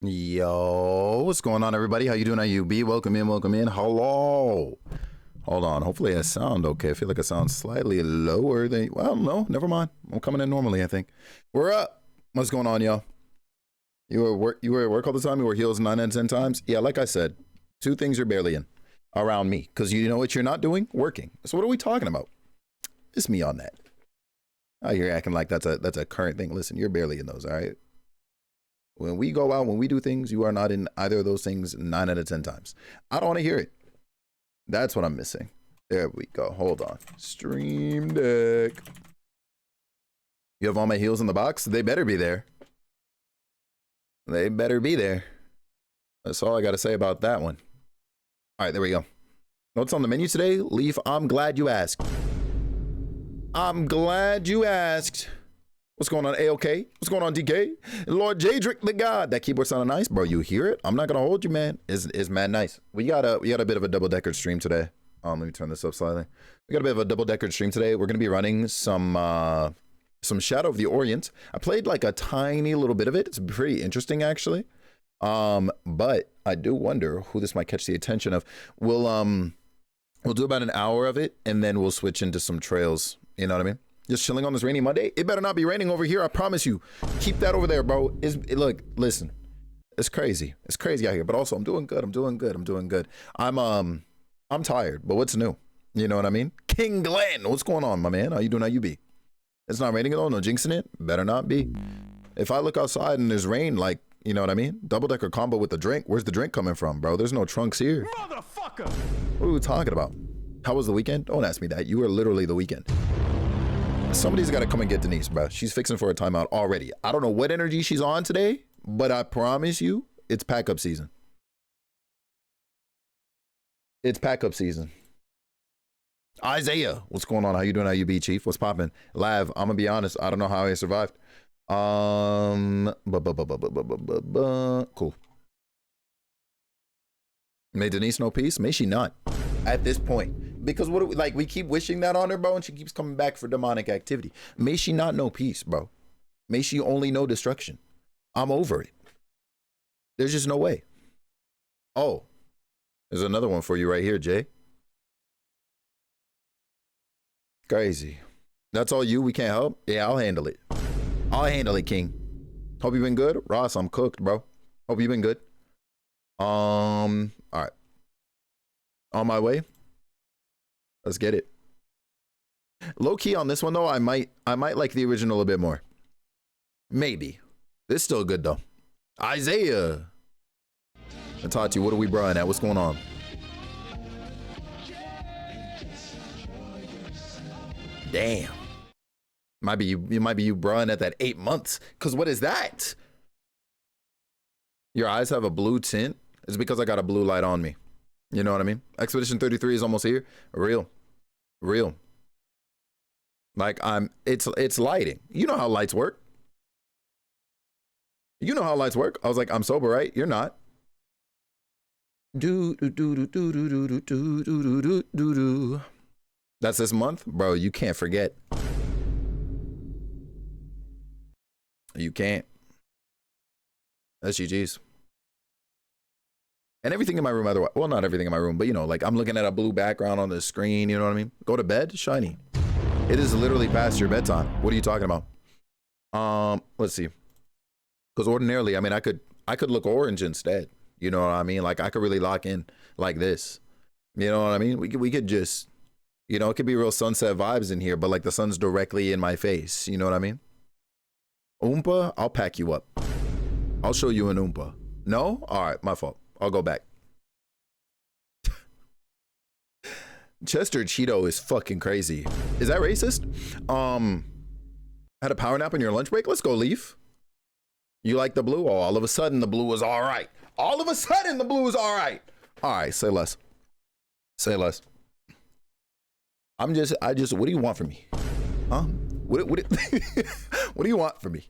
Yo, what's going on, everybody? How you doing? How you be? Welcome in, welcome in. Hello. Hold on. Hopefully I sound okay. I feel like I sound slightly lower than, well, no, never mind. I'm coming in normally, I think. We're up. What's going on, y'all? You were at work all the time? You were heels 9 and 10 times? Yeah, like I said, two things you're barely in around me. Because you know what you're not doing? Working. So what are we talking about? It's me on that. Oh, you're acting like that's a current thing. Listen, you're barely in those, all right? When we go out, when we do things, you are not in either of those things 9 out of 10 times. I don't want to hear it. That's what I'm missing. There we go. Hold on. Stream Deck. You have all my heels in the box? They better be there. They better be there. That's all I got to say about that one. All right, there we go. What's on the menu today? Leaf, I'm glad you asked. I'm glad you asked. What's going on, AOK? What's going on, DK? Lord Jadrick the God. That keyboard sounded nice, bro. You hear it? I'm not gonna hold you, man. It's mad nice. We got a bit of a double-decker stream today. Let me turn this up slightly. We got a bit of a double-decker stream today. We're gonna be running some Shadow of the Orient. I played like a tiny little bit of it. It's pretty interesting, actually. But I do wonder who this might catch the attention of. We'll do about an hour of it, and then we'll switch into some trails. You know what I mean? Just chilling on this rainy Monday. It better not be raining over here. I promise you. Keep that over there, bro. Look, listen. It's crazy. It's crazy out here. But also, I'm doing good. I'm doing good. I'm tired. But what's new? You know what I mean? King Glenn, what's going on, my man? How you doing? How you be? It's not raining at all. No jinxing it. Better not be. If I look outside and there's rain, like, you know what I mean? Double decker combo with the drink. Where's the drink coming from, bro? There's no trunks here. Motherfucker! What are we talking about? How was the weekend? Don't ask me that. You were literally the weekend. Somebody's got to come and get Denise, bro. She's fixing for a timeout already. I don't know what energy she's on today, but I promise you, it's pack-up season. It's pack-up season. Isaiah, what's going on? How you doing? How you be, Chief? What's popping? Lav, I'm gonna be honest. I don't know how I survived. Cool. May Denise know peace? May she not. At this point, because we keep wishing that on her, bro, and she keeps coming back for demonic activity. May she not know peace, bro. May she only know destruction. I'm over it. There's just no way. Oh, there's another one for you right here, Jay. Crazy. That's all you? We can't help? Yeah, I'll handle it. I'll handle it, King. Hope you've been good. Ross, I'm cooked, bro. Hope you've been good. All right. On my way. Let's get it. Low key on this one though, I might like the original a bit more. Maybe. It's still good though. Isaiah. Tati, what are we brawling at? What's going on? Damn. Might be you brawling at that 8 months. Cause what is that? Your eyes have a blue tint? It's because I got a blue light on me. You know what I mean? Expedition 33 is almost here. Real. Like it's lighting. You know how lights work. I was like, I'm sober, right? You're not. That's this month, bro. You can't forget. You can't. That's GG's. And everything in my room, otherwise, well, not everything in my room, but you know, like I'm looking at a blue background on the screen, you know what I mean? Go to bed, shiny. It is literally past your bedtime. What are you talking about? Let's see. Because ordinarily, I mean, I could look orange instead. You know what I mean? Like I could really lock in like this. You know what I mean? We could just, you know, it could be real sunset vibes in here, but like the sun's directly in my face. You know what I mean? Oompa, I'll pack you up. I'll show you an Oompa. No? All right, my fault. I'll go back. Chester Cheeto is fucking crazy. Is that racist? Had a power nap on your lunch break? Let's go, Leaf. You like the blue? Oh, all of a sudden the blue was all right. All of a sudden the blue is all right. All right, say less. Say less. I just, what do you want from me? Huh? What do you want from me?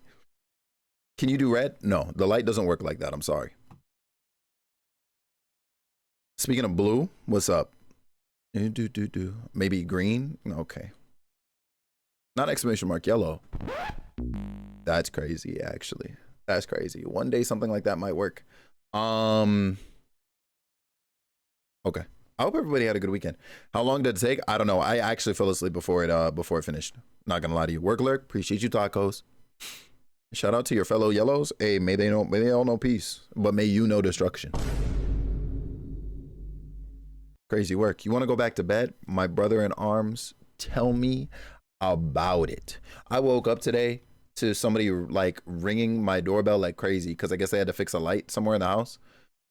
Can you do red? No, the light doesn't work like that. I'm sorry. Speaking of blue, what's up? Maybe green? Okay. Not exclamation mark yellow. That's crazy, actually. That's crazy. One day something like that might work. Okay. I hope everybody had a good weekend. How long did it take? I don't know. I actually fell asleep before it finished. Not gonna lie to you. Work alert. Appreciate you, tacos. Shout out to your fellow yellows. Hey, may they all know peace, but may you know destruction. Crazy work. You want to go back to bed? My brother in arms, tell me about it. I woke up today to somebody like ringing my doorbell like crazy because I guess they had to fix a light somewhere in the house.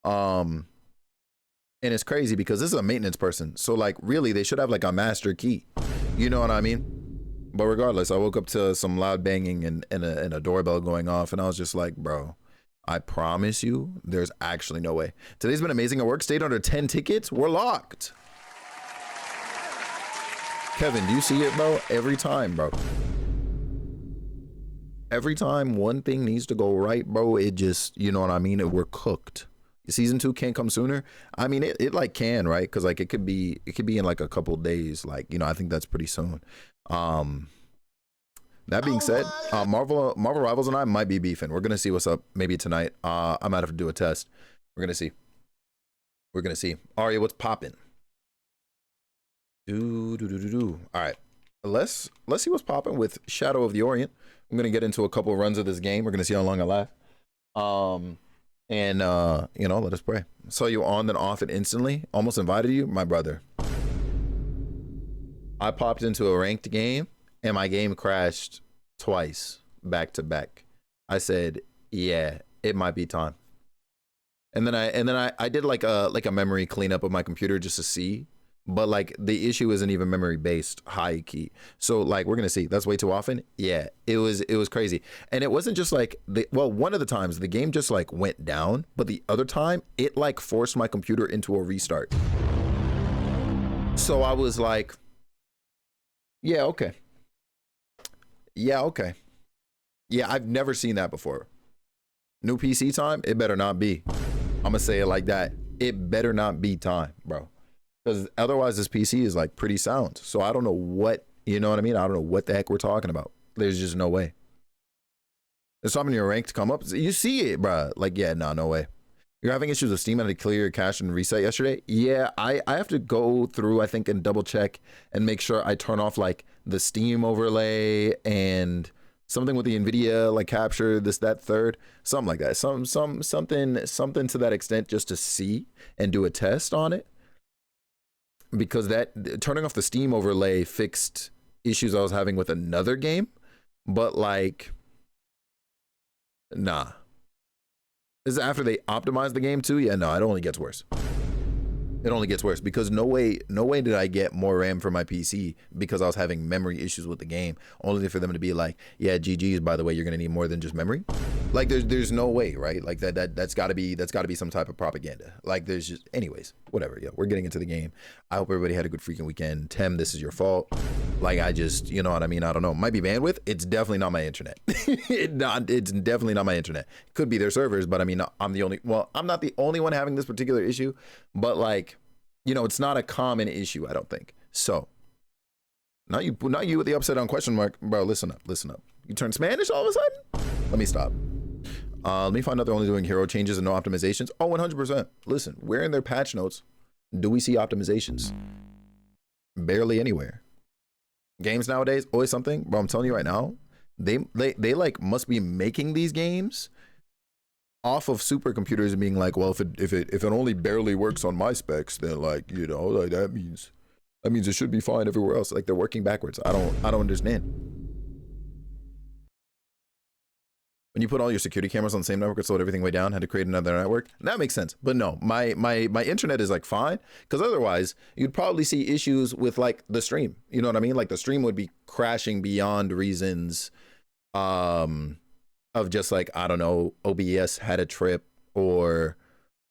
And it's crazy because this is a maintenance person. So like really they should have like a master key. You know what I mean? But regardless, I woke up to some loud banging and a doorbell going off, and I was just like, bro, I promise you, there's actually no way. Today's been amazing at work. Stayed under 10 tickets. We're locked. Kevin, do you see it, bro? Every time, bro. Every time one thing needs to go right, bro, it just, you know what I mean? We're cooked. Season 2 can't come sooner. I mean, it like can, right? Because like it could be in like a couple days. Like, you know, I think that's pretty soon. That being said, Marvel Rivals and I might be beefing. We're gonna see what's up. Maybe tonight. I might have to do a test. We're gonna see. We're gonna see. Aria, what's popping? All right. Let's see what's popping with Shadow of the Orient. I'm gonna get into a couple runs of this game. We're gonna see how long I last. And you know, let us pray. Saw you on then off it instantly. Almost invited you, my brother. I popped into a ranked game and my game crashed twice back to back. I said, yeah, it might be time. And then I did like a memory cleanup of my computer just to see. But like the issue isn't even memory based, high key. So like we're gonna see. That's way too often. Yeah, it was crazy. And it wasn't just like one of the times the game just like went down, but the other time it like forced my computer into a restart. So I was like, yeah, okay. Yeah, okay. Yeah, I've never seen that before. New PC time, it better not be. I'm gonna say it like that. It better not be time, bro. Because otherwise this PC is like pretty sound. So I don't know what, you know what I mean? I don't know what the heck we're talking about. There's just no way. There's something in your rank to come up. You see it, bro. Like, yeah, no way. You're having issues with Steam and had to clear your cache and reset yesterday? Yeah, I have to go through, I think, and double check and make sure I turn off like the Steam overlay and something with the NVIDIA, like capture this, that, third, something like that. Something to that extent just to see and do a test on it. Because that turning off the Steam overlay fixed issues I was having with another game, but like, nah. This is after they optimized the game too. Yeah, no, it only gets worse. It only gets worse because no way did I get more RAM for my PC because I was having memory issues with the game. Only for them to be like, yeah, GG's, by the way, you're gonna need more than just memory. Like there's no way, right? Like that's gotta be some type of propaganda. Like there's just, anyways, whatever. Yeah, we're getting into the game. I hope everybody had a good freaking weekend. Tem, this is your fault. Like I just, you know what I mean? I don't know. Might be bandwidth. It's definitely not my internet. It's definitely not my internet. Could be their servers, but I mean, I'm not the only one having this particular issue, but like, you know, it's not a common issue, I don't think. So, not you with the upside down question mark, bro. Listen up. You turn Spanish all of a sudden? Let me stop. Let me find out they're only doing hero changes and no optimizations. Oh, 100%. Listen, where in their patch notes do we see optimizations? Barely anywhere. Games nowadays, always something, bro. I'm telling you right now, they like must be making these games off of supercomputers and being like, well, if it only barely works on my specs, then like, you know, like that means it should be fine everywhere else. Like they're working backwards. I don't understand. When you put all your security cameras on the same network and slowed everything way down, had to create another network. That makes sense. But no, my internet is like fine, because otherwise you'd probably see issues with like the stream. You know what I mean? Like the stream would be crashing beyond reasons of just like, I don't know, OBS had a trip, or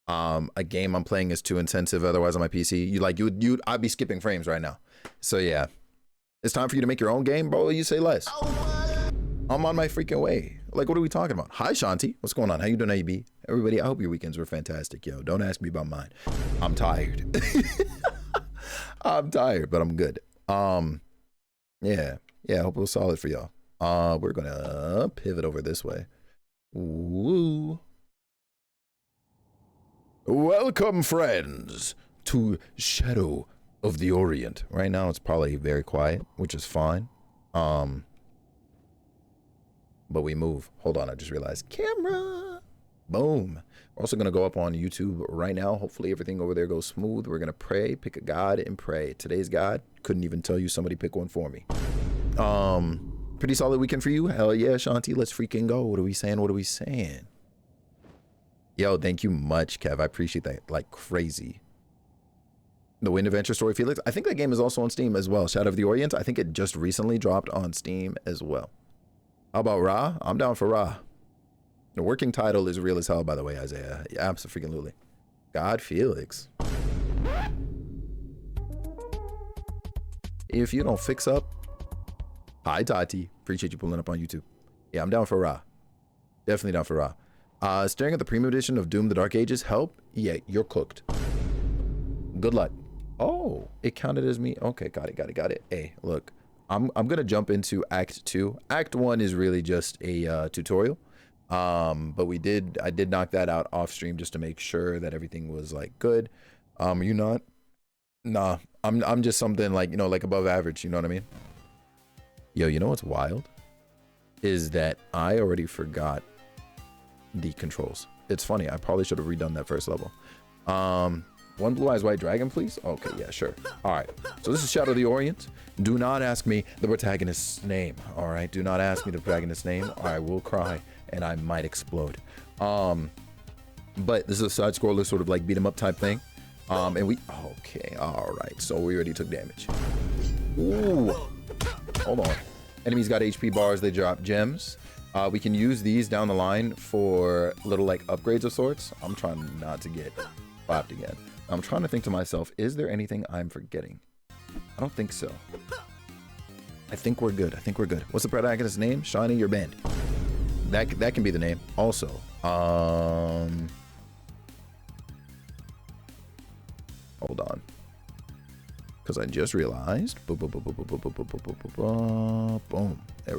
a game I'm playing is too intensive otherwise on my PC. I'd be skipping frames right now. So yeah, it's time for you to make your own game, bro. You say less. I'm on my freaking way. Like, what are we talking about? Hi, Shanti. What's going on? How you doing, AB? Everybody, I hope your weekends were fantastic, yo. Don't ask me about mine. I'm tired. I'm tired, but I'm good. Yeah, I hope it was solid for y'all. We're gonna pivot over this way. Woo. Welcome, friends, to Shadow of the Orient. Right now, it's probably very quiet, which is fine. But we move. Hold on, I just realized. Camera. Boom. We're also going to go up on YouTube right now. Hopefully everything over there goes smooth. We're going to pray, pick a God, and pray. Today's God, couldn't even tell you. Somebody pick one for me. Pretty solid weekend for you? Hell yeah, Shanti. Let's freaking go. What are we saying? What are we saying? Yo, thank you much, Kev. I appreciate that like crazy. The Wind Adventure Story, Felix. I think that game is also on Steam as well. Shadow of the Orient. I think it just recently dropped on Steam as well. How about Ra? I'm down for Ra. The working title is real as hell, by the way, Isaiah. Yeah, absolutely. God Felix. If you don't fix up, hi Tati. Appreciate you pulling up on YouTube. Yeah, I'm down for Ra. Definitely down for Ra. Staring at the premium edition of Doom: The Dark Ages. Help? Yeah, you're cooked. Good luck. Oh, it counted as me. Okay, got it. Hey, look, I'm gonna jump into Act 2. Act 1 is really just a tutorial. But I did knock that out off stream just to make sure that everything was like good. Are you not? Nah, I'm just something like, you know, like above average, you know what I mean? Yo, you know what's wild? Is that I already forgot the controls. It's funny, I probably should have redone that first level. One blue eyes white dragon, please. Okay, yeah, sure. All right, so this is Shadow of the Orient. Do not ask me the protagonist's name. All right, do not ask me the protagonist's name, or I will cry and I might explode. But this is a side scroller, sort of like beat 'em up type thing. And we, okay, all right, so we already took damage. Ooh, hold on. Enemies got HP bars, they drop gems. We can use these down the line for little like upgrades of sorts. I'm trying not to get slapped again. I'm trying to think to myself, is there anything I'm forgetting? I don't think so. I think we're good. What's the protagonist's name? Shiny, you're banned. That can be the name. Also, hold on, because I just realized. Boom. There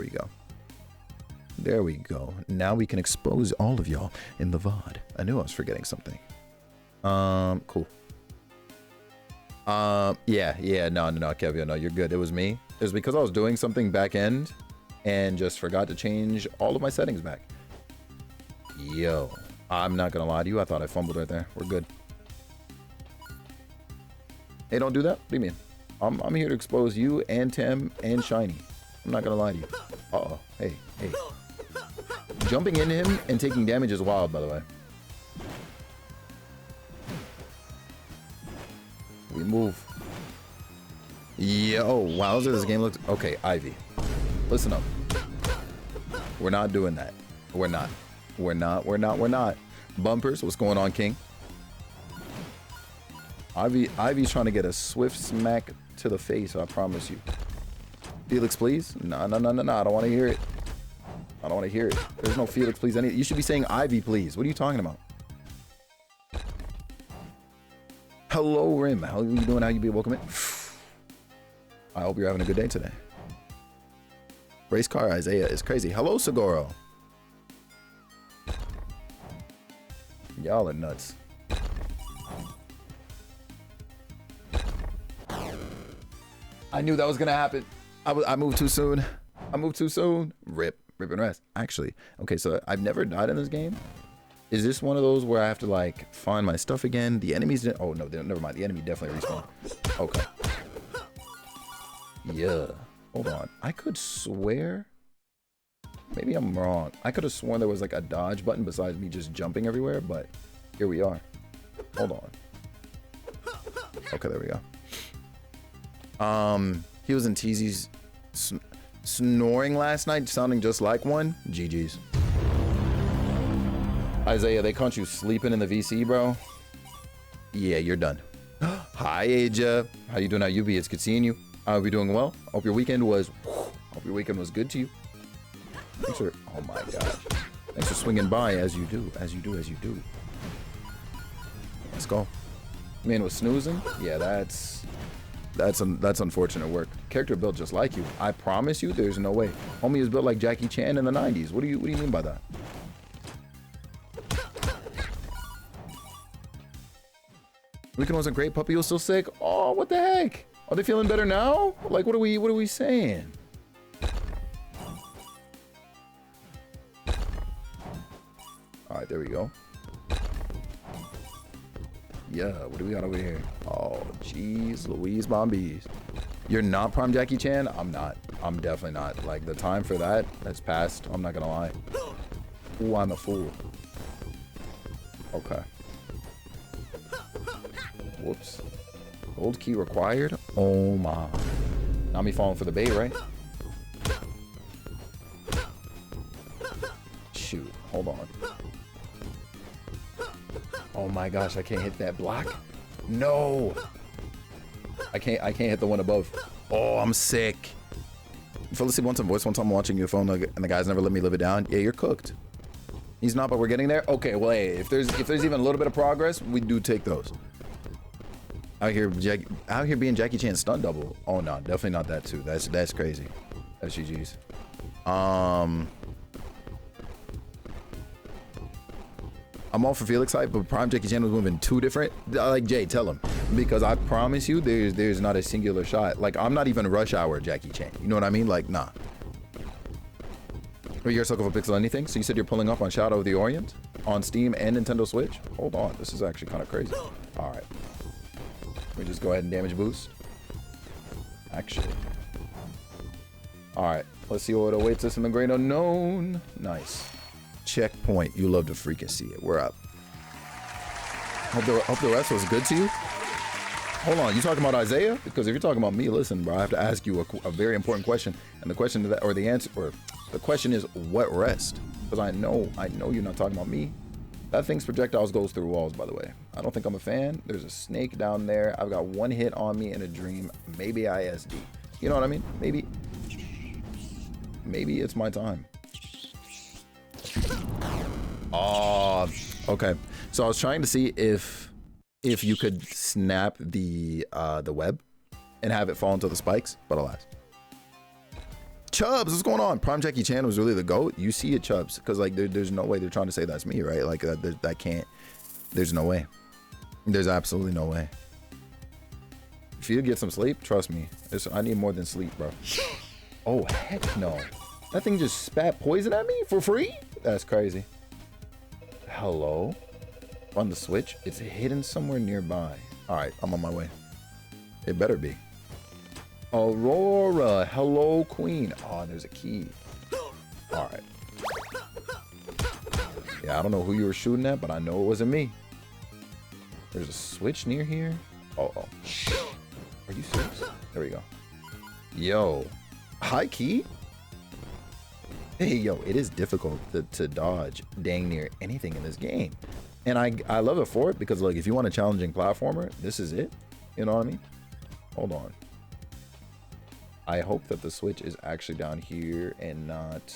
we go. Now we can expose all of y'all in the VOD. I knew I was forgetting something. Cool. Yeah, no, Kevin, no, you're good. It was me. It was because I was doing something back end and just forgot to change all of my settings back. Yo, I'm not gonna lie to you. I thought I fumbled right there. We're good. Hey, don't do that. What do you mean? I'm here to expose you and Tim and Shiny. I'm not gonna lie to you. Uh-oh. Hey. Jumping into him and taking damage is wild, by the way. We move. Yo, wowzer, this game looks... Okay, Ivy. Listen up. We're not doing that. We're not. Bumpers, what's going on, King? Ivy's trying to get a swift smack to the face, I promise you. Felix, please? No, I don't want to hear it. There's no Felix, please. You should be saying Ivy, please. What are you talking about? Hello, Rim. How are you doing? How you be? Welcome in. I hope you're having a good day today. Race car Isaiah is crazy. Hello, Segoro. Y'all are nuts. I knew that was gonna happen. I moved too soon. Rip and rest. Actually, okay, so I've never died in this game. Is this one of those where I have to like find my stuff again? The enemies didn't. Oh no, never mind. The enemy definitely respawned. Okay. Yeah. Hold on. I could swear. Maybe I'm wrong. I could have sworn there was like a dodge button besides me just jumping everywhere, but here we are. Hold on. Okay, there we go. He was in TZ's snoring last night, sounding just like one. GG's. Isaiah, they caught you sleeping in the VC, bro. Yeah, you're done. Hi, Aja. How you doing? How you be? It's good seeing you. Hope you're doing well. Hope your weekend was good to you. Thanks for, oh my gosh. Thanks for swinging by as you do. Let's go. Man was snoozing. Yeah, that's unfortunate work. Character built just like you. I promise you, there's no way. Homie is built like Jackie Chan in the 90s. What do you mean by that? Weekend wasn't great. Puppy was still sick. Oh, what the heck? Are they feeling better now? Like, what are we saying? All right, there we go. Yeah, what do we got over here? Oh, jeez, Louise Bombies. You're not Prime Jackie Chan? I'm not. I'm definitely not. Like, the time for that has passed. I'm not gonna lie. Ooh, I'm a fool. Okay. Whoops. Gold key required? Oh my. Not me falling for the bait, right? Shoot. Hold on. Oh my gosh, I can't hit that block. No. I can't hit the one above. Oh, I'm sick. Felicity wants a voice one time I'm watching your phone and the guys never let me live it down. Yeah, you're cooked. He's not, but we're getting there. Okay, well, hey, if there's even a little bit of progress, we do take those. Out here being Jackie Chan stunt double. Oh no, definitely not that too. That's crazy. That's GG's. I'm all for Felix hype, but Prime Jackie Chan was moving too different. Like, Jay, tell him. Because I promise you, there's not a singular shot. Like, I'm not even Rush Hour Jackie Chan. You know what I mean? Like, nah. But you're sucker for Pixel anything? So you said you're pulling up on Shadow of the Orient? On Steam and Nintendo Switch? Hold on, this is actually kind of crazy. All right. We just go ahead and damage boost. Actually. All right, let's see what awaits us in the great unknown. Nice. Checkpoint. You love to freaking see it. We're up. Hope the rest was good to you. Hold on, you talking about Isaiah? Because if you're talking about me, listen, bro, I have to ask you a very important question. And the question to that, or the answer, or the question is, what rest? Because I know you're not talking about me. That thing's projectiles goes through walls, by the way. I don't think I'm a fan. There's a snake down there. I've got one hit on me in a dream. Maybe ISD. You know what I mean? Maybe it's my time. Oh, okay. So I was trying to see if you could snap the web and have it fall into the spikes, but alas. Chubbs, what's going on? Prime Jackie Chan was really the GOAT. You see it, Chubbs, because like there's no way they're trying to say that's me, right? Like that can't. There's no way. There's absolutely no way. If you get some sleep, trust me, I need more than sleep, bro. Oh heck no! That thing just spat poison at me for free? That's crazy. Hello? On the switch? It's hidden somewhere nearby. All right, I'm on my way. It better be. Aurora, hello queen. Oh, there's a key. All right. Yeah, I don't know who you were shooting at, but I know it wasn't me. There's a switch near here. Oh. Are you serious? There we go. Yo, high key. Hey, yo, it is difficult to dodge dang near anything in this game. And I love it for it because, like, if you want a challenging platformer, this is it. You know what I mean? Hold on. I hope that the switch is actually down here and not...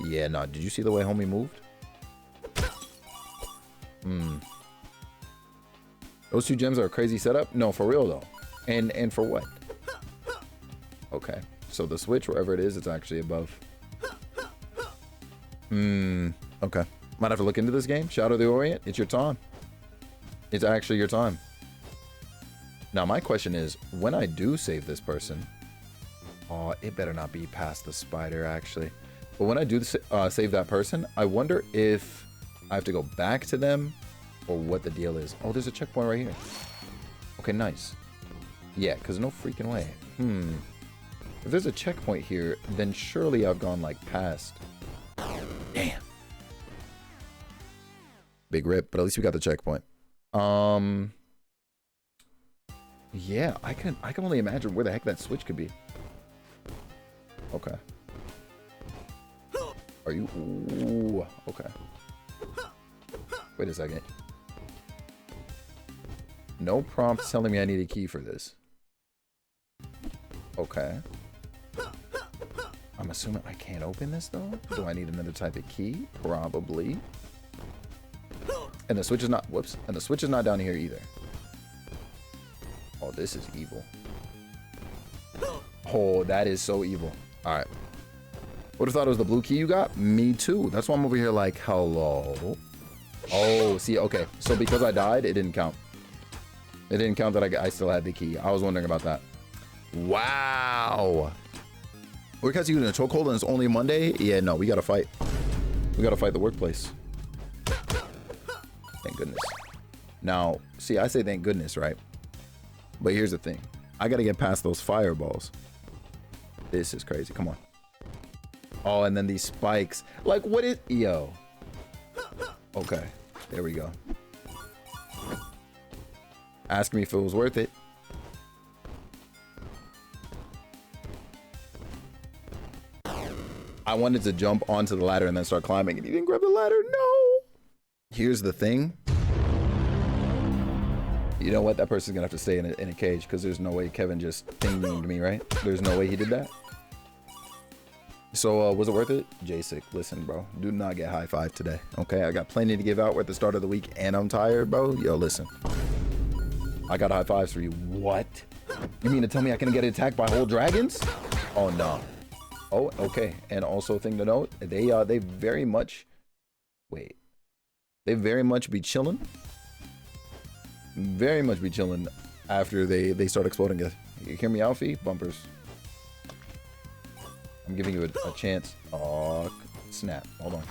Yeah, no. Did you see the way homie moved? Those two gems are a crazy setup? No, for real, though. And for what? Okay. So the switch, wherever it is, it's actually above. Okay. Might have to look into this game. Shadow of the Orient, it's your time. It's actually your time. Now, my question is, when I do save this person... Oh, it better not be past the spider, actually. But when I do save that person, I wonder if I have to go back to them or what the deal is. Oh, there's a checkpoint right here. Okay, nice. Yeah, because no freaking way. If there's a checkpoint here, then surely I've gone, like, past... Damn. Big rip, but at least we got the checkpoint. Yeah, I can only imagine where the heck that switch could be. Okay. Are you? Ooh, okay. Wait a second. No prompt telling me I need a key for this. Okay. I'm assuming I can't open this though. Do I need another type of key? Probably. And the switch is not, whoops. And the switch is not down here either. Oh, this is evil. Oh, that is so evil. All right. Would have thought it was the blue key you got? Me too. That's why I'm over here like, hello. Oh, see, okay. So because I died, it didn't count. It didn't count that I still had the key. I was wondering about that. Wow. We're catching you in a chokehold and it's only Monday? Yeah, no, we gotta fight. We gotta fight the workplace. Thank goodness. Now, see, I say thank goodness, right? But here's the thing. I gotta get past those fireballs. This is crazy. Come on. Oh, and then these spikes. Like, what is... Yo. Okay. There we go. Ask me if it was worth it. I wanted to jump onto the ladder and then start climbing, and he didn't grab the ladder. No. Here's the thing. You know what? That person's gonna have to stay in a cage because there's no way Kevin just pinged me, right? There's no way he did that. So was it worth it? Jasic, listen, bro. Do not get high five today. Okay, I got plenty to give out at the start of the week, and I'm tired, bro. Yo, listen. I got high fives for you. What? You mean to tell me I can get attacked by whole dragons? Oh no. Oh, okay. And also, thing to note, they very much. Wait. They very much be chilling. Very much be chilling after they start exploding. You hear me out, Fee? Bumpers. I'm giving you a chance. Oh, snap. Hold on.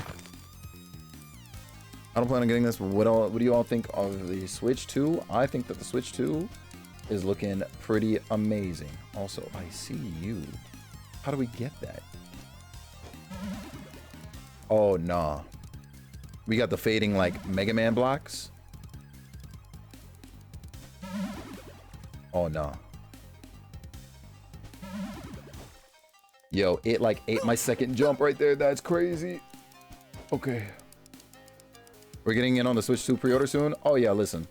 I don't plan on getting this. What do you all think of the Switch 2? I think that the Switch 2 is looking pretty amazing. Also, I see you. How do we get that? Oh, nah. We got the fading, like, Mega Man blocks. Oh, nah. Yo, it, like, ate my second jump right there. That's crazy. Okay. We're getting in on the Switch 2 pre-order soon? Oh, yeah, listen.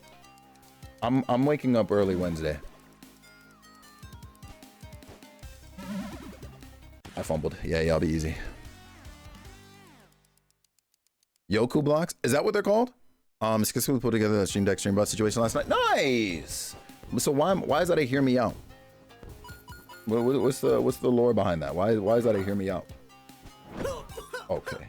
I'm waking up early Wednesday. I fumbled. Yeah, I'll be easy. Yoku blocks? Is that what they're called? Successfully put together that Stream Deck Stream Bus situation last night. Nice! So why is that a hear me out? What's the lore behind that? Why is that a hear me out? Okay.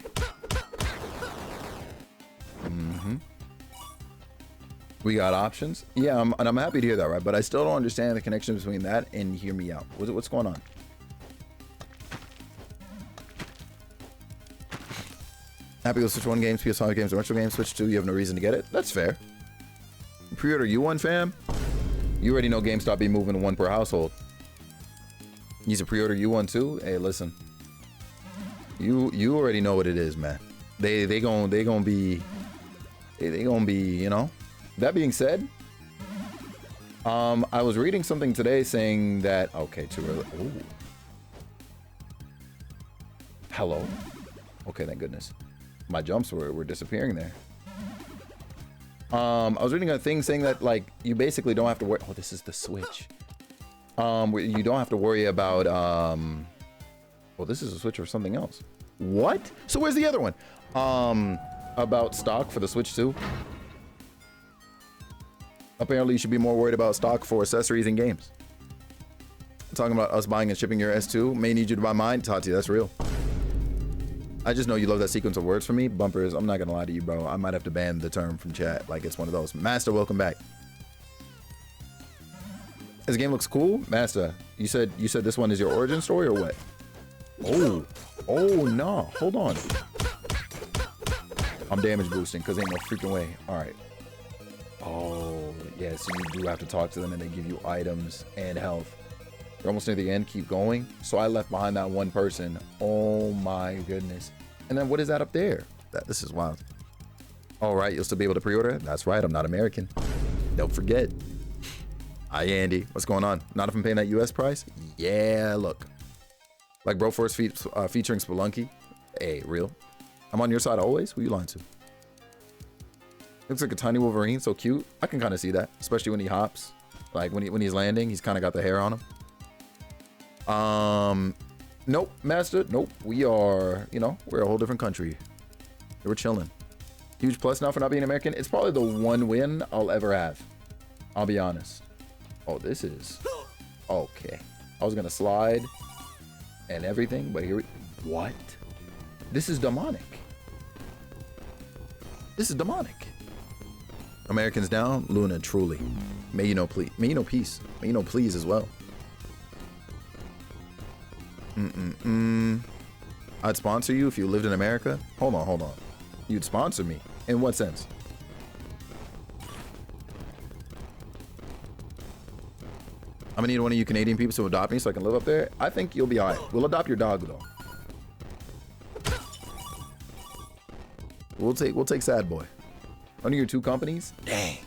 We got options. Yeah, I'm happy to hear that, right? But I still don't understand the connection between that and hear me out. What's going on? Happy with Switch 1 games, PS5 games, and retro games. Switch 2, you have no reason to get it. That's fair. Pre-order U1, fam? You already know GameStop be moving to one per household. You to pre-order U1 too? Hey, listen. You already know what it is, man. They gonna be, you know. That being said, I was reading something today saying that okay, too early. Ooh. Hello. Okay, thank goodness. My jumps were disappearing there. I was reading a thing saying that like you basically don't have to worry. Oh, this is the Switch. You don't have to worry about well, this is a Switch or something else. What? So where's the other one? About stock for the Switch 2. Apparently, you should be more worried about stock for accessories and games. Talking about us buying and shipping your S2 may need you to buy mine. Tati, that's real. I just know you love that sequence of words for me. Bumpers, I'm not gonna lie to you, bro. I might have to ban the term from chat. Like, it's one of those. Master, welcome back. This game looks cool. Master, you said this one is your origin story or what? Oh, no. Hold on. I'm damage boosting because ain't no freaking way. All right. Oh, yeah, so you do have to talk to them and they give you items and health. You're almost near the end. Keep going. So I left behind that one person. Oh, my goodness. And then what is that up there? This is wild. All right, you'll still be able to pre-order? That's right. I'm not American. Don't forget. Hi, Andy. What's going on? Not if I'm paying that US price? Yeah, look. Like Broforce featuring Spelunky. Hey, real. I'm on your side always. Who you lying to? Looks like a tiny Wolverine. So cute. I can kind of see that. Especially when he hops. Like when he's landing, he's kind of got the hair on him. Nope, Master. Nope. We are, you know, we're a whole different country. We're chilling. Huge plus now for not being American. It's probably the one win I'll ever have. I'll be honest. Oh, this is okay. I was gonna slide and everything, but here we. What? This is demonic. This is demonic. Americans down, Luna, truly. May you know please. May you know peace. May you know please as well. I'd sponsor you if you lived in America. Hold on. You'd sponsor me? In what sense? I'm gonna need one of you Canadian people to adopt me so I can live up there. I think you'll be all right. We'll adopt your dog though. We'll take Sad Boy. One of your two companies? Dang.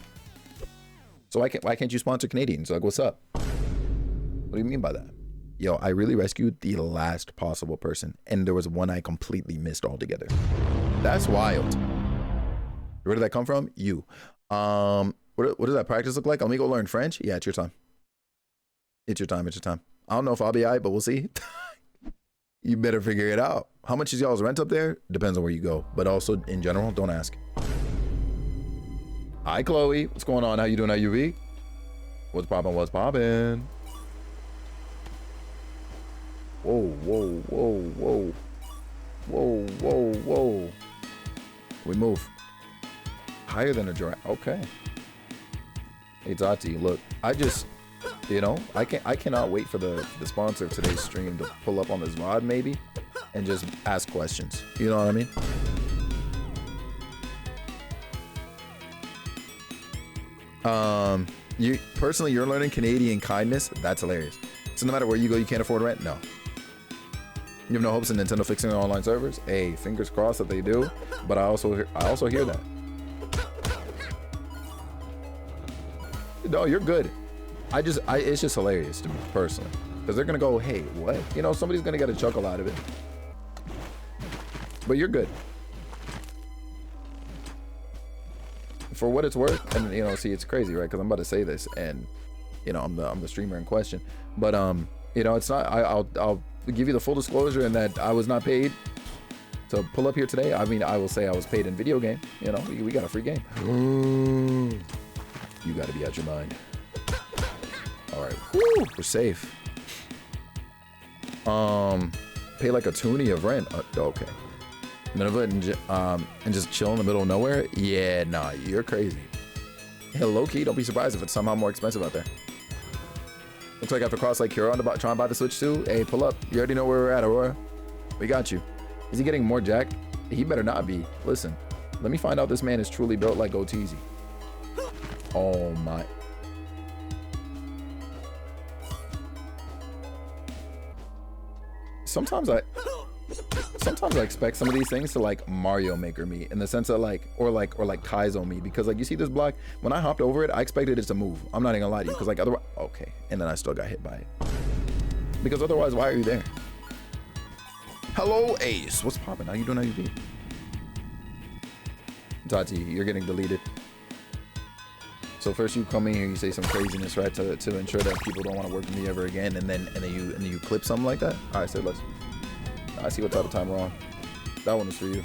So why can't you sponsor Canadians? Like, what's up? What do you mean by that? Yo, I really rescued the last possible person, and there was one I completely missed altogether. That's wild. Where did that come from? You. What does that practice look like? Let me go learn French. Yeah, it's your time. It's your time. I don't know if I'll be all right, but we'll see. You better figure it out. How much is y'all's rent up there? Depends on where you go, but also in general, don't ask. Hi, Chloe. What's going on? How you doing, IUV? What's poppin'? Whoa. We move. Higher than a giraffe. Okay. Hey, Tati, look, I just, I cannot wait for the sponsor of today's stream to pull up on this VOD maybe and just ask questions. You know what I mean? You're learning Canadian kindness. That's hilarious. So no matter where you go, you can't afford rent? No. You have no hopes in Nintendo fixing their online servers? Hey, fingers crossed that they do. But I also hear that. No, you're good. It's just hilarious to me personally, because they're gonna go, hey, what? Somebody's gonna get a chuckle out of it. But you're good. For what it's worth, and see, it's crazy, right? Because I'm about to say this, and I'm the streamer in question. But it's not. I'll give you the full disclosure in that I was not paid to pull up here today. I mean, I will say I was paid in video game. We got a free game. You got to be out your mind. All right, woo, we're safe. Pay like a toonie of rent. Okay. Nineveh and just chill in the middle of nowhere? Yeah, nah, you're crazy. Hey, low-key, don't be surprised if it's somehow more expensive out there. Looks like I have to cross Lake Huron to try and buy the Switch too. Hey, pull up. You already know where we're at, Aurora. We got you. Is he getting more jacked? He better not be. Listen, let me find out this man is truly built like Goateezy. Oh my. Sometimes I expect some of these things to like Mario Maker me, in the sense that or like Kaizo me, because like you see this block, when I hopped over it, I expected it to move. I'm not even gonna lie to you, because like otherwise, okay, and then I still got hit by it. Because otherwise, why are you there? Hello, Ace. What's poppin'? How you doing? How you be? Tati, you're getting deleted. So first you come in here, you say some craziness, right, to ensure that people don't want to work with me ever again, and then you clip something like that. All right, say less. I see what type of time we're on. That one is for you.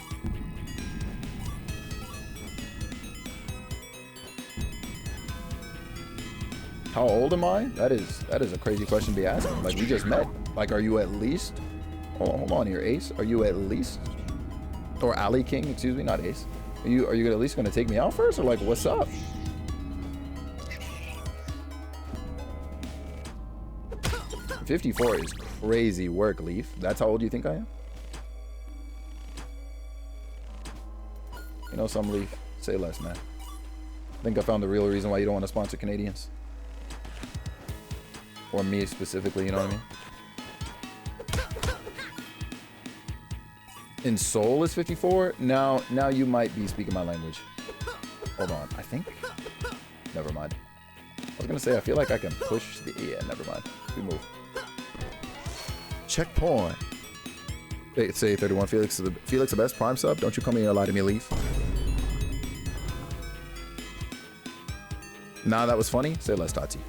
How old am I? That is a crazy question to be asking. Like, we just met. Like, are you at least? Hold on here, Ace. Are you at least? Or Alley King? Excuse me, not Ace. Are you at least gonna take me out first, or like, what's up? $54 is crazy work, Leaf. That's how old you think I am? Some Leaf. Say less, man. I think I found the real reason why you don't want to sponsor Canadians. Or me specifically, you know what I mean? In Seoul is 54? Now you might be speaking my language. Hold on, I think? Never mind. I was gonna say, I feel like I can push the... Yeah, never mind. We move. Checkpoint. Say 31. Felix the best prime sub. Don't you come in here and lie to me, Leaf. Nah, that was funny. Say less, Tati.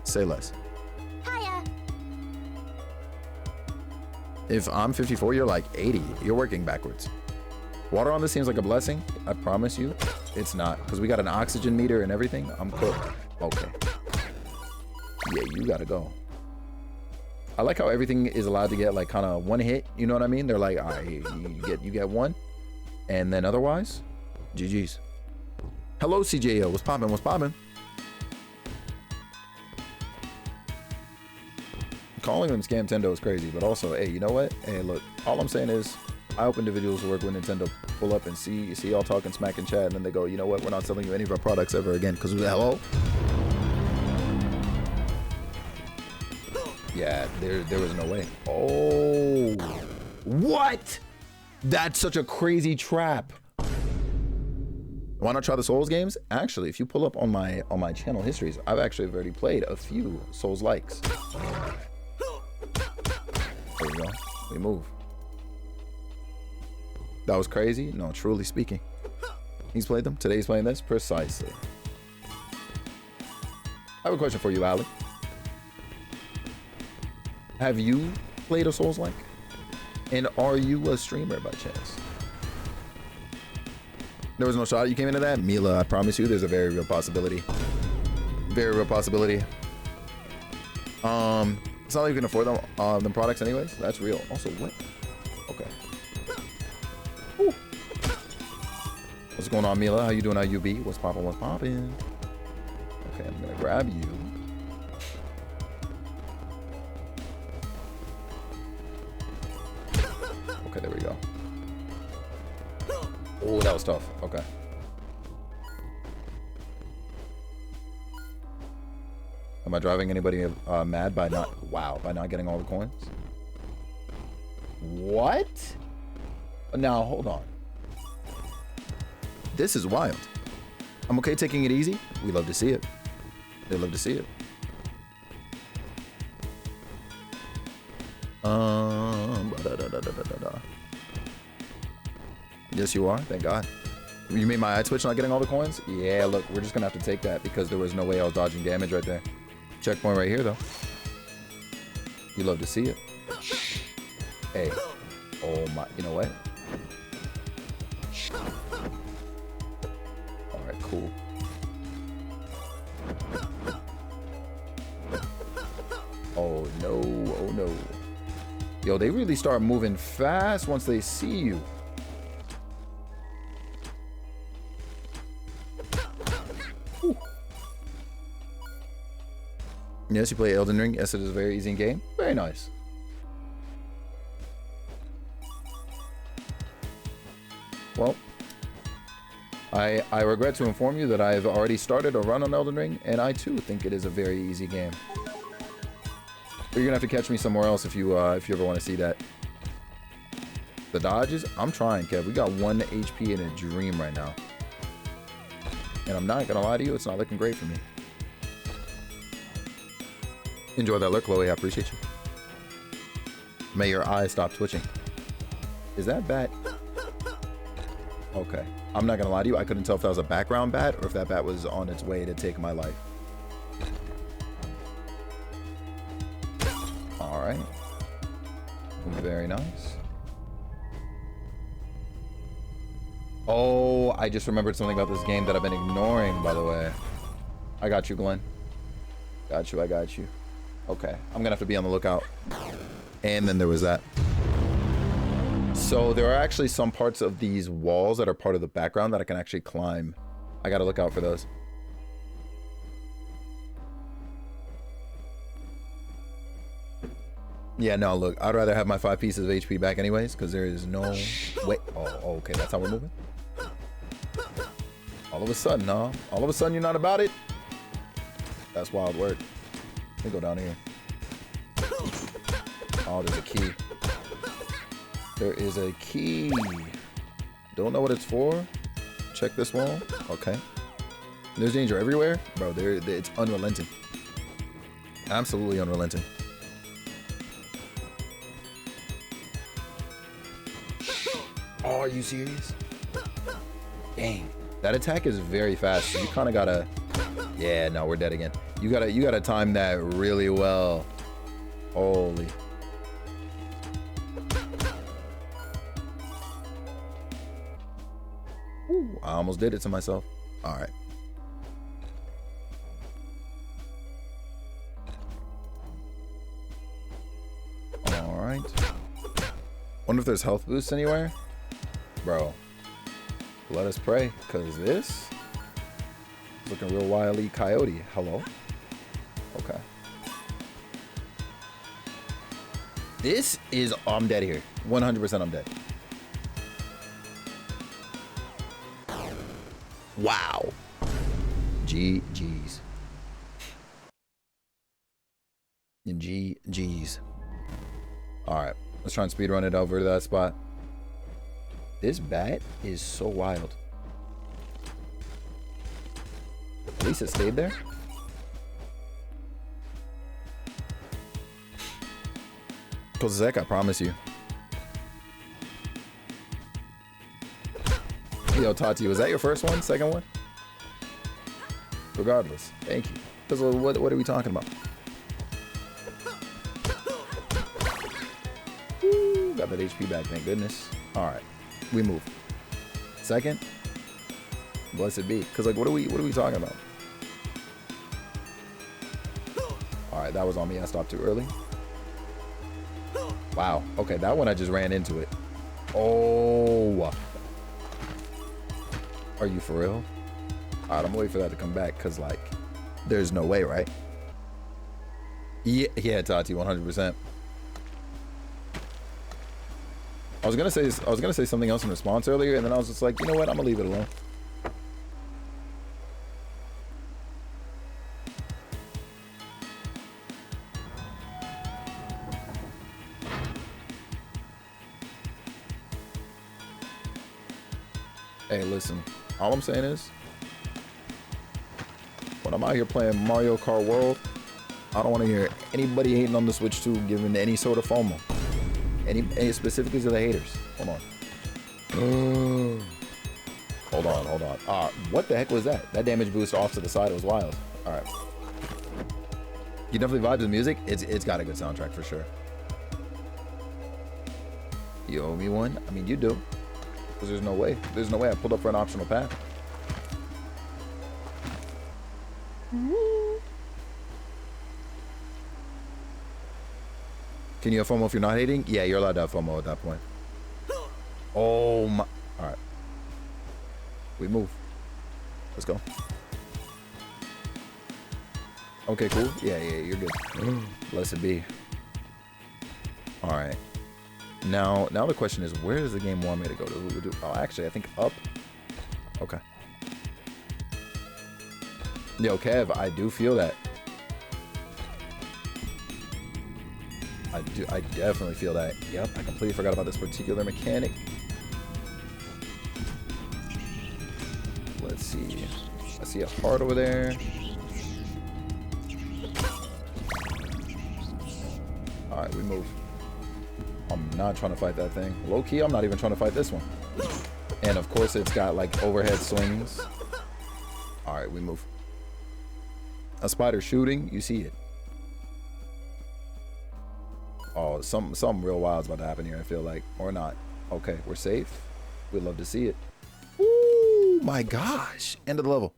Say less. Hiya. If I'm 54, you're like 80. You're working backwards. Water on this seems like a blessing. I promise you, it's not. Because we got an oxygen meter and everything. I'm cooked. Okay. Yeah, you gotta go. I like how everything is allowed to get like kind of one hit. You know what I mean? They're like, all right, you get one, and then otherwise, GG's. Hello, CJO. What's poppin'? What's poppin'? Calling them Scam Nintendo is crazy, but also, hey, you know what? Hey, look, all I'm saying is I hope individuals who work with Nintendo pull up and see y'all talking smack and chat, and then they go, you know what? We're not selling you any of our products ever again, because hello? Yeah, there was no way. Oh, what? That's such a crazy trap. Why not try the Souls games? Actually, if you pull up on my channel histories, I've actually already played a few Souls likes. There we go. We move. That was crazy? No, truly speaking. He's played them. Today he's playing this? Precisely. I have a question for you, Ali. Have you played a Souls-like? And are you a streamer by chance? There was no shot you came into that? Mila, I promise you there's a very real possibility. Very real possibility. It's not like you can afford them products anyways. That's real. Also, what? Okay. Whew. What's going on, Mila? How you doing, IUB? What's poppin'? What's poppin'? Okay, I'm gonna grab you. Okay, there we go. Oh, that was tough. Okay. Am I driving anybody mad by not getting all the coins? What? Now, hold on. This is wild. I'm okay taking it easy. We love to see it. They love to see it. Yes, you are. Thank God. You mean my eye twitch not getting all the coins? Yeah, look, we're just gonna have to take that because there was no way I was dodging damage right there. Checkpoint right here, though. You love to see it. Hey. Oh my. You know what? All right, cool. Oh no. Oh no. Yo, they really start moving fast once they see you. Yes, you play Elden Ring. Yes, it is a very easy game. Very nice. Well, I regret to inform you that I've already started a run on Elden Ring, and I too think it is a very easy game. But you're gonna have to catch me somewhere else if you ever want to see that. The dodges, I'm trying, Kev. We got 1 HP in a dream right now, and I'm not gonna lie to you, it's not looking great for me. Enjoy that look, Chloe. I appreciate you. May your eyes stop twitching. Is that bat? Okay. I'm not gonna lie to you. I couldn't tell if that was a background bat or if that bat was on its way to take my life. All right. Very nice. Oh, I just remembered something about this game that I've been ignoring, by the way. I got you, Glenn. Got you. I got you. Okay, I'm gonna have to be on the lookout. And then there was that. So there are actually some parts of these walls that are part of the background that I can actually climb. I gotta look out for those. Yeah, no, look, I'd rather have my 5 pieces of HP back anyways, because there is no way. Oh, okay, that's how we're moving. All of a sudden, huh? All of a sudden you're not about it? That's wild work. Let me go down here. Oh, there's a key. There is a key. Don't know what it's for. Check this wall. Okay. There's danger everywhere. Bro, it's unrelenting. Absolutely unrelenting. Oh, are you serious? Dang. That attack is very fast. So you kind of gotta... Yeah, no, we're dead again. You gotta time that really well. Holy. Ooh, I almost did it to myself. All right. All right. Wonder if there's health boosts anywhere, bro. Let us pray, because this is looking real wily coyote. Hello? Okay. This is... Oh, I'm dead here. 100% I'm dead. Wow. GG's. GG's. Alright. Let's try and speedrun it over to that spot. This bat is so wild. At least it stayed there. Kozak, I promise you. Yo, Tati, was that your first one? Second one? Regardless. Thank you. Because what are we talking about? Woo, got that HP back, thank goodness. Alright. We move. Second. Blessed be. Because, like, what are we talking about? Alright, that was on me. I stopped too early. Wow. Okay, that one I just ran into it. Oh. Are you for real? Alright, I'm waiting for that to come back because, like, there's no way, right? Yeah, Tati, 100%. I was gonna say something else in response earlier, and then I was just like, you know what? I'm gonna leave it alone. Hey, listen. All I'm saying is, when I'm out here playing Mario Kart World, I don't want to hear anybody hating on the Switch 2 giving any sort of FOMO. Any specifically to the haters. Hold on. Hold on. What the heck was that? That damage boost off to the side was wild. All right. You definitely vibe to the music. It's got a good soundtrack for sure. You owe me one? I mean, you do. Because there's no way. There's no way I pulled up for an optional path. Can you have FOMO if you're not hating? Yeah, you're allowed to have FOMO at that point. Oh my. Alright. We move. Let's go. Okay, cool. Yeah, you're good. Blessed be. Alright. Now the question is, where does the game want me to go to? Oh, actually, I think up. Okay. Yo, Kev, I do feel that. I definitely feel that. Yep, I completely forgot about this particular mechanic. Let's see. I see a heart over there. Alright, we move. I'm not trying to fight that thing. Low key, I'm not even trying to fight this one. And of course, it's got like overhead swings. Alright, we move. A spider shooting, you see it. Oh, something real wild's about to happen here, I feel like. Or not. Okay, we're safe. We'd love to see it. Ooh, my gosh. End of the level.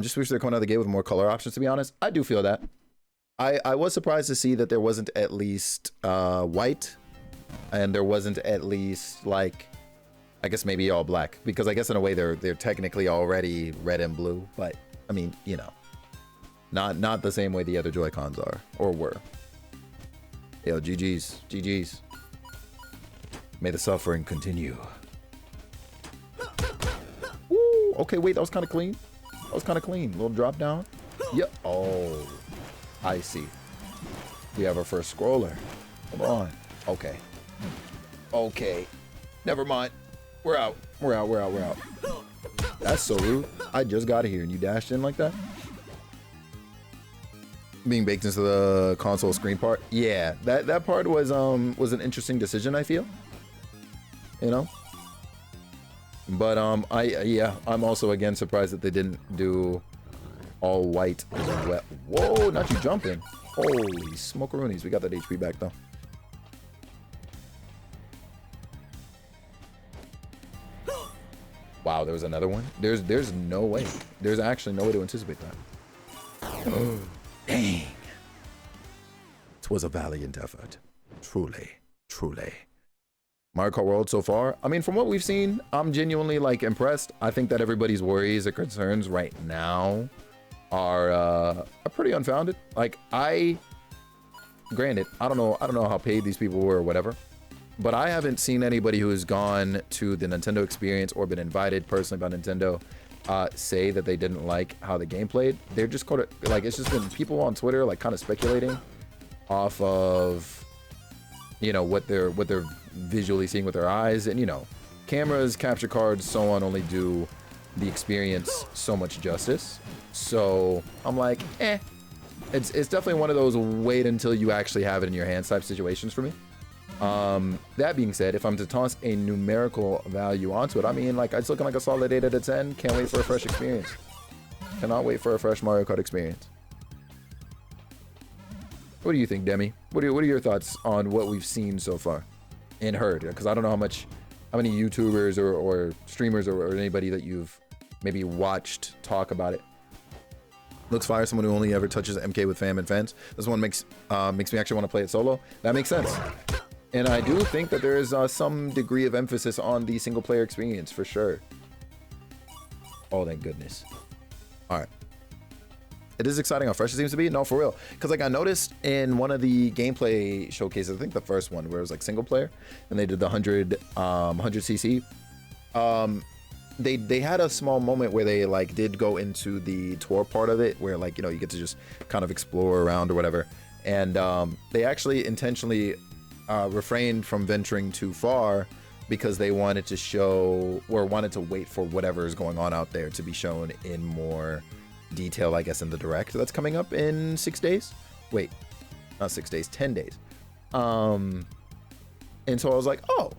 Just wish they're coming out of the gate with more color options, to be honest. I do feel that. I was surprised to see that there wasn't at least white. And there wasn't at least, like, I guess maybe all black. Because I guess in a way they're technically already red and blue. But, I mean, you know. Not the same way the other Joy-Cons are. Or were. Yo, GG's. May the suffering continue. Woo! Okay, wait, that was kind of clean. Little drop down. Yep. Oh, I see. We have our first scroller. Come on. Okay. Never mind. We're out. That's so rude. I just got here and you dashed in like that? Being baked into the console screen part. Yeah, that part was an interesting decision, I feel. You know? But I'm also again surprised that they didn't do all white as well. Whoa, not you jumping. Holy smokeroonies. We got that HP back though. Wow, there was another one. There's no way. There's actually no way to anticipate that. Dang. 'Twas a valiant effort. Truly. Mario Kart World so far. I mean, from what we've seen, I'm genuinely like impressed. I think that everybody's worries or concerns right now are pretty unfounded. Like, granted, I don't know how paid these people were or whatever, but I haven't seen anybody who has gone to the Nintendo experience or been invited personally by Nintendo say that they didn't like how the game played. They're just kind of like, it's just been people on Twitter like kind of speculating off of, you know, what they're visually seeing with their eyes, and you know, cameras, capture cards, so on only do the experience so much justice. So I'm like, it's definitely one of those wait until you actually have it in your hands type situations for me. That being said, if I'm to toss a numerical value onto it, I mean, like, it's looking like a solid 8 out of 10. Can't wait for a fresh experience. Cannot wait for a fresh Mario Kart experience. What do you think, Demi? What are your thoughts on what we've seen so far and heard? Because I don't know how many YouTubers or streamers or anybody that you've maybe watched talk about it. Looks fire. Someone who only ever touches MK with fam and fans. This one makes me actually want to play it solo. That makes sense. And I do think that there is some degree of emphasis on the single player experience for sure. Oh, thank goodness. All right. It is exciting how fresh it seems to be. No, for real. Because like I noticed in one of the gameplay showcases, I think the first one where it was like single player and they did the 100cc. They had a small moment where they like did go into the tour part of it where like, you know, you get to just kind of explore around or whatever. And they actually intentionally refrained from venturing too far because they wanted to show or wanted to wait for whatever is going on out there to be shown in more detail, I guess, in the direct that's coming up in 6 days. Wait, not 6 days, 10 days. And so I was like, oh,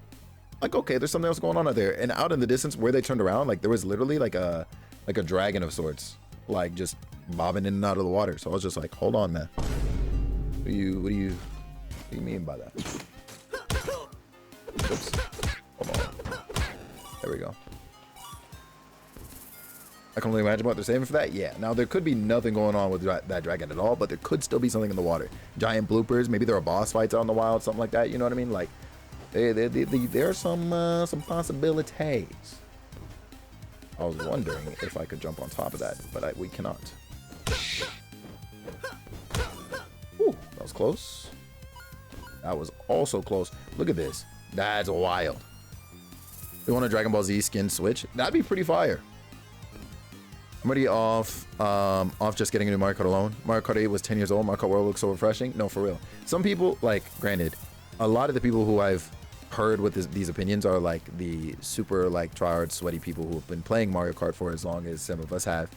like, okay, there's something else going on out there. And out in the distance where they turned around, like there was literally like a dragon of sorts, like just bobbing in and out of the water. So I was just like, hold on, man. What do you mean by that? Oops. Hold on. There we go. I can only imagine what they're saving for that. Yeah. Now there could be nothing going on with that dragon at all, but there could still be something in the water. Giant bloopers. Maybe there are boss fights out in the wild, something like that. You know what I mean? Like, there are some possibilities. I was wondering if I could jump on top of that, but we cannot. Ooh, that was close. That was also close. Look at this. That's wild. We want a Dragon Ball Z skin switch. That'd be pretty fire. I'm already off just getting a new Mario Kart alone. Mario Kart 8 was 10 years old. Mario Kart World looks so refreshing. No, for real. Some people, like, granted, a lot of the people who I've heard with these opinions are like the super like tryhard sweaty people who have been playing Mario Kart for as long as some of us have,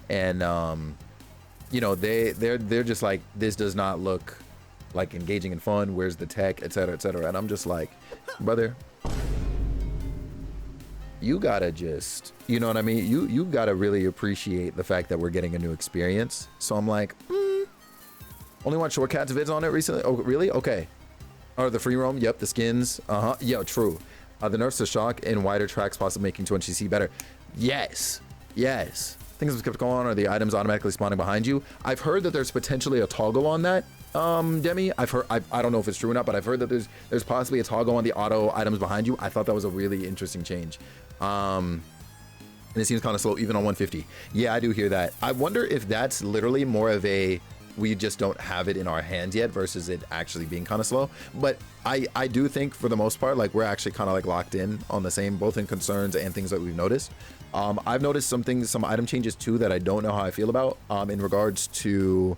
and you know, they're just like, this does not look like engaging and fun. Where's the tech, etc., etc. And I'm just like, brother, you gotta just, you know what I mean? You gotta really appreciate the fact that we're getting a new experience. So I'm like, only watched Shortcats vids on it recently. Oh, really? Okay. Or the free roam. Yep. The skins. Yeah, true. The nerfs to shock and wider tracks, possibly making 200cc better. Yes. Yes. Things that kept going on are the items automatically spawning behind you. I've heard that there's potentially a toggle on that. Demi, I've heard, I don't know if it's true or not, but I've heard that there's possibly a toggle on the auto items behind you. I thought that was a really interesting change. And it seems kind of slow even on 150. Yeah, I do hear that. I wonder if that's literally more of a, we just don't have it in our hands yet versus it actually being kind of slow. But I do think for the most part, like, we're actually kind of like locked in on the same, both in concerns and things that we've noticed. I've noticed some things, some item changes too that I don't know how I feel about in regards to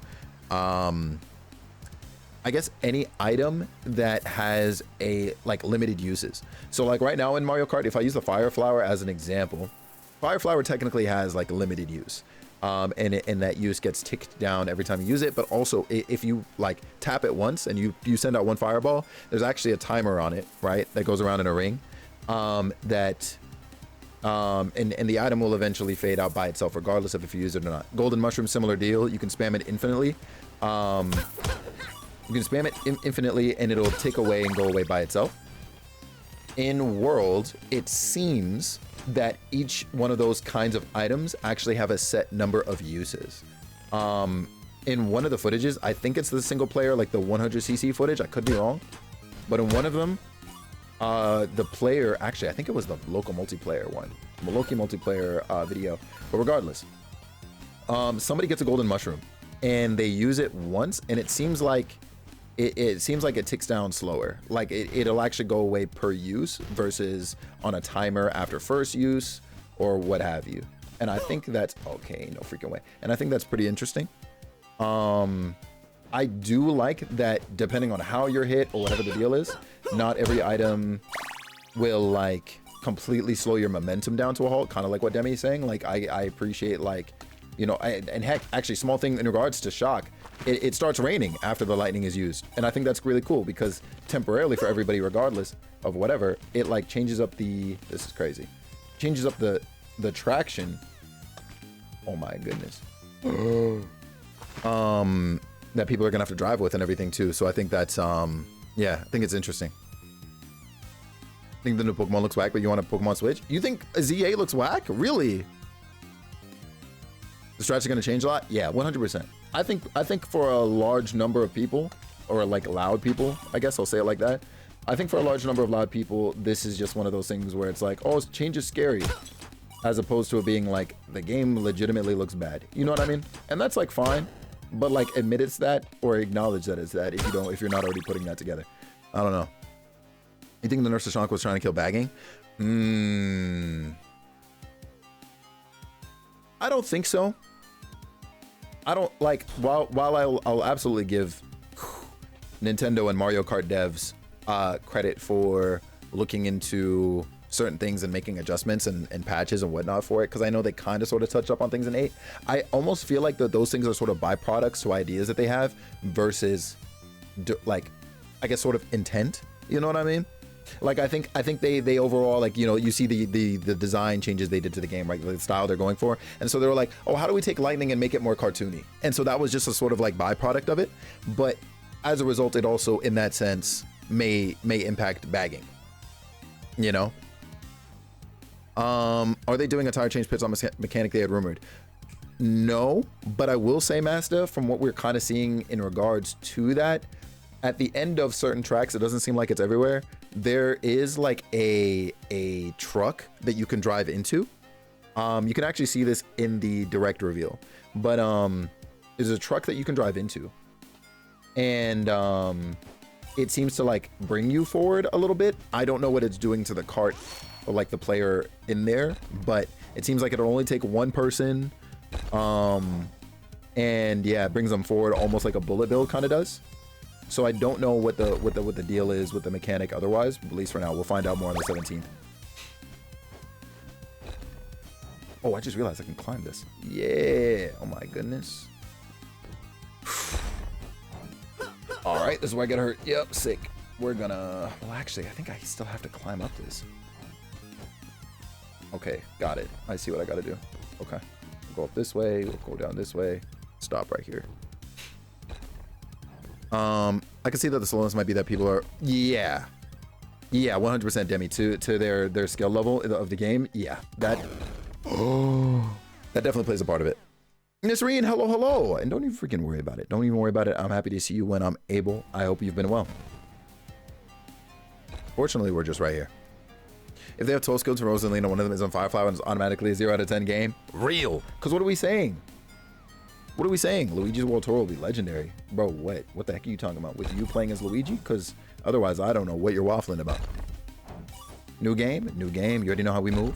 I guess any item that has a like limited uses. So like right now in Mario Kart, if I use the Fire Flower as an example, Fire Flower technically has like limited use. And that use gets ticked down every time you use it. But also if you like tap it once and you send out one fireball, there's actually a timer on it, right? That goes around in a ring, and the item will eventually fade out by itself, regardless of if you use it or not. Golden Mushroom, similar deal. You can spam it infinitely. You can spam it infinitely and it'll tick away and go away by itself. In World, it seems that each one of those kinds of items actually have a set number of uses. In one of the footages, I think it's the single player, like the 100cc footage, I could be wrong, but in one of them, the player, actually, I think it was the local multiplayer one, the local multiplayer video. But regardless, somebody gets a golden mushroom and they use it once, and it seems like it seems like it ticks down slower. Like it'll actually go away per use versus on a timer after first use or what have you. And I think that's okay, no freaking way. And I think that's pretty interesting. I do like that depending on how you're hit or whatever the deal is, not every item will like completely slow your momentum down to a halt, kind of like what Demi's saying. Like I appreciate, like, you know, and heck, actually, small thing in regards to shock, it starts raining after the lightning is used. And I think that's really cool because temporarily for everybody, regardless of whatever, it like changes up the, this is crazy, changes up the traction. Oh my goodness. That people are gonna have to drive with and everything too. So I think that's, yeah, I think it's interesting. I think the new Pokemon looks whack, but you want a Pokemon Switch? You think a ZA looks whack? Really? The strat's gonna change a lot? Yeah, 100%. I think for a large number of people, or like loud people, I guess I'll say it like that. I think for a large number of loud people, this is just one of those things where it's like, oh, change is scary, as opposed to it being like the game legitimately looks bad. You know what I mean? And that's like fine, but like admit it's that or acknowledge that it's that if you're not already putting that together. I don't know. You think the Nurse Lashonk was trying to kill bagging? I don't think so. I don't like, while I'll absolutely give Nintendo and Mario Kart devs credit for looking into certain things and making adjustments and patches and whatnot for it, because I know they kind of sort of touched up on things in 8. I almost feel like those things are sort of byproducts to ideas that they have versus like, I guess, sort of intent. You know what I mean? Like I think they overall, like, you know, you see the design changes they did to the game, right? The style they're going for, and so they were like, oh, how do we take lightning and make it more cartoony? And so that was just a sort of like byproduct of it. But as a result, it also, in that sense, may impact bagging. You know. Are they doing a tire change pits on mechanic they had rumored? No, but I will say, Master, from what we're kind of seeing in regards to that, at the end of certain tracks, it doesn't seem like it's everywhere, there is like a truck that you can drive into. You can actually see this in the direct reveal, but there's a truck that you can drive into, and it seems to like bring you forward a little bit. I don't know what it's doing to the cart or like the player in there, but it seems like it'll only take one person, and yeah, it brings them forward almost like a bullet bill kind of does. So I don't know what the deal is with the mechanic otherwise, at least for now. We'll find out more on the 17th. Oh, I just realized I can climb this. Yeah. Oh my goodness. All right, this is where I get hurt. Yep, sick. We're gonna, well, actually, I think I still have to climb up this. Okay, got it. I see what I gotta do. Okay. We'll go up this way, we'll go down this way. Stop right here. I can see that the slowness might be that people are, yeah, 100% Demi to their skill level of the game. Yeah, that definitely plays a part of it. Nisreen, hello, and don't even freaking worry about it. Don't even worry about it. I'm happy to see you when I'm able. I hope you've been well. Fortunately, we're just right here. If they have 12 skills from Rosalina, one of them is on Firefly and it's automatically a 0 out of 10 game. Real. Because what are we saying? What are we saying? Luigi's World Tour will be legendary. Bro, what? What the heck are you talking about? With you playing as Luigi? Because otherwise, I don't know what you're waffling about. New game? New game. You already know how we move.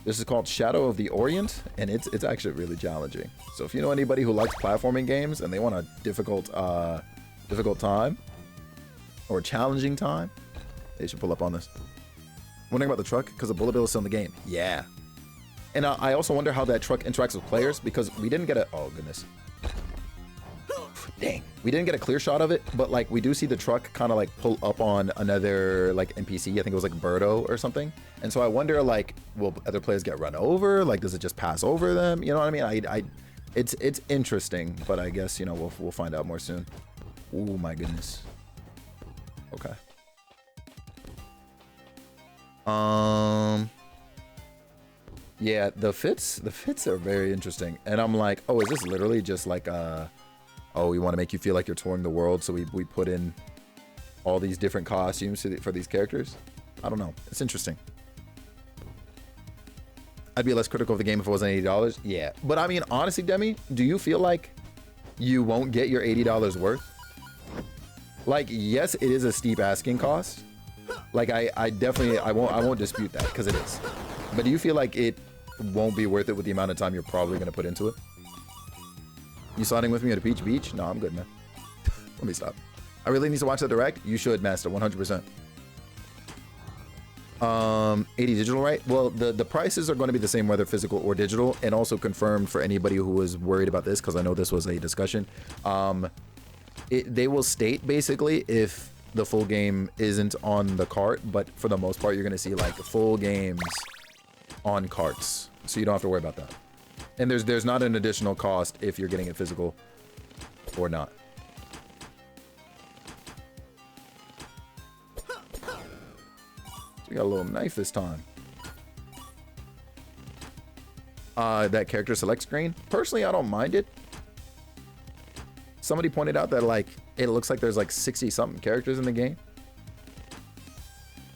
This is called Shadow of the Orient, and it's actually really challenging. So if you know anybody who likes platforming games and they want a difficult time or a challenging time, they should pull up on this. Wondering about the truck because the bullet bill is still in the game. Yeah. And I also wonder how that truck interacts with players, because we didn't get a, oh goodness. Dang. We didn't get a clear shot of it, but like we do see the truck kind of like pull up on another like NPC. I think it was like Birdo or something. And so I wonder, like, will other players get run over? Like, does it just pass over them? You know what I mean? It's interesting, but I guess, you know, we'll find out more soon. Oh my goodness. Okay. Yeah, the fits are very interesting. And I'm like, oh, is this literally just like oh, we want to make you feel like you're touring the world, so we put in all these different costumes for these characters. I don't know. It's interesting. I'd be less critical of the game if it wasn't $80. Yeah. But I mean, honestly, Demi, do you feel like you won't get your $80 worth? Like, yes, it is a steep asking cost. Like, I definitely, I won't dispute that, because it is. But do you feel like it won't be worth it with the amount of time you're probably going to put into it? You sliding with me at a Peach Beach? No, I'm good, man. Let me stop. I really need to watch that direct? You should, Master, 100%. 80 digital, right? Well, the prices are going to be the same whether physical or digital, and also confirmed for anybody who was worried about this, because I know this was a discussion. They will state basically if the full game isn't on the cart, but for the most part, you're going to see like full games on carts, so you don't have to worry about that. And there's not an additional cost if you're getting it physical or not. We got a little knife this time. That character select screen. Personally, I don't mind it. Somebody pointed out that like it looks like there's like 60 something characters in the game.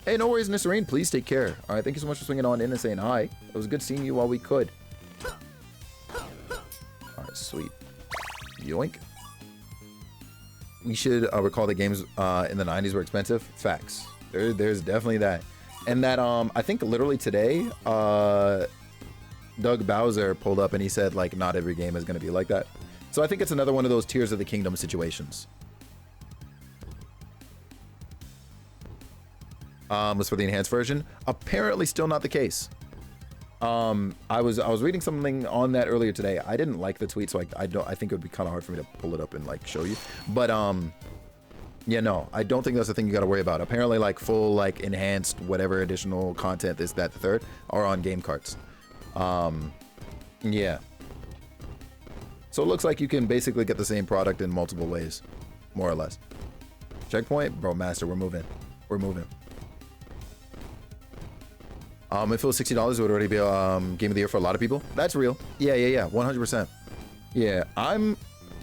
Hey, no worries, Mr. Rain. Please take care. All right, thank you so much for swinging on in and saying hi. It was good seeing you while we could. All right, sweet. Yoink. We should recall that games in the 90s were expensive. Facts. There's definitely that. And that I think literally today, Doug Bowser pulled up and he said like not every game is going to be like that. So I think it's another one of those Tears of the Kingdom situations. Was for the enhanced version. Apparently still not the case. I was reading something on that earlier today. I didn't like the tweet, so I think it would be kind of hard for me to pull it up and like show you. But yeah, no, I don't think that's the thing you got to worry about. Apparently, like full, like enhanced, whatever additional content is that the third are on game carts. Yeah. So it looks like you can basically get the same product in multiple ways, more or less. Checkpoint, bro, Master, we're moving. We're moving. If it was $60, it would already be game of the year for a lot of people. That's real. Yeah, 100%. Yeah, I'm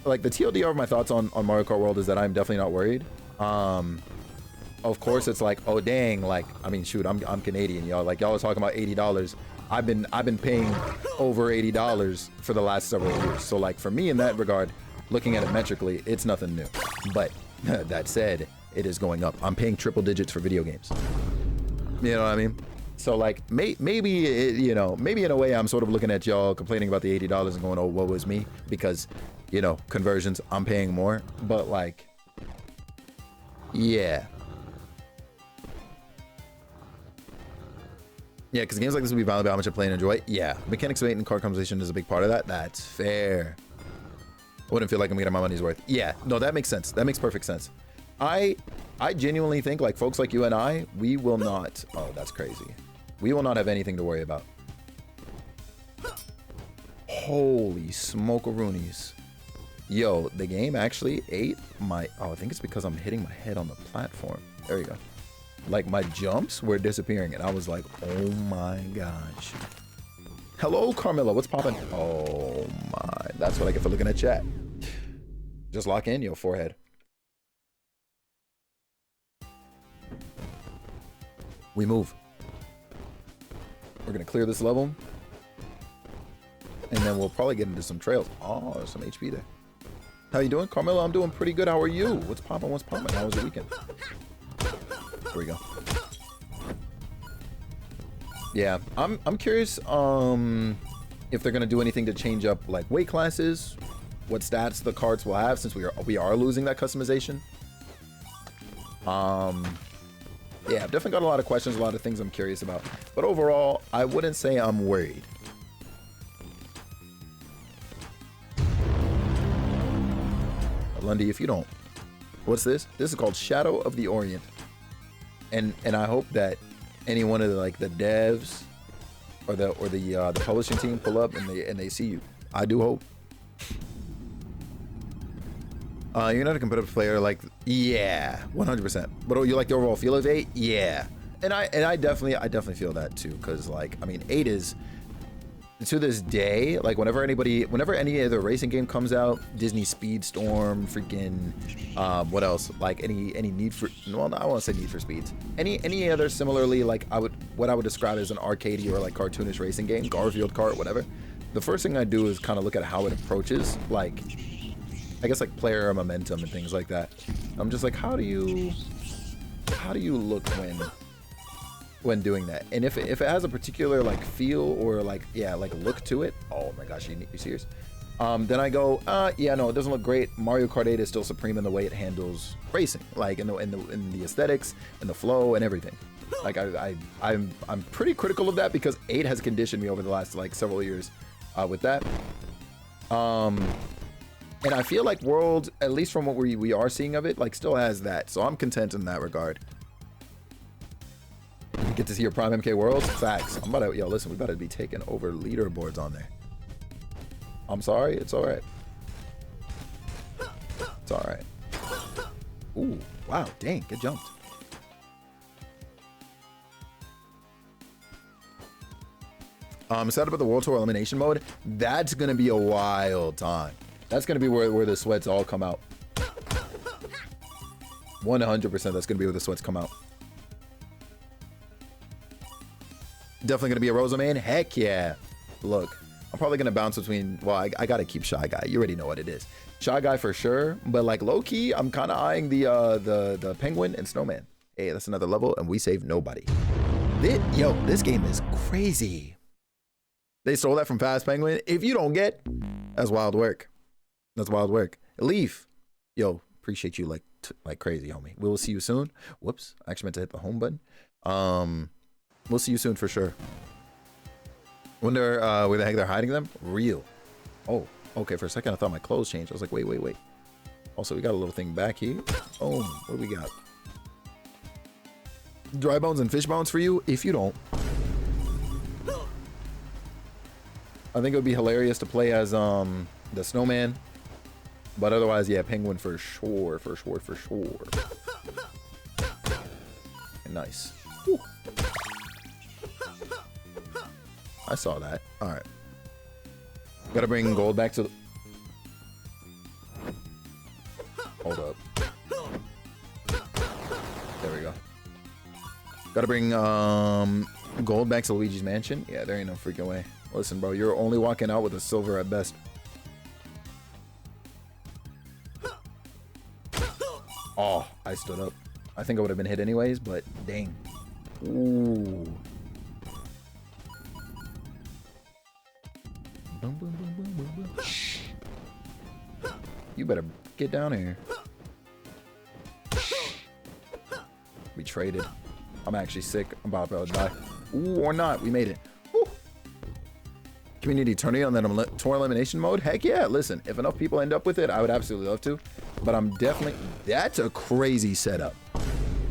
like the TLDR of my thoughts on Mario Kart World is that I'm definitely not worried. Of course, it's like, oh dang, like I mean, shoot, I'm Canadian, y'all. Like y'all was talking about $80. I've been paying over $80 for the last several years. So like for me in that regard, looking at it metrically, it's nothing new. But that said, it is going up. I'm paying triple digits for video games. You know what I mean? So like maybe you know, maybe in a way I'm sort of looking at y'all complaining about the $80 and going, oh, woe is me, because you know, conversions, I'm paying more. But like, yeah, because games like this will be valuable how much I play and enjoy. Yeah, mechanics of 8 and card customization is a big part of that. That's fair. I wouldn't feel like I'm getting my money's worth. Yeah, no, that makes sense. That makes perfect sense. I genuinely think like folks like you and I, we will not. Oh, that's crazy. We will not have anything to worry about. Holy smokeroonies. Yo, the game actually ate my... Oh, I think it's because I'm hitting my head on the platform. There you go. Like, my jumps were disappearing, and I was like, oh my gosh. Hello, Carmilla. What's poppin'? Oh my. That's what I get for looking at chat. Just lock in your forehead. We move. We're going to clear this level. And then we'll probably get into some trails. Oh, there's some HP there. How you doing, Carmilla? I'm doing pretty good. How are you? What's poppin'? What's poppin'? How was your weekend? Here we go. Yeah, I'm curious if they're gonna do anything to change up like weight classes, what stats the cards will have, since we are losing that customization. Yeah, I've definitely got a lot of questions, a lot of things I'm curious about. But overall, I wouldn't say I'm worried. Lundy, if you don't, what's this? This is called Shadow of the Orient, and I hope that any one of the like the devs or the publishing team pull up and they see you. I do hope. You're not a competitive player, like, yeah, 100%. But you like the overall feel of 8? Yeah, and I definitely feel that too, because like I mean 8 is to this day, like whenever any other racing game comes out, Disney Speedstorm, freaking, what else? Like any Need for, well, no, I won't say Need for Speeds. Any other similarly, like what I would describe as an arcadey or like cartoonish racing game, Garfield Kart, whatever. The first thing I do is kind of look at how it approaches, like, I guess like player momentum and things like that. I'm just like, how do you look when doing that? And if it has a particular like feel or like, yeah, like look to it, oh my gosh, you serious? Then I go, yeah, no, it doesn't look great. Mario Kart 8 is still supreme in the way it handles racing, like in the aesthetics and the flow and everything. Like I'm pretty critical of that because 8 has conditioned me over the last like several years with that. And I feel like World, at least from what we are seeing of it, like still has that. So I'm content in that regard. You get to see your Prime MK Worlds? Facts. I'm about to, yo, listen, we better be taking over leaderboards on there. I'm sorry, it's all right. It's all right. Ooh, wow, dang, get jumped. Set up at the World Tour elimination mode. That's gonna be a wild time. That's gonna be where the sweats all come out. 100%. That's gonna be where the sweats come out. Definitely gonna be a Rosa man. Heck yeah. Look, I'm probably gonna bounce between. Well, I gotta keep Shy Guy. You already know what it is. Shy Guy for sure. But like low key, I'm kind of eyeing the Penguin and Snowman. Hey, that's another level, and we save nobody. This game is crazy. They stole that from Fast Penguin. If you don't get, that's wild work. That's wild work. Leaf, yo, appreciate you like crazy, homie. We will see you soon. Whoops, I actually meant to hit the home button. We'll see you soon for sure. Wonder where the heck they're hiding them. Real. Oh, okay. For a second, I thought my clothes changed. I was like, wait. Also, we got a little thing back here. Oh, what do we got? Dry bones and fish bones for you. If you don't. I think it would be hilarious to play as the Snowman, but otherwise, yeah, Penguin for sure. Nice. Whew. I saw that. All right. Gotta bring gold back to. Hold up. There we go. Gotta bring gold back to Luigi's Mansion. Yeah, there ain't no freaking way. Listen, bro, you're only walking out with a silver at best. Oh, I stood up. I think I would have been hit anyways, but dang. Ooh. You better get down here. We traded. I'm actually sick. I'm about to die. Ooh, or not. We made it. Woo. Community tourney on that tour elimination mode? Heck yeah. Listen, if enough people end up with it, I would absolutely love to. But I'm definitely... That's a crazy setup.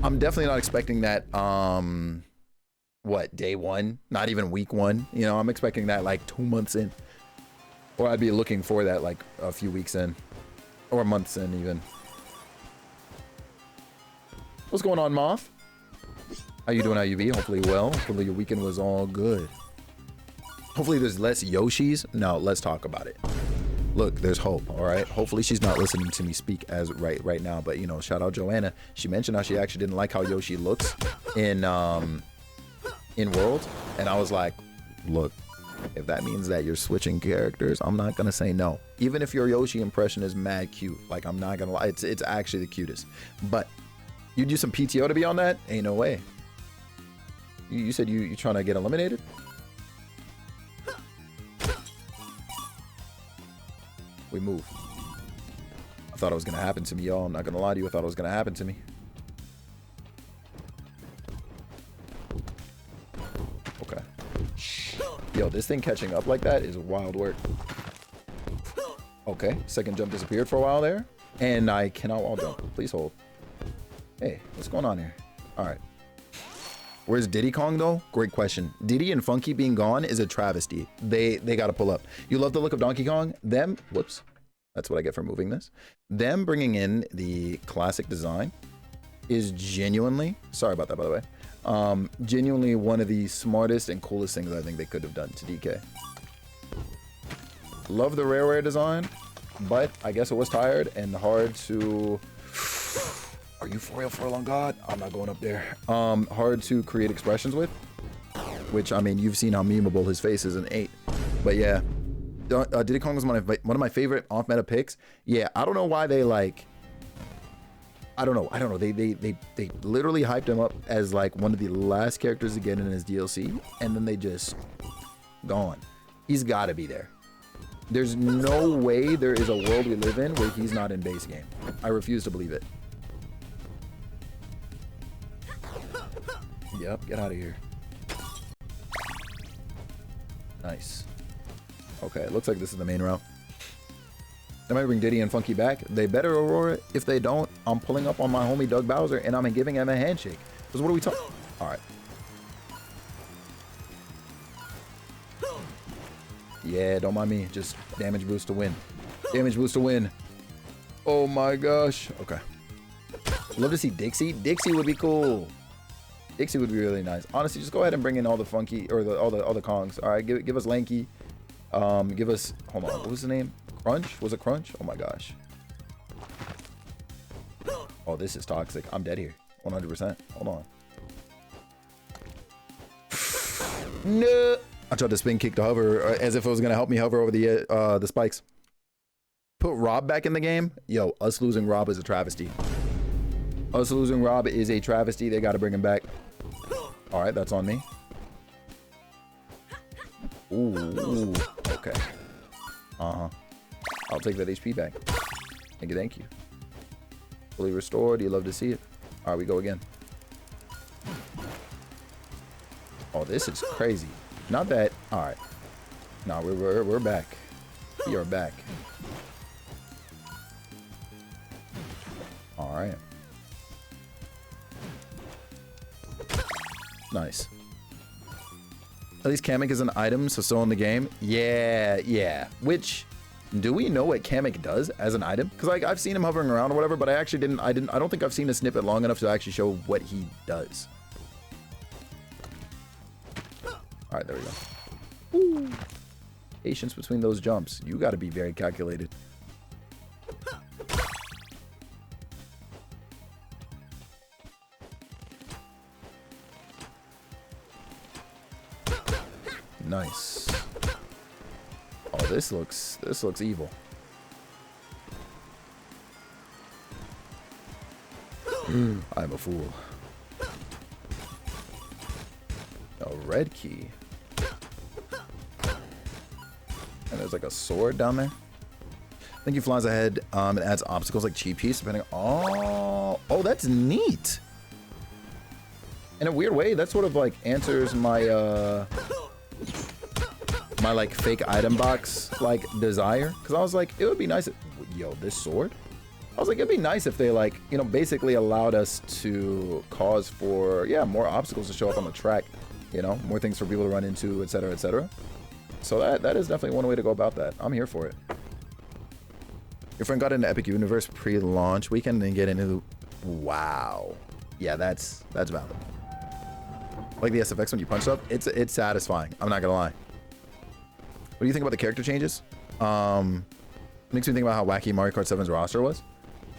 I'm definitely not expecting that, what, day one? Not even week one. You know, I'm expecting that like 2 months in. Or I'd be looking for that like a few weeks in. Or months in even. What's going on, Moth? How you doing, IUV? Hopefully well. Hopefully your weekend was all good. Hopefully there's less Yoshis. No, let's talk about it. Look, there's hope, all right? Hopefully she's not listening to me speak as right now, but you know, shout out Joanna. She mentioned how she actually didn't like how Yoshi looks in World, and I was like, look, if that means that you're switching characters, I'm not gonna say no. Even if your Yoshi impression is mad cute, like I'm not gonna lie, it's actually the cutest. But you do some PTO to be on that? Ain't no way. You said you trying to get eliminated? We move. I thought it was gonna happen to me, y'all. I'm not gonna lie to you. I thought it was gonna happen to me. Okay. Yo, this thing catching up like that is wild work. Okay, second jump disappeared for a while there. And I cannot wall jump. Please hold. Hey, what's going on here? All right. Where's Diddy Kong though? Great question. Diddy and Funky being gone is a travesty. They got to pull up. You love the look of Donkey Kong? Them, whoops. That's what I get for moving this. Them bringing in the classic design is genuinely, sorry about that by the way, genuinely one of the smartest and coolest things I think they could have done to DK. Love the rare design, but I guess it was tired and hard to... Are you for real, for a long god? I'm not going up there. Hard to create expressions with, which, I mean, you've seen how memeable his face is in 8. But yeah, Diddy Kong was one of my favorite off-meta picks. Yeah, I don't know why they, like... I don't know. They literally hyped him up as, like, one of the last characters to get in his DLC, and then they just... gone. He's got to be there. There's no way there is a world we live in where he's not in base game. I refuse to believe it. Yep, get out of here. Nice. Okay, it looks like this is the main route. I might bring Diddy and Funky back. They better, Aurora. If they don't, I'm pulling up on my homie Doug Bowser and I'm giving him a handshake. Because what are we talking? All right. Yeah, don't mind me. Just damage boost to win. Damage boost to win. Oh my gosh. Okay. Love to see Dixie. Dixie would be cool. Dixie would be really nice. Honestly, just go ahead and bring in all the Funky or all the Kongs. All right, give us Lanky. Give us. Hold on. What was the name? Crunch? Was it Crunch? Oh my gosh. Oh, this is toxic. I'm dead here. 100%. Hold on. No. I tried to spin kick to hover as if it was gonna help me hover over the spikes. Put Rob back in the game. Yo, us losing Rob is a travesty. Us losing Rob is a travesty. They got to bring him back. All right, that's on me. Ooh, okay. I'll take that HP back. Thank you. Fully restored. You love to see it. All right, we go again. Oh, this is crazy. Not that. All right. No, we're back. We are back. All right. Nice. At least Kamek is an item, so still in the game. Yeah. Which, do we know what Kamek does as an item? Because like I've seen him hovering around or whatever, but I actually didn't. I don't think I've seen a snippet long enough to actually show what he does. All right, there we go. Ooh. Patience between those jumps. You got to be very calculated. Nice. Oh, this looks evil. I'm a fool. A red key. And there's like a sword down there. I think he flies ahead and adds obstacles like cheap piece depending on... Oh, that's neat. In a weird way, that sort of like answers my my like fake item box like desire, because I was like, it would be nice if, yo, this sword, I was like, it'd be nice if they like, you know, basically allowed us to cause for, yeah, more obstacles to show up on the track, you know, more things for people to run into, etc., etc. So that is definitely one way to go about that. I'm here for it. Your friend got into Epic Universe pre-launch weekend and then get into... Wow. Yeah, that's valid. Like the SFX when you punch up, it's satisfying. I'm not gonna lie. What do you think about the character changes? Makes me think about how wacky Mario Kart 7's roster was.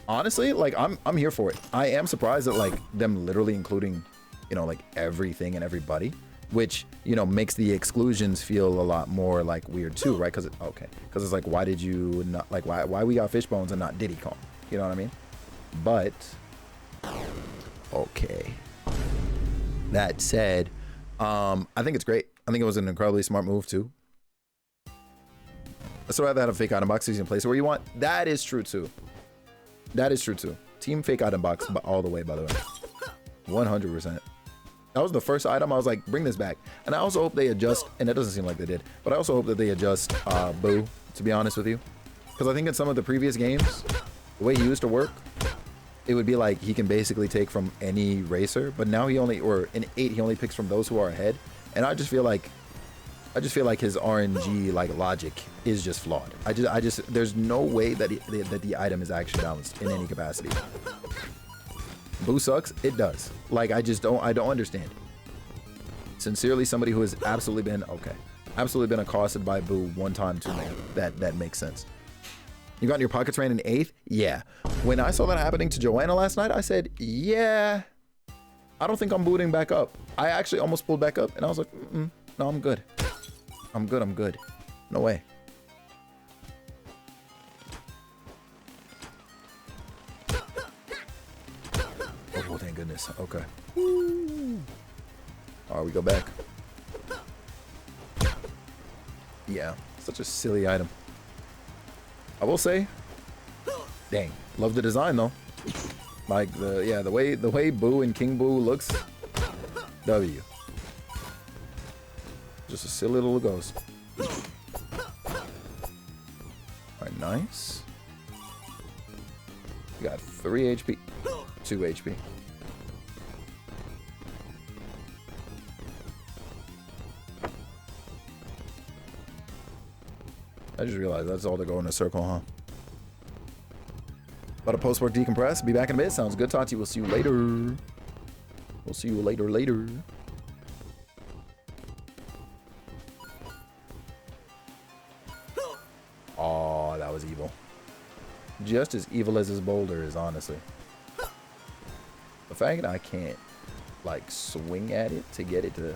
Honestly, like I'm here for it. I am surprised at like them literally including, you know, like everything and everybody, which, you know, makes the exclusions feel a lot more like weird too, right? Because it's like, why did you not, like, why we got Fishbones and not Diddy Kong? You know what I mean? But okay. That said, I think it's great. I think it was an incredibly smart move too. I'd rather have a fake item box so you can place it where you want. That is true too. That is true too. Team fake item box all the way, by the way. 100%. That was the first item. I was like, bring this back. And I also hope they adjust, and it doesn't seem like they did, but I also hope that they adjust Boo, to be honest with you. Because I think in some of the previous games, the way he used to work, it would be like he can basically take from any racer, but now he only, or in 8, he only picks from those who are ahead. And I just feel like his RNG like logic is just flawed. I just there's no way that the item is actually balanced in any capacity. Boo sucks. It does. Like I don't understand. Sincerely, somebody who has absolutely been okay. Absolutely been accosted by Boo one time too many. That makes sense. You got in your pockets ran in 8th? Yeah. When I saw that happening to Joanna last night, I said, yeah, I don't think I'm booting back up. I actually almost pulled back up and I was like, no, I'm good. I'm good. No way. Oh, thank goodness. Okay. All right, we go back. Yeah, such a silly item. I will say, dang, love the design though. Like the way Boo and King Boo looks. W. Just a silly little ghost. Alright, nice. We got 3 HP. 2 HP. I just realized that's all to go in a circle, huh? About a post-work decompress. Be back in a bit. Sounds good, Tati. We'll see you later. We'll see you later. Oh, that was evil. Just as evil as his boulder is, honestly. The fact that I can't, like, swing at it to get it to...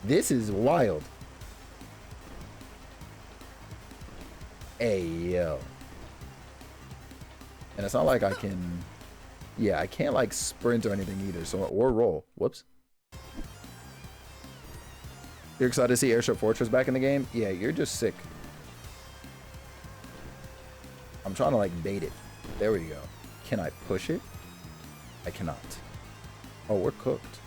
This is wild. Hey, yo. And it's not like I can... Yeah, I can't, like, sprint or anything either, so... Or roll. Whoops. You're excited to see Airship Fortress back in the game? Yeah, you're just sick. I'm trying to, like, bait it. There we go. Can I push it? I cannot. Oh, we're cooked.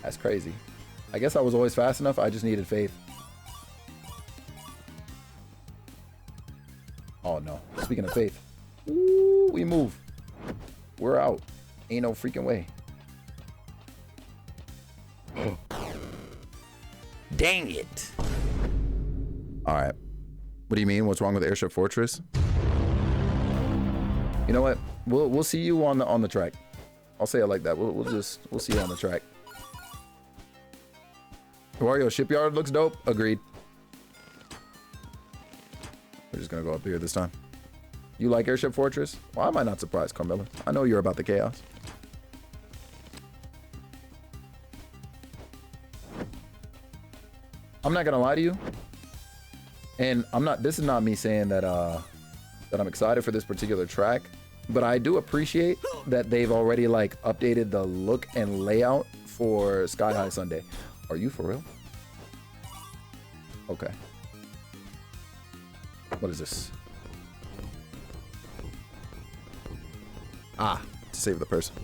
That's crazy. I guess I was always fast enough. I just needed faith. Oh, no. Speaking of faith. Ooh, we move. We're out. Ain't no freaking way. Dang it. All right. What do you mean? What's wrong with Airship Fortress? You know what? We'll see you on the track. I'll say it like that. We'll see you on the track. Wario Shipyard looks dope. Agreed. We're just gonna go up here this time. You like Airship Fortress? Why am I not surprised, Carmella? I know you're about the chaos. I'm not gonna lie to you. And this is not me saying that I'm excited for this particular track, but I do appreciate that they've already like updated the look and layout for Sky High Sunday. Are you for real? Okay. What is this? Ah, to save the person.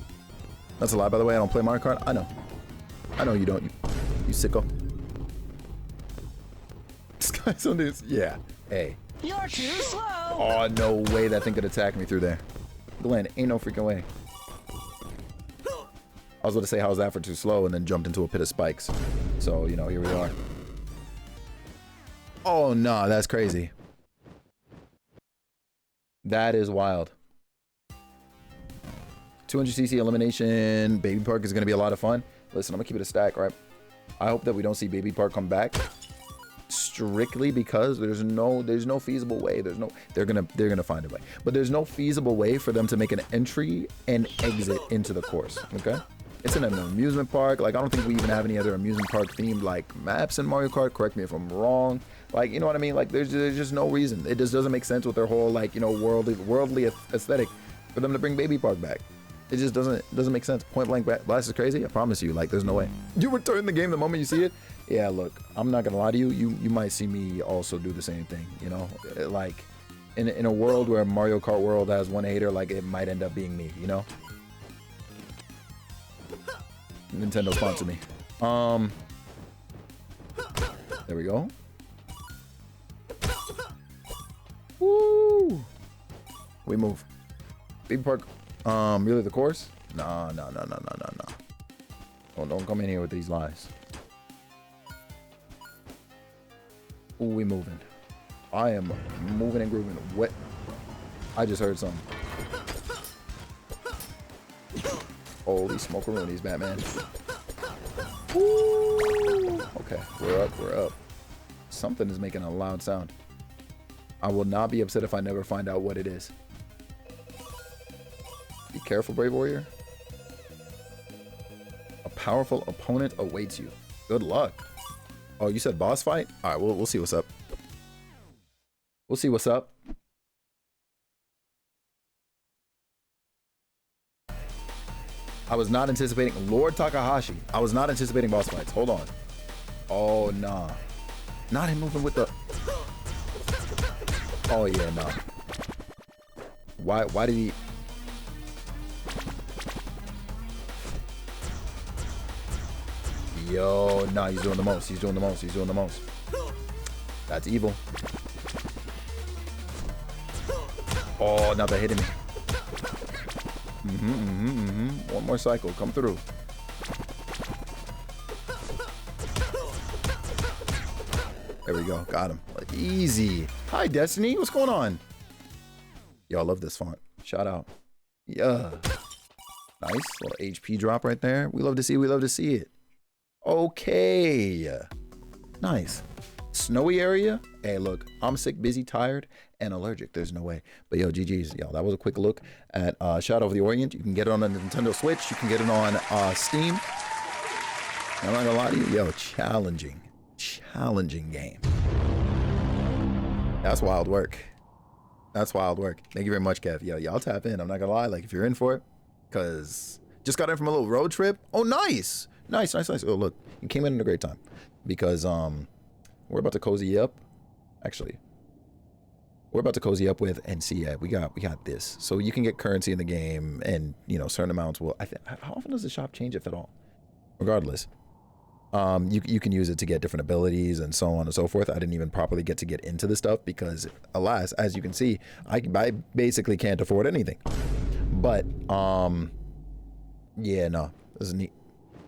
That's a lie, by the way. I don't play Mario Kart. I know. I know you don't. You sicko. Sky Sundays. Yeah. Hey. You're too slow. Oh, no way that thing could attack me through there. Glenn, ain't no freaking way. I was going to say, how's that for too slow? And then jumped into a pit of spikes. So, you know, here we are. Oh, no, that's crazy. That is wild. 200cc elimination. Baby Park is going to be a lot of fun. Listen, I'm going to keep it a stack, right? I hope that we don't see Baby Park come back. Strictly because there's no feasible way. They're gonna find a way. But there's no feasible way for them to make an entry and exit into the course. Okay? It's in an amusement park. Like, I don't think we even have any other amusement park themed like maps in Mario Kart. Correct me if I'm wrong. Like, you know what I mean? Like, there's just no reason. It just doesn't make sense with their whole, like, you know, worldly aesthetic for them to bring Baby Park back. It just doesn't make sense. Point blank blast is crazy. I promise you. Like, there's no way. You return the game the moment you see it. Yeah, look, I'm not gonna lie to you. You might see me also do the same thing. You know, like in a world where Mario Kart World has one hater, like it might end up being me. You know, Nintendo sponsor me. There we go. Woo! We move. Baby Park. Really the course? No. Don't come in here with these lies. Ooh, we moving. I am moving and grooving. What? I just heard something. Holy smokeroonies, Batman. Woo! Okay, we're up, we're up. Something is making a loud sound. I will not be upset if I never find out what it is. Be careful, Brave Warrior. A powerful opponent awaits you. Good luck. Oh, you said boss fight? All right, we'll see what's up. We'll see what's up. I was not anticipating Lord Takahashi. I was not anticipating boss fights. Hold on. Oh, nah. Not him moving with the... Oh, yeah, nah. Why did he... Yo, nah, he's doing the most. He's doing the most. He's doing the most. That's evil. Oh, now they're hitting me. One more cycle. Come through. There we go. Got him. Easy. Hi, Destiny. What's going on? Yo, I love this font. Shout out. Yeah. Nice. Little HP drop right there. We love to see it. We love to see it. Okay. Nice. Snowy area. Hey, look. I'm sick, busy, tired, and allergic. There's no way. But yo, GG's. Yo, that was a quick look at Shadow of the Orient. You can get it on the Nintendo Switch. You can get it on Steam. I'm not gonna lie to you. Yo, challenging game. That's wild work. That's wild work. Thank you very much, Kev. Yo, y'all tap in. I'm not gonna lie. Like, if you're in for it, because just got in from a little road trip. Oh, nice. Nice. Oh, look. You came in at a great time. Because, we're about to cozy up. Actually, we're about to cozy up with, and see, we got this. So you can get currency in the game, and, you know, certain amounts will, how often does the shop change, if at all? Regardless. You can use it to get different abilities and so on and so forth. I didn't even properly get to get into the stuff because, alas, as you can see, I basically can't afford anything. But yeah, no, this is neat.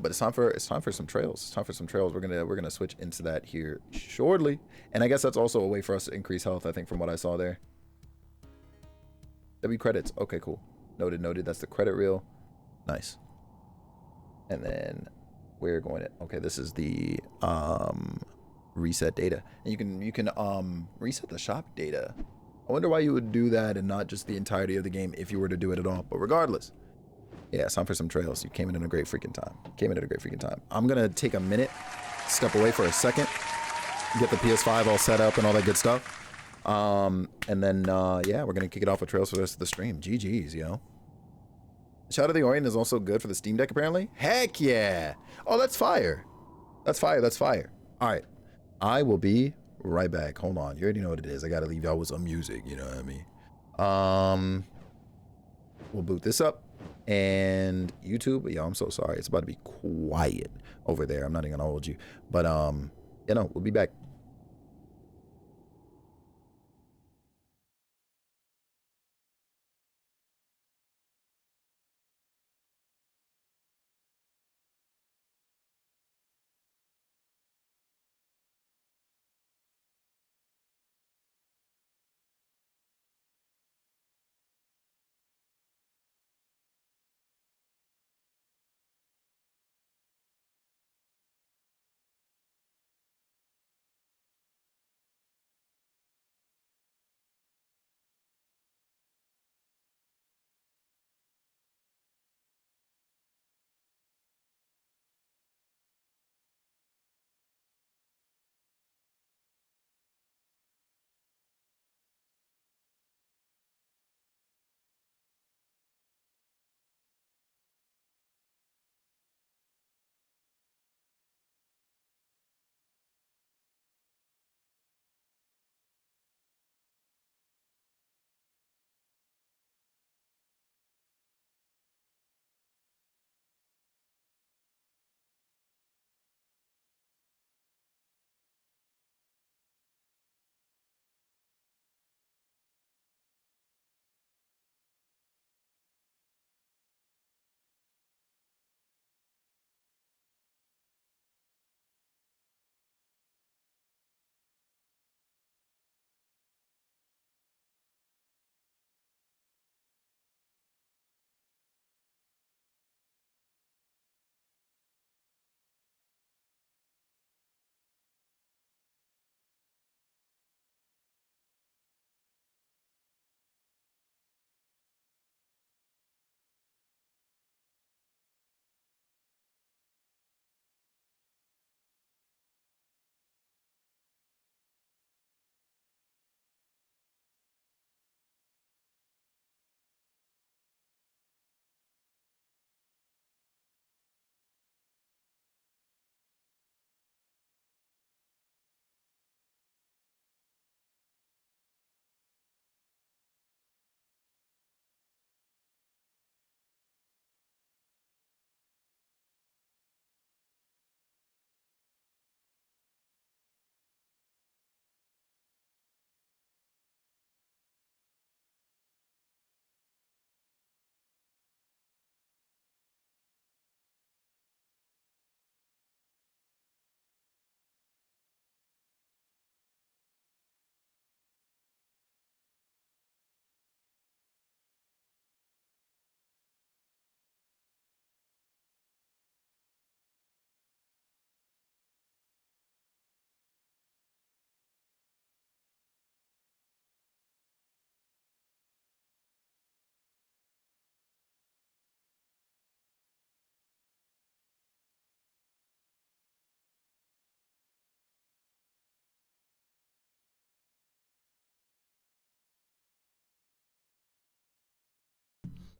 But it's time for some trails. It's time for some trails. We're gonna switch into that here shortly, and I guess that's also a way for us to increase health. I think from what I saw there. W credits. Okay, cool. Noted. That's the credit reel. Nice. And then we're going to, okay, this is the reset data, and you can reset the shop data. I wonder why you would do that and not just the entirety of the game if you were to do it at all. But regardless, yeah, it's time for some trails. You came in at a great freaking time. I'm gonna take a minute, step away for a second, get the PS5 all set up and all that good stuff, and then yeah, we're gonna kick it off with trails for the rest of the stream. GG's, yo. Shadow of the Orient is also good for the Steam Deck, apparently. Heck yeah! Oh, that's fire. That's fire. All right, I will be right back. Hold on, you already know what it is. I gotta leave y'all with some music. You know what I mean? We'll boot this up, and YouTube. Yo, I'm so sorry. It's about to be quiet over there. I'm not even gonna hold you, but you know, we'll be back.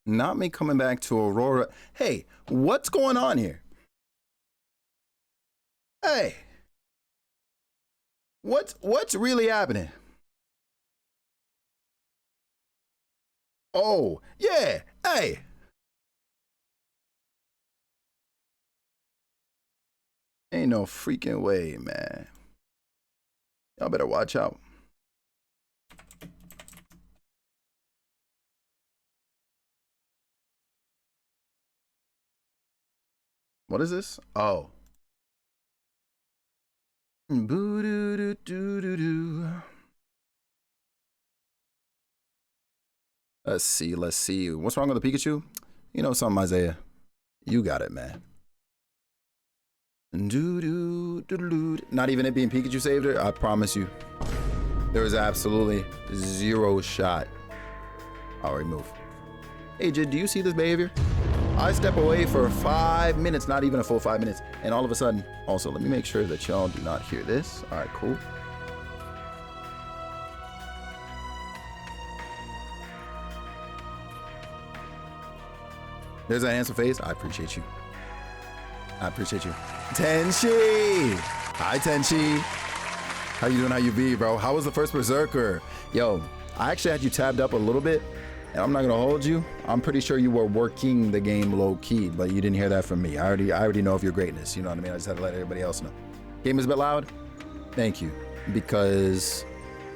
Not me coming back to Aurora. Hey, what's going on here? Hey. What's really happening? Oh, yeah. Hey. Ain't no freaking way, man. Y'all better watch out. What is this? Oh. Boo-doo-doo-doo-doo-doo. Let's see. What's wrong with the Pikachu? You know something, Isaiah? You got it, man. Not even it being Pikachu saved her. I promise you. There was absolutely zero shot. I'll remove. Hey, Jid, do you see this behavior? I step away for 5 minutes, not even a full 5 minutes. And all of a sudden, also, let me make sure that y'all do not hear this. All right, cool. There's a handsome face. I appreciate you. I appreciate you. Tenchi! Hi, Tenchi. How you doing? How you be, bro? How was the first Berserker? Yo, I actually had you tabbed up a little bit, and I'm not gonna hold you. I'm pretty sure you were working the game low-key, but you didn't hear that from me. I already know of your greatness. You know what I mean? I just had to let everybody else know. Game is a bit loud? Thank you. Because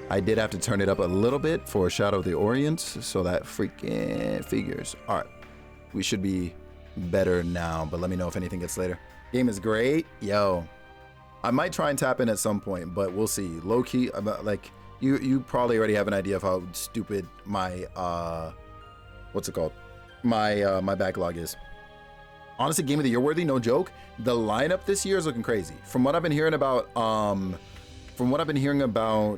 I did have to turn it up a little bit for Shadow of the Orient, so that freaking figures. All right. We should be better now, but let me know if anything gets later. Game is great. Yo, I might try and tap in at some point, but we'll see. Low key, like you probably already have an idea of how stupid my what's it called? My backlog is. Honestly, game of the year worthy, no joke. The lineup this year is looking crazy. From what I've been hearing about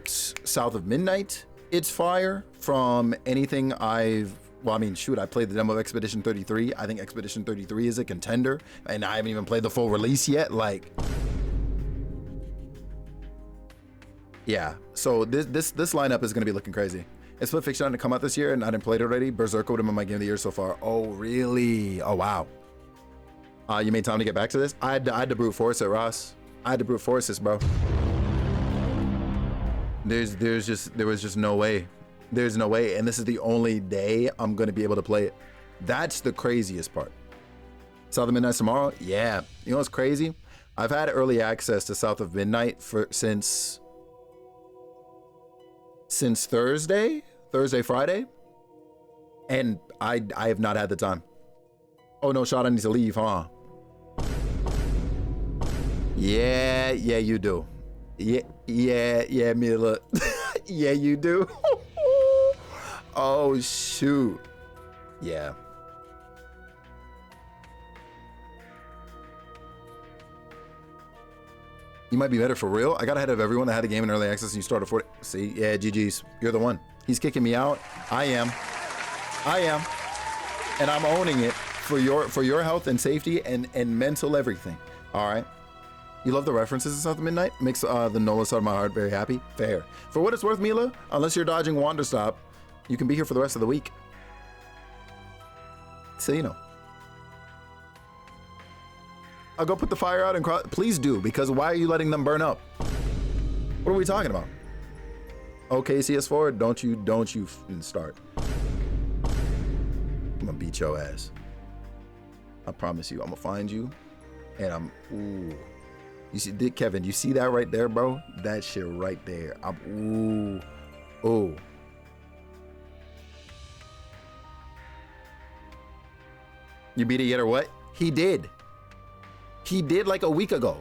South of Midnight, it's fire. From anything well, I mean, shoot, I played the demo of Expedition 33. I think Expedition 33 is a contender, and I haven't even played the full release yet. Like, yeah. So this lineup is gonna be looking crazy. It's Split Fiction to come out this year, and I didn't play it already. Berserker would have been my game of the year so far. Oh, really? Oh, wow. You made time to get back to this? I had to brute force it, Ross. I had to brute force this, bro. There was just no way. There's no way, and this is the only day I'm gonna be able to play it. That's the craziest part. South of Midnight tomorrow? Yeah. You know what's crazy? I've had early access to South of Midnight since Thursday, Friday, and I have not had the time. Oh no, Shot, I need to leave, huh? Yeah, you do. Yeah, Mila. Yeah, you do. Oh shoot. Yeah. You might be better for real. I got ahead of everyone that had a game in early access and you started 40. See, yeah, GG's. You're the one. He's kicking me out. I am. And I'm owning it for your health and safety and mental everything. All right. You love the references in South of Midnight? Makes the Nola side of my heart very happy. Fair. For what it's worth, Mila, unless you're dodging Wanderstop, you can be here for the rest of the week. So you know. I'll go put the fire out and please do, because why are you letting them burn up? What are we talking about? Okay, CS4, don't you start. I'm gonna beat your ass. I promise you, I'm gonna find you, and ooh. You see, Kevin, you see that right there, bro? That shit right there. Ooh. You beat it yet or what? He did. He did like a week ago.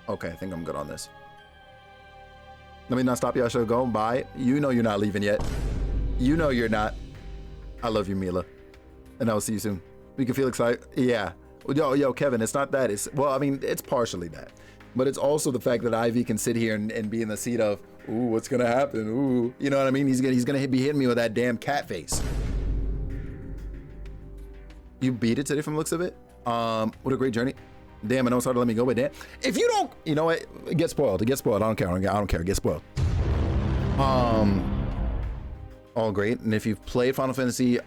Okay, I think I'm good on this. Let me not stop you. I should go. Bye. You know you're not leaving yet. You know you're not. I love you, Mila. And I will see you soon. We can feel excited. Yeah. Yo, Kevin, it's not that. Well, I mean, it's partially that. But it's also the fact that Ivy can sit here and be in the seat of, ooh, what's gonna happen? Ooh, you know what I mean? He's gonna be hitting me with that damn cat face. You beat it today from the looks of it. What a great journey. Damn, I know it's hard to let me go, but damn. If you don't, you know what? Get spoiled. I don't care. Get spoiled. All great. And if you've played Final Fantasy,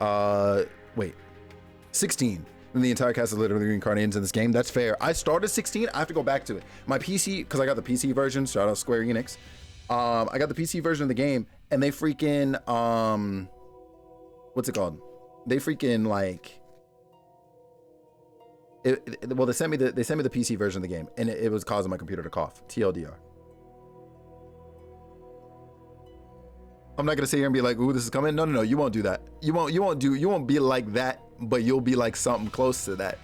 16, then the entire cast is literally reincarnated into this game. That's fair. I started 16. I have to go back to it. My PC, because I got the PC version. Shout out Square Enix. I got the PC version of the game, and they freaking what's it called? They freaking like. Well, they sent me the PC version of the game, and it was causing my computer to cough. TLDR. I'm not gonna sit here and be like, "Ooh, this is coming." No, you won't do that. You won't be like that, but you'll be like something close to that.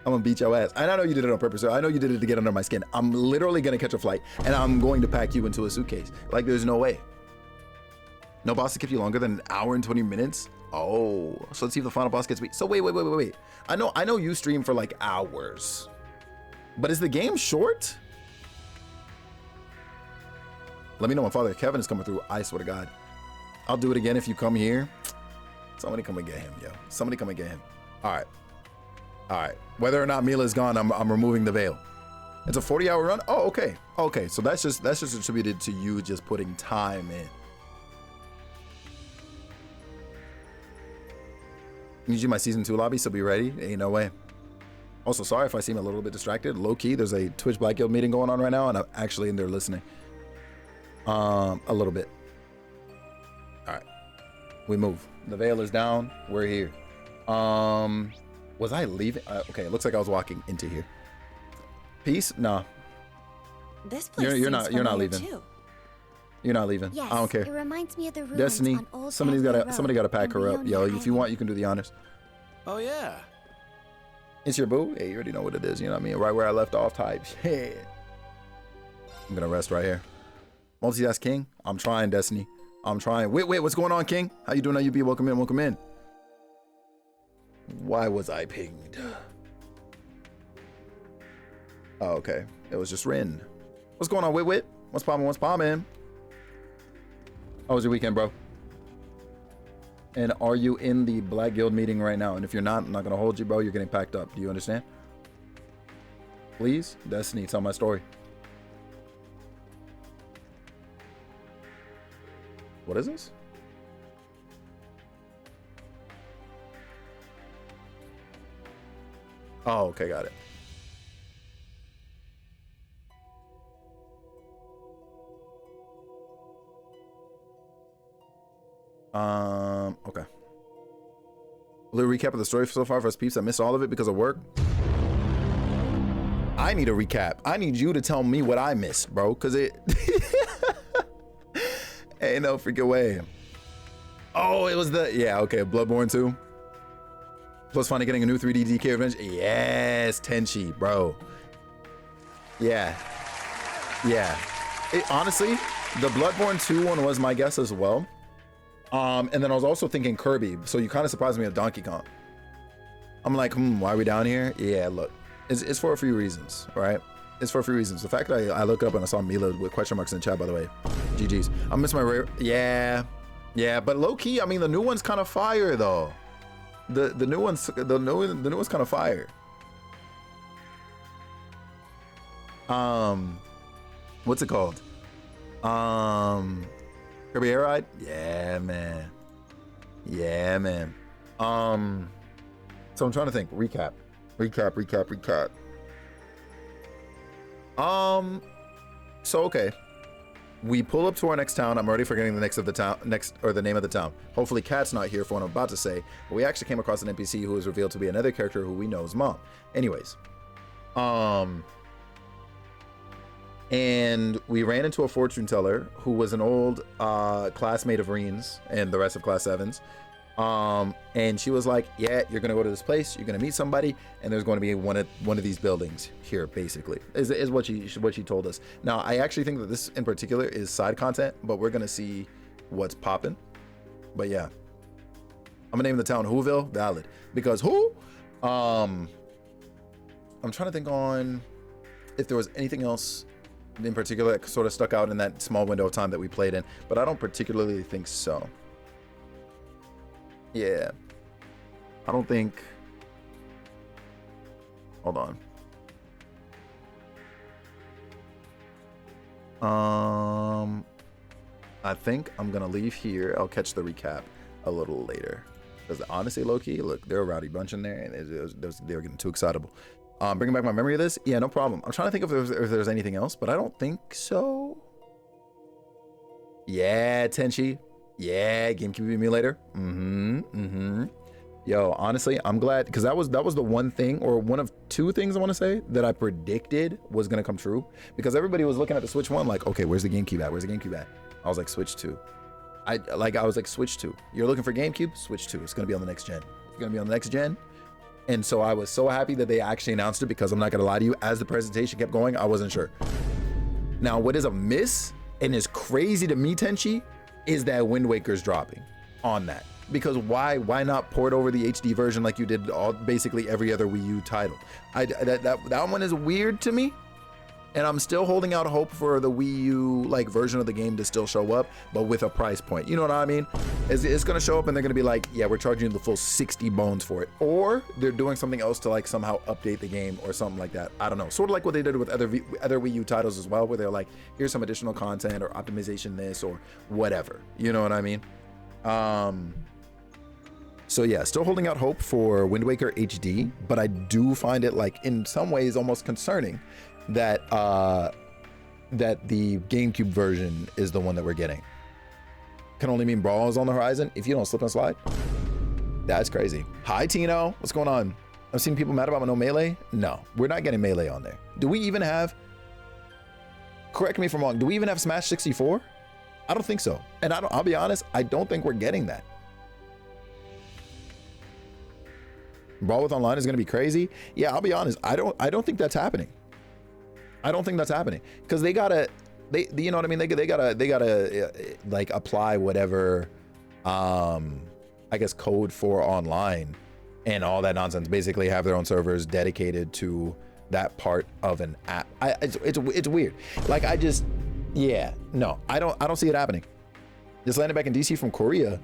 I'm gonna beat your ass. And I know you did it on purpose. I know you did it to get under my skin. I'm literally gonna catch a flight, and I'm going to pack you into a suitcase. Like, there's no way. No boss to keep you longer than an hour and 20 minutes. Oh, so let's see if the final boss gets beat. So wait. I know you stream for like hours, but is the game short? Let me know when Father Kevin is coming through. I swear to God, I'll do it again if you come here. Somebody come and get him, yo. Somebody come and get him. All right. Whether or not Mila is gone, I'm removing the veil. It's a 40-hour run. Oh, okay. So that's just attributed to you just putting time in. Need you my season 2 lobby, so be ready. Ain't no way. Also, sorry if I seem a little bit distracted. Low key, there's a Twitch Black Guild meeting going on right now, and I'm actually in there listening. A little bit. All right, we move. The veil is down. We're here. Was I leaving? Okay, it looks like I was walking into here. Peace? Nah. This place you're not leaving. Too. You're not leaving. Yes, I don't care. It reminds me of the ruins Destiny, on Old somebody gotta pack her up, yo. If you want, you can do the honors. Oh yeah. It's your boo. Hey, you already know what it is. You know what I mean? Right where I left off. Type. Yeah. I'm gonna rest right here. Multitask King. I'm trying, Destiny. I'm trying. Wait. What's going on, King? How you doing? How you be? Welcome in. Why was I pinged? Oh, okay. It was just Rin. What's going on, Wit? What's poppin'? How was your weekend, bro? And are you in the Black Guild meeting right now? And if you're not, I'm not gonna hold you, bro. You're getting packed up. Do you understand? Please, Destiny, tell my story. What is this? Oh, okay, got it. Okay. A little recap of the story so far for us peeps. I missed all of it because of work. I need a recap. I need you to tell me what I missed, bro, because it ain't no freaking way. Oh, it was okay, Bloodborne 2. Plus finally getting a new 3D DK Revenge. Yes, Tenchi, bro. Yeah. Honestly, the Bloodborne 2 one was my guess as well. And then I was also thinking Kirby, so you kind of surprised me with Donkey Kong. I'm like, why are we down here? Yeah, look, it's for a few reasons, right? It's for a few reasons. The fact that I look up and I saw Mila with question marks in the chat, by the way, GG's. I miss my rare, yeah, but low key, I mean, the new one's kind of fire though. The new one's kind of fire. What's it called? Kirby Air Ride? Yeah, man. So I'm trying to think. Recap. So okay. We pull up to our next town. I'm already forgetting the the name of the town. Hopefully Kat's not here for what I'm about to say. But we actually came across an NPC who was revealed to be another character who we know is Mom. Anyways. And we ran into a fortune teller who was an old classmate of Reen's and the rest of Class 7's. And she was like, yeah, you're gonna go to this place, you're gonna meet somebody, and there's going to be one of these buildings here, basically, is what she told us. Now, I actually think that this in particular is side content, but we're gonna see what's popping. But yeah, I'm gonna name the town Whoville. Valid. Because who? I'm trying to think on if there was anything else in particular that sort of stuck out in that small window of time that we played in, but I don't particularly think so. Yeah, I don't think. Hold on. I think I'm gonna leave here. I'll catch the recap a little later. Because honestly, low-key, look, they're a rowdy bunch in there, and they were getting too excitable. Bringing back my memory of this, yeah, no problem. I'm trying to think if there's anything else, but I don't think so. Yeah, Tenchi. Yeah, GameCube emulator. Yo, honestly, I'm glad, because that was the one thing, or one of two things I want to say that I predicted was gonna come true. Because everybody was looking at the Switch 1 like, okay, where's the GameCube at? Where's the GameCube at? I was like, Switch 2. I was like, Switch 2. You're looking for GameCube? Switch 2. It's gonna be on the next gen. It's gonna be on the next gen. And so I was so happy that they actually announced it, because I'm not gonna lie to you, as the presentation kept going, I wasn't sure. Now, what is a miss and is crazy to me, Tenchi, is that Wind Waker's dropping on that. Because why not port over the HD version like you did basically every other Wii U title? That one is weird to me, and I'm still holding out hope for the Wii U like version of the game to still show up, but with a price point. You know what I mean? It's gonna show up and they're gonna be like, yeah, we're charging you the full 60 bones for it, or they're doing something else to like somehow update the game or something like that. I don't know. Sort of like what they did with other Wii U titles as well, where they're like, here's some additional content or optimization this or whatever. You know what I mean? So yeah, still holding out hope for Wind Waker HD, but I do find it like in some ways almost concerning that that the GameCube version is the one that we're getting. Can only mean Brawl is on the horizon if you don't slip and slide. That's crazy. Hi Tino, what's going on? I've seen people mad about no Melee. No, we're not getting Melee on there. Do we even have, correct me if I'm wrong, do we even have Smash 64? I don't think so. And I'll be honest, I don't think we're getting that. Brawl with Online is going to be crazy. Yeah, I'll be honest. I don't think that's happening. I don't think that's happening, because you know what I mean? They gotta like apply whatever, I guess, code for online and all that nonsense. Basically have their own servers dedicated to that part of an app. It's weird. Like I don't see it happening. Just landed back in DC from Korea.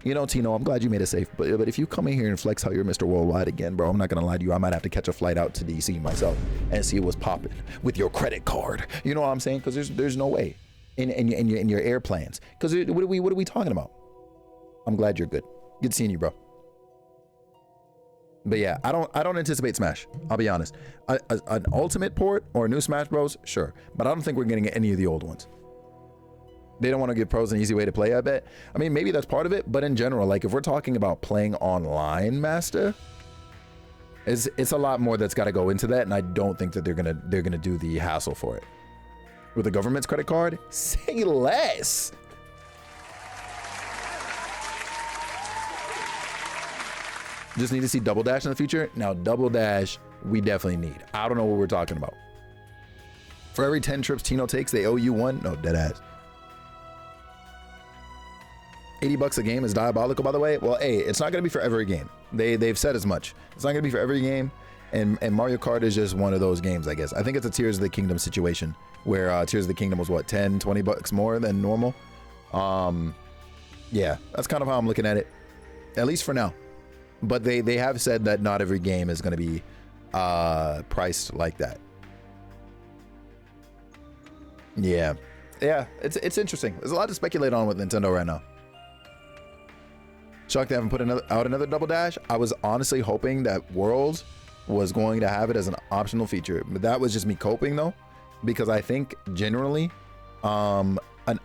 You know, Tino, I'm glad you made it safe, but if you come in here and flex how you're Mr. Worldwide again, bro, I'm not gonna lie to you. I might have to catch a flight out to DC myself and see what's popping with your credit card. You know what I'm saying? Because there's no way in your air plans. Because what are we talking about? I'm glad you're good. Good seeing you, bro. But yeah, I don't anticipate Smash. I'll be honest. An Ultimate port or a new Smash Bros, sure, but I don't think we're getting any of the old ones. They don't want to give pros an easy way to play, I bet. I mean, maybe that's part of it, but in general, like if we're talking about playing online, Master, it's a lot more that's got to go into that, and I don't think that they're gonna do the hassle for it. With the government's credit card, say less. Just need to see Double Dash in the future. Now, Double Dash, we definitely need. I don't know what we're talking about. For every 10 trips Tino takes, they owe you one. No, dead ass. $80 a game is diabolical, by the way. Well, hey, it's not gonna be for every game. They've said as much. It's not gonna be for every game, and Mario Kart is just one of those games, I guess. I think it's a Tears of the Kingdom situation where Tears of the Kingdom was what, $10-20 more than normal. Yeah, that's kind of how I'm looking at it, at least for now. But they have said that not every game is gonna be priced like that. Yeah, it's interesting. There's a lot to speculate on with Nintendo right now. Shocked they haven't put out another Double Dash. I was honestly hoping that Worlds was going to have it as an optional feature, but that was just me coping though, because I think generally an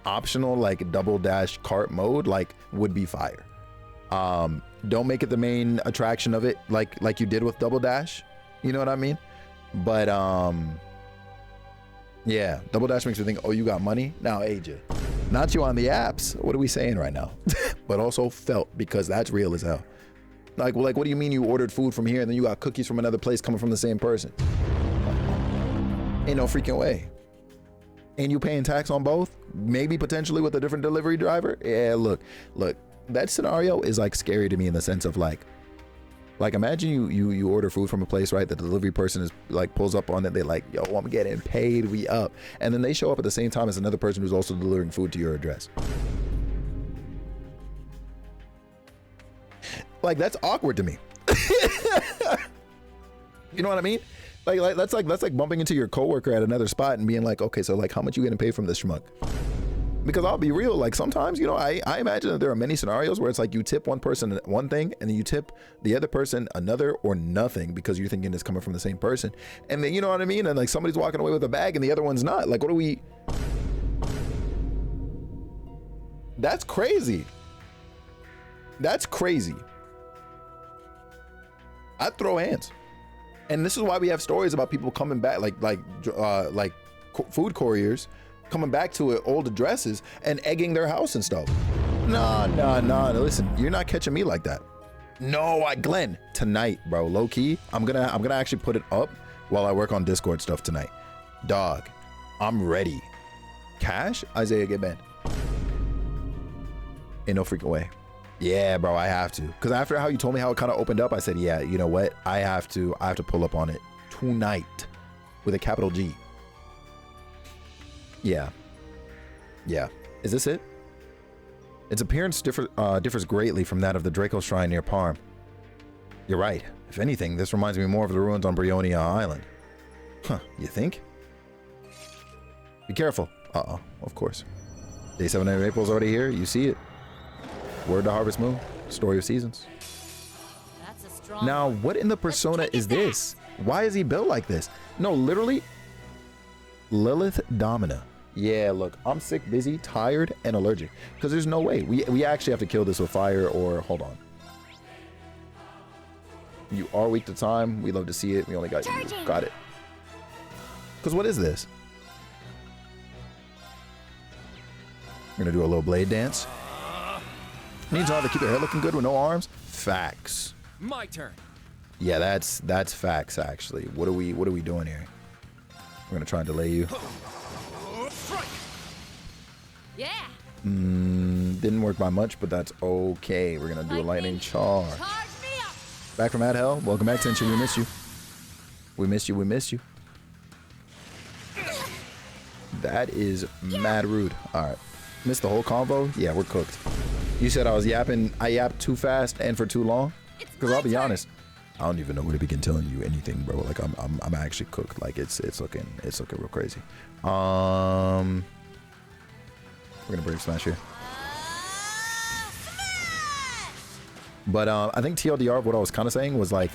optional like Double Dash kart mode like would be fire. Don't make it the main attraction of it like you did with Double Dash, you know what I mean? But yeah, Double Dash makes me think, oh, you got money now, AJ. Not you on the apps. What are we saying right now? But also felt, because that's real as hell. Like, what do you mean you ordered food from here and then you got cookies from another place coming from the same person? Ain't no freaking way. And you paying tax on both? Maybe potentially with a different delivery driver? Yeah, look, that scenario is like scary to me in the sense of like imagine you order food from a place, right? The delivery person is like pulls up on it. They're like, yo, I'm getting paid, we up. And then they show up at the same time as another person who's also delivering food to your address. Like, that's awkward to me. You know what I mean? That's like bumping into your coworker at another spot and being like, okay, so like how much you gonna pay from this schmuck? Because I'll be real, like sometimes, you know, I imagine that there are many scenarios where it's like you tip one person one thing and then you tip the other person another or nothing because you're thinking it's coming from the same person. And then, you know what I mean? And like somebody's walking away with a bag and the other one's not. Like, what do we... That's crazy. That's crazy. I'd throw hands. And this is why we have stories about people coming back, like food couriers coming back to old addresses and egging their house and stuff. Nah. Listen, you're not catching me like that. No, Glenn, tonight, bro, low key, I'm gonna actually put it up while I work on Discord stuff tonight. Dog, I'm ready. Cash, Isaiah, get banned. Ain't no freaking way. Yeah, bro, I have to. Because after how you told me how it kind of opened up, I said, yeah, you know what? I have to pull up on it tonight with a capital G. Yeah. Is this it? Its appearance differs greatly from that of the Draco Shrine near Parm. You're right. If anything, this reminds me more of the ruins on Brionia Island. Huh, you think? Be careful. Uh-oh, of course. Day 7 of April's already here. You see it. Word to Harvest Moon. Story of Seasons. That's a strong Now, what in the persona is this? Why is he built like this? No, literally, Lilith Domina. Yeah, look, I'm sick, busy, tired, and allergic. Because there's no way. We actually have to kill this with fire or... Hold on. You are weak to time. We love to see it. We only got you. Got it. Because what is this? We're going to do a little blade dance. Needs all to keep their head looking good with no arms. Facts. My turn. Yeah, that's facts, actually. What are we doing here? We're going to try and delay you. Yeah. Didn't work by much, but that's okay. We're gonna do a lightning charge. Charge me up. Back from Mad Hell. Welcome back, Tension. We miss you. We miss you. That is mad rude. All right. Missed the whole convo? Yeah, we're cooked. You said I was yapping. I yapped too fast and for too long? Because I'll be honest, I don't even know where to begin telling you anything, bro. Like I'm actually cooked. Like it's looking real crazy. We're gonna break smash here. But I think TLDR of what I was kind of saying was like,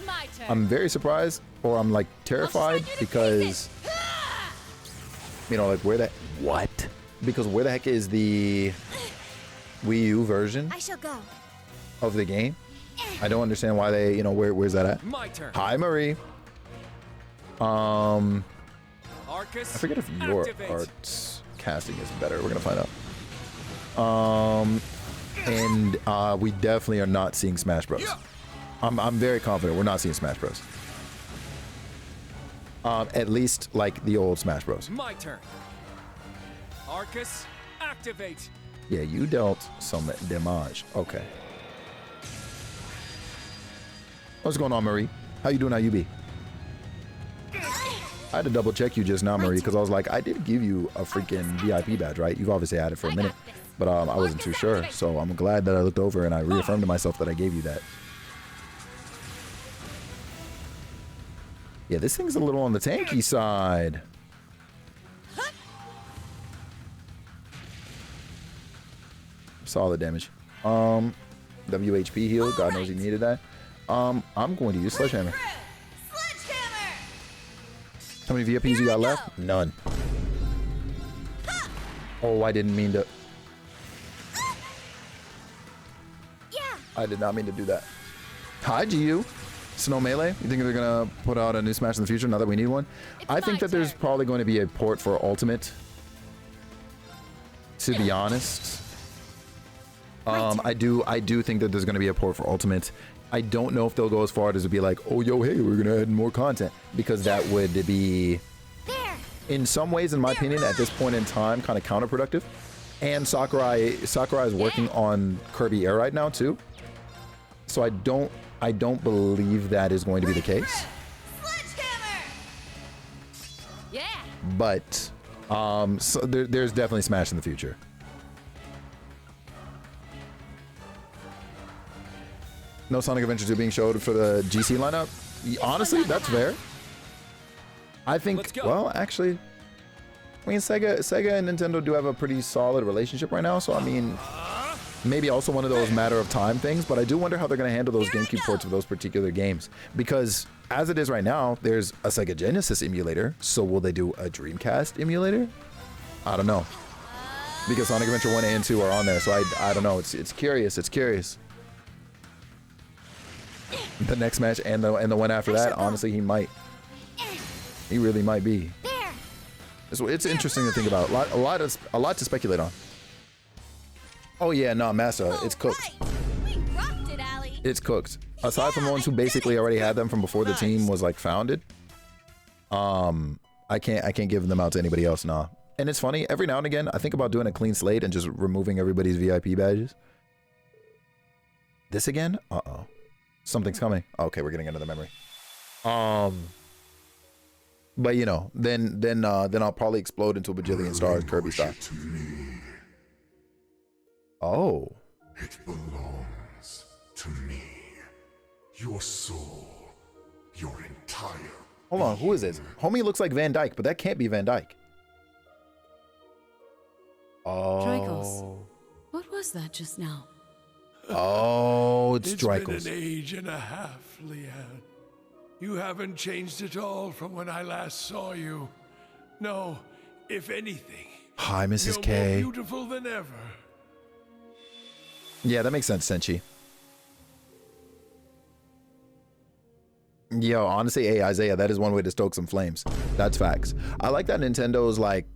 I'm very surprised or I'm like terrified because, you know, like what? Because where the heck is the Wii U version I shall go. of the game? I don't understand why they, you know, where's that at? My turn. Hi, Marie. I Arcus, forget if your activate. arts casting is better. We're gonna find out. And we definitely are not seeing Smash Bros. I'm very confident we're not seeing Smash Bros. At least like the old Smash Bros. My turn. Arcus, activate. Yeah, you dealt some damage. Okay. What's going on, Marie? How you doing? How you be? I had to double check you just now, Marie, because I was like, I did give you a freaking VIP badge, right? You've obviously had it for a minute, but I wasn't too sure. So I'm glad that I looked over and I reaffirmed to myself that I gave you that. Yeah, this thing's a little on the tanky side. Solid damage. WHP heal. God knows he needed that. I'm going to use Sledgehammer. How many VIPs you got left? None. Oh, I didn't mean to. Yeah. I did not mean to do that. Hi, GU. Snow Melee. You think they're gonna put out a new Smash in the future now that we need one? I think that there's probably going to be a port for Ultimate. To be honest, I do think that there's going to be a port for Ultimate. I don't know if they'll go as far as to be like, oh, yo, hey, we're going to add more content, because that would be, in some ways, in my opinion, at this point in time, kind of counterproductive. And Sakurai is working on Kirby Air right now too, so I don't believe that is going to be the case. Yeah. But so there's definitely Smash in the future. No Sonic Adventure 2 being showed for the GC lineup. Honestly, that's fair. I think, Let's go. well, actually, I mean, Sega and Nintendo do have a pretty solid relationship right now. So, I mean, maybe also one of those matter of time things, but I do wonder how they're going to handle those GameCube ports of those particular games. Because as it is right now, there's a Sega Genesis emulator. So will they do a Dreamcast emulator? I don't know. Because Sonic Adventure 1 and 2 are on there. So I don't know. It's curious. It's curious. The next match and the one after that, honestly, he might. He really might be. It's interesting to think about. A lot to speculate on. Oh yeah, no, Massa, it's cooked. We rocked it, Allie. It's cooked. Aside from the ones who basically already had them from before the team was like founded, I can't give them out to anybody else. Nah. And it's funny, every now and again, I think about doing a clean slate and just removing everybody's VIP badges. This again? Uh-oh. Something's coming. Okay, we're getting another memory. But you know, then I'll probably explode into a bajillion stars, Kirby style. Oh. It belongs to me. Your soul, your entire. Hold on, who is this? Homie looks like Van Dyke, but that can't be Van Dyke. Oh. Drykles. What was that just now? Oh, it's It's Drykles. been an age and a half, Leanne. You haven't changed at all from when I last saw you. No, if anything, Hi, Mrs. you're K. more beautiful than ever. Yeah, that makes sense, Senchi. Yo, honestly, hey, Isaiah, that is one way to stoke some flames. That's facts. I like that Nintendo's like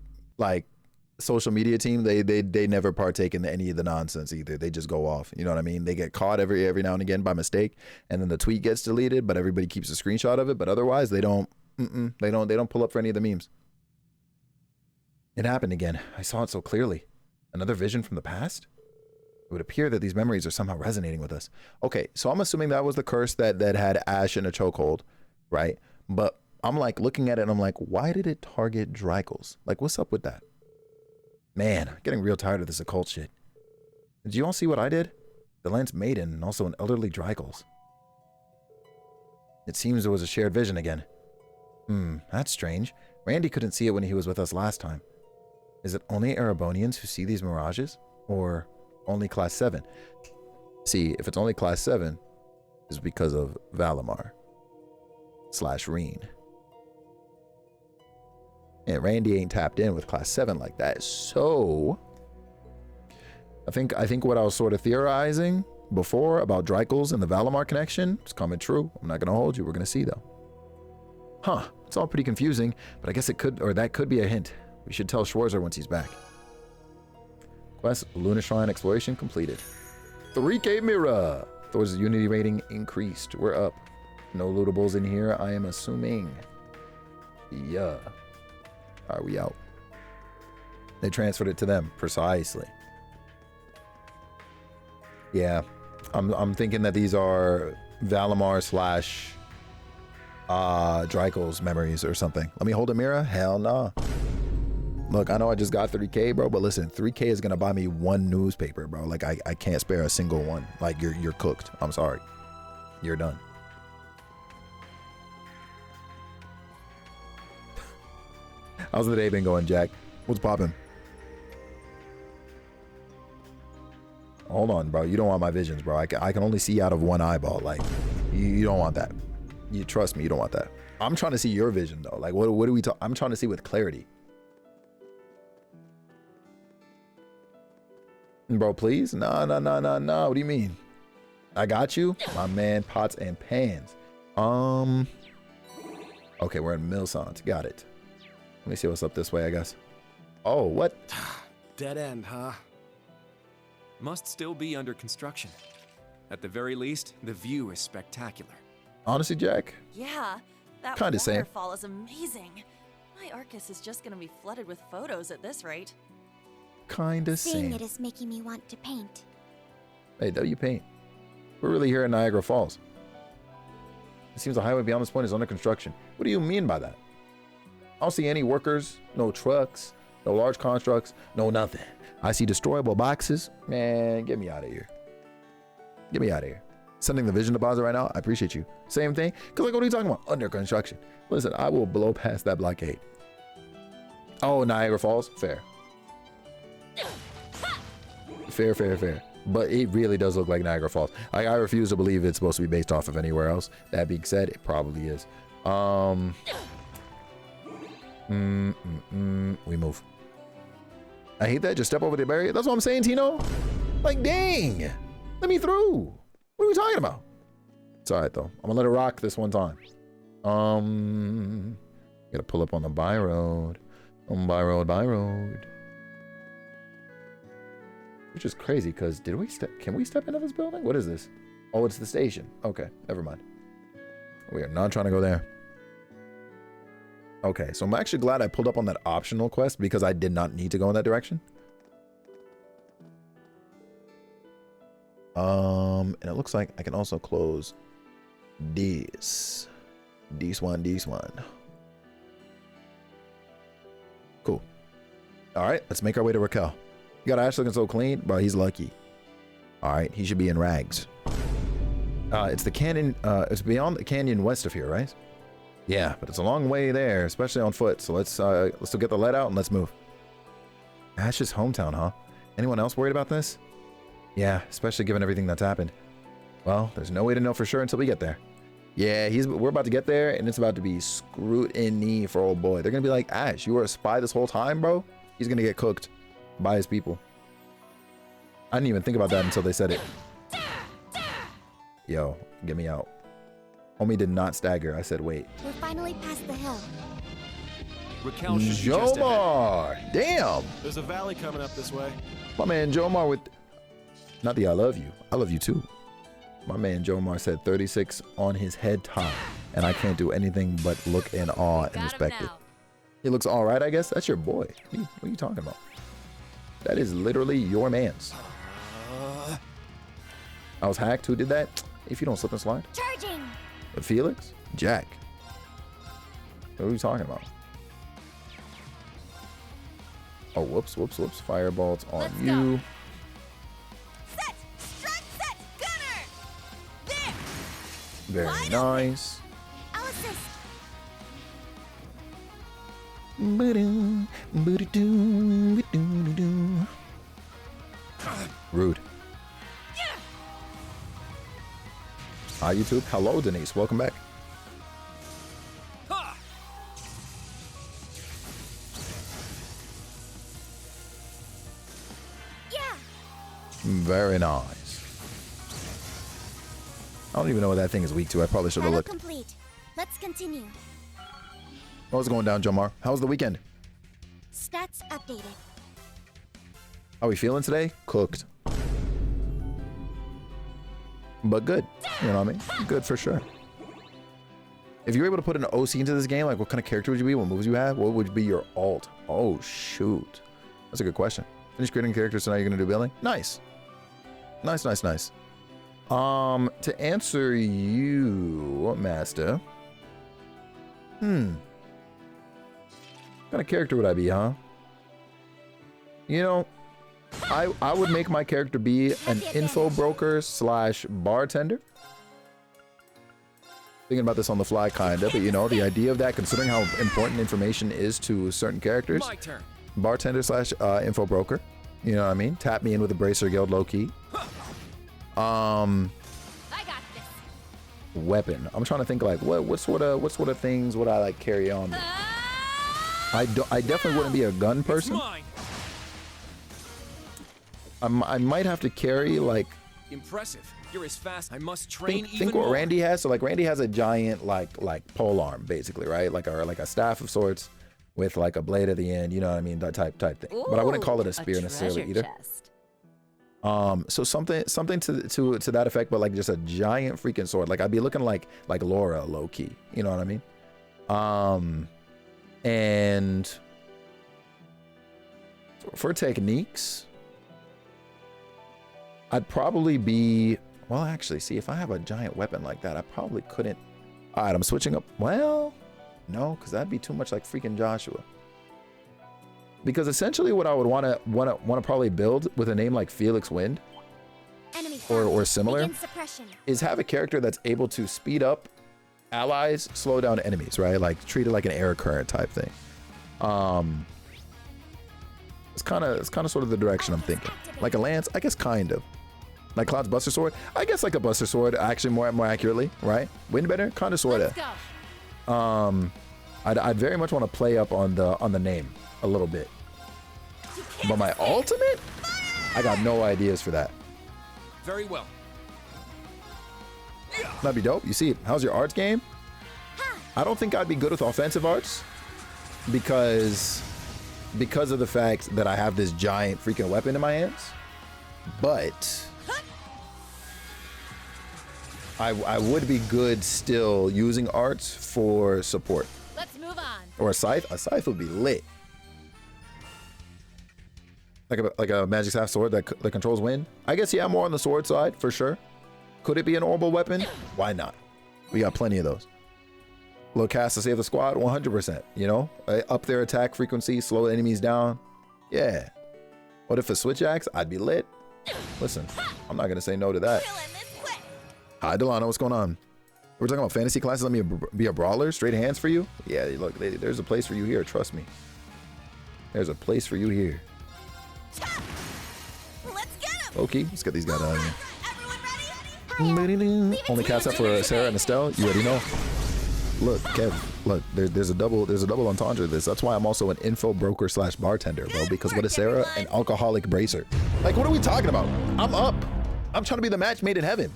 social media team. They never partake in any of the nonsense either. They just go off. You know what I mean? They get caught every now and again by mistake, and then the tweet gets deleted, but everybody keeps a screenshot of it. But otherwise, they don't pull up for any of the memes. It happened again. I saw it so clearly. Another vision from the past? It would appear that these memories are somehow resonating with us. Okay, so I'm assuming that was the curse that had Ash in a chokehold, right? But I'm like looking at it and I'm like, why did it target Drykles? Like, what's up with that? Man, I'm getting real tired of this occult shit. Did you all see what I did? The Lance Maiden and also an elderly Drykles. It seems there was a shared vision again. That's strange. Randy couldn't see it when he was with us last time. Is it only Erebonians who see these mirages? Or only Class 7? See, if it's only Class 7, it's because of Valimar / Reen. And Randy ain't tapped in with Class 7 like that. So I think what I was sort of theorizing before about Drykles and the Valimar connection is coming true. I'm not gonna hold you. We're gonna see though. Huh. It's all pretty confusing, but I guess that could be a hint. We should tell Schwarzer once he's back. Quest Lunar Shrine exploration completed. 3K Mirror. Thor's Unity rating increased. We're up. No lootables in here, I am assuming. Yeah. Are we out? They transferred it to them precisely. Yeah, I'm thinking that these are Valimar / Drykles memories or something. Let me hold a mirror? Hell nah. Look, I know I just got 3K, bro, but listen, 3K is gonna buy me one newspaper, bro. Like I can't spare a single one. Like you're cooked. I'm sorry. You're done. How's the day been going, Jack? What's poppin'? Hold on, bro. You don't want my visions, bro. I can only see out of one eyeball. Like, you don't want that. You trust me, you don't want that. I'm trying to see your vision, though. Like, what do we talk? I'm trying to see with clarity. Bro, please? No. What do you mean? I got you, my man. Pots and pans. Okay, we're in Milsant. Got it. Let me see what's up this way, I guess. Oh, what? Dead end, huh? Must still be under construction. At the very least, the view is spectacular. Honestly, Jack, Yeah, that Kinda same. waterfall is amazing. My Arcus is just gonna be flooded with photos at this rate. kinda Seeing same. it is making me want to paint. Hey, W paint. We're really here at Niagara Falls. It seems the highway beyond this point is under construction. What do you mean by that? I don't see any workers, no trucks, no large constructs, no nothing. I see destroyable boxes. Man, get me out of here. Get me out of here. Sending the vision deposit right now. I appreciate you. Same thing. Because like, what are you talking about? Under construction. Listen, I will blow past that blockade. Oh, Niagara Falls. Fair. Fair, fair, fair. But it really does look like Niagara Falls. I refuse to believe it's supposed to be based off of anywhere else. That being said, it probably is. We move. I hate that. Just step over the barrier. That's what I'm saying, Tino. Like, dang. Let me through. What are we talking about? It's all right, though. I'm going to let it rock this one time. Gotta pull up on the by road. On by road. Which is crazy, because did we step? Can we step into this building? What is this? Oh, it's the station. Okay, never mind. We are not trying to go there. Okay, so I'm actually glad I pulled up on that optional quest because I did not need to go in that direction. And it looks like I can also close this one. Cool. All right, let's make our way to Raquel. You got Ash looking so clean, bro. He's lucky. All right, he should be in rags. It's the canyon. It's beyond the canyon west of here, right? Yeah, but it's a long way there, especially on foot. So let's still get the lead out and let's move. Ash's hometown, huh? Anyone else worried about this? Yeah, especially given everything that's happened. Well, there's no way to know for sure until we get there. Yeah, we're about to get there, and it's about to be scrutiny for old boy. They're gonna be like, Ash, you were a spy this whole time, bro? He's gonna get cooked by his people. I didn't even think about that until they said it. Yo, get me out. Homie did not stagger. I said, wait. We're finally past the hill. Raquel should be just ahead. Jomar! Damn! There's a valley coming up this way. My man Jomar with... Not the I love you. I love you too. My man Jomar said 36 on his head top. And I can't do anything but look in awe and respect it. He looks all right, I guess. That's your boy. What are you talking about? That is literally your man's. I was hacked. Who did that? If you don't slip and slide. Charging. Felix? Jack. What are we talking about? Oh, whoops. Fireballs on Let's you. go. Set! Strike set! Gunner! There! Very Wide nice. I'll assist. Rude. Hi, YouTube. Hello, Denise. Welcome back. Ha! Yeah. Very nice. I don't even know what that thing is weak to. I probably should have Battle looked. complete. Let's continue. What's going down, Jomar? How's the weekend? Stats updated. How are we feeling today? Cooked. But good. You know what I mean? Good for sure. If you were able to put an OC into this game, like what kind of character would you be? What moves you have? What would be your alt? Oh, shoot. That's a good question. Finish creating characters, so now you're going to do building? Nice. Nice. To answer you, Master. What kind of character would I be, huh? You know, I would make my character be an info broker / bartender. Thinking about this on the fly, kinda, but you know, the idea of that, considering how important information is to certain characters. My turn. Bartender / info broker. You know what I mean? Tap me in with a bracer guild low key. I got this. Weapon. I'm trying to think like what sort of things would I like carry on with? I definitely wouldn't be a gun It's person. mine. I might have to carry like Impressive. You're as fast. I must train even think what more. Randy has. So like Randy has a giant like pole arm basically, right? Like a staff of sorts with like a blade at the end. You know what I mean? That type thing. But I wouldn't call it a spear necessarily either. Chest. So something to that effect, but like just a giant freaking sword. Like I'd be looking like Laura low key. You know what I mean? And for techniques, I'd probably be, well, actually, see, if I have a giant weapon like that, I probably couldn't. All right, I'm switching up. Well, no, because that'd be too much like freaking Joshua. Because essentially what I would want to probably build with a name like Felix Wind Enemy or similar Begin suppression. is have a character that's able to speed up allies, slow down enemies, right? Like treat it like an air current type thing. It's kind of sort of the direction I'm thinking. Like a lance, I guess kind of. Like Cloud's Buster Sword, I guess like a Buster Sword, actually more accurately, right? Windbender, kind of sorta. I'd very much want to play up on the name a little bit. But my ultimate, I got no ideas for that. Very well. That'd be dope. You see, how's your arts game? I don't think I'd be good with offensive arts because of the fact that I have this giant freaking weapon in my hands. But I would be good still using arts for support. Let's move on. Or a scythe. A scythe would be lit. Like a magic staff sword that controls wind. I guess, yeah, more on the sword side for sure. Could it be an orbital weapon? Why not? We got plenty of those. Low cast to save the squad, 100%. You know, up their attack frequency, slow enemies down. Yeah. What if a switch axe? I'd be lit. Listen, I'm not gonna say no to that. Hi, Delano, what's going on? We're talking about fantasy classes. Let me be a brawler. Straight hands for you. Yeah, look, there's a place for you here. Trust me. There's a place for you here. Let's get him. Okay, let's get these guys out of here. Everyone ready? Only cast up for Sarah and Estelle. You already know. Look, Kev. Look, there's a double entendre to this. That's why I'm also an info broker / bartender, bro. Because what is Sarah? An alcoholic bracer. Like, what are we talking about? I'm up. I'm trying to be the match made in heaven,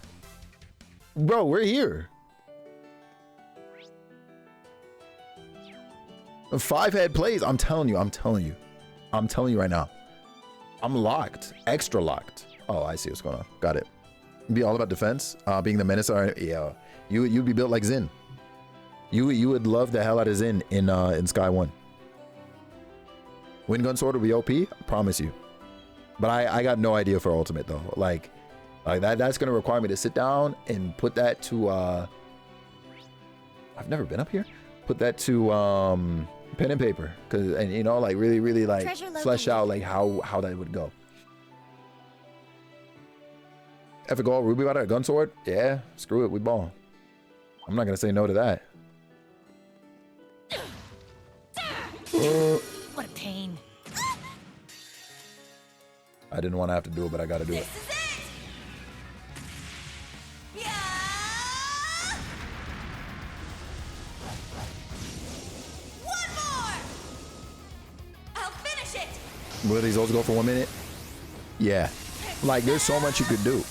bro. We're here. 5-head plays. I'm telling you right now. I'm locked. Extra locked. Oh, I see what's going on. Got it. Be all about defense. Being the menace. Yeah. You'd be built like Zin. You would love the hell out of Zin in Sky 1. Wind gun sword would be OP. I promise you. But I got no idea for ultimate though. Like that's gonna require me to sit down and put that to I've never been up here. Put that to pen and paper, and you know, like really like flesh out like how that would go. Ever go all Ruby about it, a gun sword? Yeah, screw it, we ball. I'm not gonna say no to that. What a pain. I didn't want to have to do it, but I gotta do it. Will these olds go for 1 minute? Yeah. Like, there's so much you could do.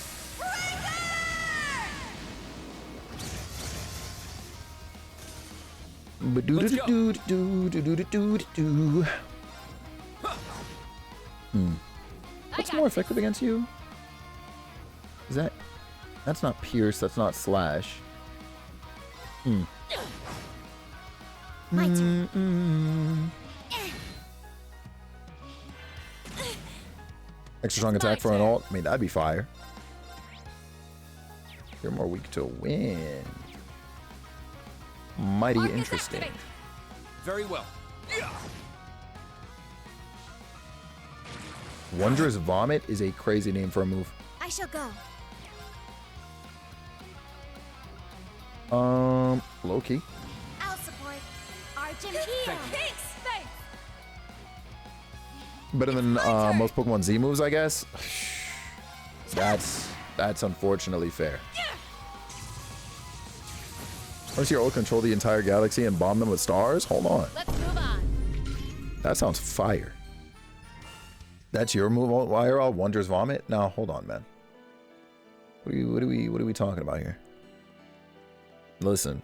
What's more effective against you? Is that's not pierce, that's not slash. My turn. Extra strong attack for an ult. I mean, that'd be fire. You're more weak to wind. Mighty interesting. Very well. Wondrous Vomit is a crazy name for a move. I shall go. Low-key. I'll support. Argent here. Thanks. Better than most Pokemon Z moves, I guess. That's unfortunately fair. Or see your ult control the entire galaxy and bomb them with stars? Hold on. Let's move on. That sounds fire. That's your move, Wire Wondrous Vomit? Now hold on, man. What are we talking about here? Listen.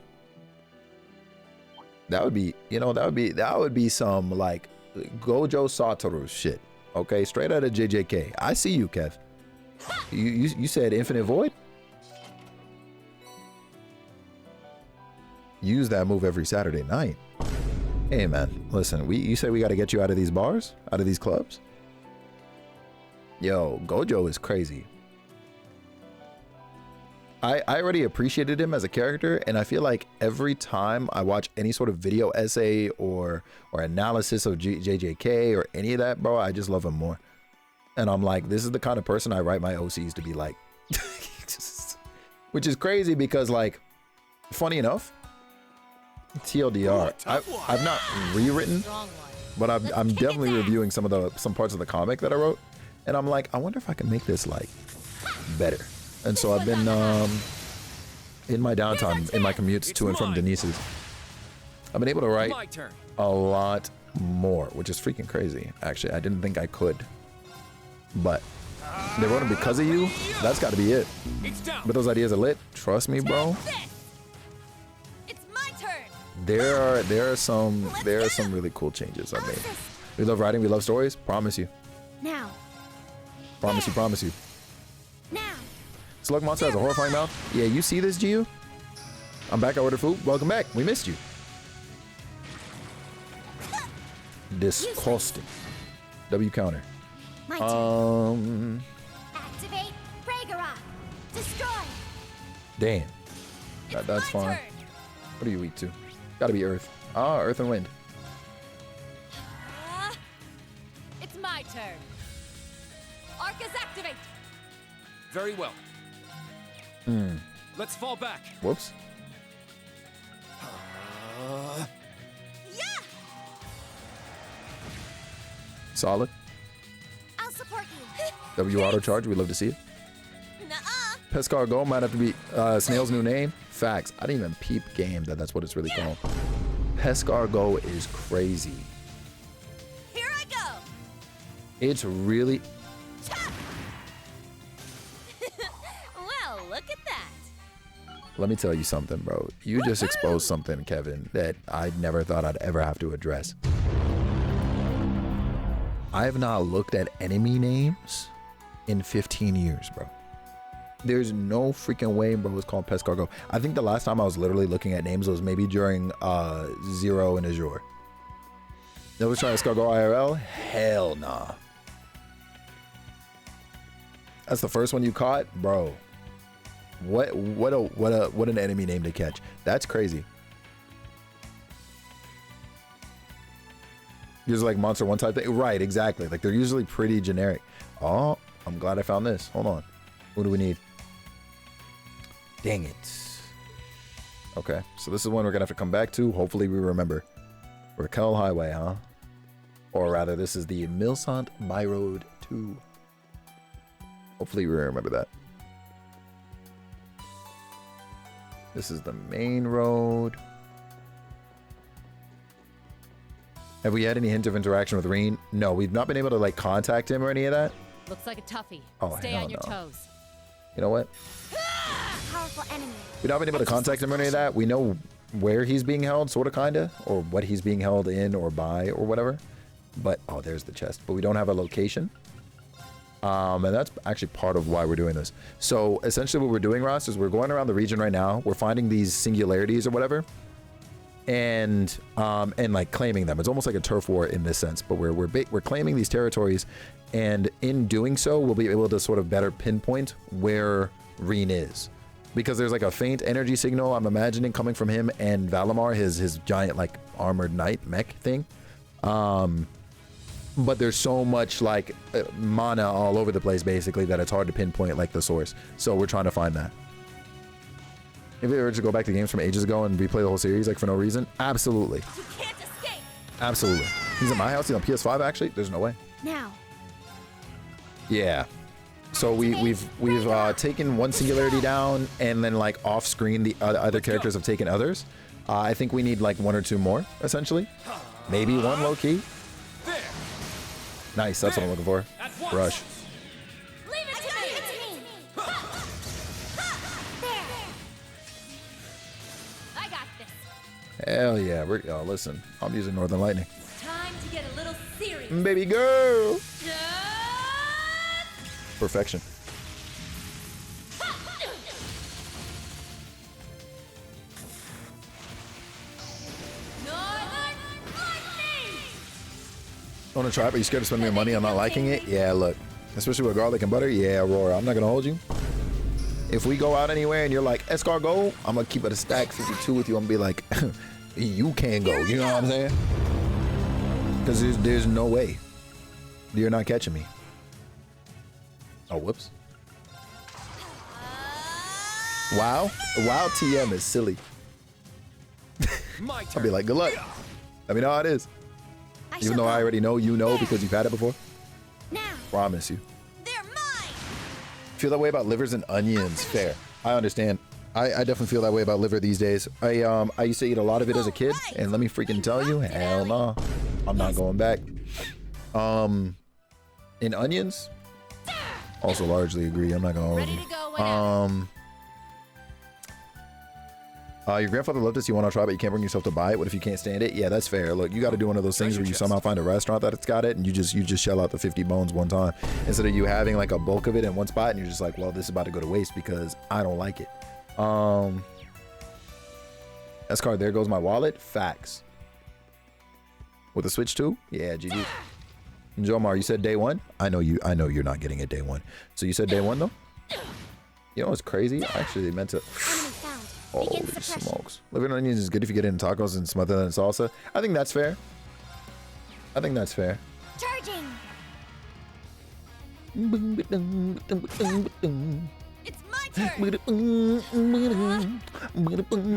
That would be, you know, that would be some like Gojo Satoru shit. Okay, straight out of JJK. I see you, Kev. You said Infinite Void? Use that move every Saturday night. Hey man, listen, you say we gotta get you out of these bars? Out of these clubs? Yo, Gojo is crazy. I already appreciated him as a character, and I feel like every time I watch any sort of video essay or analysis of JJK or any of that, bro, I just love him more. And I'm like, this is the kind of person I write my OCs to be like. Which is crazy because, like, funny enough, TLDR, I've not rewritten, but I'm definitely reviewing some parts of the comic that I wrote, and I'm like, I wonder if I can make this like better. And so I've been in my downtime, in my commutes to and from Denise's, I've been able to write a lot more, which is freaking crazy. Actually, I didn't think I could, but they wrote them because of you. That's got to be it. But those ideas are lit. Trust me, bro. It's my turn. There are some really cool changes I made. We love writing. We love stories. Promise you. Now. Promise you. Now. Slug Monster has a horrifying mouth. Yeah, you see this, Gio? I'm back. I ordered food. Welcome back. We missed you. Disgusting. W counter. My turn. Activate Ragnarok. Destroy. Damn. That's fine. What are you weak to? Gotta be Earth. Ah, Earth and Wind. It's my turn. Arcus activate. Very well. Let's fall back. Whoops. Yeah. Solid. I'll support you. W auto charge. We love to see it. Nuh-uh. Pescargo might have to be Snail's new name. Facts. I didn't even peep game that's what it's really called. Pescargo is crazy. Here I go. It's really. Well, look at that. Let me tell you something, bro. You just exposed something, Kevin, that I never thought I'd ever have to address. I have not looked at enemy names in 15 years, bro. There's no freaking way, bro, it's called Pescargo. I think the last time I was literally looking at names was maybe during Zero and Azure. That was trying Pescargo IRL? Hell nah. That's the first one you caught? Bro. What an enemy name to catch. That's crazy. Usually like Monster One type thing. Right, exactly. Like they're usually pretty generic. Oh, I'm glad I found this. Hold on. What do we need? Dang it. Okay, so this is one we're gonna have to come back to. Hopefully we remember. Raquel Highway, huh? Or rather, this is the Milsant By Road 2. Hopefully we remember that. This is the main road. Have we had any hint of interaction with Reen? No, we've not been able to like contact him or any of that. Looks like a toughie. Oh, Stay hell on your no. toes. You know what? Powerful enemy. We've not been able to contact him or any of that. We know where he's being held, sort of, kind of, or what he's being held in or by or whatever. But, oh, there's the chest. But we don't have a location. And that's actually part of why we're doing this. So essentially what we're doing, Ross, is we're going around the region right now. We're finding these singularities or whatever. And like claiming them. It's almost like a turf war in this sense, but we're claiming these territories, and in doing so, we'll be able to sort of better pinpoint where Reen is, because there's like a faint energy signal I'm imagining coming from him and Valimar, his giant like armored knight mech thing. But there's so much like mana all over the place basically that it's hard to pinpoint like the source. So we're trying to find that. If we were to go back to games from ages ago and replay the whole series like for no reason, absolutely. You can't escape. Absolutely. He's at my house. He's on PS5 actually. There's no way. Now. Yeah. So we've taken one singularity down, and then like off screen the other characters have taken others. I think we need like one or two more essentially. Maybe one low key. Nice. That's what I'm looking for. Rush. Leave it to me. I got this. Hell yeah. Listen, I'm using Northern Lightning. Time to get a little serious. Baby girl. Perfection. Want to try it, but you scared to spend your money on not liking it? Yeah, look. Especially with garlic and butter? Yeah, Aurora. I'm not going to hold you. If we go out anywhere and you're like, escargot, I'm going to keep it a stack 52 with you. I'm going to be like, you can go. You know what I'm saying? Because there's no way. You're not catching me. Oh, whoops. Wow TM is silly. My turn. I'll be like, good luck. Let me know how it is. Even though I already know you know because you've had it before. Now. Promise you. They're mine! Feel that way about livers and onions. Fair. I understand. I definitely feel that way about liver these days. I used to eat a lot of it as a kid, and let me freaking tell you, hell no. I'm not going back. In onions, also largely agree. I'm not gonna hold Ready you. to go whenever. Your grandfather loved this. You want to try, but you can't bring yourself to buy it. What if you can't stand it? Yeah, that's fair. Look, you got to do one of those things where you somehow find a restaurant that's got it, and you just shell out the 50 bones one time instead of you having like a bulk of it in one spot, and you're just like, well, this is about to go to waste because I don't like it. S card. There goes my wallet. Facts. With the Switch 2? Yeah, GG. Jomar, you said day one? I know you're not getting it day one. So you said day one though? You know what's crazy? I actually meant to. Holy smokes. Liver and onions is good if you get it in tacos and smother that in salsa. I think that's fair. Charging. It's my turn!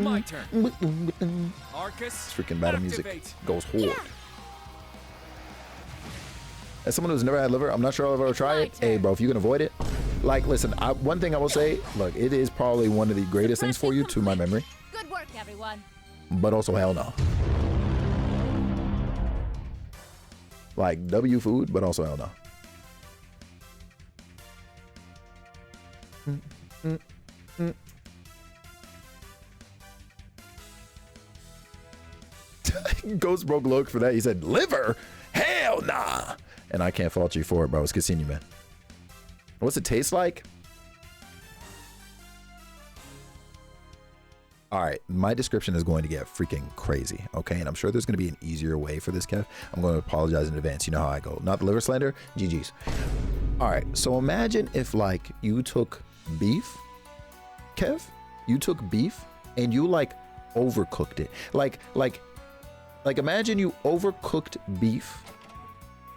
My turn. Arcus. Freaking battle music activate. goes hard. As someone who's never had liver, I'm not sure I'll ever try it. Hey, bro, if you can avoid it, like, listen, one thing I will say, look, it is probably one of the greatest things for you to my memory, Good work, everyone. but also hell no. Like W food, but also hell no. Ghost broke look for that. He said liver, hell nah, and I can't fault you for it, bro. It's continue, man. What's it taste like? All right, my description is going to get freaking crazy, okay? And I'm sure there's going to be an easier way for this, Kev. I'm going to apologize in advance. You know how I go. Not the liver slander, GG's. All right, so imagine if like you took beef, Kev, you took beef and you like overcooked it. Like imagine you overcooked beef.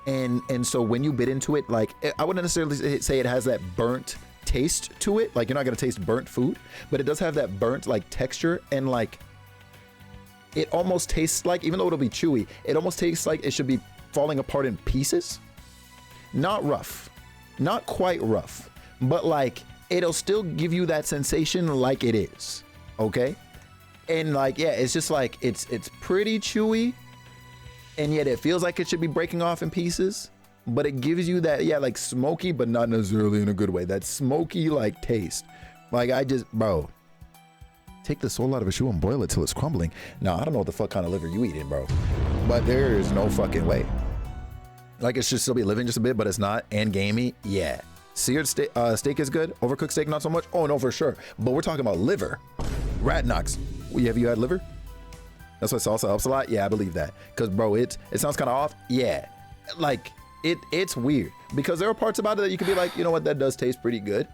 And so when you bit into it, like I wouldn't necessarily say it has that burnt taste to it. Like you're not gonna taste burnt food, but it does have that burnt like texture, and like it almost tastes like, even though it'll be chewy, it almost tastes like it should be falling apart in pieces. Not rough, not quite rough, but like it'll still give you that sensation like it is, okay? And like, yeah, it's just like it's pretty chewy, and yet it feels like it should be breaking off in pieces, but it gives you that, yeah, like smoky, but not necessarily in a good way. That smoky like taste. Like bro, take the soul out of a shoe and boil it till it's crumbling. Now, I don't know what the fuck kind of liver you eating, bro, but there is no fucking way. Like it should still be living just a bit, but it's not, and gamey, yeah. Seared steak is good. Overcooked steak, not so much. Oh no, for sure. But we're talking about liver. Rat knocks. Have you had liver? That's why salsa helps a lot. Yeah, I believe that. Cause bro, it sounds kind of off. Yeah, like it's weird because there are parts about it that you could be like, you know what, that does taste pretty good.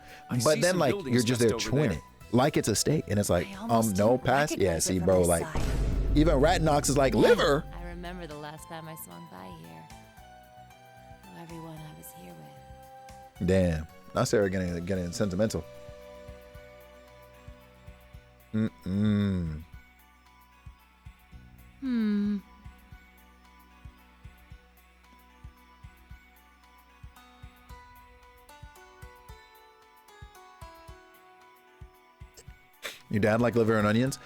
But then like you're just there chewing it like it's a steak, and it's like no pass. Yeah, see, bro, like even Rat knocks is like liver. I remember the last time I swung by here. Oh, everyone I was here with. Damn, now Sarah getting sentimental. Your dad like liver and onions?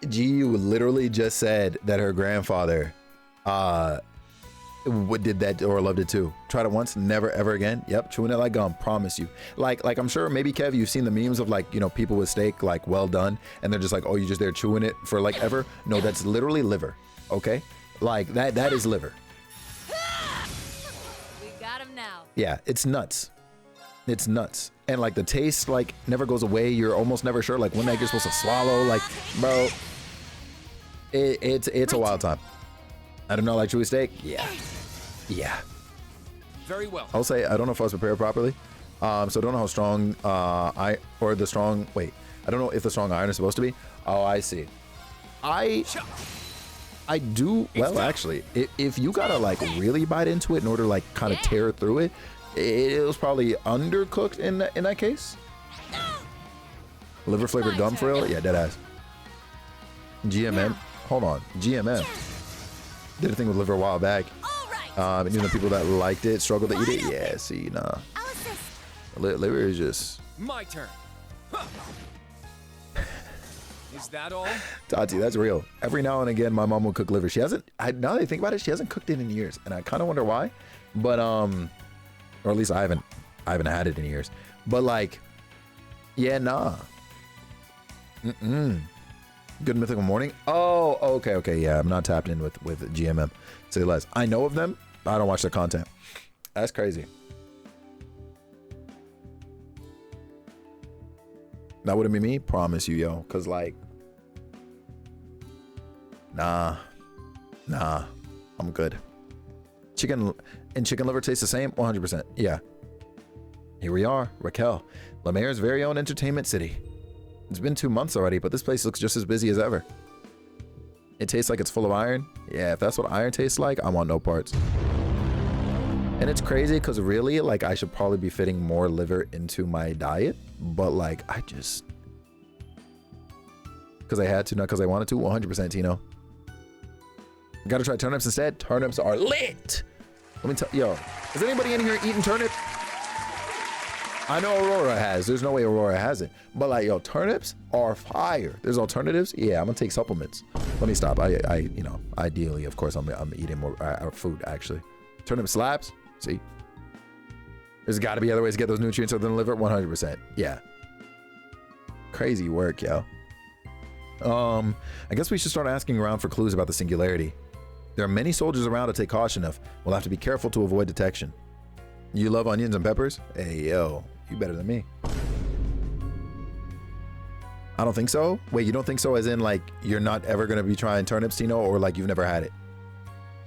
G literally just said that her grandfather did that or loved it too. Tried it once, never ever again. Yep, chewing it like gum, promise you. Like I'm sure maybe Kev, you've seen the memes of like, you know, people with steak like well done, and they're just like, oh, you're just there chewing it for like ever. No, that's literally liver. Okay, like that is liver. We got him now. Yeah, it's nuts. It's nuts. And like the taste like never goes away. You're almost never sure like when that you're supposed to swallow. Like, bro, it's a wild time. I don't know, like chewy steak. Yeah. Very well. I'll say I don't know if I was prepared properly. So I don't know how strong I don't know if the strong iron is supposed to be. Oh, I see. I do well actually. If you gotta like really bite into it in order to like kind of tear through it, it was probably undercooked in that case. Liver flavored gum for real? Yeah, dead ass. GMM. Hold on. GMM. Did a thing with liver a while back. And even the people that liked it struggled to eat it. Yeah, see, nah. Liver is just. My turn. Huh. Is that all? Tati, that's real. Every now and again, my mom will cook liver. She hasn't. Now that I think about it, she hasn't cooked it in years, and I kind of wonder why. But or at least I haven't had it in years. But like, yeah, nah. Good Mythical Morning. Oh, okay, yeah. I'm not tapped in with GMM. Say less. I know of them, but I don't watch their content. That's crazy. That wouldn't be me, promise you, yo. Cause like, nah, I'm good. Chicken liver tastes the same, 100%. Yeah. Here we are, Raquel, Lemaire's very own entertainment city. It's been 2 months already, but this place looks just as busy as ever. It tastes like it's full of iron. Yeah, if that's what iron tastes like, I want no parts. And it's crazy because really, like, I should probably be fitting more liver into my diet, but like, I just, because I had to, not because I wanted to. 100%, Tino. Gotta try turnips instead. Turnips are lit. Let me tell yo, is anybody in here eating turnip? I know Aurora has. There's no way Aurora hasn't. But like, yo, turnips are fire. There's alternatives. Yeah, I'm gonna take supplements. Let me stop. I you know, ideally, of course, I'm eating more food actually. Turnip slaps. See, there's got to be other ways to get those nutrients other than liver. 100%. Yeah. Crazy work, yo. I guess we should start asking around for clues about the singularity. There are many soldiers around to take caution of. We'll have to be careful to avoid detection. You love onions and peppers? Hey, yo, you better than me. I don't think so. Wait, you don't think so as in like you're not ever going to be trying turnips, Tino, or like you've never had it?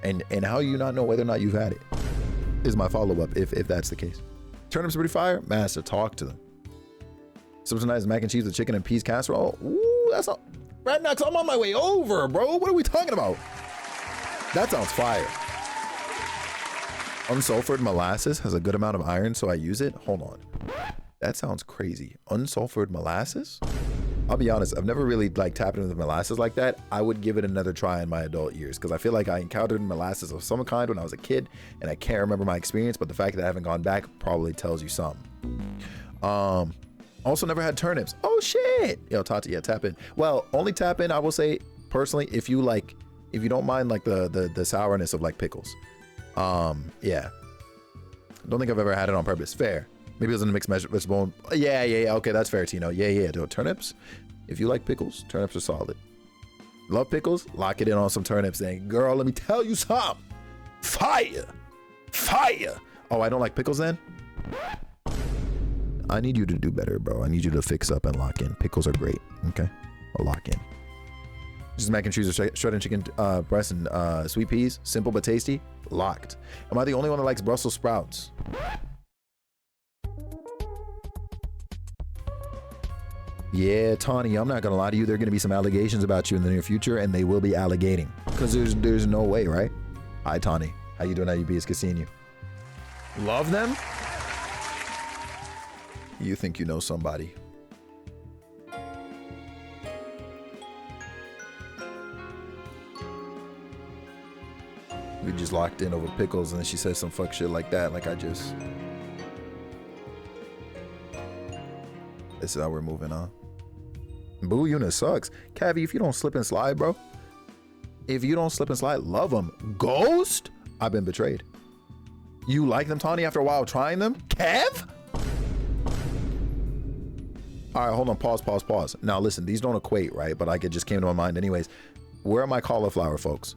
And how you not know whether or not you've had it is my follow-up if that's the case. Turnips are pretty fire? Master, talk to them. Sometimes mac and cheese with chicken and peas casserole? Ooh, that's not... Right now, I'm on my way over, bro. What are we talking about? That sounds fire. Unsulfured molasses has a good amount of iron, so I use it. Hold on. That sounds crazy. Unsulfured molasses? I'll be honest, I've never really like tapped into molasses like that. I would give it another try in my adult years because I feel like I encountered molasses of some kind when I was a kid and I can't remember my experience, but the fact that I haven't gone back probably tells you something. Also never had turnips. Oh shit. Yo, Tati, yeah, tap in. Well, only tap in, I will say personally, if you don't mind like the sourness of like pickles. Yeah. Don't think I've ever had it on purpose. Fair. Maybe it was in a mixed vegetable. Yeah. Okay, that's fair, Tino. Yeah. Turnips. If you like pickles, turnips are solid. Love pickles? Lock it in on some turnips. And girl, let me tell you something. Fire. Oh, I don't like pickles then? I need you to do better, bro. I need you to fix up and lock in. Pickles are great. Okay? I'll lock in. Just mac and cheese or shredded chicken breast and sweet peas. Simple but tasty. Locked. Am I the only one that likes Brussels sprouts? Yeah, Tawny, I'm not gonna lie to you. There are gonna be some allegations about you in the near future, and they will be allegating. Because there's no way, right? Hi, Tawny. How you doing? How you be? It's good seeing you. Love them? You think you know somebody. We just locked in over pickles, and then she said some fuck shit like that. Like I just... This is how we're moving on. Boo unit sucks. Cavi, if you don't slip and slide, bro. If you don't slip and slide, love them. Ghost? I've been betrayed. You like them, Tawny, after a while trying them? Kev? All right, hold on. Pause. Now, listen, these don't equate, right? But like it just came to my mind anyways. Where are my cauliflower folks?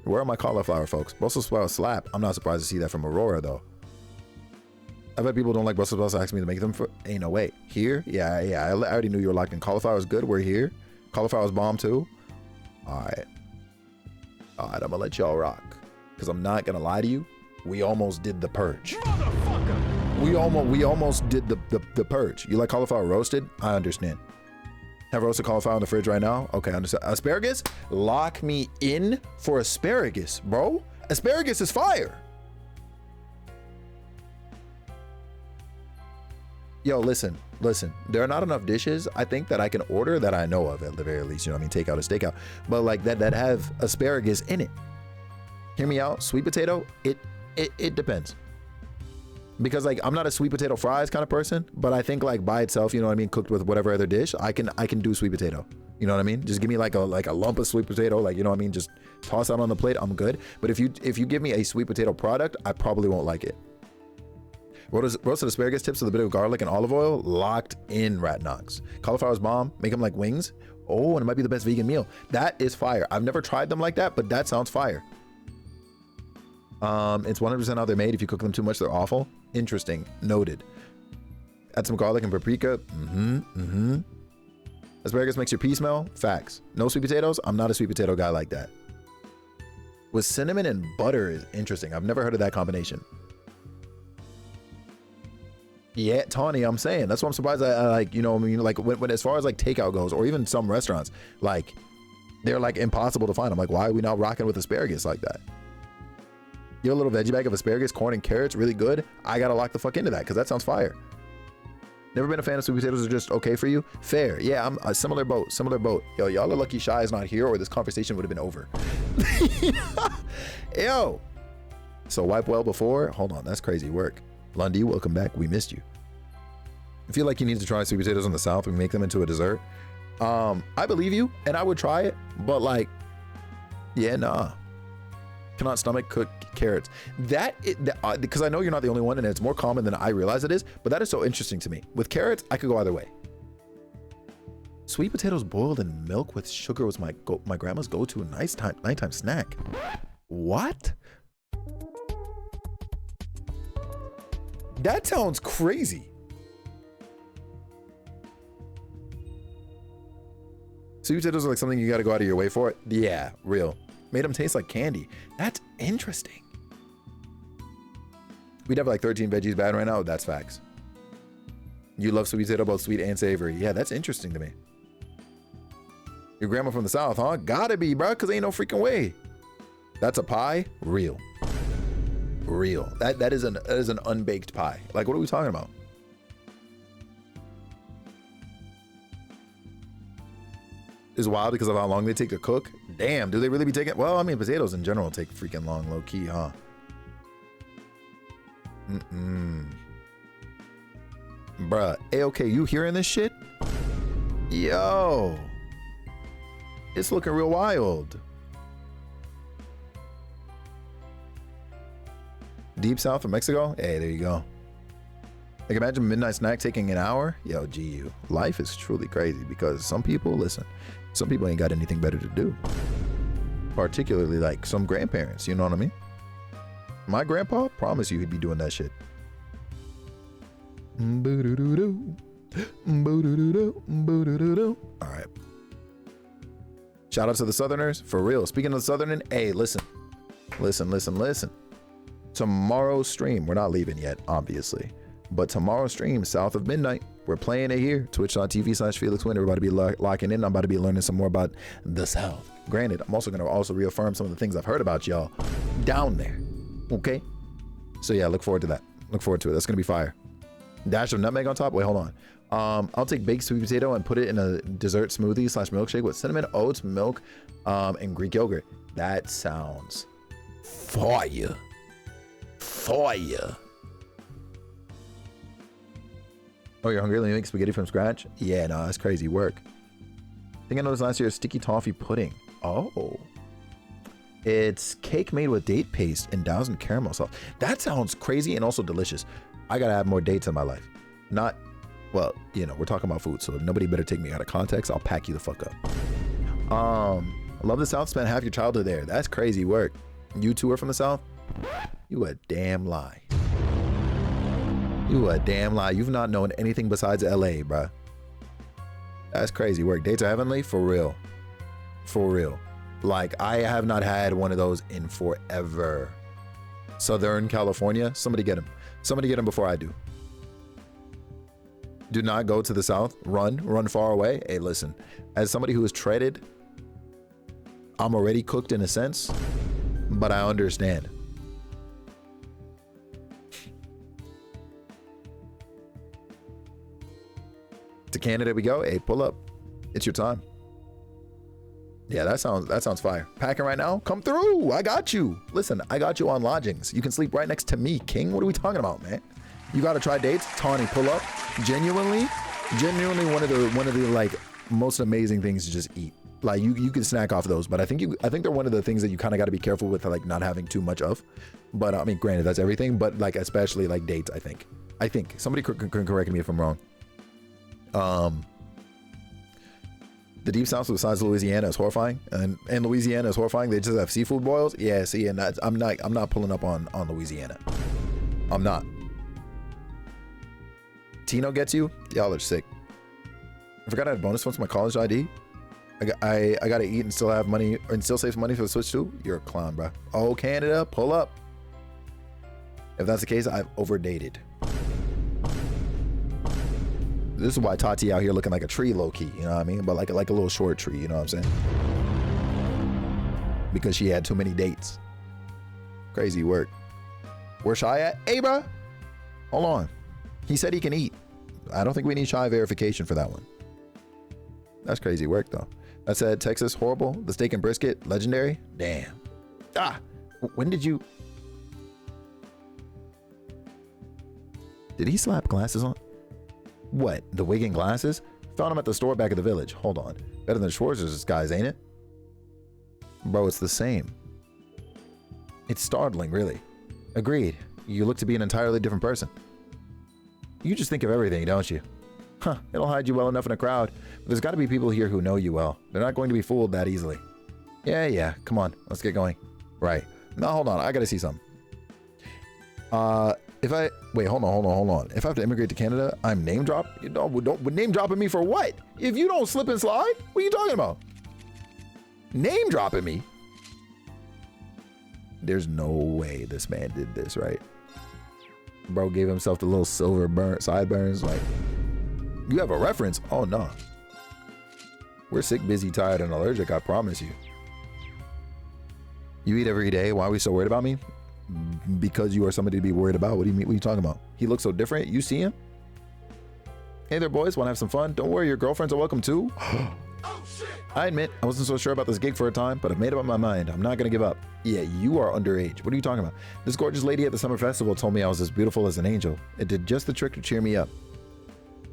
Brussels sprout slap. I'm not surprised to see that from Aurora, though. I bet people don't like Brussels sprouts ask me to make them for... Ain't no way. Here? Yeah. I already knew you were locked in. Cauliflower's good. We're here. Cauliflower's bomb, too. All right, I'm going to let y'all rock. Because I'm not going to lie to you. We almost did the purge. Motherfucker! We almost did the purge. You like cauliflower roasted? I understand. Have roasted cauliflower in the fridge right now? Okay, I understand. Asparagus? Lock me in for asparagus, bro. Asparagus is fire. Yo, listen, listen, there are not enough dishes, I think, that I can order that I know of at the very least, you know what I mean, takeout or stakeout, but like that have asparagus in it. Hear me out, sweet potato, it depends. Because like I'm not a sweet potato fries kind of person, but I think like by itself, you know what I mean, cooked with whatever other dish, I can do sweet potato. You know what I mean? Just give me like a lump of sweet potato, like, you know what I mean, just toss that on the plate, I'm good. But if you give me a sweet potato product, I probably won't like it. Roasted asparagus tips with a bit of garlic and olive oil, locked in, Rat Knox. Cauliflower's bomb, make them like wings. Oh, and it might be the best vegan meal. That is fire. I've never tried them like that, but that sounds fire. It's 100% how they're made. If you cook them too much, they're awful. Interesting. Noted. Add some garlic and paprika. Asparagus makes your pee smell. Facts. No sweet potatoes. I'm not a sweet potato guy like that. With cinnamon and butter is interesting. I've never heard of that combination. Yeah, Tawny, I'm saying. That's what I'm surprised. I like, you know, I mean, like when as far as like takeout goes, or even some restaurants, like they're like impossible to find. I'm like, why are we not rocking with asparagus like that? Your little veggie bag of asparagus, corn, and carrots, really good. I gotta lock the fuck into that because that sounds fire. Never been a fan of sweet potatoes. Are just okay for you. Fair. Yeah, I'm a similar boat. Yo, y'all are lucky Shy is not here, or this conversation would have been over. Yo. So wipe well before. Hold on, that's crazy work. Lundy, welcome back. We missed you. I feel like you need to try sweet potatoes in the South and make them into a dessert. I believe you, and I would try it, but like, yeah, nah. Cannot stomach cooked carrots. Because I know you're not the only one, and it's more common than I realize it is, but that is so interesting to me. With carrots, I could go either way. Sweet potatoes boiled in milk with sugar was my grandma's go-to nighttime snack. What? That sounds crazy. Sweet potatoes are like something you got to go out of your way for. Yeah, real. Made them taste like candy. That's interesting. We'd have like 13 veggies bad right now. That's facts. You love sweet potato, both sweet and savory. Yeah, that's interesting to me. Your grandma from the South, huh? Gotta be, bro, because ain't no freaking way. That's a pie? Real. Real. That is an unbaked pie. Like, what are we talking about? Is wild because of how long they take to cook. Damn, do they really be taking? Well, I mean, potatoes in general take freaking long, low key, huh? Bruh, okay, you hearing this shit? Yo, it's looking real wild. Deep south of Mexico? Hey, there you go. Like, imagine midnight snack taking an hour. Yo, GU, life is truly crazy because some people, listen, some people ain't got anything better to do. Particularly like some grandparents, you know what I mean? My grandpa, promise you he'd be doing that shit. All right. Shout out to the Southerners, for real. Speaking of the Southern, hey, listen. Tomorrow's stream, we're not leaving yet, obviously. But tomorrow's stream, south of midnight, we're playing it here. Twitch.tv/FelixWin. We're about to be locking in. I'm about to be learning some more about the South. Granted, I'm also going to reaffirm some of the things I've heard about y'all down there. Okay? So yeah, look forward to that. Look forward to it. That's going to be fire. Dash of nutmeg on top. Wait, hold on. I'll take baked sweet potato and put it in a dessert smoothie / milkshake with cinnamon, oats, milk, and Greek yogurt. That sounds fire. Fire. Oh, you're hungry? Let me make spaghetti from scratch? Yeah, no, that's crazy work. I think I noticed last year sticky toffee pudding. Oh. It's cake made with date paste and doused in caramel sauce. That sounds crazy and also delicious. I gotta have more dates in my life. Not, well, you know, we're talking about food, so nobody better take me out of context. I'll pack you the fuck up. I love the South. Spent half your childhood there. That's crazy work. You two are from the South? You a damn lie. You a damn lie. You've not known anything besides LA, bruh. That's crazy work. Dates are heavenly? For real. For real. Like, I have not had one of those in forever. Southern California? Somebody get him. Somebody get him before I do. Do not go to the South. Run far away. Hey, listen. As somebody who is treaded, I'm already cooked in a sense, but I understand. To Canada we go. Hey, pull up. It's your time. Yeah, that sounds fire. Packing right now? Come through. I got you. Listen, I got you on lodgings. You can sleep right next to me, King. What are we talking about, man? You gotta try dates. Tawny, pull up. Genuinely one of the like most amazing things to just eat. Like you can snack off those, but I think they're one of the things that you kind of got to be careful with, like not having too much of. But I mean, granted, that's everything, but like especially like dates. I think somebody can correct me if I'm wrong. The deep south besides Louisiana is horrifying, and Louisiana is horrifying. They just have seafood boils. Yeah, see, and I'm not pulling up on Louisiana. I'm not. Tino gets you. Y'all are sick. I forgot I had bonus points for my college ID. I gotta eat and still have money and still save some money for the Switch too. You're a clown, bro. Oh, Canada, pull up. If that's the case, I've overdated. This is why Tati out here looking like a tree, low key. You know what I mean? But like a little short tree. You know what I'm saying? Because she had too many dates. Crazy work. Where's Shy at? Hey, bro. Hold on. He said he can eat. I don't think we need Shy verification for that one. That's crazy work though. That said, Texas, horrible. The steak and brisket, legendary. Damn. When did you... Did he slap glasses on? What? The wig and glasses? Found him at the store back at the village. Hold on. Better than Schwarzer's guys, ain't it? Bro, it's the same. It's startling, really. Agreed. You look to be an entirely different person. You just think of everything, don't you? Huh, it'll hide you well enough in a crowd. But there's got to be people here who know you well. They're not going to be fooled that easily. Yeah, come on, let's get going. Right. No, hold on, I gotta see something. Wait, hold on. If I have to immigrate to Canada, I'm name drop? You don't name dropping me for what? If you don't slip and slide, what are you talking about? Name dropping me? There's no way this man did this, right? Bro gave himself the little silver sideburns, like, you have a reference? Oh, no. We're sick, busy, tired, and allergic, I promise you. You eat every day. Why are we so worried about me? Because you are somebody to be worried about. What do you mean? What are you talking about? He looks so different. You see him? Hey there, boys. Want to have some fun? Don't worry, your girlfriends are welcome too. I admit, I wasn't so sure about this gig for a time, but I've made up my mind. I'm not going to give up. Yeah, you are underage. What are you talking about? This gorgeous lady at the summer festival told me I was as beautiful as an angel. It did just the trick to cheer me up.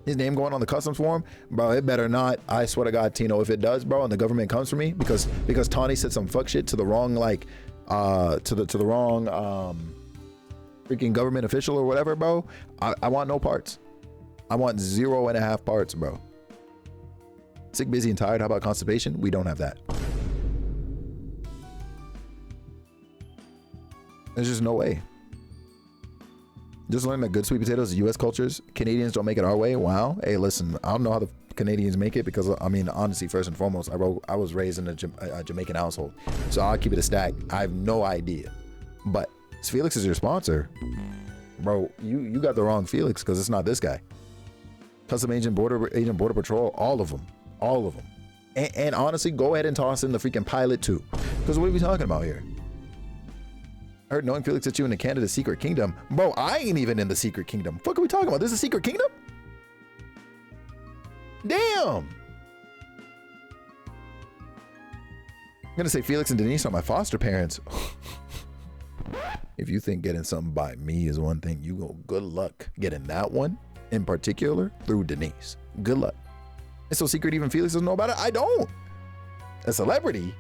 His name going on the customs form? Bro, it better not. I swear to God, Tino, if it does, bro, and the government comes for me because Tawny said some fuck shit to the wrong, like, to the wrong freaking government official or whatever, bro, I want no parts. I want 0.5 parts, bro. Sick, busy, and tired. How about constipation? We don't have that. There's just no way. Just learned that good sweet potatoes are U.S. cultures. Canadians don't make it our way. Wow. Hey, listen, I don't know how the Canadians make it because, I mean, honestly, first and foremost, I was raised in a Jamaican household. So I'll keep it a stack. I have no idea. But Felix is your sponsor. Bro, you got the wrong Felix because it's not this guy. Custom Agent Border Patrol, all of them. And honestly, go ahead and toss in the freaking pilot too. Because what are we talking about here? I heard knowing Felix that you in the Canada Secret Kingdom. Bro, I ain't even in the Secret Kingdom. Fuck are we talking about? This is a Secret Kingdom? Damn. I'm gonna say Felix and Denise are my foster parents. If you think getting something by me is one thing, you go good luck getting that one in particular through Denise. Good luck. It's so secret even Felix doesn't know about it? I don't. A celebrity?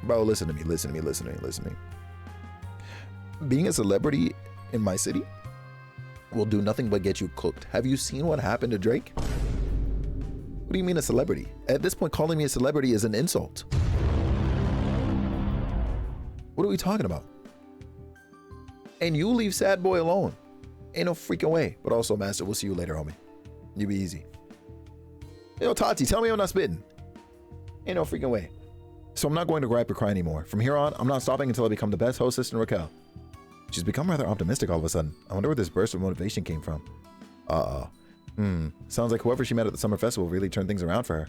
Bro, listen to me. Being a celebrity in my city will do nothing but get you cooked. Have you seen what happened to Drake? What do you mean a celebrity? At this point, calling me a celebrity is an insult. What are we talking about? And you leave Sad Boy alone. Ain't no freaking way. But also, Master, we'll see you later, homie. You be easy. Yo, Tati, tell me I'm not spitting. Ain't no freaking way. So I'm not going to gripe or cry anymore. From here on, I'm not stopping until I become the best hostess in Raquel. She's become rather optimistic all of a sudden. I wonder where this burst of motivation came from. Sounds like whoever she met at the summer festival really turned things around for her.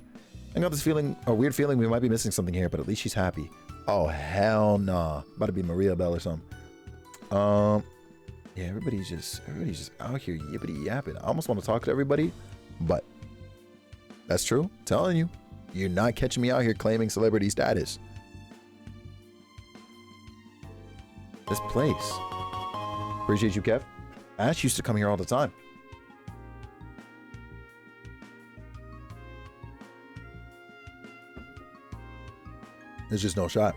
I got this feeling, a weird feeling we might be missing something here, but at least she's happy. Oh, hell nah. About to be Maria Bell or something. Yeah, everybody's just out here yippity yapping. I almost want to talk to everybody, but That's true. I'm telling you. You're not catching me out here claiming celebrity status. This place. Appreciate you, Kev. Ash used to come here all the time. There's just no shot.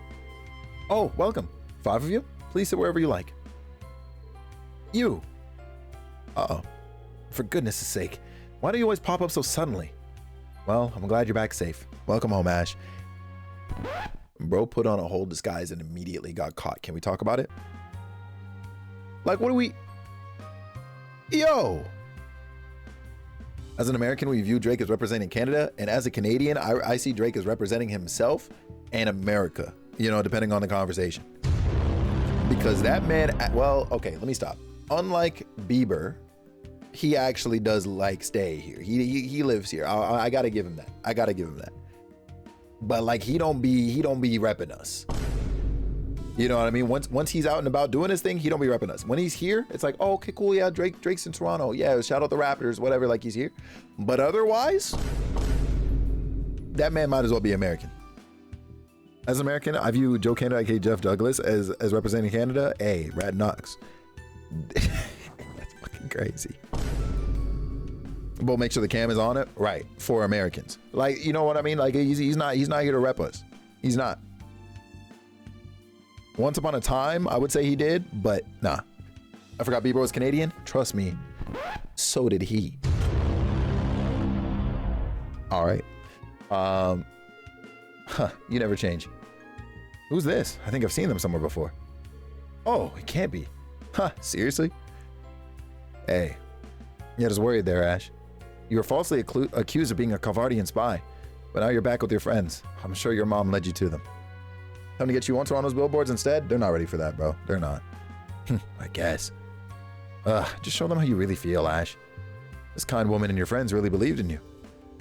Oh, welcome. 5 of you? Please sit wherever you like. You. Uh-oh. For goodness' sake. Why do you always pop up so suddenly? Well, I'm glad you're back safe. Welcome home, Ash. Bro put on a whole disguise and immediately got caught. Can we talk about it? Like, what do we... Yo! As an American, we view Drake as representing Canada, and as a Canadian, I see Drake as representing himself and America, you know, depending on the conversation. Because that man, well, okay, let me stop. Unlike Bieber, he actually does like stay here. He lives here. I gotta give him that. I gotta give him that. But like he don't be repping us. You know what I mean? Once he's out and about doing his thing, he don't be repping us. When he's here, it's like, oh, okay, cool, yeah, Drake's in Toronto. Yeah, shout out the Raptors, whatever, like he's here. But otherwise, that man might as well be American. As an American, I view Joe Canada, aka Jeff Douglas, as representing Canada. Hey, Rad Knox. That's fucking crazy. But make sure the cam is on it, right? For Americans, like, you know what I mean? Like he's not here to rep us. He's not. Once upon a time, I would say he did, but nah. I forgot Bieber was Canadian. Trust me, so did he. All right. You never change. Who's this? I think I've seen them somewhere before. Oh, it can't be. Seriously? Hey, yeah, just worried there, Ash. You were falsely accused of being a Kavardian spy, but now you're back with your friends. I'm sure your mom led you to them. Time to get you on Toronto's billboards instead? They're not ready for that, bro. They're not. I guess. Just show them how you really feel, Ash. This kind woman and your friends really believed in you.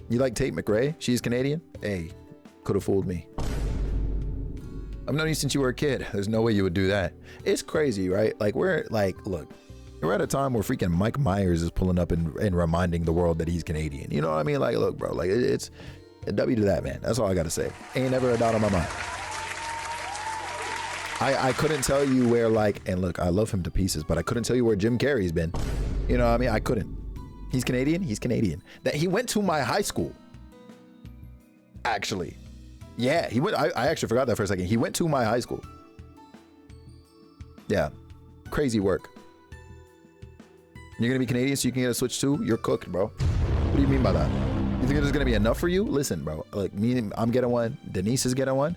You like Tate McRae? She's Canadian? Hey, could have fooled me. I've known you since you were a kid. There's no way you would do that. It's crazy, right? Like, look, we're at a time where freaking Mike Myers is pulling up and reminding the world that he's Canadian. You know what I mean? Like, look, bro, like it's a W to that, man. That's all I got to say. Ain't never a doubt on my mind. I couldn't tell you where, like, and look, I love him to pieces, but I couldn't tell you where Jim Carrey's been. You know what I mean? I couldn't. He's Canadian. He's Canadian. That he went to my high school. Actually. Yeah, he went. I actually forgot that for a second. He went to my high school. Yeah. Crazy work. You're going to be Canadian so you can get a Switch too? You're cooked, bro. What do you mean by that? You think it's going to be enough for you? Listen, bro. Like, I'm getting one. Denise is getting one.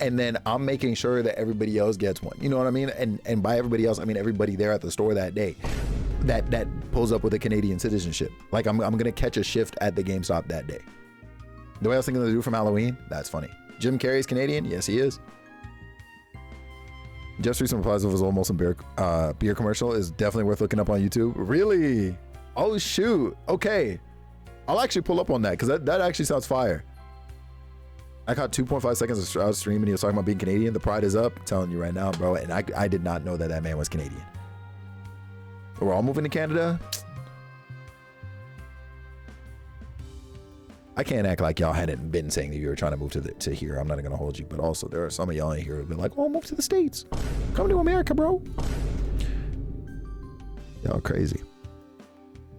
And then I'm making sure that everybody else gets one. You know what I mean? And by everybody else, I mean everybody there at the store that day that pulls up with a Canadian citizenship. Like, I'm going to catch a shift at the GameStop that day. The way I was thinking to do from Halloween, that's funny. Jim Carrey's Canadian? Yes, he is. Jeff's recent replies of his old Molson beer commercial is definitely worth looking up on YouTube. Really? Oh, shoot. Okay. I'll actually pull up on that because that actually sounds fire. I caught 2.5 seconds of stream and he was talking about being Canadian. The pride is up. I'm telling you right now, bro. And I did not know that man was Canadian. We're all moving to Canada. I can't act like y'all hadn't been saying that you were trying to move to here. I'm not gonna hold you, but also there are some of y'all in here who've been like, "Oh, move to the States, come to America, bro." Y'all crazy.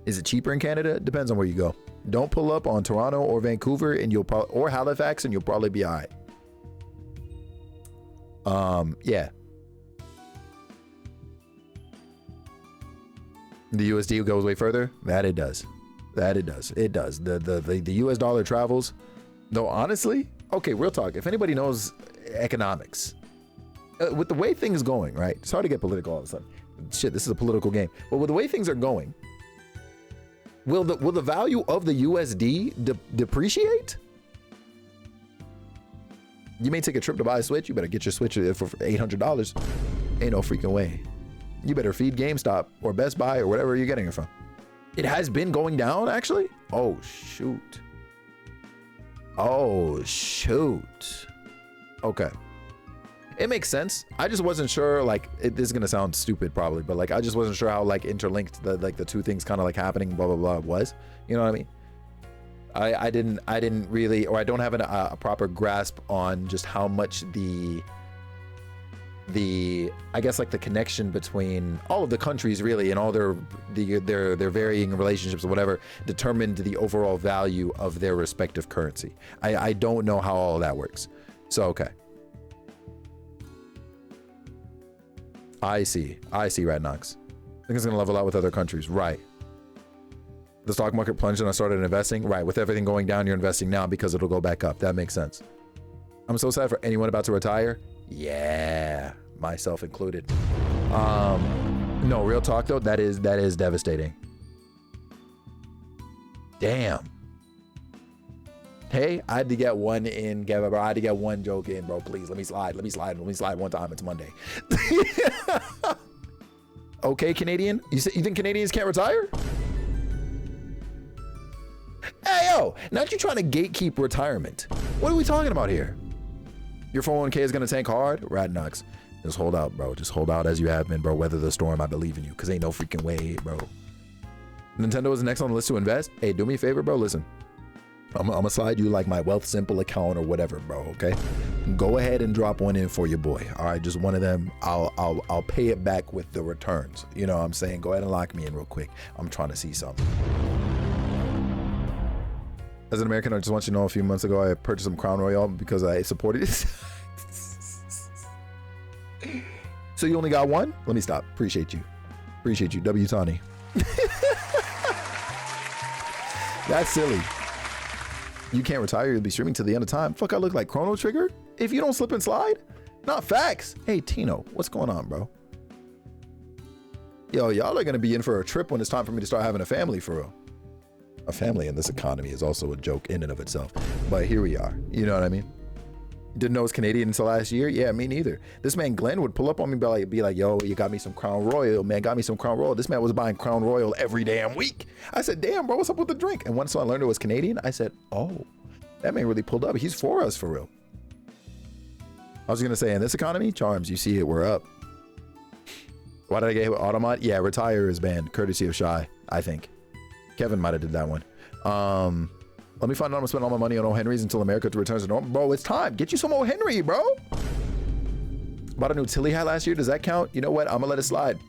Is it cheaper in Canada? Depends on where you go. Don't pull up on Toronto or Vancouver, and or Halifax, and you'll probably be alright. Yeah. The USD goes way further. That it does. That it does. It does. The US dollar travels. Though honestly, okay, real talk. If anybody knows economics, with the way things going, right? It's hard to get political all of a sudden. Shit, this is a political game. But with the way things are going, will the value of the USD depreciate? You may take a trip to buy a Switch. You better get your Switch for $800. Ain't no freaking way. You better feed GameStop or Best Buy or whatever you're getting it from. It has been going down, actually? Oh, shoot. Oh, shoot. Okay. It makes sense. I just wasn't sure, like, this is going to sound stupid probably, but, like, I just wasn't sure how, like, interlinked the two things kind of, like, happening, blah, blah, blah, was. You know what I mean? I didn't really, or I don't have a proper grasp on just how much the I guess like the connection between all of the countries really and all their varying relationships or whatever determined the overall value of their respective currency. I don't know how all of that works. So okay. I see Radnox. I think it's gonna level out with other countries, right? The stock market plunged and I started investing, right? With everything going down, you're investing now because it'll go back up. That makes sense. I'm so sad for anyone about to retire. Yeah, myself included. No, real talk though, that is devastating. Damn. Hey, I had to get one in, Gavin, bro. I had to get one joke in, bro. Please, let me slide one time. It's Monday. Okay, Canadian. You think Canadians can't retire? Hey, yo, not you trying to gatekeep retirement. What are we talking about here? Your 401k is gonna tank hard? Radnox. Just hold out, bro. Just hold out as you have been, bro. Weather the storm. I believe in you. Cause ain't no freaking way, bro. Nintendo is next on the list to invest. Hey, do me a favor, bro. Listen. I'm gonna slide you like my Wealth Simple account or whatever, bro. Okay, go ahead and drop one in for your boy. All right, just one of them. I'll pay it back with the returns. You know what I'm saying? Go ahead and lock me in real quick. I'm trying to see something. As an American, I just want you to know a few months ago I purchased some Crown Royal because I supported it. So you only got one? Let me stop. Appreciate you, W Tawny. That's silly. You can't retire, you'll be streaming to the end of time. Fuck, I look like Chrono Trigger? If you don't slip and slide? Not facts. Hey, Tino, what's going on, bro? Yo, y'all are gonna be in for a trip when it's time for me to start having a family for real. A family in this economy is also a joke in and of itself. But here we are, you know what I mean? Didn't know it was Canadian until last year? Yeah, me neither. This man Glenn would pull up on me and be like, yo, you got me some Crown Royal, man, got me some Crown Royal. This man was buying Crown Royal every damn week. I said, damn, bro, what's up with the drink? And once I learned it was Canadian, I said, oh, that man really pulled up. He's for us for real. I was gonna say, in this economy, charms, you see it, we're up. Why did I get hit with Automod? Yeah, retire is banned, courtesy of Shy, I think. Kevin might have did that one. Let me find out I'm gonna spend all my money on O. Henry's until America returns to normal. Bro, it's time. Get you some O. Henry, bro. Bought a new Tilly hat last year. Does that count? You know what? I'm gonna let it slide.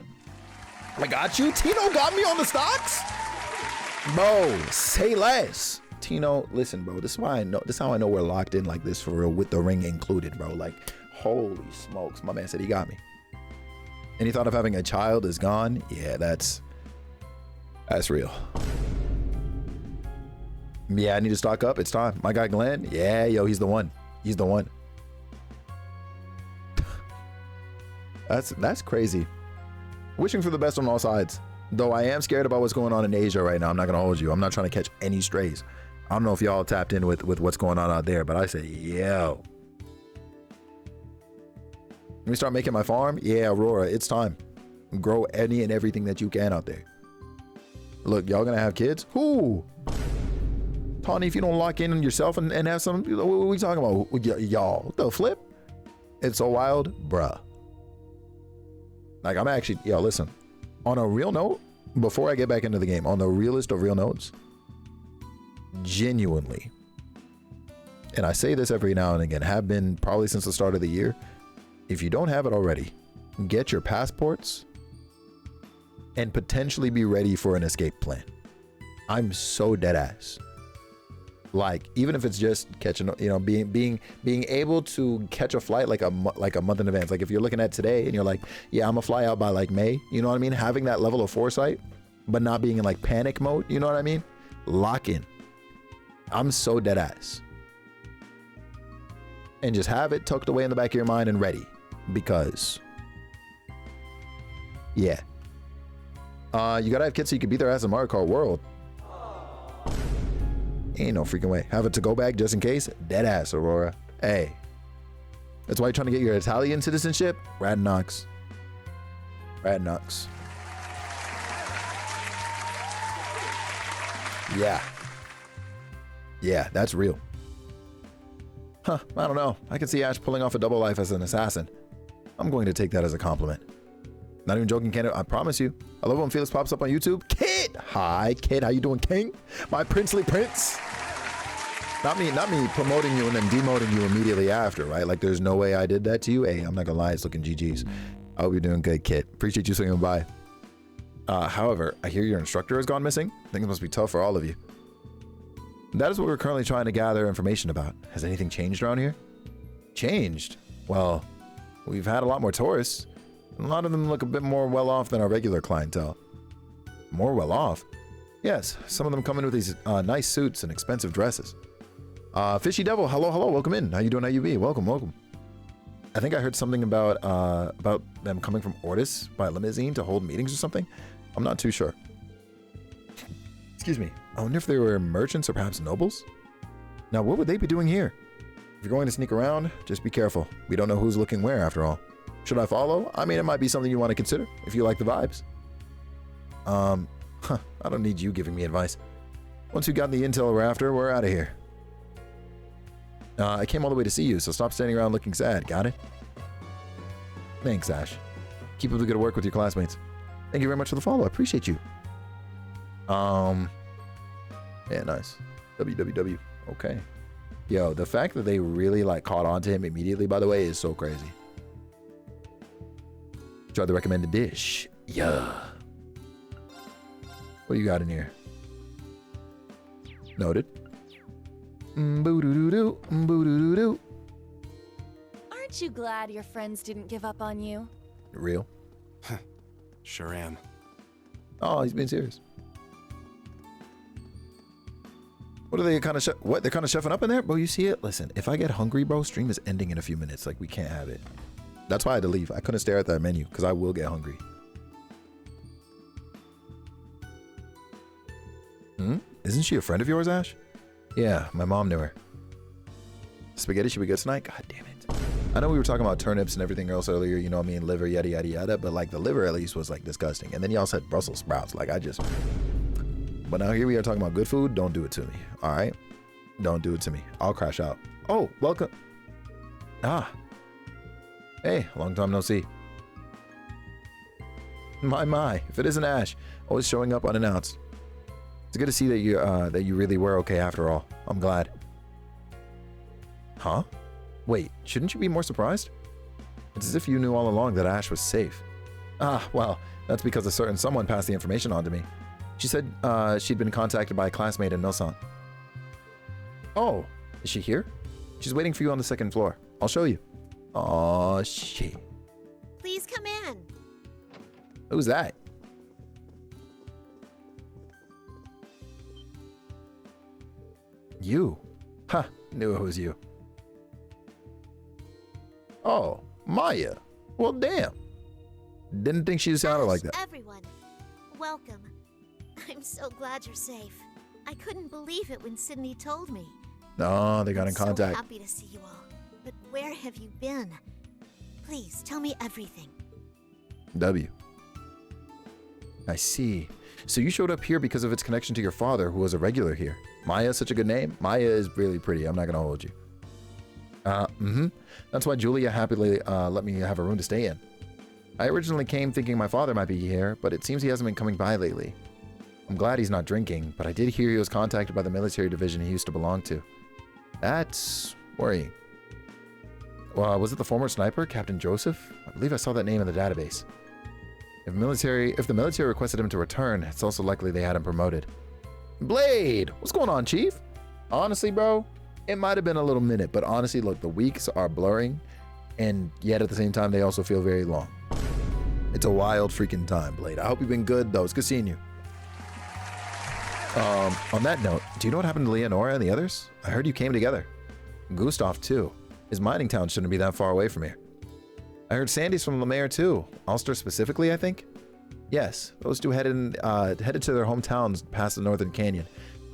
I got you. Tino got me on the stocks. Bro, say less. Tino, listen, bro. This is why I know. This is how I know we're locked in like this for real, with the ring included, bro. Like, holy smokes. My man said he got me. Any thought of having a child is gone? Yeah, that's real. Yeah, I need to stock up. It's time. My guy Glenn. Yeah, yo, he's the one. He's the one. That's crazy. Wishing for the best on all sides. Though I am scared about what's going on in Asia right now. I'm not gonna hold you. I'm not trying to catch any strays. I don't know if y'all tapped in with what's going on out there, but I say, yo. Let me start making my farm. Yeah, Aurora, it's time. Grow any and everything that you can out there. Look, y'all gonna have kids? Who? Tawny, if you don't lock in on yourself and have some, what are we talking about? Y'all, the flip? It's so wild, bruh. Like, I'm actually, yo, listen. On a real note, before I get back into the game, on the realest of real notes, genuinely, and I say this every now and again, have been probably since the start of the year, if you don't have it already, get your passports and potentially be ready for an escape plan. I'm so dead ass. Like, even if it's just catching, you know, being able to catch a flight like a month in advance. Like, if you're looking at today and you're like, yeah, I'm gonna fly out by like May, you know what I mean? Having that level of foresight, but not being in like panic mode, you know what I mean? Lock in. I'm so dead ass. And just have it tucked away in the back of your mind and ready, because yeah. You gotta have kids so you can beat their ass in Mario Kart World. Ain't no freaking way. Have a to-go bag just in case. Dead ass, Aurora. Hey. That's why you're trying to get your Italian citizenship? Radnox. Radnox. Yeah. Yeah, that's real. Huh, I don't know. I can see Ash pulling off a double life as an assassin. I'm going to take that as a compliment. Not even joking, Canada. I promise you. I love when Felix pops up on YouTube. Kid! Hi, Kid. How you doing, King? My princely prince. Not me promoting you and then demoting you immediately after, right? Like, there's no way I did that to you. Hey, I'm not gonna lie, it's looking GG's. I hope you're doing good, Kit. Appreciate you swinging by. However, I hear your instructor has gone missing. I think it must be tough for all of you. That is what we're currently trying to gather information about. Has anything changed around here? Changed? Well, we've had a lot more tourists. A lot of them look a bit more well-off than our regular clientele. More well-off? Yes, some of them come in with these nice suits and expensive dresses. Fishy Devil, hello, welcome in. How you doing, IUB? Welcome. I think I heard something about them coming from Ortis by limousine to hold meetings or something. I'm not too sure. Excuse me. I wonder if they were merchants or perhaps nobles? Now, what would they be doing here? If you're going to sneak around, just be careful. We don't know who's looking where, after all. Should I follow? I mean, it might be something you want to consider, if you like the vibes. I don't need you giving me advice. Once we got the intel we're after, we're out of here. I came all the way to see you, so stop standing around looking sad, got it? Thanks, Ash. Keep up the good work with your classmates. Thank you very much for the follow, I appreciate you. Yeah, nice. WWW. Okay. Yo, the fact that they really like caught on to him immediately, by the way, is so crazy. Try the recommended dish. Yeah. What do you got in here? Noted. Boo-doo-doo-doo. Boo-doo-doo-doo. Aren't you glad your friends didn't give up on you? Real? Sure am. Oh, he's being serious. What are they kind of they're kind of chefing up in there? Bro, you see it? Listen, if I get hungry, bro, stream is ending in a few minutes. Like, we can't have it. That's why I had to leave. I couldn't stare at that menu because I will get hungry. Isn't she a friend of yours, Ash? Yeah, my mom knew her. Spaghetti should be good tonight? God damn it. I know we were talking about turnips and everything else earlier, you know what I mean? Liver, yada, yada, yada. But, like, the liver at least was, like, disgusting. And then y'all said Brussels sprouts. Like, But now here we are talking about good food. Don't do it to me. All right? Don't do it to me. I'll crash out. Oh, welcome. Ah. Hey, long time no see. My. If it isn't Ash, always showing up unannounced. It's good to see that you really were okay after all. I'm glad. Huh? Wait, shouldn't you be more surprised? It's as if you knew all along that Ash was safe. Ah, well, that's because a certain someone passed the information on to me. She said she'd been contacted by a classmate in Nosan. Oh, is she here? She's waiting for you on the second floor. I'll show you. Aw, shit. Please come in. Who's that? You. Ha, knew it was you. Oh, Maya. Well, damn. Didn't think she sounded like that. Everyone, welcome. I'm so glad you're safe. I couldn't believe it when Sydney told me. No, they got in contact. I'm so happy to see you all. But where have you been? Please, tell me everything. W. I see. So you showed up here because of its connection to your father, who was a regular here. Maya is such a good name. Maya is really pretty. I'm not going to hold you. That's why Julia happily let me have a room to stay in. I originally came thinking my father might be here, but it seems he hasn't been coming by lately. I'm glad he's not drinking, but I did hear he was contacted by the military division he used to belong to. That's worrying. Well, was it the former sniper, Captain Joseph? I believe I saw that name in the database. If the military requested him to return, it's also likely they had him promoted. Blade! What's going on, Chief? Honestly, bro, it might have been a little minute, but honestly, look, the weeks are blurring, and yet at the same time, they also feel very long. It's a wild freaking time, Blade. I hope you've been good, though. It's good seeing you. On that note, do you know what happened to Leonora and the others? I heard you came together. Gustav, too. His mining town shouldn't be that far away from here. I heard Sandy's from Lemaire, too. Ulster specifically, I think? Yes, those two headed to their hometowns past the Northern Canyon.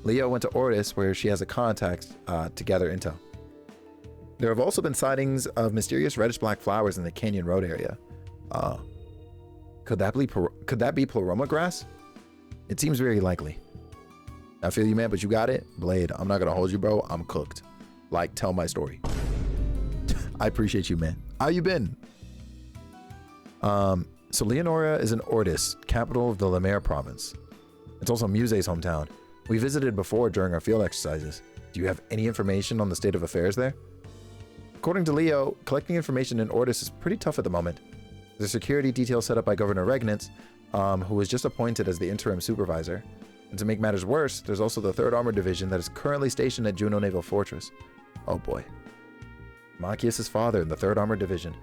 Leo went to Ortis, where she has a contact to gather intel. There have also been sightings of mysterious reddish-black flowers in the Canyon Road area. Could that be Pleroma grass? It seems very likely. I feel you, man, but you got it. Blade, I'm not going to hold you, bro. I'm cooked. Like, tell my story. I appreciate you, man. How you been? So Leonora is in Ortis, capital of the Lemaire province. It's also Muse's hometown. We visited before during our field exercises. Do you have any information on the state of affairs there? According to Leo, collecting information in Ortis is pretty tough at the moment. There's a security detail set up by Governor Regnitz, who was just appointed as the interim supervisor. And to make matters worse, there's also the 3rd Armored Division that is currently stationed at Juno Naval Fortress. Oh boy. Machias' father in the 3rd Armored Division.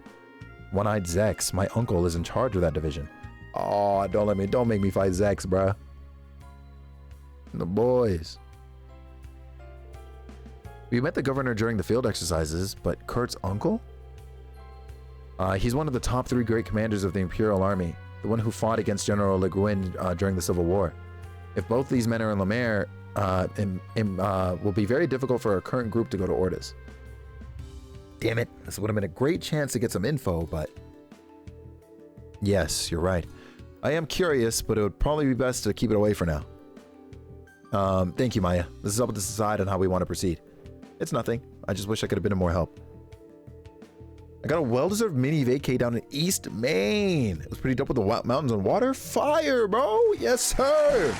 One-Eyed Zex, my uncle, is in charge of that division. Oh, don't make me fight Zex, bruh. The boys. We met the governor during the field exercises, but Kurt's uncle? He's one of the top 3 great commanders of the Imperial Army, the one who fought against General Le Guin during the Civil War. If both these men are in Lemaire, will be very difficult for our current group to go to Ortis. Damn it, this would have been a great chance to get some info, but... Yes, you're right. I am curious, but it would probably be best to keep it away for now. Thank you, Maya. This is up to decide on how we want to proceed. It's nothing. I just wish I could have been of more help. I got a well-deserved mini vacay down in East Maine. It was pretty dope with the mountains and water. Fire, bro! Yes, sir!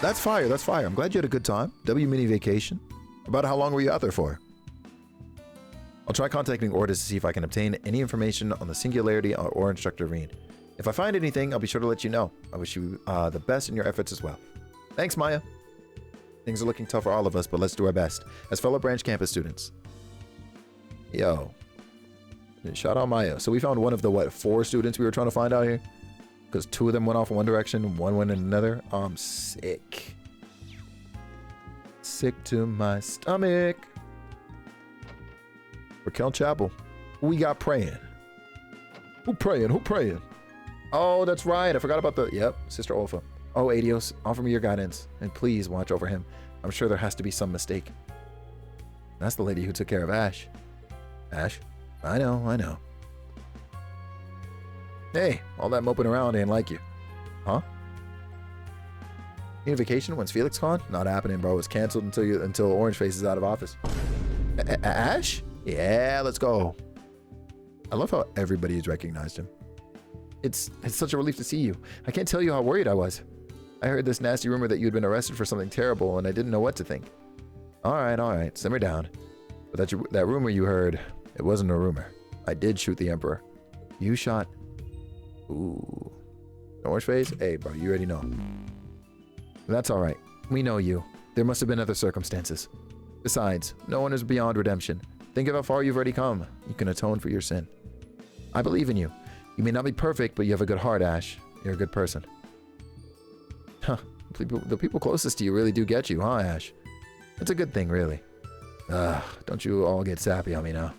That's fire, that's fire. I'm glad you had a good time. W mini vacation. About how long were you out there for? I'll try contacting Ortis to see if I can obtain any information on the Singularity or Instructor Reed. If I find anything, I'll be sure to let you know. I wish you the best in your efforts as well. Thanks, Maya. Things are looking tough for all of us, but let's do our best as fellow branch campus students. Yo. Shout out Maya. So we found one of the, 4 students we were trying to find out here? Because 2 of them went off in one direction, 1 went in another. I'm sick. Sick to my stomach. Raquel Chapel. Who we got praying? Who praying? Who praying? Oh, that's right. I forgot about the... Yep, Sister Olfa. Oh, Adios, offer me your guidance, and please watch over him. I'm sure there has to be some mistake. That's the lady who took care of Ash. Ash? I know. Hey, all that moping around ain't like you. Huh? Need a vacation? When's Felix gone? Not happening, bro. It's canceled until Orange Face is out of office. Ash? Yeah, let's go. I love how everybody has recognized him. It's such a relief to see you. I can't tell you how worried I was. I heard this nasty rumor that you had been arrested for something terrible, and I didn't know what to think. All right, simmer down. But that rumor you heard, it wasn't a rumor. I did shoot the Emperor. You shot... Ooh. Orange Face? Hey, bro, you already know. That's all right. We know you. There must have been other circumstances. Besides, no one is beyond redemption. Think of how far you've already come. You can atone for your sin. I believe in you. You may not be perfect, but you have a good heart, Ash. You're a good person. Huh. The people closest to you really do get you, huh, Ash? It's a good thing, really. Don't you all get sappy on me now.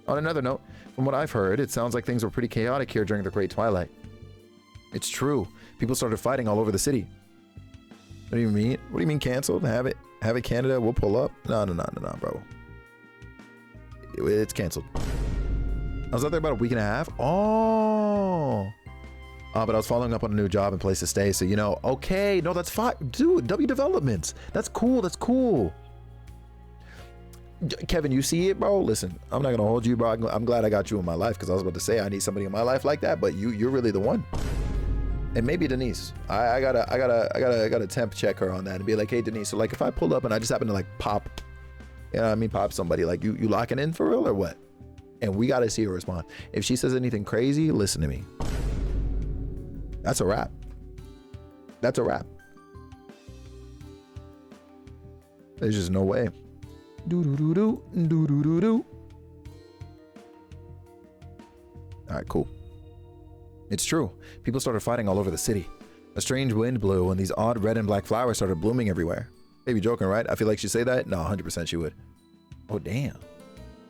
On another note, from what I've heard, it sounds like things were pretty chaotic here during the Great Twilight. It's true. People started fighting all over the city. What do you mean? What do you mean canceled? Have it Canada, we'll pull up? No, bro. It's canceled. I was out there about a week and a half. But I was following up on a new job and place to stay, so okay, no, that's fine. Dude, W Developments. That's cool. Kevin, you see it, bro? Listen, I'm not gonna hold you, bro. I'm glad I got you in my life, because I was about to say I need somebody in my life like that, but you're really the one. And maybe Denise. I gotta temp check her on that and be like, hey Denise, so like if I pull up and I just happen to like pop, pop somebody, like you locking in for real or what? And we gotta see her respond. If she says anything crazy, listen to me. That's a wrap. There's just no way. All right, cool. It's true. People started fighting all over the city. A strange wind blew and these odd red and black flowers started blooming everywhere. Maybe joking, right? I feel like she'd say that. No, 100% she would. Oh, damn.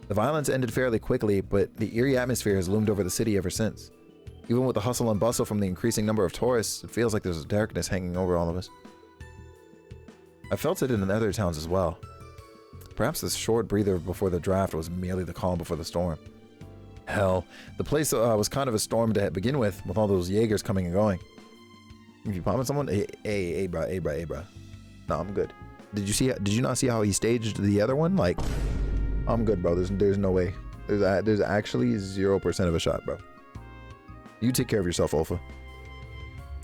The violence ended fairly quickly, but the eerie atmosphere has loomed over the city ever since. Even with the hustle and bustle from the increasing number of tourists, it feels like there's a darkness hanging over all of us. I felt it in other towns as well. Perhaps this short breather before the draft was merely the calm before the storm. Hell, the place was kind of a storm to begin with all those Jaegers coming and going. If you popping someone, hey, bro. No, I'm good. Did you not see how he staged the other one? Like, I'm good, bro. There's no way. There's actually 0% of a shot, bro. You take care of yourself, Olfa.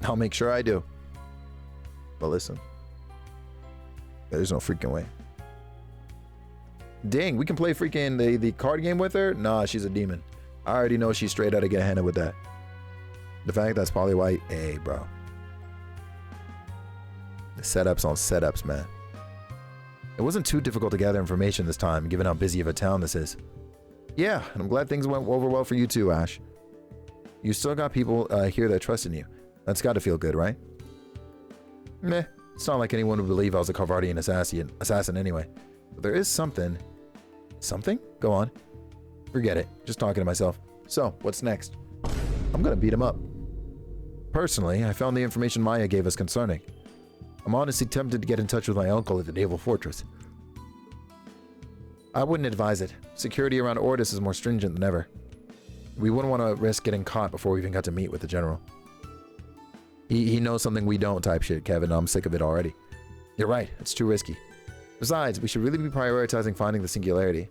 I'll make sure I do. But listen, There's no freaking way. Dang, we can play freaking the card game with her? Nah, she's a demon. I already know she's straight out to get handed with that. The fact that's probably why, hey, bro. The setups on setups, man. It wasn't too difficult to gather information this time, given how busy of a town this is. Yeah, and I'm glad things went over well for you too, Ash. You still got people here that trust in you. That's got to feel good, right? Meh. It's not like anyone would believe I was a Carvardian assassin anyway. But there is something. Something? Go on. Forget it. Just talking to myself. So, what's next? I'm gonna beat him up. Personally, I found the information Maya gave us concerning. I'm honestly tempted to get in touch with my uncle at the Naval Fortress. I wouldn't advise it. Security around Ortis is more stringent than ever. We wouldn't want to risk getting caught before we even got to meet with the general. He knows something we don't type shit, Kevin. I'm sick of it already. You're right. It's too risky. Besides, we should really be prioritizing finding the singularity.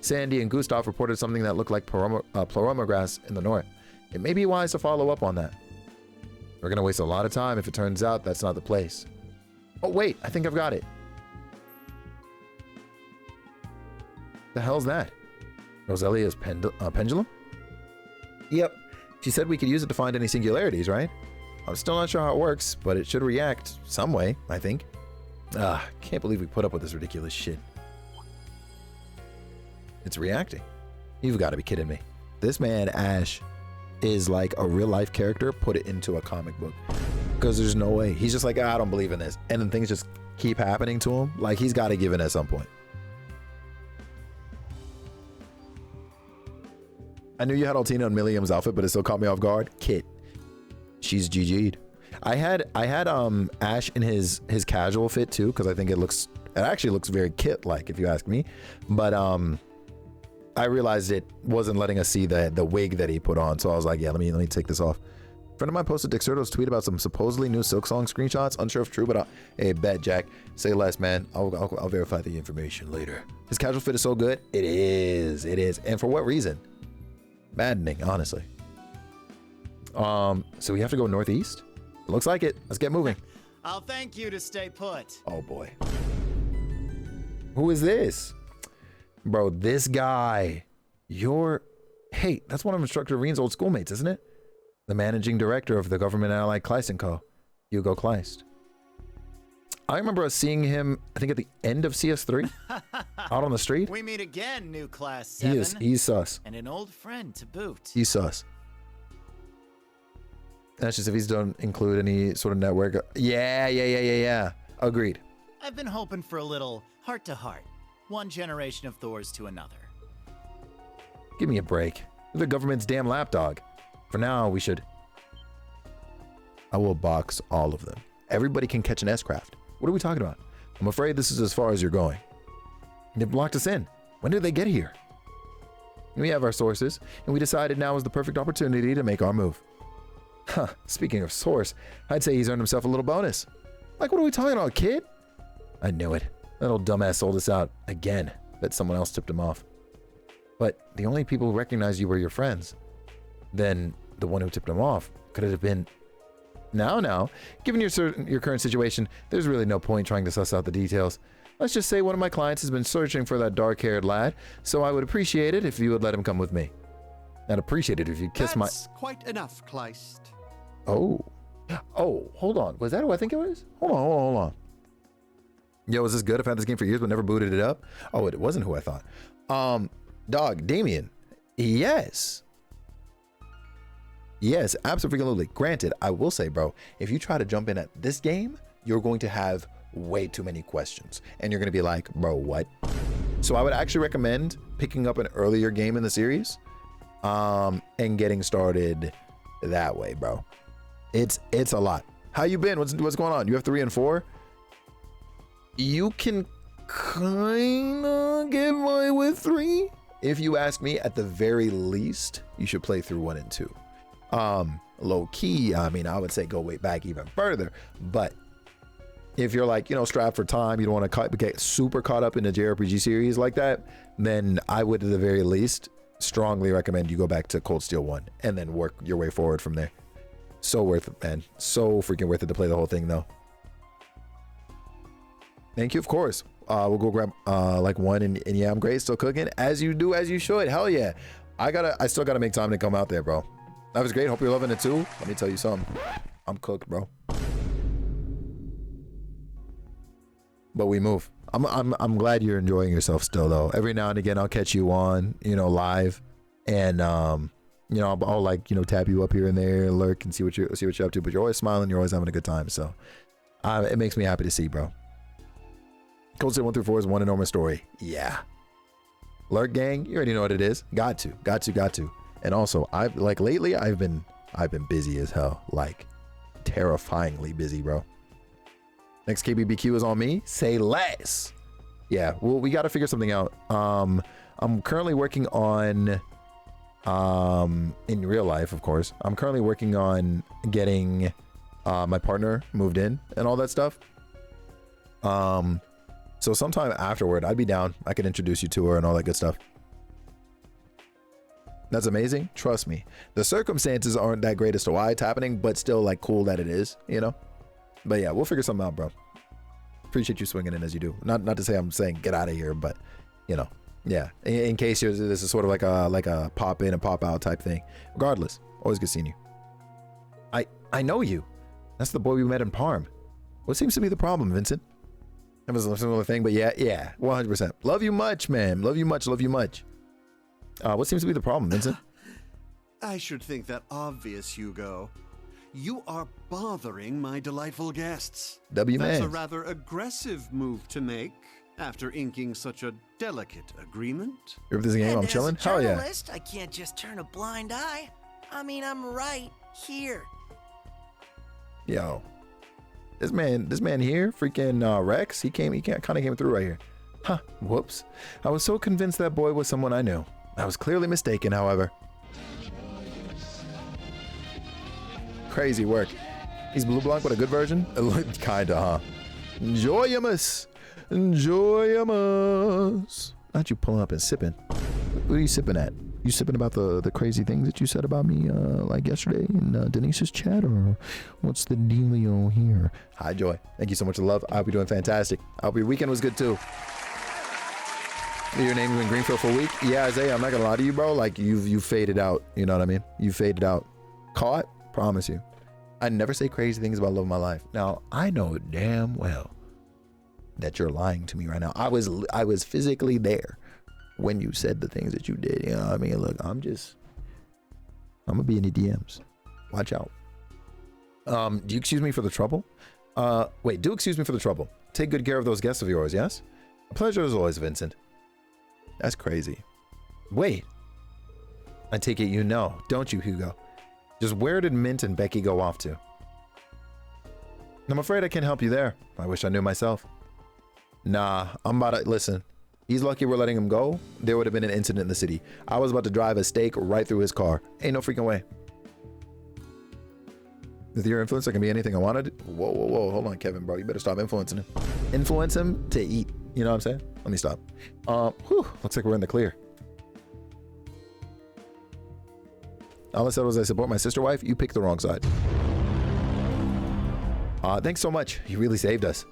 Sandy and Gustav reported something that looked like pleroma grass in the north. It may be wise to follow up on that. We're going to waste a lot of time if it turns out that's not the place. Oh, wait. I think I've got it. The hell's that? Roselia's pendulum? Yep. She said we could use it to find any singularities, right? I'm still not sure how it works, but it should react some way, I think. Can't believe we put up with this ridiculous shit. It's reacting. You've got to be kidding me. This man, Ash, is like a real life character put it into a comic book. Because there's no way. He's just like, I don't believe in this. And then things just keep happening to him. Like, he's got to give in at some point. I knew you had Altina and Milliam's outfit, but it still caught me off guard. Kit. She's GG'd. I had Ash in his casual fit too, because I think it actually looks very Kit-like, if you ask me. But I realized it wasn't letting us see the wig that he put on, so I was like, yeah, let me take this off. A friend of mine posted Dexerto's tweet about some supposedly new Silk Song screenshots. Unsure if true, but hey, bet, Jack. Say less, man. I'll verify the information later. His casual fit is so good. It is. And for what reason? Maddening, honestly. So we have to go northeast? It looks like it. Let's get moving. I'll thank you to stay put. Oh boy. Who is this? Bro, this guy. Hey, that's one of Instructor Reen's old schoolmates, isn't it? The managing director of the Government Ally Kleist & Co. Hugo Kleist. I remember us seeing him, I think at the end of CS3, out on the street. We meet again, new class 7. He's sus. And an old friend to boot. He's sus. That's just if he's don't include any sort of network. Yeah. Agreed. I've been hoping for a little heart-to-heart. One generation of Thors to another. Give me a break. You're the government's damn lapdog. For now, we should... I will box all of them. Everybody can catch an S-craft. What are we talking about? I'm afraid this is as far as you're going. They blocked us in. When did they get here? We have our sources, and we decided now is the perfect opportunity to make our move. Huh, speaking of source, I'd say he's earned himself a little bonus. Like, what are we talking about, kid? I knew it. That old dumbass sold us out again. Bet someone else tipped him off. But the only people who recognized you were your friends. Then the one who tipped him off could it have been... Now, given your current situation, there's really no point trying to suss out the details. Let's just say one of my clients has been searching for that dark-haired lad, so I would appreciate it if you would let him come with me. I'd appreciate it if you kiss my... That's quite enough, Kleist. Oh, hold on. Was that who I think it was? Hold on. Yo, is this good? I've had this game for years, but never booted it up. Oh, it wasn't who I thought. Dog, Damien. Yes, absolutely. Granted, I will say, bro, if you try to jump in at this game, you're going to have way too many questions. And you're going to be like, bro, what? So I would actually recommend picking up an earlier game in the series and getting started that way, bro. It's a lot. How you been? What's going on? You have 3 and 4? You can kind of get by with 3. If you ask me, at the very least, you should play through 1 and 2. Low key, I mean, I would say go way back even further. But if you're like, strapped for time, you don't want to get super caught up in a JRPG series like that, then I would at the very least strongly recommend you go back to Cold Steel 1 and then work your way forward from there. So worth it, man. So freaking worth it to play the whole thing, though. Thank you, of course. We'll go grab like one, and yeah, I'm great. Still cooking, as you do, as you should. Hell yeah. I still gotta make time to come out there, bro. That was great. Hope you're loving it too. Let me tell you something. I'm cooked, bro. But we move. I'm glad you're enjoying yourself still, though. Every now and again, I'll catch you on, live, and I'll like tap you up here and there, lurk and see what you're up to. But you're always smiling. You're always having a good time. So it makes me happy to see, bro. Cold State 1 through 4 is one enormous story. Yeah. Lurk gang, you already know what it is. Got to. And also, lately I've been busy as hell, like terrifyingly busy, bro. Next KBBQ is on me. Say less. Yeah, well, we got to figure something out. I'm currently working on, in real life, of course. I'm currently working on getting my partner moved in and all that stuff. So sometime afterward, I'd be down. I could introduce you to her and all that good stuff. That's amazing. Trust me. The circumstances aren't that great as to why it's happening, but still like cool that it is, But yeah, we'll figure something out, bro. Appreciate you swinging in as you do. Not to say I'm saying get out of here, but yeah. In case this is sort of like a pop in and pop out type thing. Regardless, always good seeing you. I know you. That's the boy we met in Parm. What seems to be the problem, Vincent? That was a similar thing, but yeah, 100%. Love you much, man. Love you much. What seems to be the problem, Vincent? I should think that obvious, Hugo. You are bothering my delightful guests. That's a rather aggressive move to make after inking such a delicate agreement. You're this game, I'm chilling. Hell yeah. I can't just turn a blind eye. I mean, I'm right here. Yo. This man here, freaking Rex, he kind of came through right here. Huh, whoops. I was so convinced that boy was someone I knew. I was clearly mistaken, however. Crazy work. He's Blue Blanc, but a good version? Kinda, huh? Enjoyamus. Not you pulling up and sipping. What are you sipping at? You sipping about the crazy things that you said about me like yesterday in Denise's chat, or what's the dealio here? Hi, Joy. Thank you so much for the love. I hope you're doing fantastic. I hope your weekend was good too. Your name's been Greenfield for a week? Yeah, Isaiah, I'm not gonna lie to you, bro. Like you faded out. You know what I mean? You faded out. Caught? Promise you. I never say crazy things about love of my life. Now, I know damn well that you're lying to me right now. I was physically there when you said the things that you did. You know what I mean? Look, I'm gonna be in the DMs. Watch out. Do you excuse me for the trouble? Wait, do excuse me for the trouble. Take good care of those guests of yours, yes? A pleasure as always, Vincent. That's crazy. Wait. I take it you know, don't you, Hugo? Just where did Mint and Becky go off to? I'm afraid I can't help you there. I wish I knew myself. Nah, I'm about to listen. He's lucky we're letting him go. There would have been an incident in the city. I was about to drive a stake right through his car. Ain't no freaking way. With your influence, I can be anything I wanted. Whoa. Hold on, Kevin, bro. You better stop influencing him. Influence him to eat. You know what I'm saying? Let me stop. Looks like we're in the clear. All I said was I support my sister wife. You picked the wrong side. Thanks so much. You really saved us.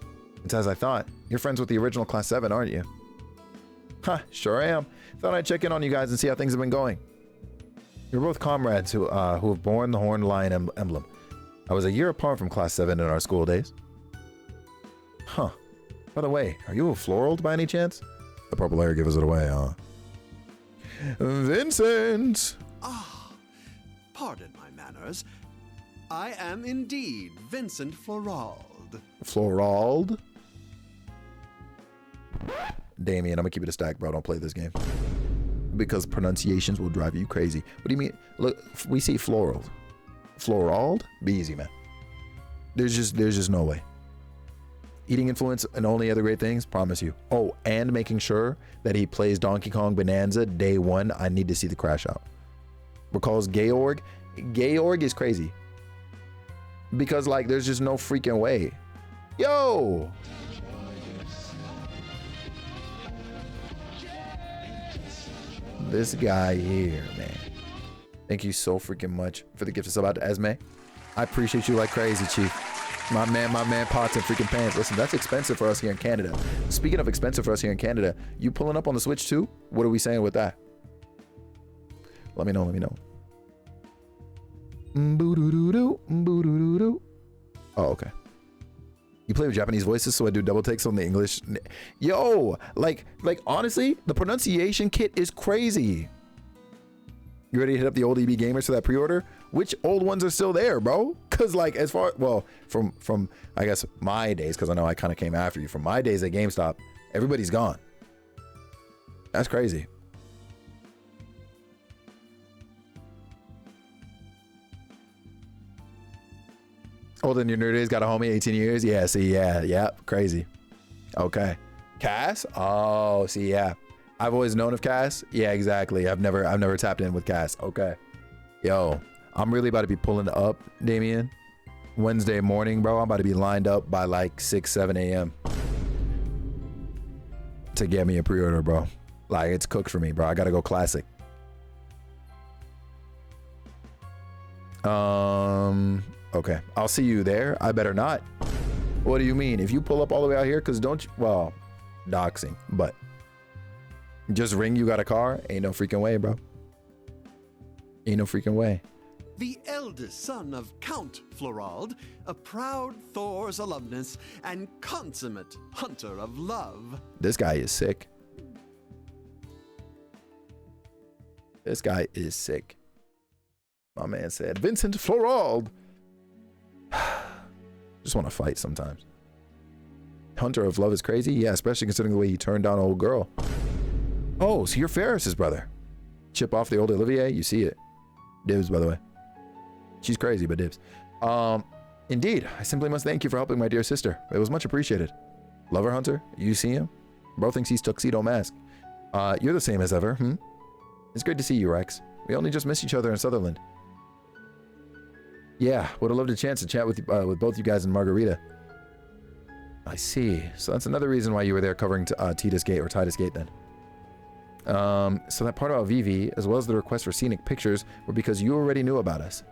It's as I thought. You're friends with the original Class 7, aren't you? Huh, sure am. Thought I'd check in on you guys and see how things have been going. You're both comrades who have borne the horned lion emblem. I was a year apart from Class 7 in our school days. Huh. By the way, are you a floral by any chance? The purple hair gives it away, huh? Vincent! Pardon my manners. I am indeed Vincent Florald. Florald? Damien, I'm gonna keep it a stack, bro. Don't play this game. Because pronunciations will drive you crazy. What do you mean? Look, we see Florald. Florald? Be easy, man. There's just no way. Eating influence and only other great things, promise you. Oh, and making sure that he plays Donkey Kong Bonanza day one. I need to see the crash out. Recalls Georg. Georg is crazy. Because, like, there's just no freaking way. Yo! This guy here, man. Thank you so freaking much for the gift of sub out to Esme. I appreciate you like crazy, Chief. My man, pots and freaking pants. Listen, that's expensive for us here in Canada. Speaking of expensive for us here in Canada, you pulling up on the Switch too? What are we saying with that? Let me know. Oh, okay. You play with Japanese voices, so I do double takes on the English. Yo, like honestly, the pronunciation kit is crazy. You ready to hit up the old EB Gamers for that pre-order? Which old ones are still there, bro? Cause like as far, well, from I guess my days, cause I know I kind of came after you. From my days at GameStop, everybody's gone. That's crazy. Older than your nerd days, got a homie, 18 years. Yeah, see, yeah, crazy. Okay. Cass? Oh, see, yeah. I've always known of Cass. Yeah, exactly. I've never tapped in with Cass. Okay. Yo, I'm really about to be pulling up, Damien. Wednesday morning, bro. I'm about to be lined up by like 6, 7 a.m. to get me a pre-order, bro. Like, it's cooked for me, bro. I gotta go classic. Okay. I'll see you there. I better not. What do you mean? If you pull up all the way out here, because don't you, well, doxing, but just ring you got a car? Ain't no freaking way, bro. Ain't no freaking way. The eldest son of Count Florald, a proud Thor's alumnus and consummate hunter of love. This guy is sick. This guy is sick. My man said, Vincent Florald. Just want to fight sometimes. Hunter of love is crazy? Yeah, especially considering the way he turned down an old girl. Oh, so you're Ferris's brother. Chip off the old Olivier, you see it. Dibs, by the way. She's crazy, but dibs. Indeed, I simply must thank you for helping my dear sister. It was much appreciated. Lover Hunter, you see him? Bro thinks he's Tuxedo Mask. You're the same as ever, It's great to see you, Rex. We only just missed each other in Sutherland. Yeah, would have loved a chance to chat with both you guys and Margarita. I see. So that's another reason why you were there covering Titus Gate or Titus Gate then. So that part about Vivi, as well as the request for scenic pictures, were because you already knew about us.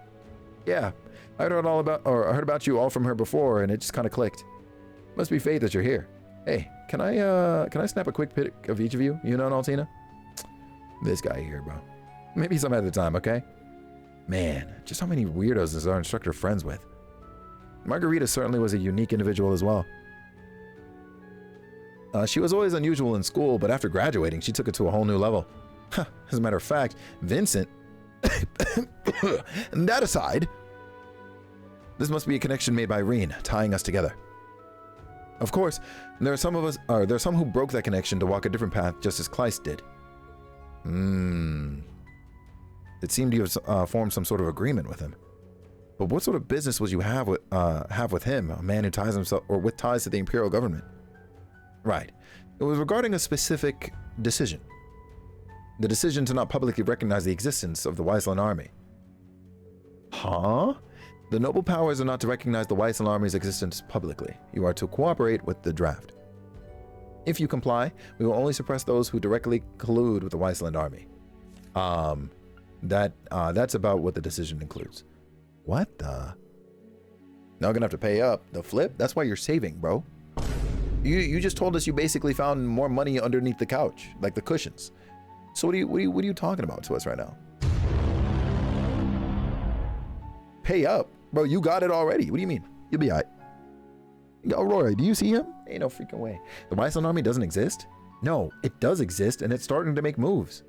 Yeah, I heard about you all from her before, and it just kind of clicked. Must be fate that you're here. Hey, can I snap a quick pic of each of you? You know, Altina? This guy here, bro. Maybe some other time, okay? Man, just how many weirdos is our instructor friends with? Margarita certainly was a unique individual as well. She was always unusual in school, but after graduating, she took it to a whole new level. As a matter of fact, Vincent... And that aside, this must be a connection made by Reen, tying us together. Of course, there are some who broke that connection to walk a different path, just as Kleist did. It seemed you have formed some sort of agreement with him. But what sort of business would you have with him, a man who ties himself, or with ties to the Imperial government? Right. It was regarding a specific decision. The decision to not publicly recognize the existence of the Weisland army. Huh? The noble powers are not to recognize the Weisland army's existence publicly. You are to cooperate with the draft. If you comply, we will only suppress those who directly collude with the Weisland army. That's about what the decision includes. What the? Now I'm gonna have to pay up. The flip? That's why you're saving, bro. You just told us you basically found more money underneath the couch, like the cushions. So what are you talking about to us right now? Pay up, bro. You got it already. What do you mean? You'll be alright. Yo, Roy, do you see him? Ain't no freaking way. The Weisland army doesn't exist? No, it does exist, and it's starting to make moves.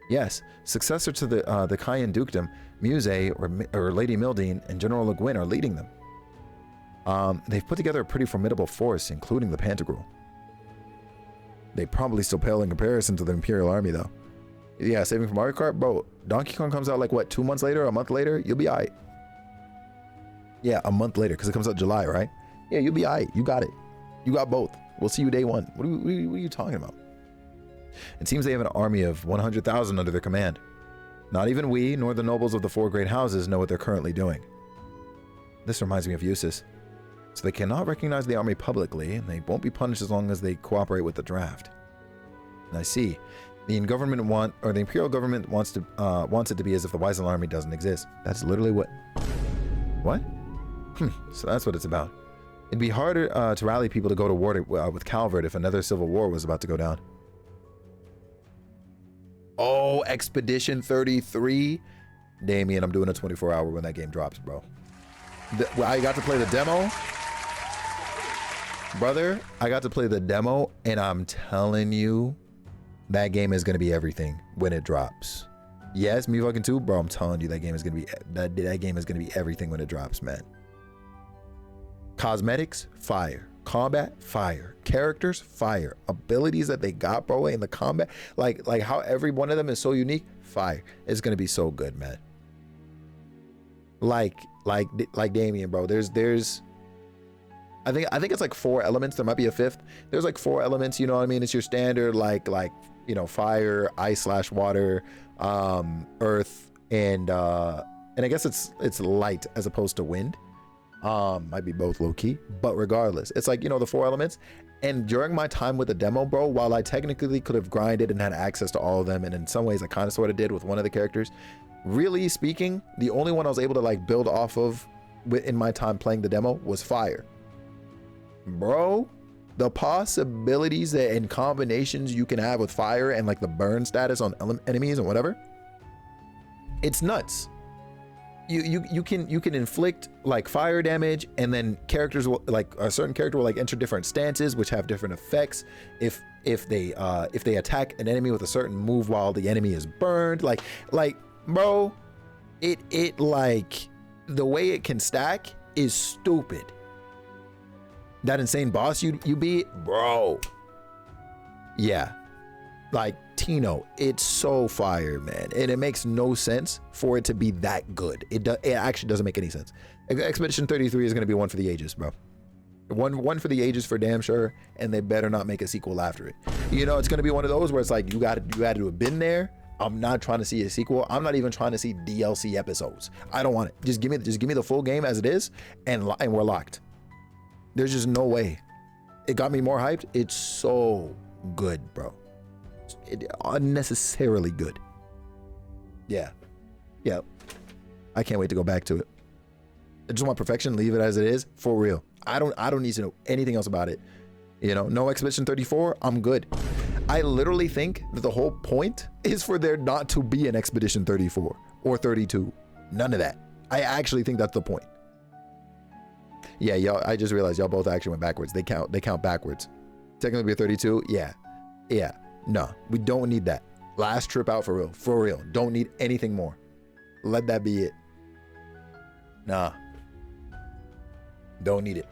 Yes, successor to the Cayenne dukedom, Muse or Lady Mildine and General Le Guin are leading them. They've put together a pretty formidable force, including the Pantagruel. They probably still pale in comparison to the Imperial Army, though. Yeah, saving from Mario Kart? Bro, Donkey Kong comes out like, what, 2 months later, a month later? You'll be alright. Yeah, a month later, because it comes out July, right? Yeah, you'll be alright. You got it. You got both. We'll see you day one. What are you talking about? It seems they have an army of 100,000 under their command. Not even we, nor the nobles of the 4 great houses know what they're currently doing. This reminds me of Eustace. So they cannot recognize the army publicly, and they won't be punished as long as they cooperate with the draft. And I see. The Imperial government wants it to be as if the Weisland army doesn't exist. That's literally what? What? So that's what it's about. It'd be harder to rally people to go to war with Calvert if another civil war was about to go down. Oh, Expedition 33. Damien, I'm doing a 24-hour when that game drops, bro. I got to play the demo. Brother, I got to play the demo, and I'm telling you, that game is going to be everything when it drops. Yes, me fucking too, bro. I'm telling you, that game is going to be that game is going to be everything when it drops, man. Cosmetics, fire. Combat, fire. Characters, fire. Abilities that they got, bro, in the combat, like how every one of them is so unique, fire. It's going to be so good, man. Like Damien, bro. There's I think it's like 4 elements. There might be a 5th. There's like 4 elements, you know what I mean? It's your standard like you know, fire, ice/water, earth, and I guess it's light as opposed to wind. Might be both low key, but regardless, it's like, you know, the 4 elements. And during my time with the demo, bro, while I technically could have grinded and had access to all of them, and in some ways I kind of sort of did with one of the characters, really speaking, the only one I was able to like build off of in my time playing the demo was fire. Bro, the possibilities and combinations you can have with fire and like the burn status on enemies and whatever, it's nuts. You can inflict like fire damage, and then characters will, like a certain character will like enter different stances which have different effects if they attack an enemy with a certain move while the enemy is burned. Like bro, it like the way it can stack is stupid. That insane boss you beat, bro. Yeah, like Tino, it's so fire, man, and it makes no sense for it to be that good. It actually doesn't make any sense. Expedition 33 is going to be one for the ages, bro. One for the ages for damn sure, and they better not make a sequel after it. You know, it's going to be one of those where it's like you had to have been there. I'm not trying to see a sequel. I'm not even trying to see DLC episodes. I don't want it. Just give me the full game as it is, and we're locked. There's just no way. It got me more hyped. It's so good, bro. Unnecessarily good. Yeah. I can't wait to go back to it. I just want perfection. Leave it as it is, for real. I don't need to know anything else about it. You know, no Expedition 34, I'm good. I literally think that the whole point is for there not to be an Expedition 34 or 32. None of that. I actually think that's the point. Yeah, y'all, I just realized y'all both actually went backwards. They count backwards. Technically be a 32. Yeah. No, we don't need that. Last trip out for real. Don't need anything more. Let that be it. Nah. Don't need it.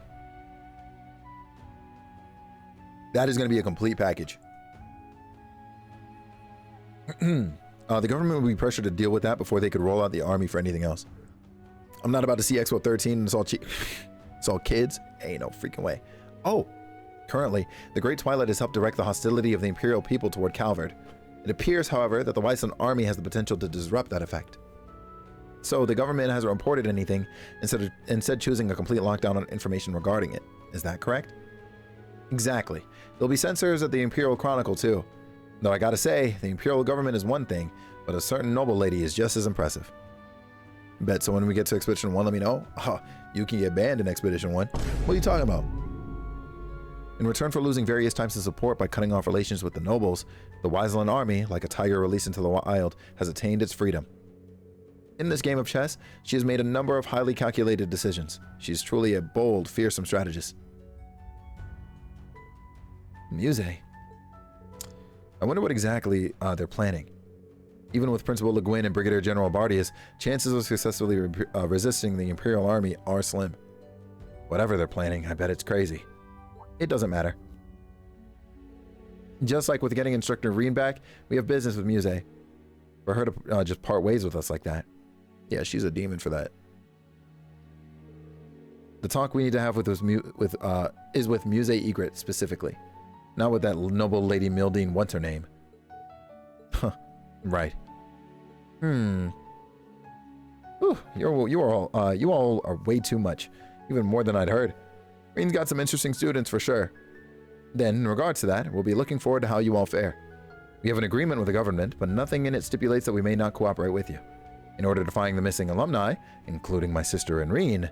That is going to be a complete package. The government will be pressured to deal with that before they could roll out the army for anything else. I'm not about to see Expo 13 and it's all cheap. It's all kids. Ain't no freaking way. Oh, currently, the Great Twilight has helped direct the hostility of the Imperial people toward Calvard. It appears, however, that the Wyson army has the potential to disrupt that effect. So the government hasn't reported anything, instead choosing a complete lockdown on information regarding it. Is that correct? Exactly. There'll be censors at the Imperial Chronicle too. Though I gotta say, the Imperial government is one thing, but a certain noble lady is just as impressive. Bet so when we get to Expedition 1, let me know. Oh, you can get banned in Expedition 1. What are you talking about? In return for losing various types of support by cutting off relations with the nobles, the Wyzeland army, like a tiger released into the wild, has attained its freedom. In this game of chess, she has made a number of highly calculated decisions. She's truly a bold, fearsome strategist. Muse. I wonder what exactly they're planning. Even with Principal Le Guin and Brigadier General Bardius, chances of successfully resisting the Imperial army are slim. Whatever they're planning, I bet it's crazy. It doesn't matter. Just like with getting Instructor Reen back, we have business with Muse. For her to just part ways with us like that. Yeah, she's a demon for that. The talk we need to have is with Muse Egret specifically. Not with that noble lady Mildine, what's her name? Huh, right. Whew, you all are way too much. Even more than I'd heard. Reen's got some interesting students for sure. Then, in regards to that, we'll be looking forward to how you all fare. We have an agreement with the government, but nothing in it stipulates that we may not cooperate with you. In order to find the missing alumni, including my sister and Reen,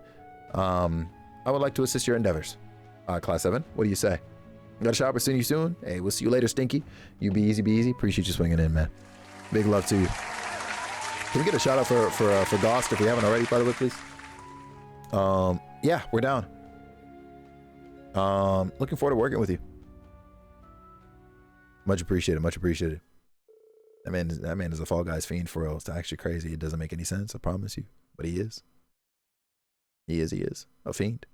I would like to assist your endeavors. Class 7, what do you say? Got a shop, we'll see you soon. Hey, we'll see you later, Stinky. You be easy, be easy. Appreciate you swinging in, man. Big love to you. Can we get a shout out for Gost if we haven't already, by the way, please? Yeah, we're down. Looking forward to working with you. Much appreciated, much appreciated. That man is a Fall Guys fiend for real. It's actually crazy. It doesn't make any sense, I promise you. But he is. He is a fiend.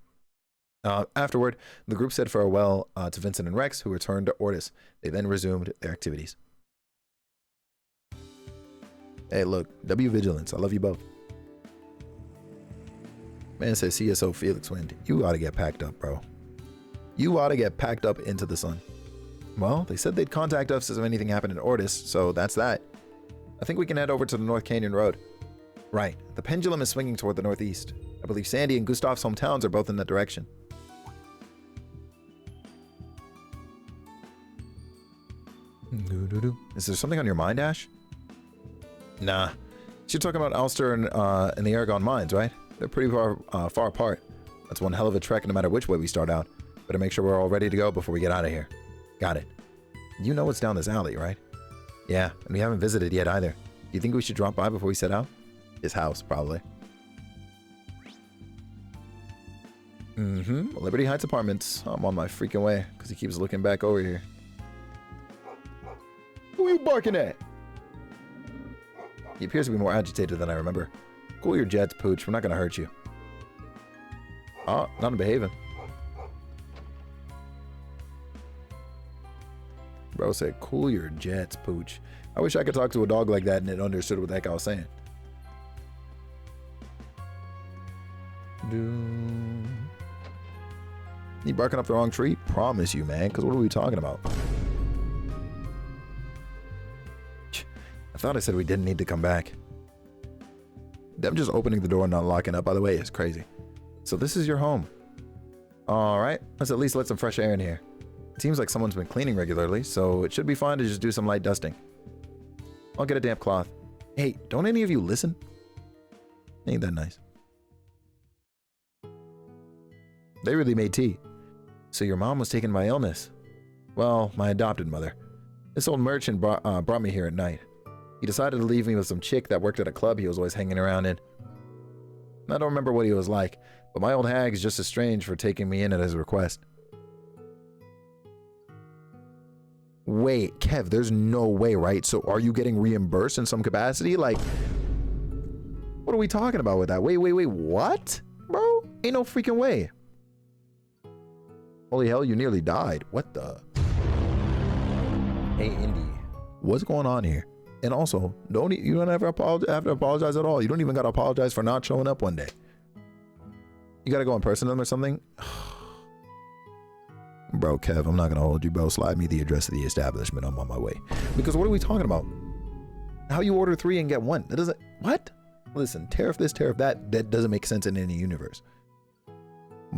Afterward, the group said farewell to Vincent and Rex, who returned to Ortis. They then resumed their activities. Hey, look, W Vigilance. I love you both. Man says CSO Felix Wind. You ought to get packed up, bro. You ought to get packed up into the sun. Well, they said they'd contact us if anything happened in Ortis, so that's that. I think we can head over to the North Canyon Road. Right. The pendulum is swinging toward the northeast. I believe Sandy and Gustav's hometowns are both in that direction. Is there something on your mind, Ash? Nah. You're talking about Ulster and the Aragon mines, right? They're pretty far apart. That's one hell of a trek no matter which way we start out. Better make sure we're all ready to go before we get out of here. Got it. You know what's down this alley, right? Yeah, and we haven't visited yet either. Do you think we should drop by before we set out? His house, probably. Liberty Heights Apartments. I'm on my freaking way because he keeps looking back over here. Who are you barking at? He appears to be more agitated than I remember. Cool your jets, Pooch. We're not going to hurt you. Oh, not behaving. Bro said, cool your jets, Pooch. I wish I could talk to a dog like that and it understood what that guy was saying. You barking up the wrong tree? Promise you, man, because what are we talking about? I thought I said we didn't need to come back. Them just opening the door and not locking up, by the way, is crazy. So this is your home. All right, let's at least let some fresh air in here. It seems like someone's been cleaning regularly, so it should be fine to just do some light dusting. I'll get a damp cloth. Hey, don't any of you listen? Ain't that nice? They really made tea. So your mom was taken by illness. Well, my adopted mother. This old merchant brought me here at night. He decided to leave me with some chick that worked at a club he was always hanging around in. I don't remember what he was like, but my old hag's just as strange for taking me in at his request. Wait, Kev, there's no way, right? So are you getting reimbursed in some capacity? Like, what are we talking about with that? Wait, what? Bro, ain't no freaking way. Holy hell, you nearly died. What the? Hey, Indy, what's going on here? And also, you don't ever have to apologize at all. You don't even got to apologize for not showing up one day. You got to go in person to them or something? Bro, Kev, I'm not going to hold you, bro. Slide me the address of the establishment. I'm on my way. Because what are we talking about? How you order 3 and get 1? That doesn't... What? Listen, tariff this, tariff that. That doesn't make sense in any universe.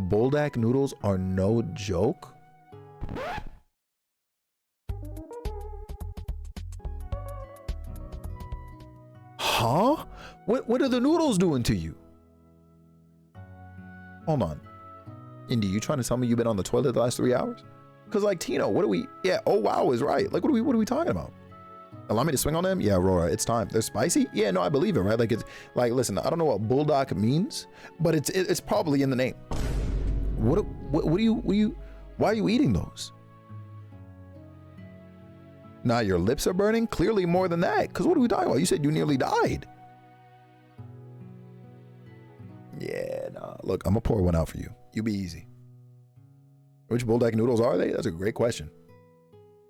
Buldak noodles are no joke? Huh? What are the noodles doing to you? Hold on. Indy, you trying to tell me you've been on the toilet the last 3 hours? Because like Tino, what are we... Yeah, oh wow is right. Like what are we talking about? Allow me to swing on them? Yeah, Aurora, it's time. They're spicy? Yeah, no, I believe it, right? Like it's like, listen, I don't know what bulldog means, but it's probably in the name. What are you why are you eating those? Now your lips are burning? Clearly more than that. Because what are we talking about? You said you nearly died. Yeah, nah. Look, I'm gonna pour one out for you. You be easy. Which bulldog noodles are they? That's a great question.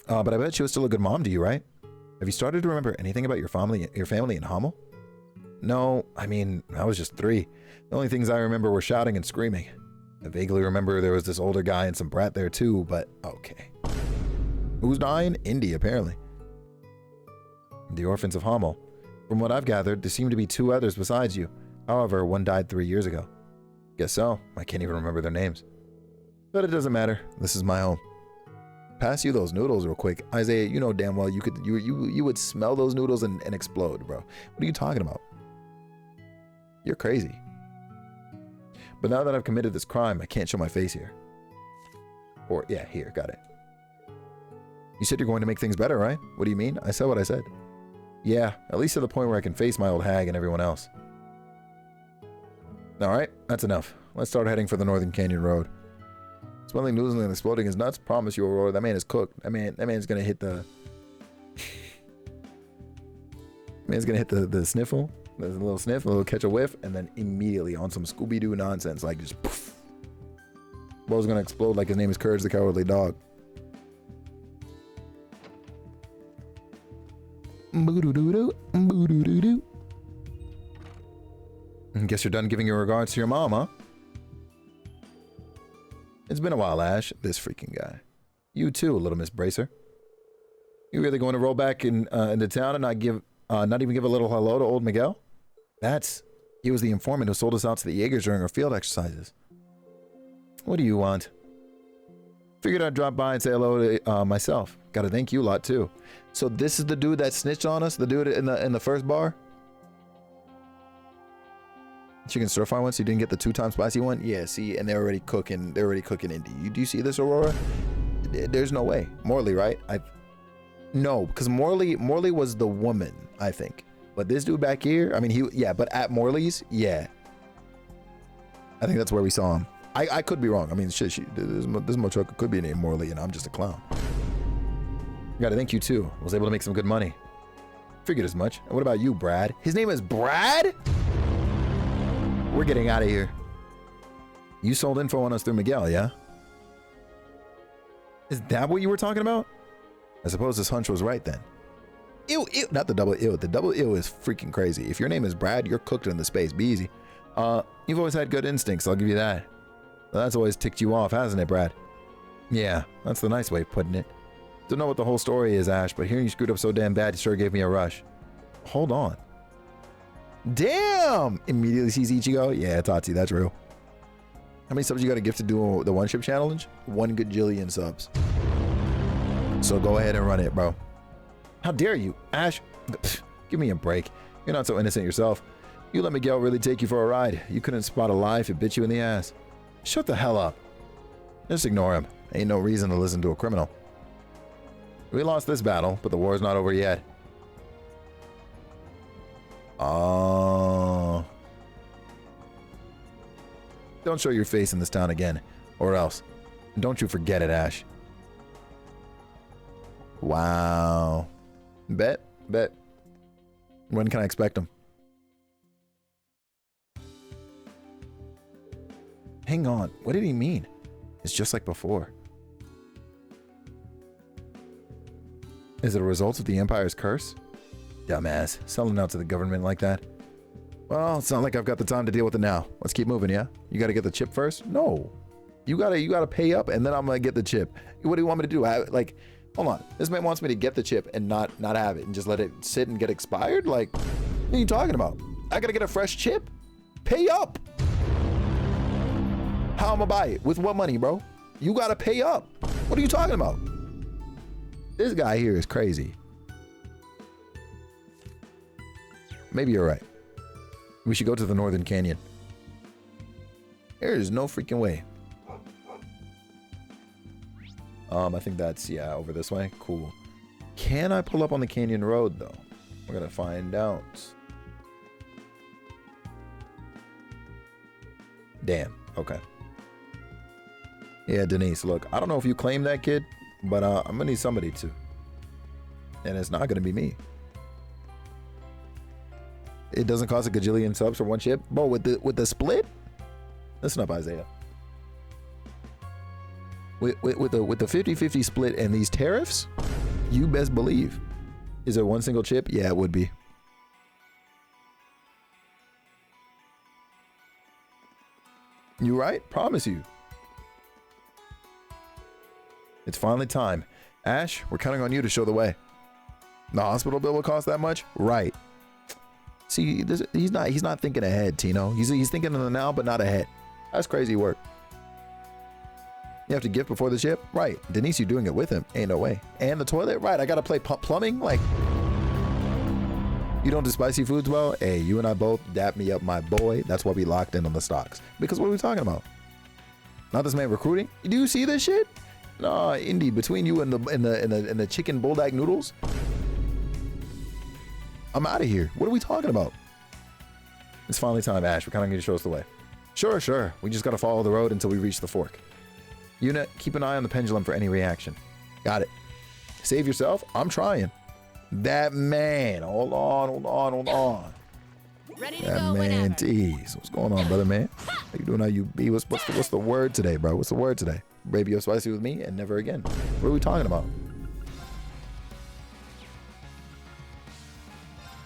But I bet she was still a good mom to you, right? Have you started to remember anything about your family in Hummel? No, I mean, I was just 3. The only things I remember were shouting and screaming. I vaguely remember there was this older guy and some brat there too, but okay. Who's dying? Indy, apparently. The orphans of Hummel. From what I've gathered, there seem to be 2 others besides you. However, one died 3 years ago. Guess so. I can't even remember their names. But it doesn't matter. This is my home. Pass you those noodles real quick. Isaiah, you know damn well you would smell those noodles and explode, bro. What are you talking about? You're crazy. But now that I've committed this crime, I can't show my face here. Or, yeah, here, got it. You said you're going to make things better, right? What do you mean? I said what I said. Yeah, at least to the point where I can face my old hag and everyone else. Alright, that's enough. Let's start heading for the Northern Canyon Road. Smelling, noodling, and exploding his nuts? Promise you, Aurora, that man is cooked. That man's gonna hit the... man's gonna hit the sniffle. There's a little sniff, a little catch a whiff, and then immediately on some Scooby-Doo nonsense, like just poof. Bo's gonna explode like his name is Courage the Cowardly Dog. Boo-doo-doo-doo, boo-doo-doo-doo. Guess you're done giving your regards to your mom, huh? It's been a while, Ash. This freaking guy. You too, little Miss Bracer. You really going to roll back into town and not even give a little hello to old Miguel? He was the informant who sold us out to the Jaegers during our field exercises. What do you want? Figured I'd drop by and say hello to myself. Gotta thank you a lot too. So this is the dude that snitched on us? The dude in the first bar? Chicken stir fry once, you didn't get the 2-time spicy one? Yeah, see, and they're already cooking indie. Do you see this, Aurora? There's no way. Morley, right? No, because Morley was the woman, I think. But this dude back here, I mean, but at Morley's, yeah. I think that's where we saw him. I could be wrong. I mean, shit, this Mochoka could be named Morley, and I'm just a clown. Gotta thank you, too. I was able to make some good money. Figured as much. And what about you, Brad? His name is Brad? We're getting out of here. You sold info on us through Miguel, yeah? Is that what you were talking about? I suppose this hunch was right then. Ew, not the double ew. The double ew is freaking crazy. If your name is Brad, you're cooked in the space. Be easy. You've always had good instincts, I'll give you that. Well, that's always ticked you off, hasn't it, Brad? Yeah, that's the nice way of putting it. Don't know what the whole story is, Ash, but hearing you screwed up so damn bad sure gave me a rush. Hold on. Damn! Immediately sees Ichigo. Yeah, Tati, that's real. How many subs you got to give to do the one ship challenge? 1 gajillion subs. So go ahead and run it, bro. How dare you, Ash? Pfft, give me a break. You're not so innocent yourself. You let Miguel really take you for a ride. You couldn't spot a lie if it bit you in the ass. Shut the hell up. Just ignore him. Ain't no reason to listen to a criminal. We lost this battle, but the war's not over yet. Oh. Don't show your face in this town again, or else. Don't you forget it, Ash. Wow. Bet. When can I expect him? Hang on, what did he mean? It's just like before. Is it a result of the Empire's curse? Dumbass, selling out to the government like that. Well, it's not like I've got the time to deal with it now. Let's keep moving, yeah? You gotta get the chip first? No. You gotta pay up and then I'm gonna get the chip. What do you want me to do? Hold on. This man wants me to get the chip and not have it and just let it sit and get expired? Like, what are you talking about? I gotta get a fresh chip? Pay up. How am I buy it? With what money, bro? You gotta pay up. What are you talking about? This guy here is crazy. Maybe you're right. We should go to the Northern Canyon. There is no freaking way. I think that's, yeah, over this way. Cool. Can I pull up on the canyon road, though? We're gonna find out. Damn. Okay. Yeah, Denise, look, I don't know if you claim that kid, but I'm gonna need somebody to. And it's not gonna be me. It doesn't cost a gajillion subs for one chip? Bro, with the split? Listen up, Isaiah. With the 50-50 split and these tariffs, you best believe. Is there one single chip? Yeah, it would be. You right? Promise you. It's finally time. Ash, we're counting on you to show the way. The hospital bill will cost that much? Right. See, he's not thinking ahead, Tino. He's thinking in the now, but not ahead. That's crazy work. You have to gift before the ship? Right. Denise, you doing it with him? Ain't no way. And the toilet? Right. I gotta play plumbing? Like, You don't do spicy foods well? Hey, you and I both dap me up, my boy. That's why we locked in on the stocks. Because what are we talking about? Not this man recruiting? Do you see this shit? Nah, Indy, between you and the chicken bulldog noodles, I'm out of here. What are we talking about? It's finally time, Ash. We're kind of going to show us the way. Sure. We just got to follow the road until we reach the fork. Unit, keep an eye on the pendulum for any reaction. Got it. Save yourself? I'm trying. That man. Hold on. Ready to That go man, whenever. tease. What's going on, brother, man? How you doing? How you be? What's the word today, bro? What's the word today? Baby, you're spicy with me and never again. What are we talking about?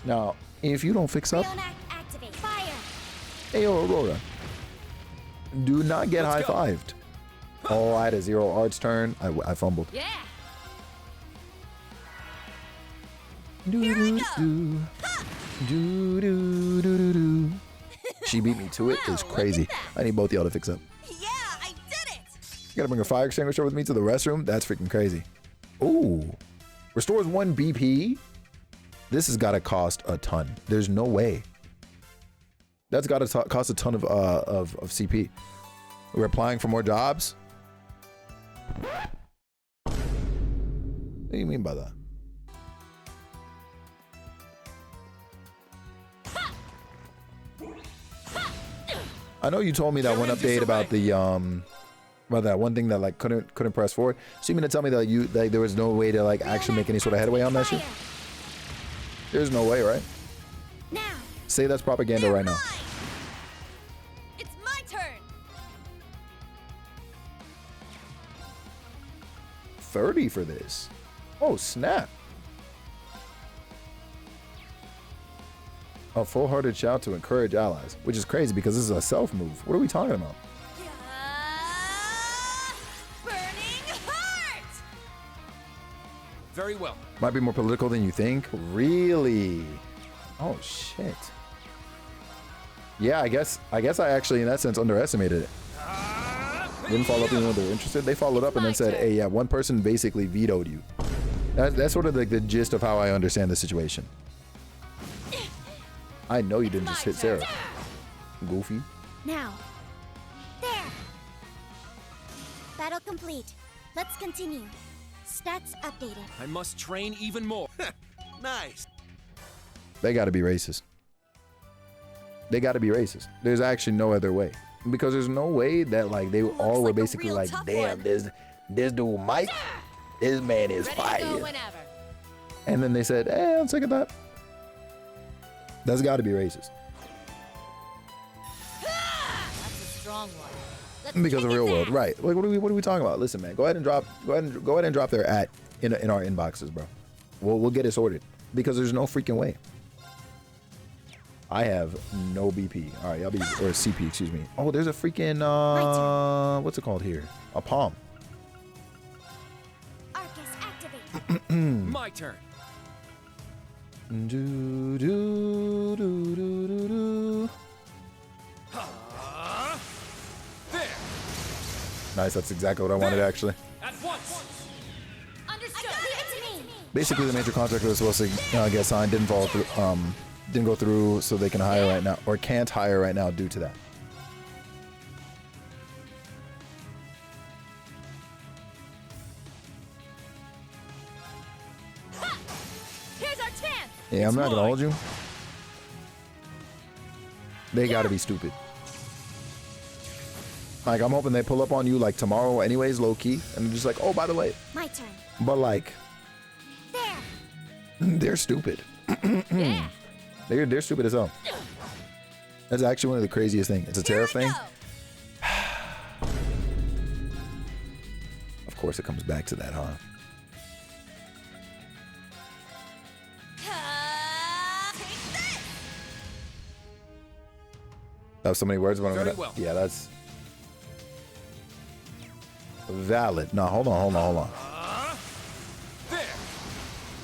Now, if you don't fix up, Activate. Fire. hey, yo, Aurora, do not get Let's go. high-fived. Oh, I had a zero arts turn. I fumbled. Yeah. Do. She beat me to it. It's crazy. I need both y'all to fix up. Yeah, I did it! You gotta bring a fire extinguisher with me to the restroom? That's freaking crazy. Ooh. Restores 1 BP? This has gotta cost a ton. There's no way. That's gotta cost a ton of CP. We're applying for more jobs? What do you mean by that? I know you told me that one update about the about that one thing that like couldn't press forward. So you mean to tell me that there was no way to like actually make any sort of headway on that shit? There's no way, right? Now. Say that's propaganda right now. It's my turn! 30 for this. Oh, snap. A full-hearted shout to encourage allies, which is crazy because this is a self move. What are we talking about? Burning heart! Very well. Might be more political than you think. Really? Oh shit. Yeah, I guess I actually in that sense underestimated it. Didn't follow up even though they were interested. They followed up and then said, hey, yeah, one person basically vetoed you. That's sort of like the gist of how I understand the situation. I know you didn't just hit Sarah. Goofy. Now. There. Battle complete. Let's continue. Stats updated. I must train even more. Nice. They gotta be racist. They gotta be racist. There's actually no other way. Because there's no way that like they all were basically like, damn, this dude Mike, this man is fire. And then they said, hey, I'll take that. That's gotta be racist. That's a strong one. Because of real world, right? Like, what are we talking about? Listen, man, go ahead and drop their at in our inboxes, bro. We'll get it sorted because there's no freaking way. I have no BP. All right, y'all be or CP, excuse me. Oh, there's a freaking what's it called here? A palm. Arcus activate. My turn. Do. There. Nice, that's exactly what I wanted actually. At once. Understood. Basically, the major contract was supposed to get signed, didn't fall through. Didn't go through, so they can hire right now, or can't hire right now due to that. Here's our chance. Yeah, I'm not gonna hold you. They gotta be stupid. Like, I'm hoping they pull up on you like tomorrow anyways, low key, and they're just like, oh, by the way. My turn. But like, There. they're stupid. Yeah. They're stupid as hell. That's actually one of the craziest things. It's a tariff thing. Of course, it comes back to that, huh? That was so many words, but I'm gonna. Well. Yeah, that's valid. No, hold on. There.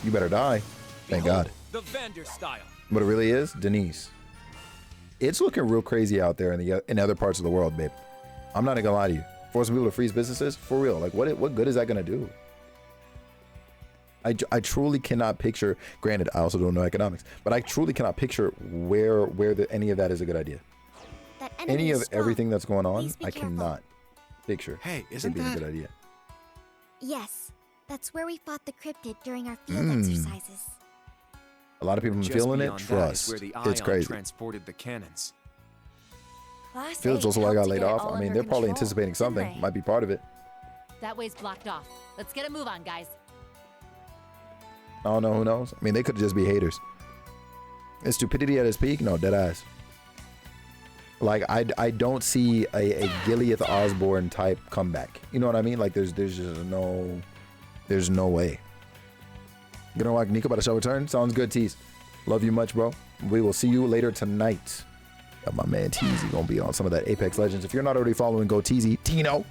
You better die. Thank Behold, God. The Vander style. What it really is, Denise. It's looking real crazy out there in other parts of the world, babe. I'm not gonna lie to you. Forcing people to freeze businesses, for real. Like, what good is that gonna do? I truly cannot picture, granted, I also don't know economics, but I truly cannot picture where any of that is a good idea. Any of everything that's going on, I cannot picture it being a good idea. Yes, that's where we fought the cryptid during our field exercises. A lot of people have been feeling it. Trust. It's crazy. Transported the cannons. Field's also why I got laid off. I mean, they're probably anticipating something. Might be part of it. That way's blocked off. Let's get a move on, guys. I don't know. Who knows? I mean, they could just be haters. Is stupidity at its peak? No, dead ass. Like, I don't see a Gilead Osborne type comeback. You know what I mean? Like, there's just no way. Gonna like Nico about to show return. Sounds good, Tease. Love you much, bro. We will see you later tonight. Got my man Teasy gonna be on some of that Apex Legends. If you're not already following Go Teasy, Tino.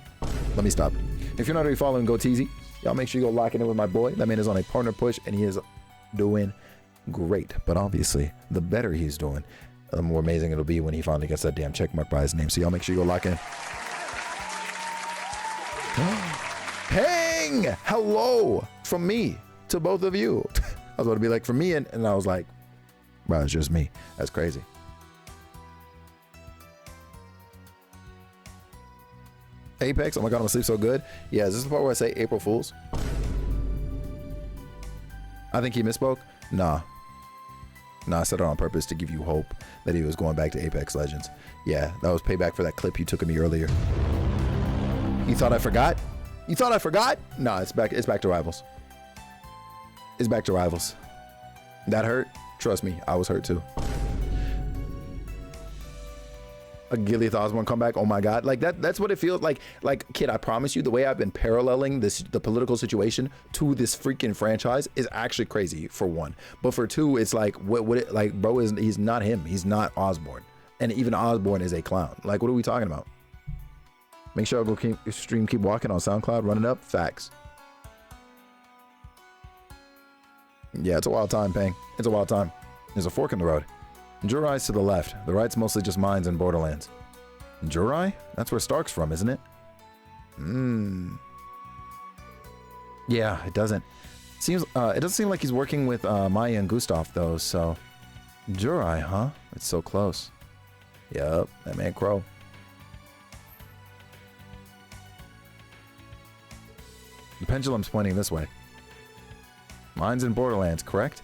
Let me stop. If you're not already following Go Teasy, y'all make sure you go lock it in with my boy. That man is on a partner push and he is doing great. But obviously, the better he's doing, the more amazing it'll be when he finally gets that damn checkmark by his name. So y'all make sure you go lock in. Pang! Hello from me to both of you. I was about to be like, from me, and I was like, bro, it's just me. That's crazy. Apex, oh my god, I'm gonna sleep so good. Yeah, is this the part where I say April Fools? I think he misspoke. Nah, I said it on purpose to give you hope that he was going back to Apex Legends. Yeah, that was payback for that clip you took of me earlier. You thought I forgot? You thought I forgot? Nah, it's back to Rivals. It's back to Rivals. That hurt? Trust me, I was hurt too. A Gilead Osborne comeback, oh my god. Like that's what it feels like. Like, kid, I promise you, the way I've been paralleling the political situation to this freaking franchise is actually crazy, for one. But for two, it's like, like, bro, he's not him. He's not Osborne. And even Osborne is a clown. Like, what are we talking about? Make sure I go keep walking on SoundCloud, run it up. Facts. Yeah, it's a wild time, Pang. It's a wild time. There's a fork in the road. Jurai's to the left. The right's mostly just mines and Borderlands. Jurai? That's where Stark's from, isn't it? Yeah, it doesn't. It doesn't seem like he's working with Maya and Gustav though, so Jurai, huh? It's so close. Yup, that man Crow. The pendulum's pointing this way. Mines in Borderlands, correct?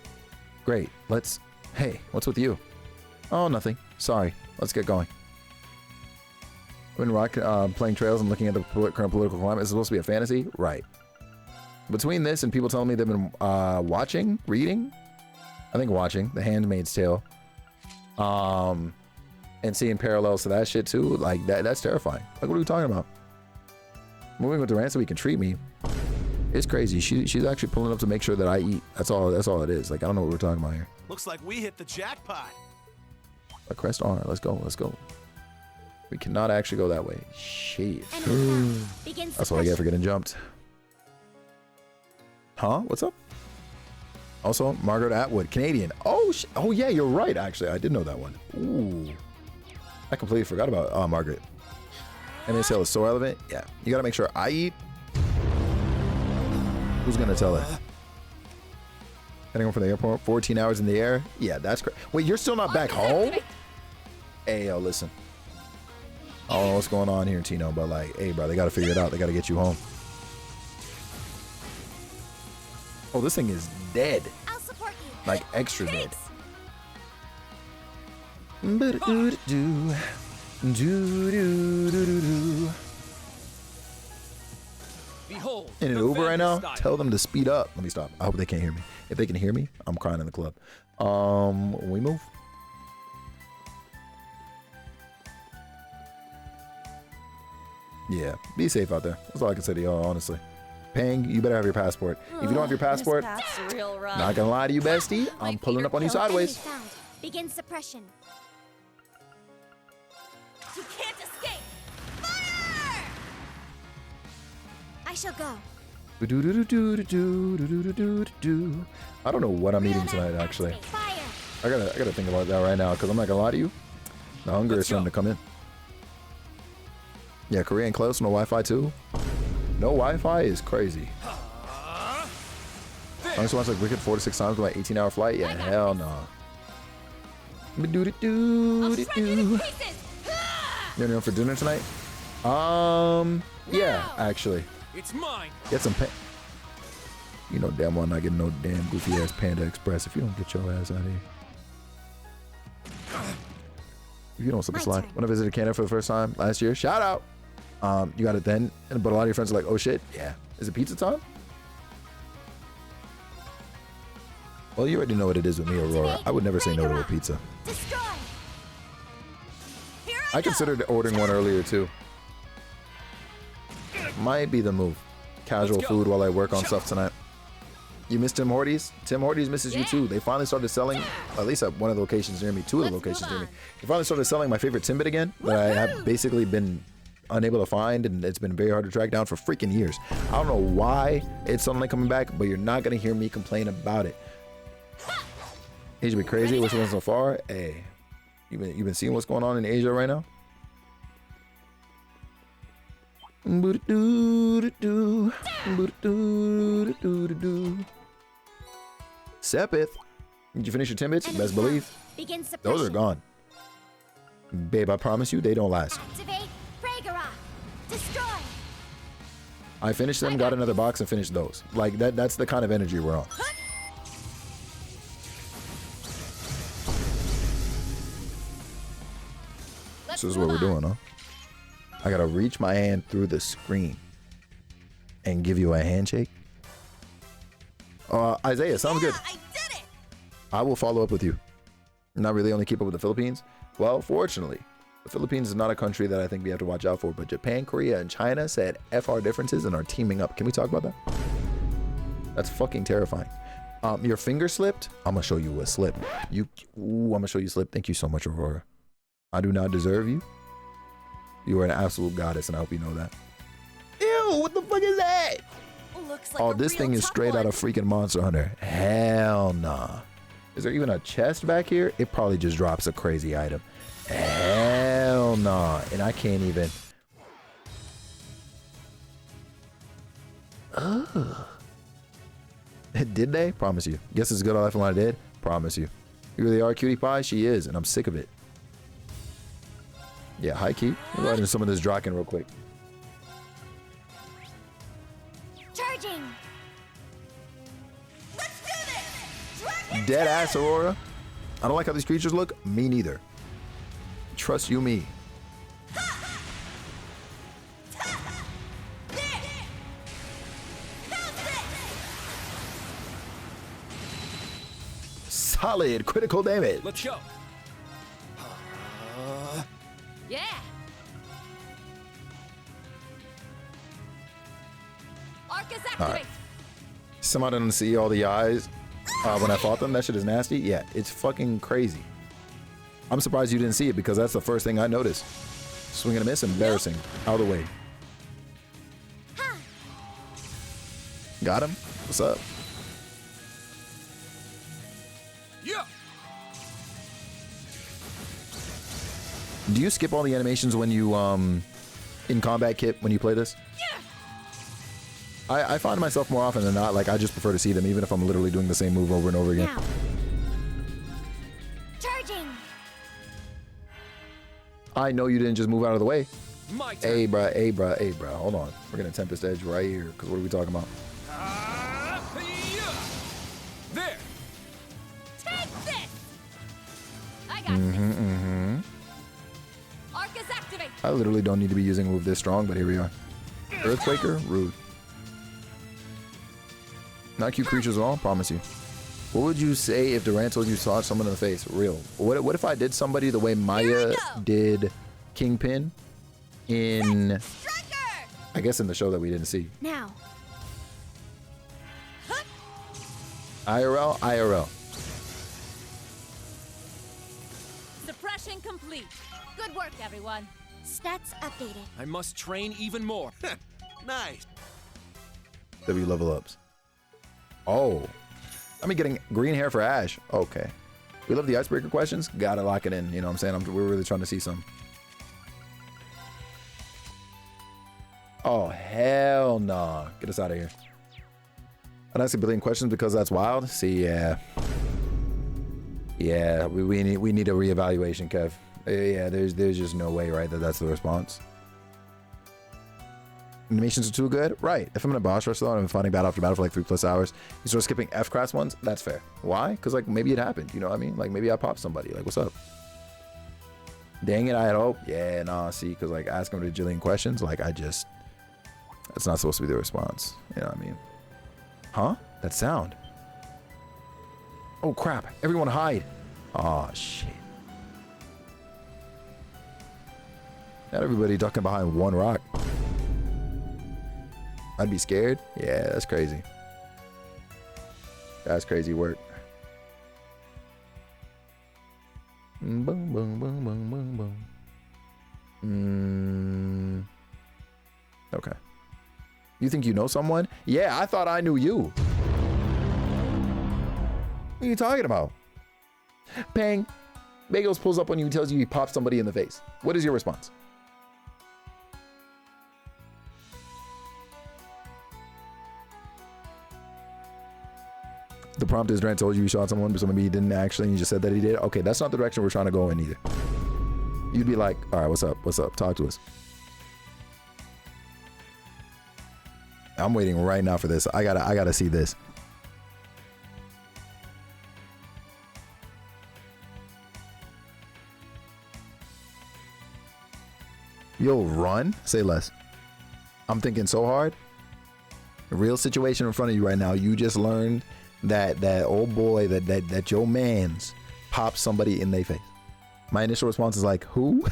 Great, hey, what's with you? Oh, nothing. Sorry. Let's get going. When Rock playing Trails and looking at the current political climate is supposed to be a fantasy? Right. Between this and people telling me they've been reading? I think watching The Handmaid's Tale. And seeing parallels to that shit too. Like, that's terrifying. Like, what are we talking about? Moving with Durant so he can treat me. It's crazy. She's actually pulling up to make sure that I eat. That's all it is. Like, I don't know what we're talking about here. Looks like we hit the jackpot. A crest R. Let's go. We cannot actually go that way. Shit. That's what I get for getting jumped. Huh? What's up? Also, Margaret Atwood, Canadian. Oh yeah, you're right. Actually, I did know that one. Ooh, I completely forgot about Margaret. NSL is so relevant. Yeah, you gotta make sure I eat. Who's gonna tell her? Heading home from the airport, 14 hours in the air. Yeah, that's crazy. Wait, you're still not back home? Hey, yo, listen. I don't know what's going on here, Tino, but like, hey, bro, they gotta figure it out. They gotta get you home. Oh, this thing is dead. I'll support you. Like, extra dead. Behold, in an Uber right now, tell them to speed up. Let me stop. I hope they can't hear me. If they can hear me, I'm crying in the club. We move. Yeah, be safe out there. That's all I can say to y'all, honestly. Pang, you better have your passport. If you don't have your passport, not gonna lie to you, bestie, I'm pulling up on you sideways. Begin suppression. You can't escape. Fire! I shall go. I don't know what I'm eating tonight, actually. I gotta think about that right now, because I'm not gonna lie to you. The hunger is starting to come in. Yeah, Korean close, no Wi-Fi too. No Wi-Fi is crazy. Unless you watch like Wicked 4 to 6 times with like 18-hour flight? Yeah, hell no. You know for dinner tonight? Yeah, actually. It's mine. Get some You know damn well I'm not getting no damn goofy ass Panda Express if you don't get your ass out of here. If you don't slip a slide. When I visited Canada for the first time last year, shout out. You got it then, but a lot of your friends are like, oh shit, yeah. Is it pizza time? Well, you already know what it is with me, Aurora. I would never say no to a pizza. I considered ordering one earlier too. Might be the move. Casual food while I work on stuff tonight. You miss Tim Hortons? Tim Hortons misses you too. They finally started selling, at least at one of the locations near me, two of the locations near me. They finally started selling my favorite Timbit again that I have basically been unable to find, and it's been very hard to track down for freaking years. I don't know why it's suddenly coming back, but you're not gonna hear me complain about it. Asia be crazy. What's going on so far? Hey, you been seeing what's going on in Asia right now? Sepith, did you finish your Timbits? Best believe. Those are gone. Babe, I promise you, they don't last. I finished them, got another box, and finished those. Like that's the kind of energy we're on. This is what we're doing, huh? I gotta reach my hand through the screen and give you a handshake. Isaiah, sounds good. I did it. I will follow up with you. Not really only keep up with the Philippines. Well, fortunately, the Philippines is not a country that I think we have to watch out for, but Japan, Korea, and China said F our differences and are teaming up. Can we talk about that? That's fucking terrifying. Your finger slipped? I'm gonna show you a slip. I'm gonna show you a slip. Thank you so much, Aurora. I do not deserve you. You are an absolute goddess, and I hope you know that. Ew, what the fuck is that? Looks like oh, this thing is straight out of freaking Monster Hunter. Hell nah. Is there even a chest back here? It probably just drops a crazy item. Hell nah. And I can't even. Ugh. Did they? Promise you. Guess it's good all life when I did? Promise you. You really are cutie pie? She is, and I'm sick of it. Yeah, high key. We'll go into some of this Draken real quick. Charging. Let's do this. Dragon Dead ass, Aurora. I don't like how these creatures look. Me neither. Trust you me. Solid critical damage. Let's go. Yeah. Arcus activate. Right. Somehow didn't see all the eyes when I fought them. That shit is nasty. Yeah, it's fucking crazy. I'm surprised you didn't see it because that's the first thing I noticed. Swing and a miss, embarrassing. Out of the way. Got him. What's up? Yeah. Do you skip all the animations when you in combat kit when you play this? Yeah. I find myself more often than not, like I just prefer to see them even if I'm literally doing the same move over and over again. Now. Charging. I know you didn't just move out of the way. My turn. Hey, bruh, hey, bruh, hey, bruh. Hold on. We're gonna Tempest Edge right here, because what are we talking about? There. Take this. I got this. Arcus activate. I literally don't need to be using a move this strong, but here we are. Earthquaker, rude. Not cute creatures at all, promise you. What would you say if Durant told you saw someone in the face? Real. What if I did somebody the way Maya did Kingpin in, I guess in the show that we didn't see. Now. IRL. Suppression complete. Good work, everyone. Stats updated. I must train even more. Nice. W level ups. Oh. I'm getting green hair for Ash. Okay. We love the icebreaker questions. Gotta lock it in. You know what I'm saying? We're really trying to see some. Oh, hell nah. Get us out of here. And ask a billion questions because that's wild. See, yeah, we need a reevaluation, Kev. Yeah, there's just no way, right, that's the response. Animations are too good, right? If I'm in a boss rush though and I'm fighting battle after battle for like 3+ hours, you start skipping F-class ones. That's fair. Why? Because like maybe it happened. You know what I mean? Like maybe I popped somebody. Like what's up? Dang it, I had hope. Yeah, nah. See, because like asking a jillion questions, like that's not supposed to be the response. You know what I mean? Huh? That sound. Oh crap! Everyone hide. Oh shit. Not everybody ducking behind one rock. I'd be scared. Yeah, that's crazy. That's crazy work. Boom, boom, boom, boom, boom, boom. Okay. You think you know someone? Yeah, I thought I knew you. What are you talking about? Pang. Bagels pulls up on you and tells you he popped somebody in the face. What is your response? The prompt is Grant told you he shot someone, but maybe he didn't actually, and you just said that he did. Okay, that's not the direction we're trying to go in either. You'd be like, all right, what's up? What's up? Talk to us. I'm waiting right now for this. I gotta see this. Yo, run? Say less. I'm thinking so hard. A real situation in front of you right now. You just learned that old boy, that your man's popped somebody in their face. My initial response is like, who?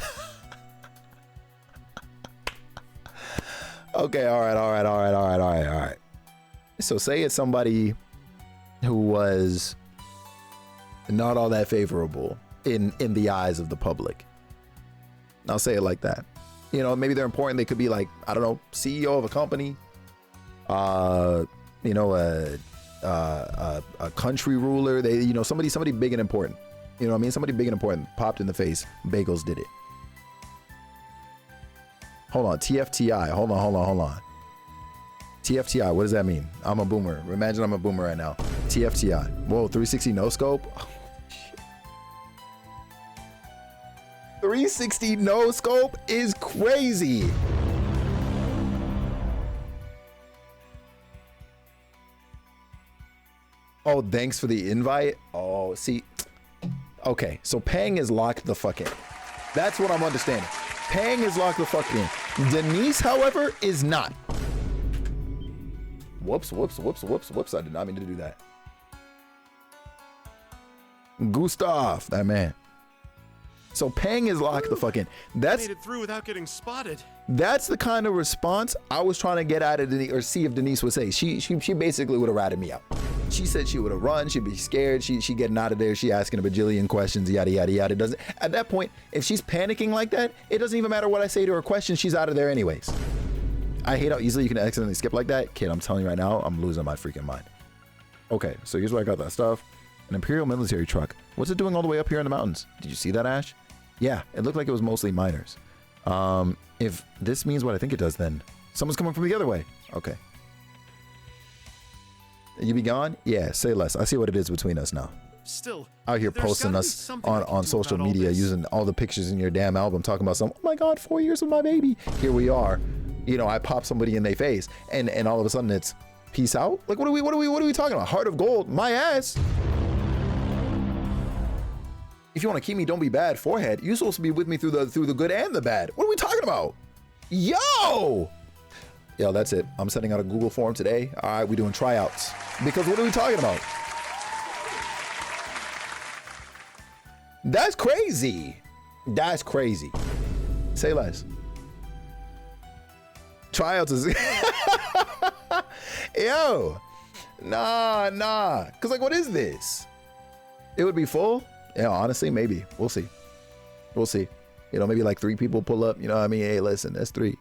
Okay, all right. So say it's somebody who was not all that favorable in the eyes of the public. I'll say it like that. You know, maybe they're important. They could be like, I don't know, CEO of a company, you know, a country ruler. They, you know, somebody big and important. You know what I mean? Somebody big and important popped in the face. Bagels did it. Hold on, TFTI. Hold on. TFTI, what does that mean? I'm a boomer. Imagine I'm a boomer right now. TFTI. Whoa, 360 no scope? Oh, shit. 360 no scope is crazy. Oh, thanks for the invite. Oh, see. Okay, so Pang is locked the fuck in. That's what I'm understanding. Pang is locked the fuck in. Denise, however, is not. Whoops. I did not mean to do that. Gustav, that man. So Pang is locked the fuck in. That's made it through without getting spotted. That's the kind of response I was trying to get out of Denise, or see if Denise would say. She basically would have ratted me out. She said she would have run. She'd be scared. She getting out of there. She asking a bajillion questions. Yada yada yada. It doesn't. At that point, if she's panicking like that, it doesn't even matter what I say to her question. She's out of there anyways. I hate how easily you can accidentally skip like that, kid. I'm telling you right now, I'm losing my freaking mind. Okay, so here's where I got that stuff. An Imperial military truck. What's it doing all the way up here in the mountains? Did you see that, Ash? Yeah, it looked like it was mostly miners. If this means what I think it does, then someone's coming from the other way. Okay. You be gone? Yeah, say less. I see what it is between us now. Still, out here posting us on social media, using all the pictures in your damn album, talking about some, oh my God, 4 years with my baby. Here we are. You know, I pop somebody in their face, and all of a sudden it's peace out. Like, what are we talking about? Heart of gold, my ass. If you want to keep me, don't be bad. Forehead, you're supposed to be with me through the good and the bad. What are we talking about? Yo, that's it. I'm sending out a Google form today. All right, we're doing tryouts. Because what are we talking about? That's crazy. That's crazy. Say less. Tryouts is yo, nah. Cause like, what is this? It would be full. Yeah, honestly, maybe. We'll see. You know, maybe like 3 people pull up. You know what I mean? Hey, listen, that's 3.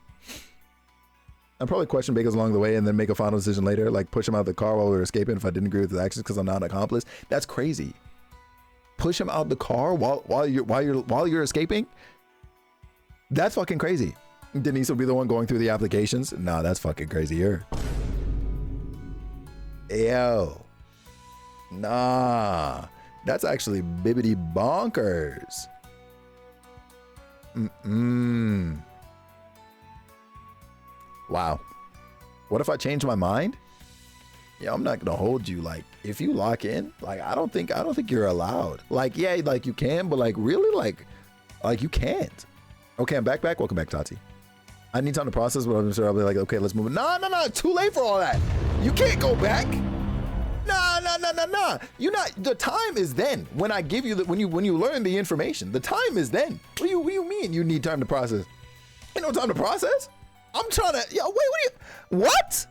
I'll probably question Bagels along the way and then make a final decision later, like push him out of the car while we were escaping if I didn't agree with his actions because I'm not an accomplice. That's crazy. Push him out the car while you're escaping? That's fucking crazy. Denise will be the one going through the applications. Nah, that's fucking crazier. Yo. Nah. That's actually bibbity bonkers. Wow. What if I change my mind? Yeah, I'm not gonna hold you. Like, if you lock in, like, I don't think you're allowed. Like, yeah, like you can, but like really, like you can't. Okay, I'm back. Welcome back, Tati. I need time to process, but I'm sure I'll be like, okay, let's move. No, too late for all that. You can't go back. Nah. You not. The time is then. When I give you when you learn the information, the time is then. What do you mean you need time to process? Ain't no time to process. I'm trying to. Yo, wait. What?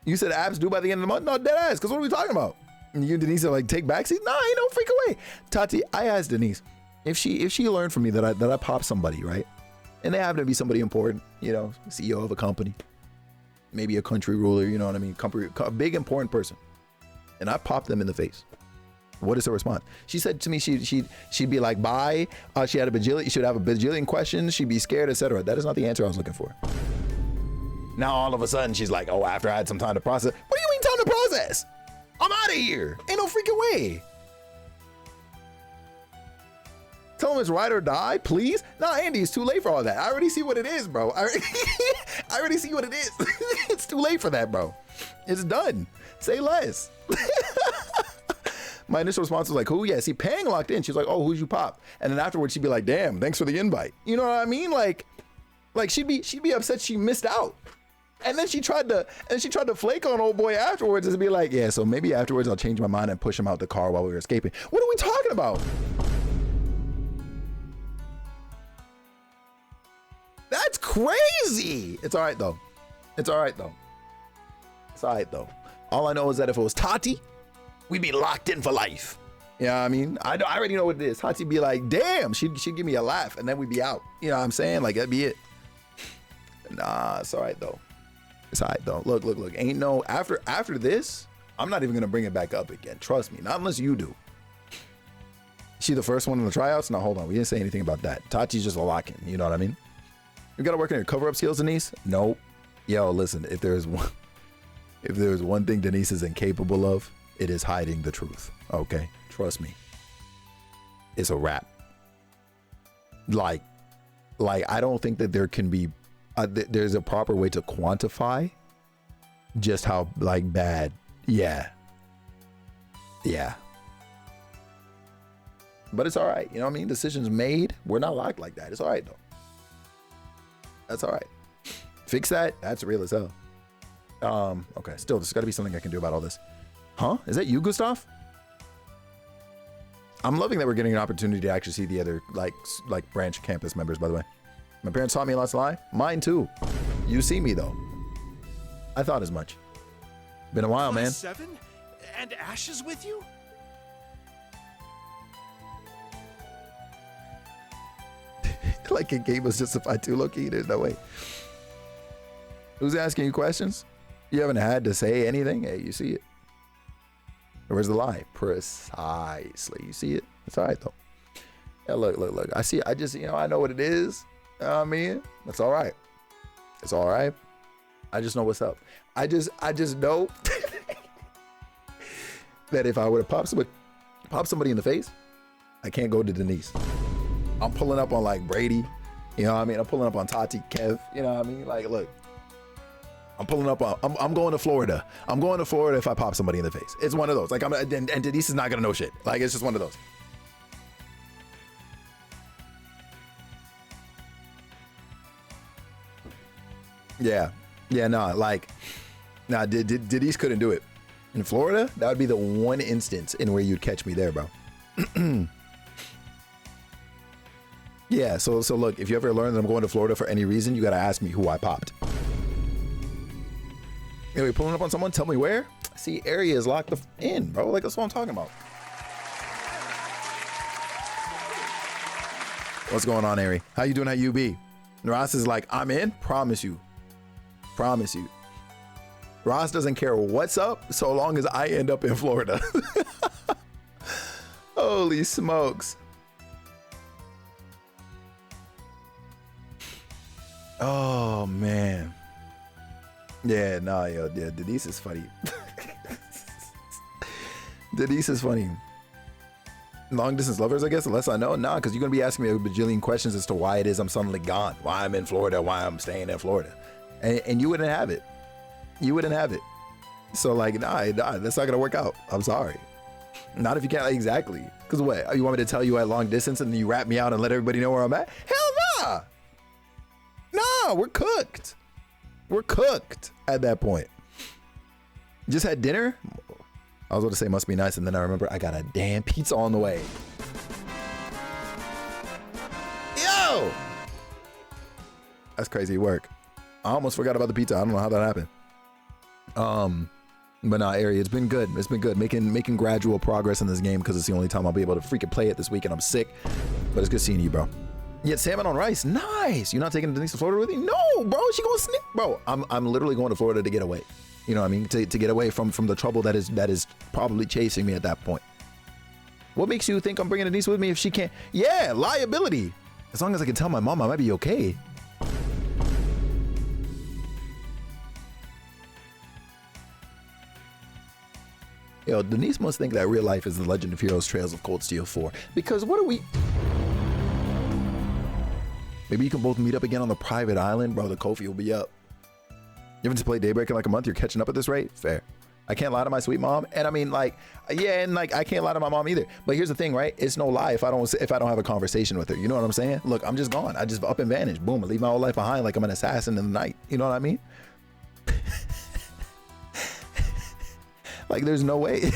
You said abs due by the end of the month? No, dead ass. Because what are we talking about? And you and Denise are like, take backseat? Nah, ain't no freaking way. Tati, I asked Denise if she learned from me that I pop somebody, right? And they happen to be somebody important, you know, CEO of a company, maybe a country ruler, you know what I mean? A big important person. And I popped them in the face. What is her response? She said to me she'd be like, bye. She'd have a bajillion questions. She'd be scared, etc. That is not the answer I was looking for. Now all of a sudden she's like, oh, after I had some time to process. What do you mean time to process? I'm out of here. Ain't no freaking way. Tell him it's ride or die, please. Nah, Andy, it's too late for all that. I already see what it is, bro. I already see what it is. It's too late for that, bro. It's done. Say less. My initial response was like, who? Yeah, see, Pang locked in. She's like, oh, who'd you pop? And then afterwards, she'd be like, damn, thanks for the invite. You know what I mean? Like she'd be upset she missed out. And then she tried to flake on old boy afterwards and be like, yeah, so maybe afterwards I'll change my mind and push him out the car while we were escaping. What are we talking about? That's crazy. It's all right though. All I know is that if it was Tati, we'd be locked in for life. You know what I mean? I already know what it is. Tati'd be like, damn, she'd give me a laugh and then we'd be out. You know what I'm saying? Like, that'd be it. Nah, it's all right though. Look. Ain't no, after this, I'm not even gonna bring it back up again. Trust me, not unless you do. She the first one in the tryouts? No, hold on. We didn't say anything about that. Tati's just a lock-in. You know what I mean? You gotta work on your cover-up skills, Denise? Nope. Yo, listen, if there's one thing Denise is incapable of, it is hiding the truth. Okay? Trust me. It's a wrap. Like I don't think that there can be there's a proper way to quantify just how like bad. Yeah. But it's all right. You know what I mean? Decisions made. We're not locked like that. It's all right though. That's all right. Fix that. That's real as hell. Okay. Still, there's got to be something I can do about all this. Huh? Is that you, Gustav? I'm loving that we're getting an opportunity to actually see the other like branch campus members, by the way. My parents taught me a lot to lie. Mine too. You see me though. I thought as much. Been a while, man. 7? And Ash is with you? Like a game was justified too, Loki. There's no way. Who's asking you questions? You haven't had to say anything. Hey, you see it. Where's the lie? Precisely. You see it? It's all right though. Yeah, look. I see. I just, I know what it is. You know what I mean? It's all right. It's all right. I just know what's up. I just know that if I were to pop somebody in the face, I can't go to Denise. I'm pulling up on like Brady. You know what I mean? I'm pulling up on Tati, Kev. You know what I mean? Like, look. I'm pulling up on, I'm going to Florida. I'm going to Florida if I pop somebody in the face. It's one of those. Like, and Denise is not gonna know shit. Like, it's just one of those. Yeah, no, Denise couldn't do it. In Florida, that would be the one instance in where you'd catch me there, bro. Yeah, so look, if you ever learn that I'm going to Florida for any reason, you gotta ask me who I popped. Anyway, pulling up on someone, tell me where? See, area is locked in, bro. Like, that's what I'm talking about. What's going on, Ari? How you doing at UB? Ross is like, I'm in, promise you. Ross doesn't care what's up so long as I end up in Florida. Holy smokes. Oh man. Yeah, Denise is funny. Denise is funny. Long distance lovers, I guess, unless I know. Nah, because you're going to be asking me a bajillion questions as to why it is I'm suddenly gone, why I'm in Florida, why I'm staying in Florida. And you wouldn't have it. You wouldn't have it. So, like, nah, that's not going to work out. I'm sorry. Not if you can't, exactly. Because what? You want me to tell you at long distance and then you wrap me out and let everybody know where I'm at? Hell nah. Nah, we're cooked. We're cooked at that point. Just had dinner? I was about to say must be nice, and then I remember I got a damn pizza on the way. Yo! That's crazy work. I almost forgot about the pizza. I don't know how that happened. But nah, Ari, it's been good. It's been good. Making gradual progress in this game because it's the only time I'll be able to freaking play it this week, and I'm sick. But it's good seeing you, bro. Yeah, salmon on rice. Nice. You're not taking Denise to Florida with you? No, bro. She gonna snip. Bro, I'm literally going to Florida to get away. You know what I mean? To get away from the trouble that is probably chasing me at that point. What makes you think I'm bringing Denise with me if she can't? Yeah, liability. As long as I can tell my mom, I might be okay. Yo, Denise must think that real life is the Legend of Heroes Trails of Cold Steel 4. Because what are we... Maybe you can both meet up again on the private island. Bro, the Kofi will be up. You haven't just played Daybreak in like a month? You're catching up at this rate? Fair. I can't lie to my sweet mom. And I mean, like, yeah, and like I can't lie to my mom either. But here's the thing, right? It's no lie if I don't have a conversation with her. You know what I'm saying? Look, I'm just gone. I just up and vanish. Boom, I leave my whole life behind like I'm an assassin in the night. You know what I mean? Like there's no way.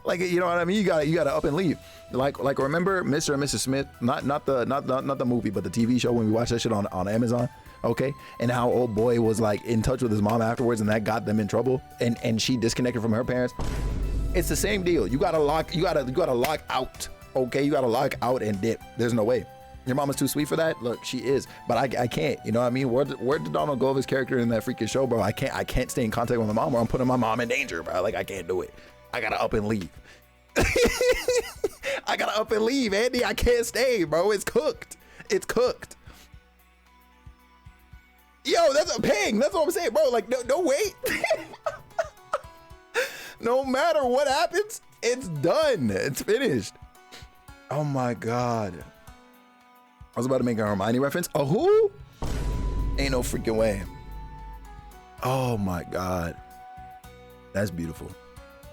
Like, you know what I mean? You gotta up and leave. Like remember Mr. and Mrs. Smith? Not the movie, but the TV show when we watched that shit on Amazon. Okay, and how old boy was like in touch with his mom afterwards, and that got them in trouble, and she disconnected from her parents. It's the same deal. You gotta lock out. Okay, you gotta lock out and dip. There's no way. Your mama's too sweet for that. Look, she is, but I can't. You know what I mean? Where did Donald Glover's character in that freaking show, bro? I can't stay in contact with my mom, or I'm putting my mom in danger, bro. Like I can't do it. I gotta up and leave. I gotta up and leave, Andy. I can't stay, bro. It's cooked. It's cooked. Yo, that's a ping. That's what I'm saying, bro. Like, no wait. No matter what happens, it's done. It's finished. Oh my God. I was about to make a Hermione reference. Oh, who? Ain't no freaking way. Oh my God. That's beautiful.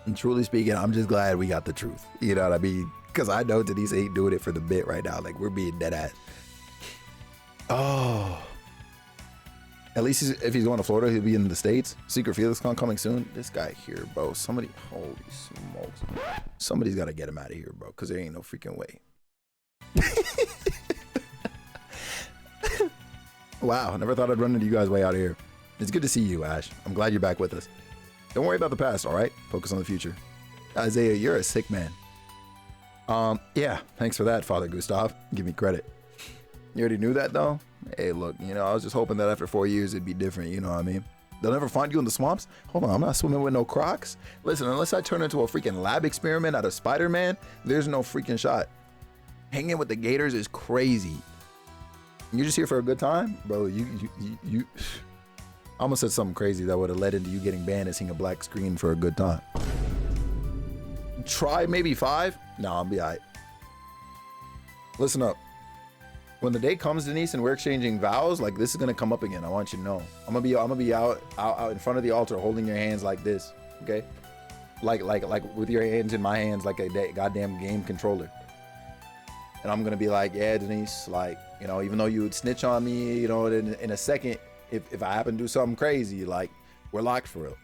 And truly speaking, I'm just glad we got the truth. You know what I mean? Because I know Denise ain't doing it for the bit right now. Like, we're being dead ass. Oh. At least if he's going to Florida, he'll be in the States. Secret Felix Con coming soon. This guy here, bro. Somebody, holy smokes. Somebody's got to get him out of here, bro, because there ain't no freaking way. Wow, never thought I'd run into you guys way out of here. It's good to see you, Ash. I'm glad you're back with us. Don't worry about the past, all right? Focus on the future. Isaiah, you're a sick man. Yeah, thanks for that, Father Gustav. Give me credit. You already knew that, though? Hey, look, you know, I was just hoping that after 4 years it'd be different, you know what I mean? They'll never find you in the swamps? Hold on, I'm not swimming with no Crocs. Listen, unless I turn into a freaking lab experiment out of Spider-Man, there's no freaking shot. Hanging with the Gators is crazy. You're just here for a good time? Bro, you I almost said something crazy that would have led into you getting banned and seeing a black screen for a good time. Try maybe 5? No, I'll be all right. Listen up. When the day comes, Denise, and we're exchanging vows, like this is gonna come up again. I want you to know. I'm gonna be out in front of the altar, holding your hands like this, okay? Like with your hands in my hands, like a goddamn game controller. And I'm gonna be like, yeah, Denise, like, you know, even though you would snitch on me, you know, in a second, if I happen to do something crazy, like, we're locked for real.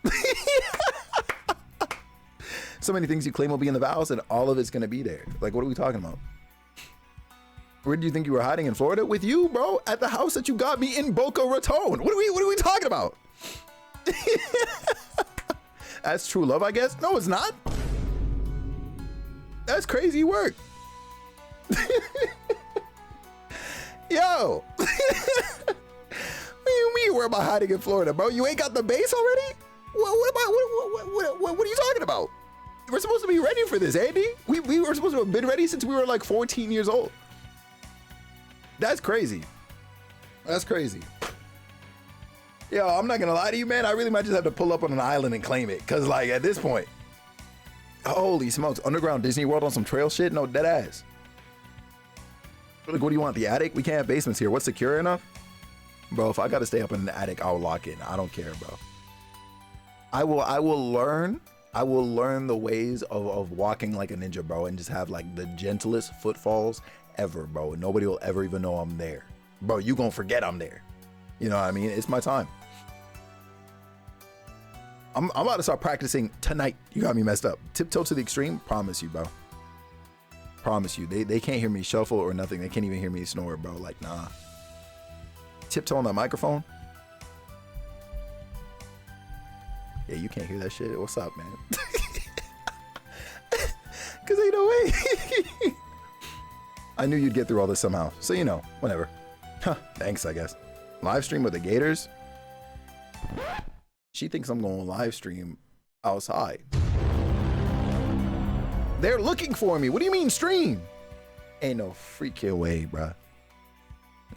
So many things you claim will be in the vows, and all of it's gonna be there. Like, what are we talking about? Where do you think you were hiding in Florida? With you, bro, at the house that you got me in Boca Raton. What are we talking about? That's true love, I guess. No, it's not. That's crazy work. Yo. What do you mean where am I hiding in Florida, bro? You ain't got the base already? What are you talking about? We're supposed to be ready for this, Andy. We were supposed to have been ready since we were like 14 years old. That's crazy. That's crazy. Yo, I'm not gonna lie to you, man. I really might just have to pull up on an island and claim it. Cause like at this point, Holy smokes. Underground Disney World on some trail shit? No, dead ass. Like, what do you want? The attic? We can't have basements here. What's secure enough? Bro, if I gotta stay up in the attic, I'll lock in. I don't care, bro. I will learn the ways of walking like a ninja, bro, and just have like the gentlest footfalls ever, bro. And nobody will ever even know I'm there. Bro, you gonna forget I'm there. You know what I mean? It's my time. I'm about to start practicing tonight. You got me messed up. Tiptoe to the extreme. Promise you, bro. Promise you. They can't hear me shuffle or nothing. They can't even hear me snore, bro. Like, nah. Tiptoe on that microphone. Yeah, you can't hear that shit. What's up, man? Cause ain't no way. I knew you'd get through all this somehow. So you know, whatever. Huh, thanks, I guess. Live stream with the Gators? She thinks I'm going to live stream outside. They're looking for me. What do you mean stream? Ain't no freaking way, bruh.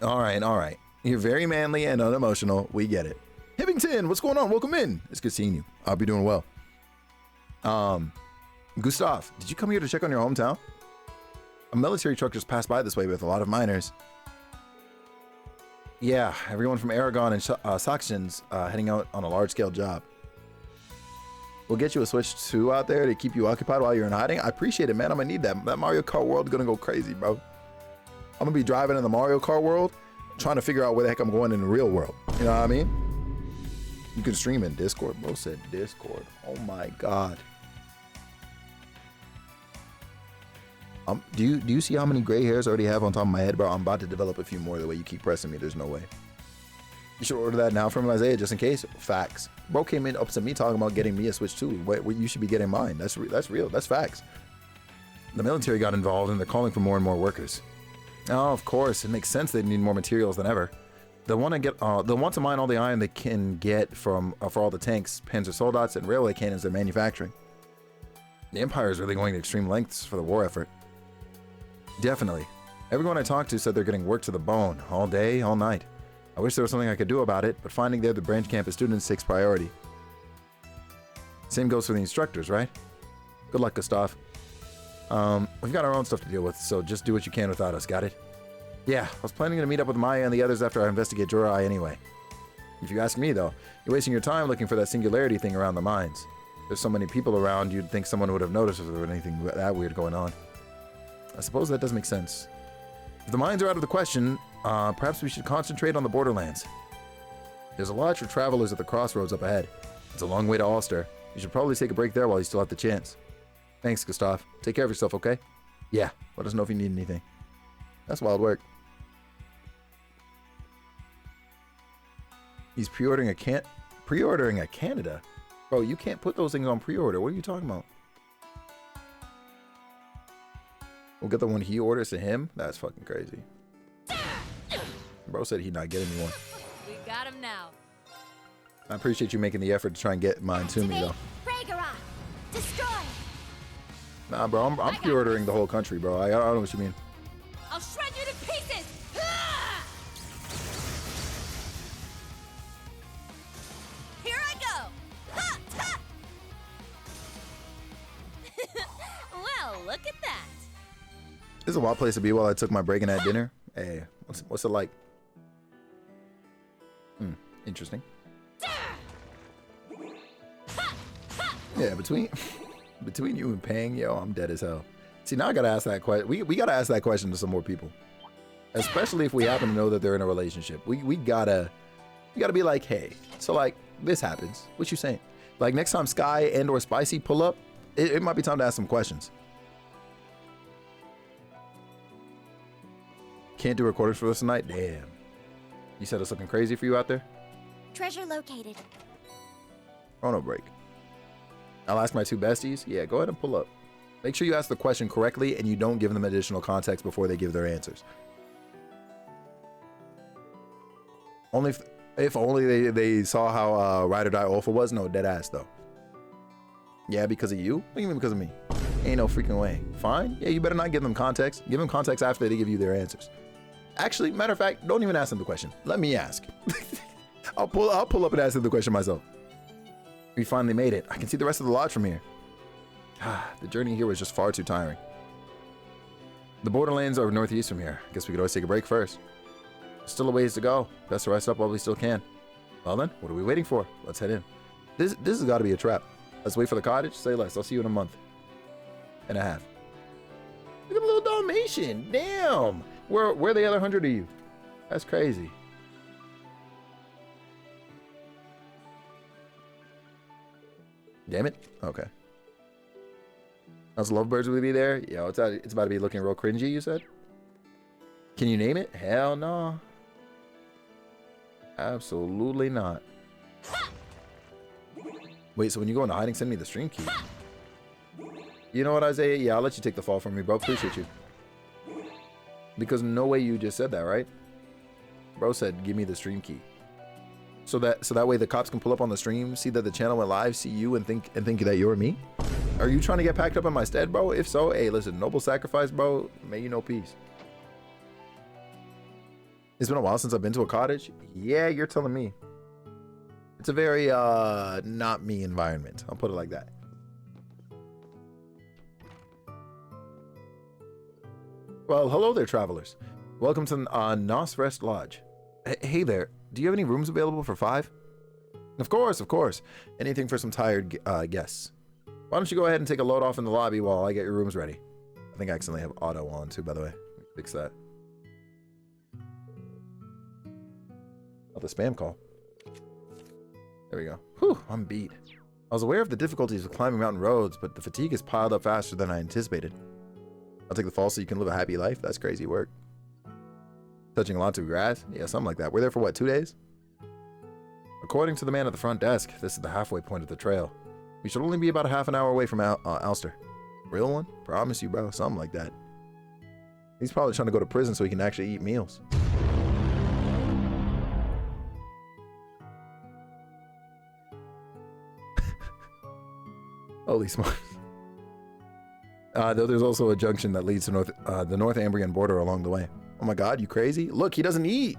All right. You're very manly and unemotional. We get it. Hibbington, what's going on? Welcome in. It's good seeing you. I'll be doing well. Gustav, did you come here to check on your hometown? A military truck just passed by this way with a lot of miners. Yeah, everyone from Aragon and Saxons heading out on a large-scale job. We'll get you a Switch 2 out there to keep you occupied while you're in hiding. I appreciate it, man. I'm gonna need that. That Mario Kart world is gonna go crazy, bro. I'm gonna be driving in the Mario Kart world, trying to figure out where the heck I'm going in the real world. You know what I mean? You can stream in Discord. Bro said Discord. Oh my God. Do you see how many gray hairs I already have on top of my head, bro? I'm about to develop a few more the way you keep pressing me. There's no way. You should order that now from Isaiah just in case. Facts. Bro came in up to me talking about getting me a Switch 2. What you should be getting mine. That's real. That's facts. The military got involved and they're calling for more and more workers. Oh, of course. It makes sense they need more materials than ever. They'll want to mine all the iron they can get from for all the tanks, Panzer Soldats, and railway cannons they're manufacturing. The Empire is really going to extreme lengths for the war effort. Definitely. Everyone I talked to said they're getting worked to the bone, all day, all night. I wish there was something I could do about it, but finding they're the branch campus students takes priority. Same goes for the instructors, right? Good luck, Gustav. We've got our own stuff to deal with, so just do what you can without us, got it? Yeah, I was planning to meet up with Maya and the others after I investigate Jorai anyway. If you ask me, though, you're wasting your time looking for that singularity thing around the mines. There's so many people around, you'd think someone would have noticed if there was anything that weird going on. I suppose that does make sense. If the mines are out of the question, perhaps we should concentrate on the borderlands. There's a lodge for travelers at the crossroads up ahead. It's a long way to Ulster. You should probably take a break there while you still have the chance. Thanks, Gustav. Take care of yourself, okay? Yeah, let us know if you need anything. That's wild work. He's pre-ordering a Canada? Bro, you can't put those things on pre-order. What are you talking about? We'll get the one he orders to him? That's fucking crazy. Bro said he'd not getting me one. We got him now. I appreciate you making the effort to try and get mine to me, though. Destroy. Nah, bro, I'm pre-ordering the whole country, bro. I don't know what you mean. I'll shred you to pieces! Here I go! Ha! Ha! Well, look at that. This is a wild place to be while I took my break in at dinner. Hey, what's it like? Interesting. Yeah, between you and Pang, yo, I'm dead as hell. See, now I gotta ask that question. We gotta ask that question to some more people, especially if we happen to know that they're in a relationship. We gotta be like, hey, so like this happens. What you saying? Like next time Sky and or Spicy pull up, it might be time to ask some questions. Can't do recordings for us tonight? Damn. You said it's looking crazy for you out there? Treasure located. Chrono break. I'll ask my two besties. Yeah, go ahead and pull up. Make sure you ask the question correctly and you don't give them additional context before they give their answers. Only if only they saw how Ride or Die Alpha was. No, dead ass though. Yeah, because of you? What do you mean because of me? Ain't no freaking way. Fine. Yeah, you better not give them context. Give them context after they give you their answers. Actually, matter of fact, don't even ask them the question. Let me ask. I'll pull up and ask them the question myself. We finally made it. I can see the rest of the lodge from here. The journey here was just far too tiring. The borderlands are northeast from here. Guess we could always take a break first. Still a ways to go. Best to rest up while we still can. Well then, what are we waiting for? Let's head in. This has got to be a trap. Let's wait for the cottage. Say less. I'll see you in a month and a half. Look at the little Dalmatian. Damn. Where are the other 100 of you? That's crazy. Damn it. Okay. Those lovebirds will be there? Yo, it's about to be looking real cringy, you said? Can you name it? Hell no. Absolutely not. Wait, so when you go into hiding, send me the stream key. You know what, Isaiah? Yeah, I'll let you take the fall from me, bro. Appreciate you. Because no way you just said that, right? Bro said, give me the stream key. So that way the cops can pull up on the stream, see that the channel went live, see you, and think that you're me? Are you trying to get packed up in my stead, bro? If so, hey, listen, noble sacrifice, bro. May you know peace. It's been a while since I've been to a cottage. Yeah, you're telling me. It's a very not me environment. I'll put it like that. Well, hello there, travelers. Welcome to Nos Rest Lodge. Hey there, do you have any rooms available for 5? Of course, of course. Anything for some tired guests. Why don't you go ahead and take a load off in the lobby while I get your rooms ready? I think I accidentally have auto on too, by the way. Fix that. Oh, the spam call. There we go. Whew, I'm beat. I was aware of the difficulties of climbing mountain roads, but the fatigue has piled up faster than I anticipated. I'll take the fall so you can live a happy life. That's crazy work. Touching a lot of grass? Yeah, something like that. We're there for what, 2 days? According to the man at the front desk, this is the halfway point of the trail. We should only be about a half an hour away from Alster. Real one? Promise you, bro. Something like that. He's probably trying to go to prison so he can actually eat meals. Holy smokes. Though there's also a junction that leads to the North Ambrian border along the way. Oh my god, you crazy? Look, he doesn't eat.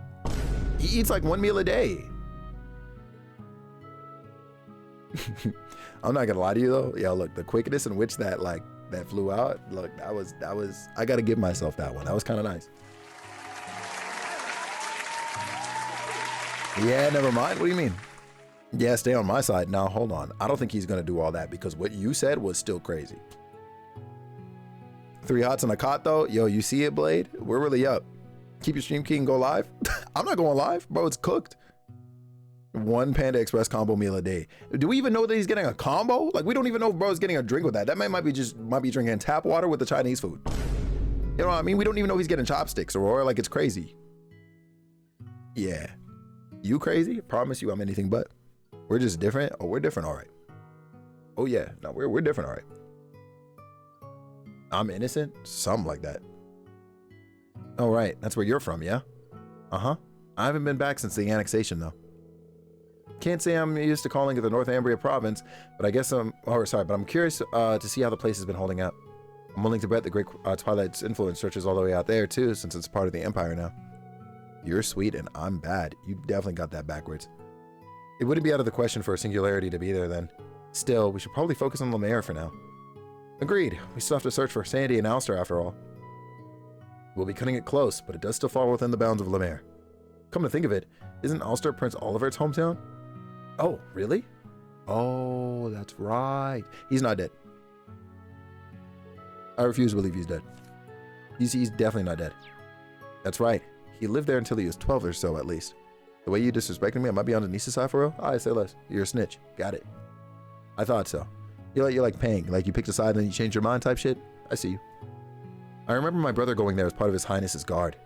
He eats like 1 meal a day. I'm not gonna lie to you though. Yo, look, the quickness in which that flew out, look, that was I gotta give myself that one. That was kind of nice. Yeah, never mind. What do you mean? Yeah, stay on my side. Now, hold on. I don't think he's gonna do all that because what you said was still crazy. 3 hots and a cot though. Yo, you see it, Blade? We're really up. Keep your stream key and go live. I'm not going live, bro. It's cooked. 1 Panda Express combo meal a day. Do we even know that he's getting a combo? Like, we don't even know if bro's getting a drink with that. That man might be drinking tap water with the Chinese food. You know what I mean? We don't even know if he's getting chopsticks or like it's crazy. Yeah. You crazy? I promise you I'm anything but. We're just different. Oh, we're different, all right. Oh yeah, no, we're different, all right. I'm innocent? Something like that. Oh right, that's where you're from, yeah? Uh-huh. I haven't been back since the annexation though. Can't say I'm used to calling it the North Ambria province, but I guess but I'm curious to see how the place has been holding up. I'm willing to bet the Great Twilight's influence stretches all the way out there too, since it's part of the Empire now. You're sweet and I'm bad. You definitely got that backwards. It wouldn't be out of the question for a singularity to be there then. Still, we should probably focus on Lemaire for now. Agreed. We still have to search for Sandy and Alster after all. We'll be cutting it close, but it does still fall within the bounds of Lemaire. Come to think of it, isn't Alster Prince Oliver's hometown? Oh, really? Oh, that's right. He's not dead. I refuse to believe he's dead. He's definitely not dead. That's right. He lived there until he was 12 or so, at least. The way you disrespected me, I might be on the Nisa side for real? I say less. You're a snitch. Got it. I thought so. You're like paying. Like you picked a side and then you changed your mind type shit? I see you. I remember my brother going there as part of His Highness's guard.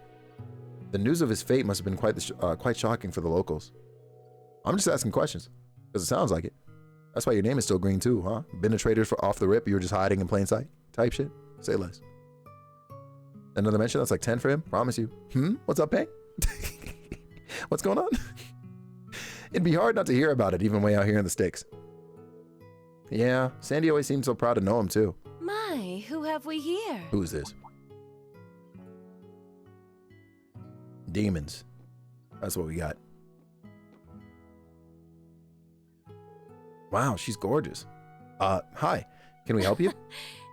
The news of his fate must have been quite shocking for the locals. I'm just asking questions, because it sounds like it. That's why your name is still green too, huh? Been a traitor for off the rip, you were just hiding in plain sight? Type shit? Say less. Another mention, that's like 10 for him? Promise you. What's up, Pang? What's going on? It'd be hard not to hear about it, even way out here in the sticks. Yeah, Sandy always seemed so proud to know him too. My, who have we here? Who's this? Demons. That's what we got. Wow, she's gorgeous. Hi. Can we help you?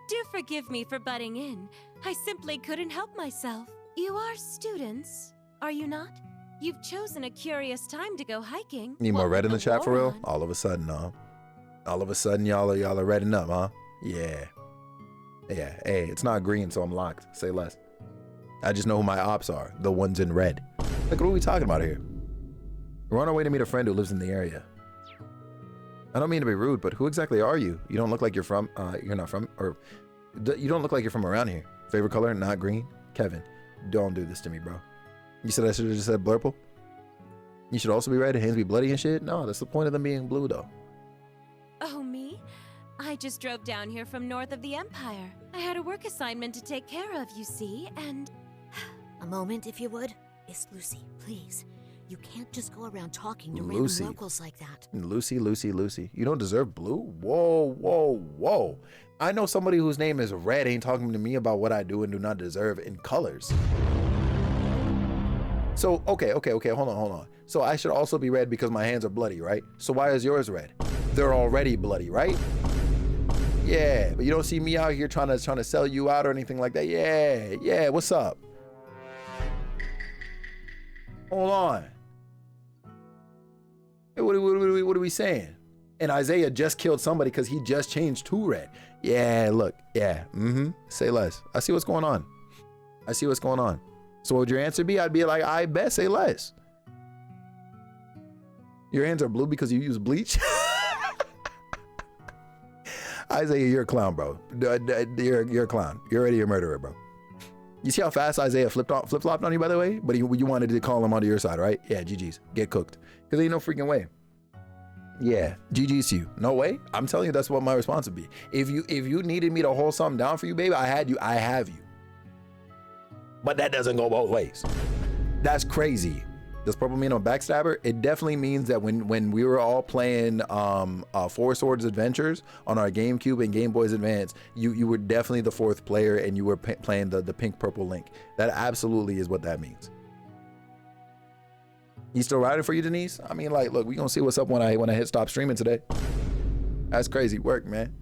Do forgive me for butting in. I simply couldn't help myself. You are students, are you not? You've chosen a curious time to go hiking. Need more red in the chat for real? On. All of a sudden, huh? All of a sudden, y'all are redding up, huh? Yeah. Yeah. Hey, it's not green, so I'm locked. Say less. I just know who my ops are. The ones in red. Like, what are we talking about here? We're on our way to meet a friend who lives in the area. I don't mean to be rude, but who exactly are you? You don't look like you're from, you're not from, or you don't look like you're from around here. Favorite color, not green? Kevin, don't do this to me, bro. You said I should have just said blurple? You should also be red, hands be bloody and shit? No, that's the point of them being blue, though. Oh, me? I just drove down here from north of the Empire. I had a work assignment to take care of, you see, and... A moment, if you would. Miss Lucy, please. You can't just go around talking to random locals like that. Lucy. You don't deserve blue? Whoa. I know somebody whose name is Red ain't talking to me about what I do and do not deserve in colors. So, okay, hold on. So I should also be red because my hands are bloody, right? So why is yours red? They're already bloody, right? Yeah, but you don't see me out here trying to sell you out or anything like that. Yeah, what's up? Hold on. What are we saying? And Isaiah just killed somebody because he just changed to red. Yeah, look, yeah, say less. I see what's going on. So what would your answer be? I'd be like, I bet, say less. Your hands are blue because you use bleach? Isaiah, you're a clown, bro. You're a clown. You're already a murderer, bro. You see how fast Isaiah flip-flopped on you, by the way? But you wanted to call him onto your side, right? Yeah, GG's. Get cooked. Because ain't no freaking way. Yeah, GG's to you. No way. I'm telling you, that's what my response would be. If you needed me to hold something down for you, baby, I have you. But that doesn't go both ways. That's crazy. Does purple mean a backstabber? It definitely means that when we were all playing Four Swords Adventures on our GameCube and Game Boys Advance, you were definitely the fourth player and you were playing the pink-purple Link. That absolutely is what that means. You still riding for you, Denise? I mean, like, look, we gonna see what's up when I hit stop streaming today. That's crazy work, man.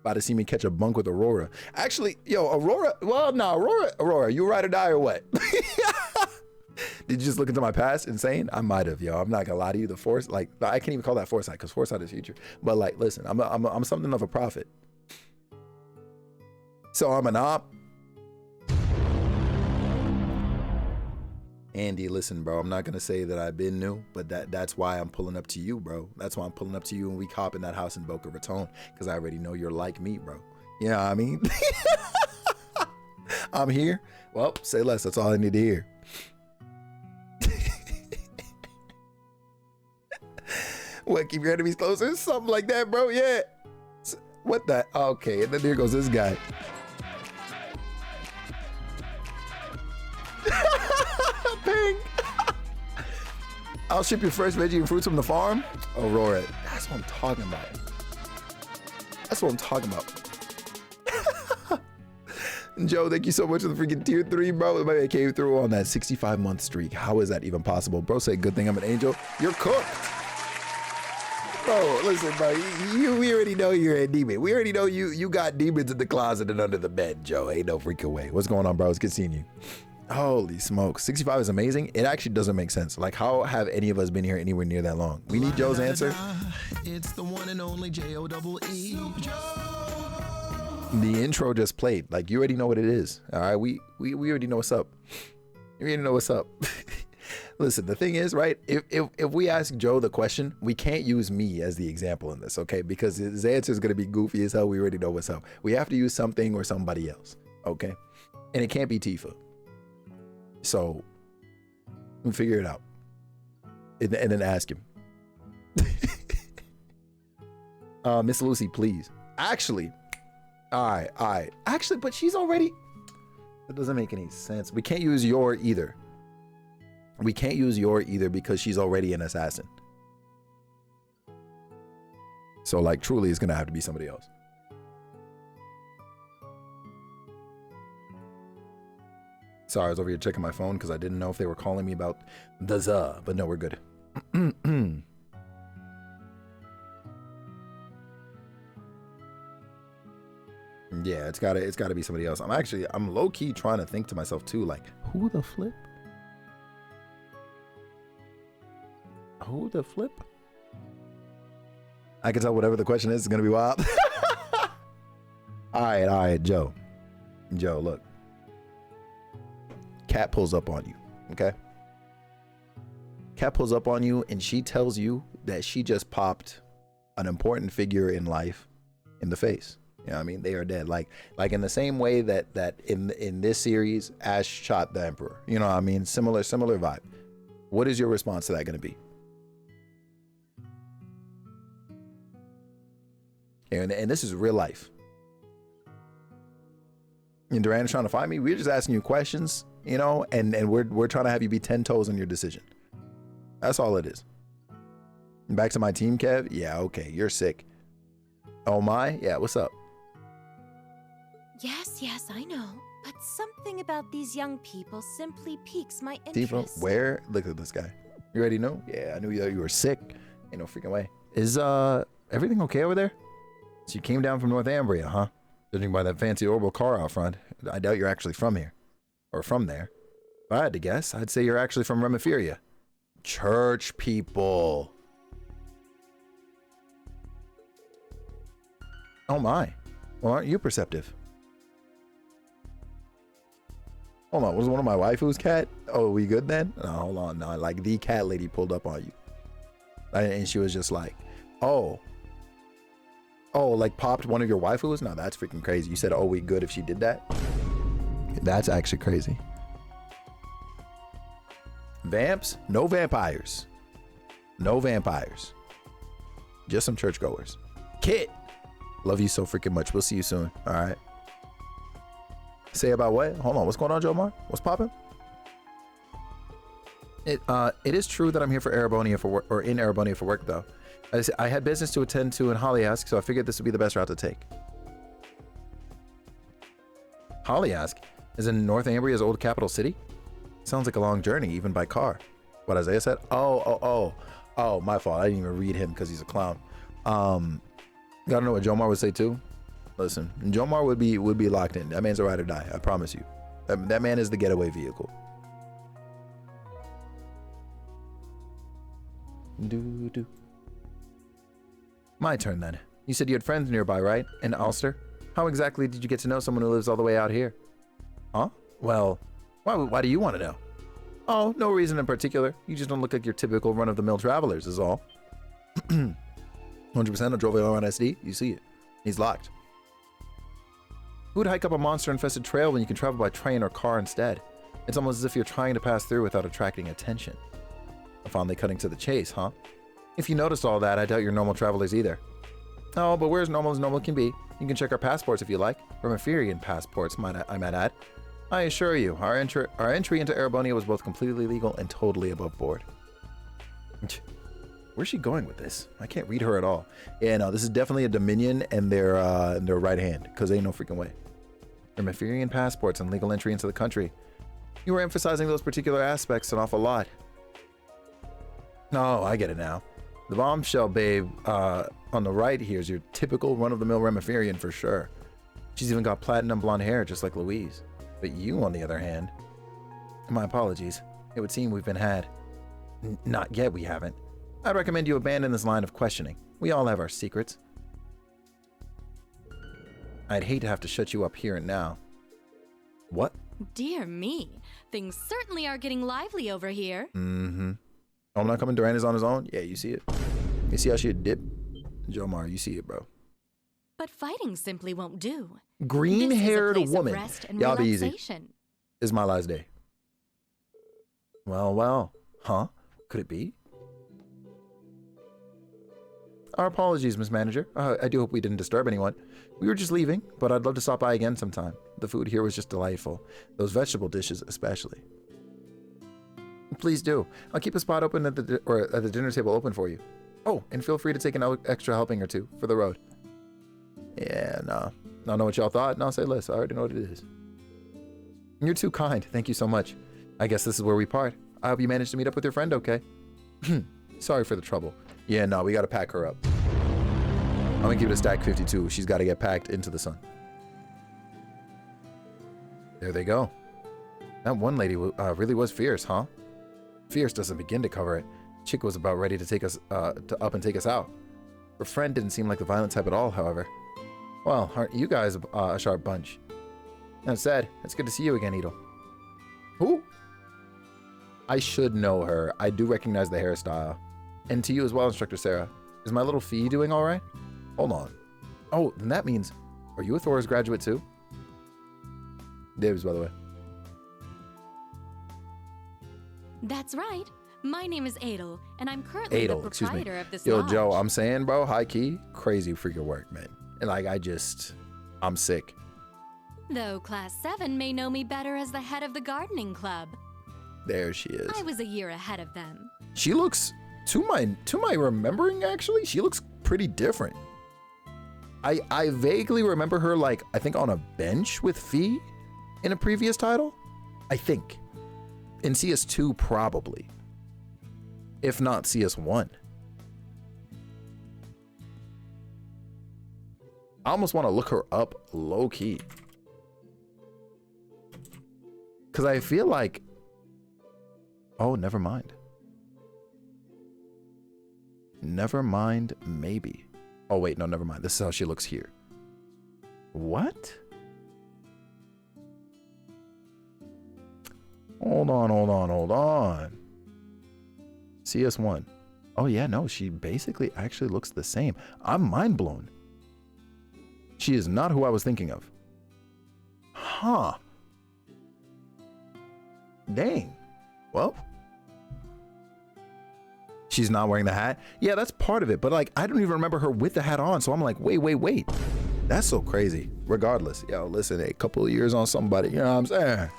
About to see me catch a bunk with Aurora. Actually, yo, Aurora, well, no, Aurora, you ride or die or what? Did you just look into my past? Insane? I might have, yo. I'm not gonna lie to you. The force, like, I can't even call that foresight because foresight is future. But like, listen, I'm something of a prophet. So I'm an op. Andy, listen, bro, I'm not gonna say that I've been new, but that's why I'm pulling up to you, bro. That's why I'm pulling up to you and we hop in that house in Boca Raton, because I already know you're like me, bro. You know what I mean? I'm here. Well, say less. That's all I need to hear. What, keep your enemies closer? Something like that, bro. Yeah. What the? Okay, and then there goes this guy. Ping. I'll ship your first veggie and fruits from the farm. Aurora, that's what I'm talking about. Joe, thank you so much for the freaking tier 3, bro. Maybe I came through on that 65-month streak. How is that even possible? Bro, say good thing I'm an angel. You're cooked. Bro, listen, bro, we already know you're a demon. We already know you got demons in the closet and under the bed, Joe. Ain't no freaking way. What's going on, bro? It's good seeing you. Holy smokes. 65 is amazing. It actually doesn't make sense. Like, how have any of us been here anywhere near that long? We need Joe's answer. It's the one and only J-O-E-E. The intro just played. Like, you already know what it is. All right, we already know what's up. You already know what's up. Listen, the thing is, right, if we ask Joe the question, we can't use me as the example in this, okay? Because his answer is going to be goofy as hell. We already know what's up. We have to use something or somebody else, okay? And it can't be Tifa. So we'll figure it out and then ask him. Miss Lucy, please. Actually, all right. Actually, but she's already, that doesn't make any sense. We can't use your either. Because she's already an assassin. So like, truly, it's going to have to be somebody else. Sorry, I was over here checking my phone because I didn't know if they were calling me about the but no, we're good. Yeah, it's gotta be somebody else. I'm low key trying to think to myself too, like, who the flip? Who the flip? I can tell whatever the question is gonna be wild. All right, Joe, look. Cat pulls up on you, okay? Cat pulls up on you and she tells you that she just popped an important figure in life in the face. You know what I mean? They are dead. Like in the same way that in this series, Ash shot the Emperor. You know what I mean? Similar vibe. What is your response to that going to be? And this is real life. And Duran is trying to find me. We're just asking you questions, you know, and we're trying to have you be 10 toes on your decision. That's all it is. Back to my team, Kev. Yeah, okay, you're sick. Oh my? Yeah, what's up? Yes, I know. But something about these young people simply piques my interest. People, where? Look at this guy. You already know? Yeah, I knew you were sick. Ain't no freaking way. Is everything okay over there? So you came down from Northumbria, huh? Judging by that fancy orbital car out front, I doubt you're actually from here. Or from there. If I had to guess, I'd say you're actually from Remiferia. Church people. Oh my. Well, aren't you perceptive? Hold on, was one of my waifu's cat? Oh, we good then? No, hold on. No, like the cat lady pulled up on you. And she was just like, oh, like popped one of your waifus? No, that's freaking crazy. You said, oh, we good if she did that? That's actually crazy. Vamps? No vampires. No vampires. Just some churchgoers. Kit! Love you so freaking much. We'll see you soon. All right. Say about what? Hold on. What's going on, Jomar? What's popping? It is true that I'm here for Erebonia for work, or in Erebonia for work, though. I had business to attend to in Holyask, so I figured this would be the best route to take. Holyask is in Northumbria's old capital city? Sounds like a long journey, even by car. What Isaiah said? Oh, my fault. I didn't even read him because he's a clown. Gotta know what Jomar would say too. Listen, Jomar would be locked in. That man's a ride or die. I promise you. That man is the getaway vehicle. My turn then. You said you had friends nearby, right? In Ulster? How exactly did you get to know someone who lives all the way out here? Huh? Well, why do you want to know? Oh, no reason in particular. You just don't look like your typical run-of-the-mill travelers is all. 100% of Jovial on SD. You see it. He's locked. Who would hike up a monster-infested trail when you can travel by train or car instead? It's almost as if you're trying to pass through without attracting attention. I'm finally cutting to the chase, huh? If you noticed all that, I doubt you're normal travelers either. Oh, but we're as normal can be. You can check our passports if you like. Remiferian passports, I might add. I assure you, our entry into Erebonia was both completely legal and totally above board. Where's she going with this? I can't read her at all. Yeah, no, this is definitely a Dominion and their right hand, because ain't no freaking way. Remiferian passports and legal entry into the country. You were emphasizing those particular aspects an awful lot. Oh, I get it now. The bombshell babe on the right here is your typical run-of-the-mill Remiferian for sure. She's even got platinum blonde hair just like Louise. But you, on the other hand... My apologies. It would seem we've been had. Not yet, we haven't. I'd recommend you abandon this line of questioning. We all have our secrets. I'd hate to have to shut you up here and now. What? Dear me. Things certainly are getting lively over here. Mm-hmm. Oh, I'm not coming. Duran is on his own? Yeah, you see it. You see how she dip? Jomar, you see it, bro. But fighting simply won't do. Green-haired woman. Y'all be easy. It's my last day. Well. Huh? Could it be? Our apologies, Miss Manager. I do hope we didn't disturb anyone. We were just leaving, but I'd love to stop by again sometime. The food here was just delightful. Those vegetable dishes especially. Please do. I'll keep a spot open at the dinner table open for you. Oh, and feel free to take an extra helping or two for the road. Yeah, no. I don't know what y'all thought. No, say less. I already know what it is. You're too kind. Thank you so much. I guess this is where we part. I hope you managed to meet up with your friend okay. Sorry for the trouble. Yeah, no, we got to pack her up. I'm going to give it a stack 52. She's got to get packed into the sun. There they go. That one lady really was fierce, huh? Fierce doesn't begin to cover it. Chick was about ready to take us up and take us out. Her friend didn't seem like the violent type at all, however. Well, aren't you guys a sharp bunch? That said, it's good to see you again, Edel. Who? I should know her. I do recognize the hairstyle. And to you as well, Instructor Sarah. Is my little Fee doing all right? Hold on. Oh, then that means, are you a Thor's graduate too? Dibs, by the way. That's right. My name is Adel, and I'm currently Adel, the proprietor of this Yo, lodge. Joe, I'm saying, bro, high key, crazy freaking work, man. And like, I'm sick. Though Class 7 may know me better as the head of the gardening club. There she is. I was a year ahead of them. She looks, to my remembering, actually, she looks pretty different. I vaguely remember her, like, I think on a bench with Fee in a previous title. I think. In CS2, probably. If not CS1. I almost want to look her up low-key. Because I feel like... Oh, never mind. Never mind, maybe. Oh, wait, no, never mind. This is how she looks here. What? Hold on. CS1. Oh, yeah, no, she basically actually looks the same. I'm mind blown. She is not who I was thinking of. Huh. Dang. Well. She's not wearing the hat. Yeah, that's part of it. But like, I don't even remember her with the hat on. So I'm like, wait. That's so crazy. Regardless. Yo, listen, a couple of years on somebody. You know what I'm saying?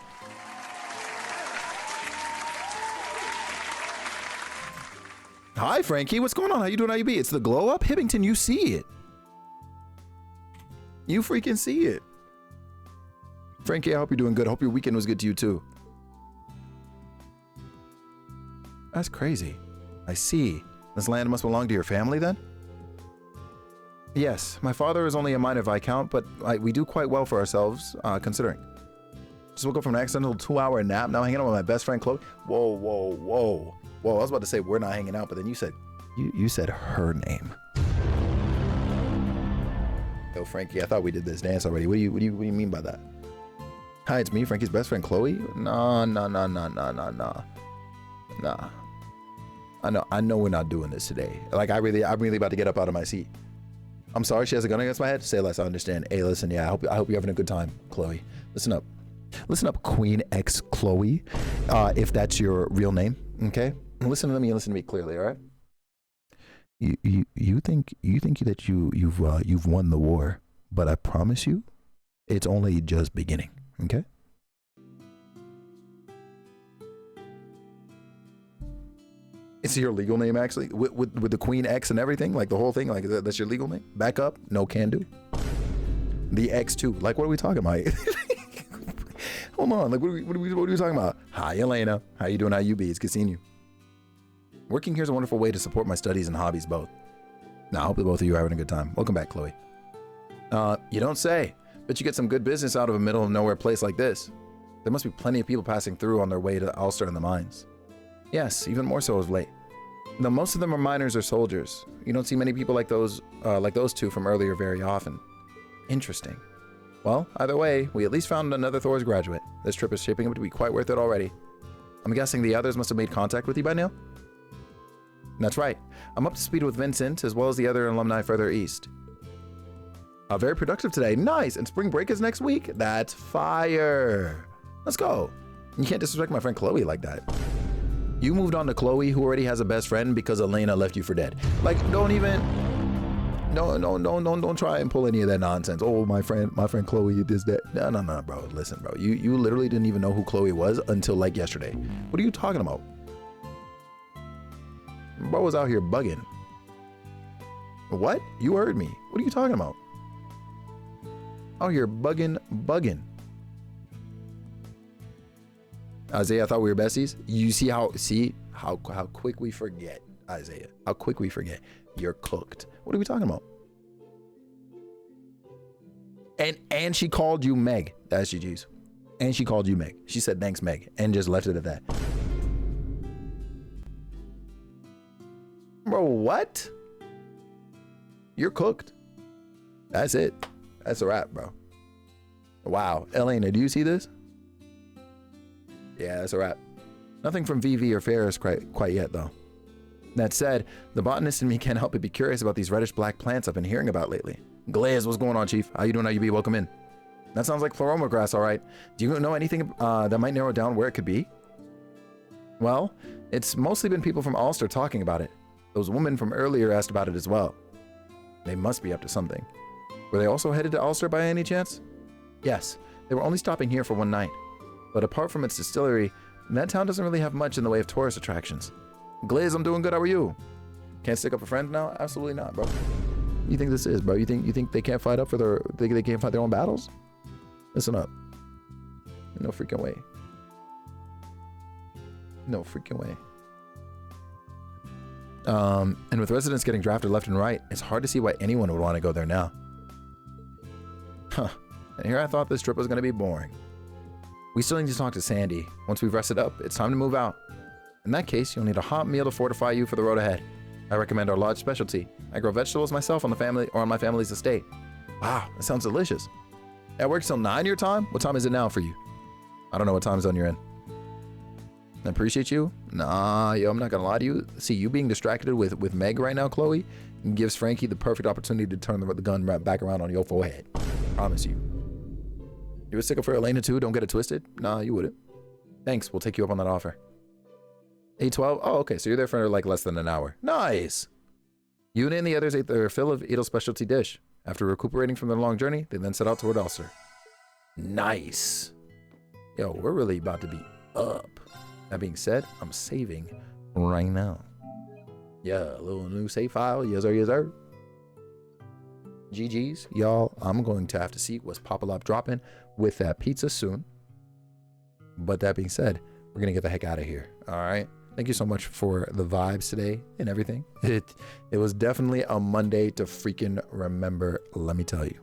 Hi, Frankie. What's going on? How you doing? How you be? It's the glow up. Hibbington, you see it. You freaking see it. Frankie, I hope you're doing good. I hope your weekend was good to you too. That's crazy. I see. This land must belong to your family then? Yes, my father is only a minor viscount, but we do quite well for ourselves, considering. Just woke up from an accidental 2-hour nap, now hanging out with my best friend Chloe. Whoa. I was about to say we're not hanging out, but then you said, you said her name. Yo, Frankie, I thought we did this dance already. What do you mean by that? Hi, it's me, Frankie's best friend Chloe. Nah. I know we're not doing this today. Like I'm really about to get up out of my seat. I'm sorry she has a gun against my head. Say less, I understand. Hey, listen, yeah, I hope you're having a good time, Chloe. Listen up, Queen X Chloe, if that's your real name, okay? Listen to me clearly, all right? You think that you've won the war, but I promise you, it's only just beginning, okay? It's your legal name, actually, with the Queen X and everything, like the whole thing, like that's your legal name. Back up, no can do. The X2, like what are we talking about? Hold on, like what are we talking about? Hi, Elena. How you doing? How you be? It's good seeing you. Working here is a wonderful way to support my studies and hobbies both. Now, I hope that both of you are having a good time. Welcome back, Chloe. You don't say. Bet you get some good business out of a middle of nowhere place like this. There must be plenty of people passing through on their way to Ulster and the mines. Yes, even more so of late. Though most of them are miners or soldiers. You don't see many people like those two from earlier very often. Interesting. Well, either way, we at least found another Thor's graduate. This trip is shaping up to be quite worth it already. I'm guessing the others must have made contact with you by now? That's right. I'm up to speed with Vincent, as well as the other alumni further east. Very productive today. Nice! And spring break is next week? That's fire! Let's go. You can't disrespect my friend Chloe like that. You moved on to Chloe, who already has a best friend because Elena left you for dead. Like, don't try and pull any of that nonsense. Oh, my friend Chloe did that. No, bro. Listen, bro. You literally didn't even know who Chloe was until like yesterday. What are you talking about? Bro was out here bugging. What? You heard me. What are you talking about? Out here bugging. Isaiah, I thought we were besties. You see how quick we forget, Isaiah. How quick we forget. You're cooked. What are we talking about? And she called you Meg. That's GG's. And she called you Meg. She said, thanks, Meg, and just left it at that. Bro, what? You're cooked. That's it. That's a wrap, bro. Wow. Elena, do you see this? Yeah, that's a wrap. Nothing from VV or Ferris quite yet, though. That said, the botanist in me can't help but be curious about these reddish-black plants I've been hearing about lately. Glaze, what's going on, Chief? How you doing? How you be? Welcome in. That sounds like Pleroma grass, all right. Do you know anything that might narrow down where it could be? Well, it's mostly been people from Ulster talking about it. Those women from earlier asked about it as well. They must be up to something. Were they also headed to Ulster by any chance? Yes, they were only stopping here for one night. But apart from its distillery, that town doesn't really have much in the way of tourist attractions. Glaze, I'm doing good. How are you? Can't stick up for friends now? Absolutely not, bro. You think this is, bro? You think they can't fight up for they can't fight their own battles? Listen up. No freaking way. No freaking way. And with residents getting drafted left and right, it's hard to see why anyone would want to go there now. Huh. And here I thought this trip was going to be boring. We still need to talk to Sandy. Once we've rested up, it's time to move out. In that case, you'll need a hot meal to fortify you for the road ahead. I recommend our lodge specialty. I grow vegetables myself on my family's estate. Wow, that sounds delicious. That works till 9 your time? What time is it now for you? I don't know what time zone you're in. I appreciate you. Nah, yo, I'm not gonna lie to you. See, you being distracted with Meg right now, Chloe, gives Frankie the perfect opportunity to turn the gun right back around on your forehead. Promise you. You would stick up for Elena too? Don't get it twisted? Nah, you wouldn't. Thanks, we'll take you up on that offer. 8:12? Oh, okay, so you're there for like less than an hour. Nice! You and the others ate their fill of Edel's specialty dish. After recuperating from their long journey, they then set out toward Ulster. Nice! Yo, we're really about to be up. That being said, I'm saving right now. Yeah, a little new save file. Yes, sir, yes, sir. GG's, y'all. I'm going to have to see what's Papa-Lop dropping with that pizza soon. But that being said, we're going to get the heck out of here. All right. Thank you so much for the vibes today and everything. It was definitely a Monday to freaking remember, let me tell you.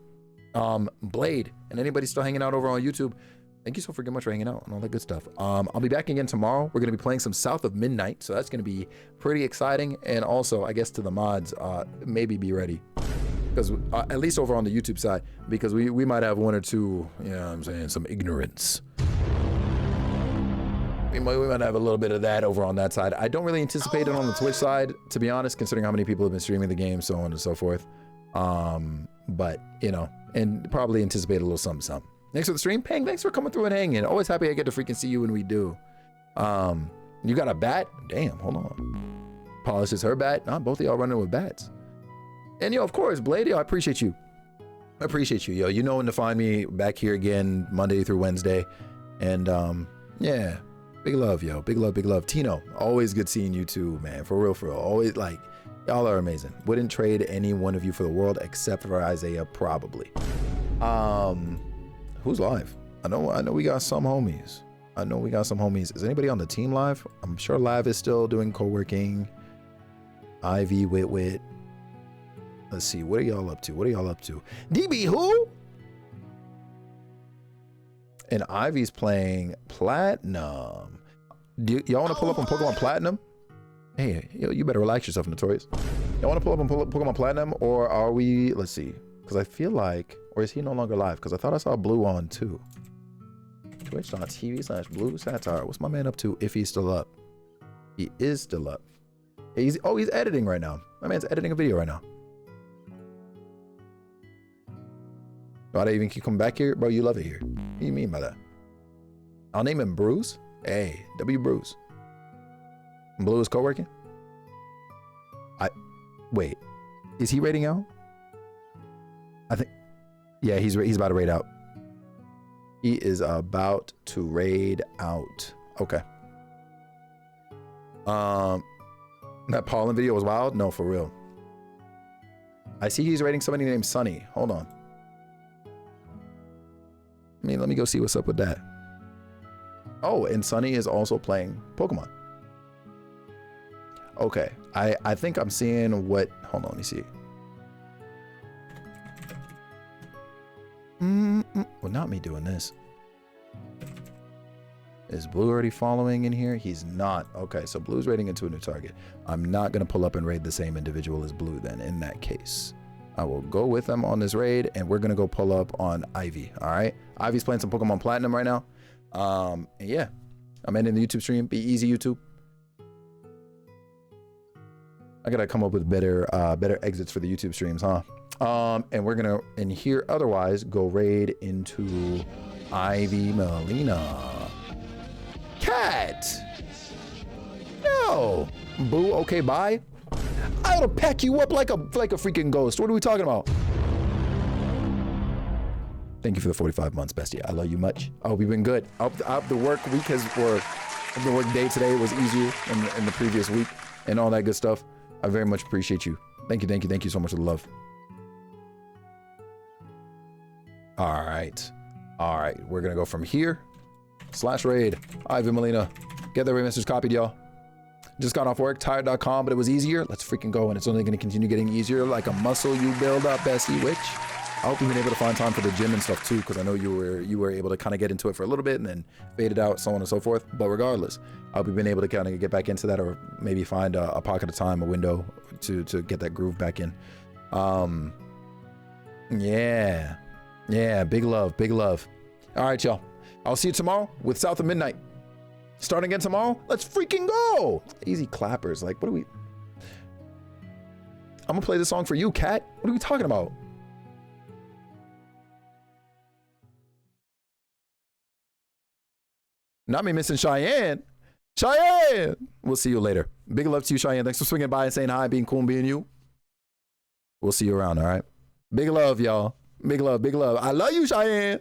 Blade, and anybody still hanging out over on YouTube, thank you so freaking much for hanging out and all that good stuff. I'll be back again tomorrow. We're going to be playing some South of Midnight, so that's going to be pretty exciting. And also, I guess to the mods, maybe be ready. Because at least over on the YouTube side, because we might have one or two, you know what I'm saying, some ignorance. We might have a little bit of that over on that side. I don't really anticipate it on the Twitch side, to be honest, considering how many people have been streaming the game, so on and so forth. But, you know, and probably anticipate a little something. Thanks for the stream. Peng, thanks for coming through and hanging. Always happy I get to freaking see you when we do. You got a bat? Damn, hold on. Polishes her bat. Not both of y'all running with bats. And yo, of course, Blade, yo, I appreciate you. I appreciate you, yo. You know when to find me back here again, Monday through Wednesday. And yeah, big love, yo. Big love, big love. Tino, always good seeing you too, man. For real, for real. Always, like, y'all are amazing. Wouldn't trade any one of you for the world except for Isaiah, probably. Who's live? I know we got some homies. Is anybody on the team live? I'm sure live is still doing co-working. Ivy, Wit. Let's see, what are y'all up to? DB who? And Ivy's playing Platinum. Do y'all want to pull up on Pokemon Platinum? Hey, yo, you better relax yourself, Notorious. Y'all want to pull up on Pokemon Platinum, or are we? Let's see, because I feel like, or is he no longer live? Because I thought I saw Blue on too. Twitch.tv/Blue Satire. What's my man up to if he's still up? He is still up. He's editing right now. My man's editing a video right now. Why even keep coming back here? Bro, you love it here. What do you mean by that? I'll name him Bruce. Hey, W Bruce. Blue is co-working? Wait. Is he raiding out? I think, yeah, he's about to raid out. He is about to raid out. Okay. That Pollen video was wild? No, for real. I see he's raiding somebody named Sunny. Hold on. Let me go see what's up with that. Oh, and Sunny is also playing Pokemon. Okay, I think I'm seeing what, hold on, let me see. Well, not me doing this. Is Blue already following in here? He's not. Okay, so Blue's raiding into a new target. I'm not going to pull up and raid the same individual as Blue then in that case. I will go with them on this raid, and we're going to go pull up on Ivy, all right? Ivy's playing some Pokemon Platinum right now. And yeah, I'm ending the YouTube stream. Be easy, YouTube. I got to come up with better exits for the YouTube streams, huh? And we're going to, in here, otherwise, go raid into Ivy Melina. Cat! No! Boo, okay, bye. I'll pack you up like a freaking ghost. What are we talking about? Thank you for the 45 months, bestie. I love you much. I hope you've been good. I hope the work week the work day today was easier in the previous week and all that good stuff. I very much appreciate you. Thank you so much for the love. All right. We're gonna go from here. /raid. Ivy Melina. Get the raid message copied, y'all. Just got off work, tired.com, but it was easier. Let's freaking go, and it's only gonna continue getting easier like a muscle you build up, bestie, which I hope you've been able to find time for the gym and stuff too, because I know you were able to kind of get into it for a little bit and then fade it out, so on and so forth. But regardless, I hope you've been able to kind of get back into that, or maybe find a pocket of time, a window to get that groove back in. Yeah, big love. All right, y'all. I'll see you tomorrow with South of Midnight. Starting again tomorrow? Let's freaking go! Easy clappers. Like, what are we... I'm gonna play this song for you, Cat. What are we talking about? Not me missing Cheyenne. Cheyenne! We'll see you later. Big love to you, Cheyenne. Thanks for swinging by and saying hi, being cool and being you. We'll see you around, all right? Big love, y'all. Big love. I love you, Cheyenne.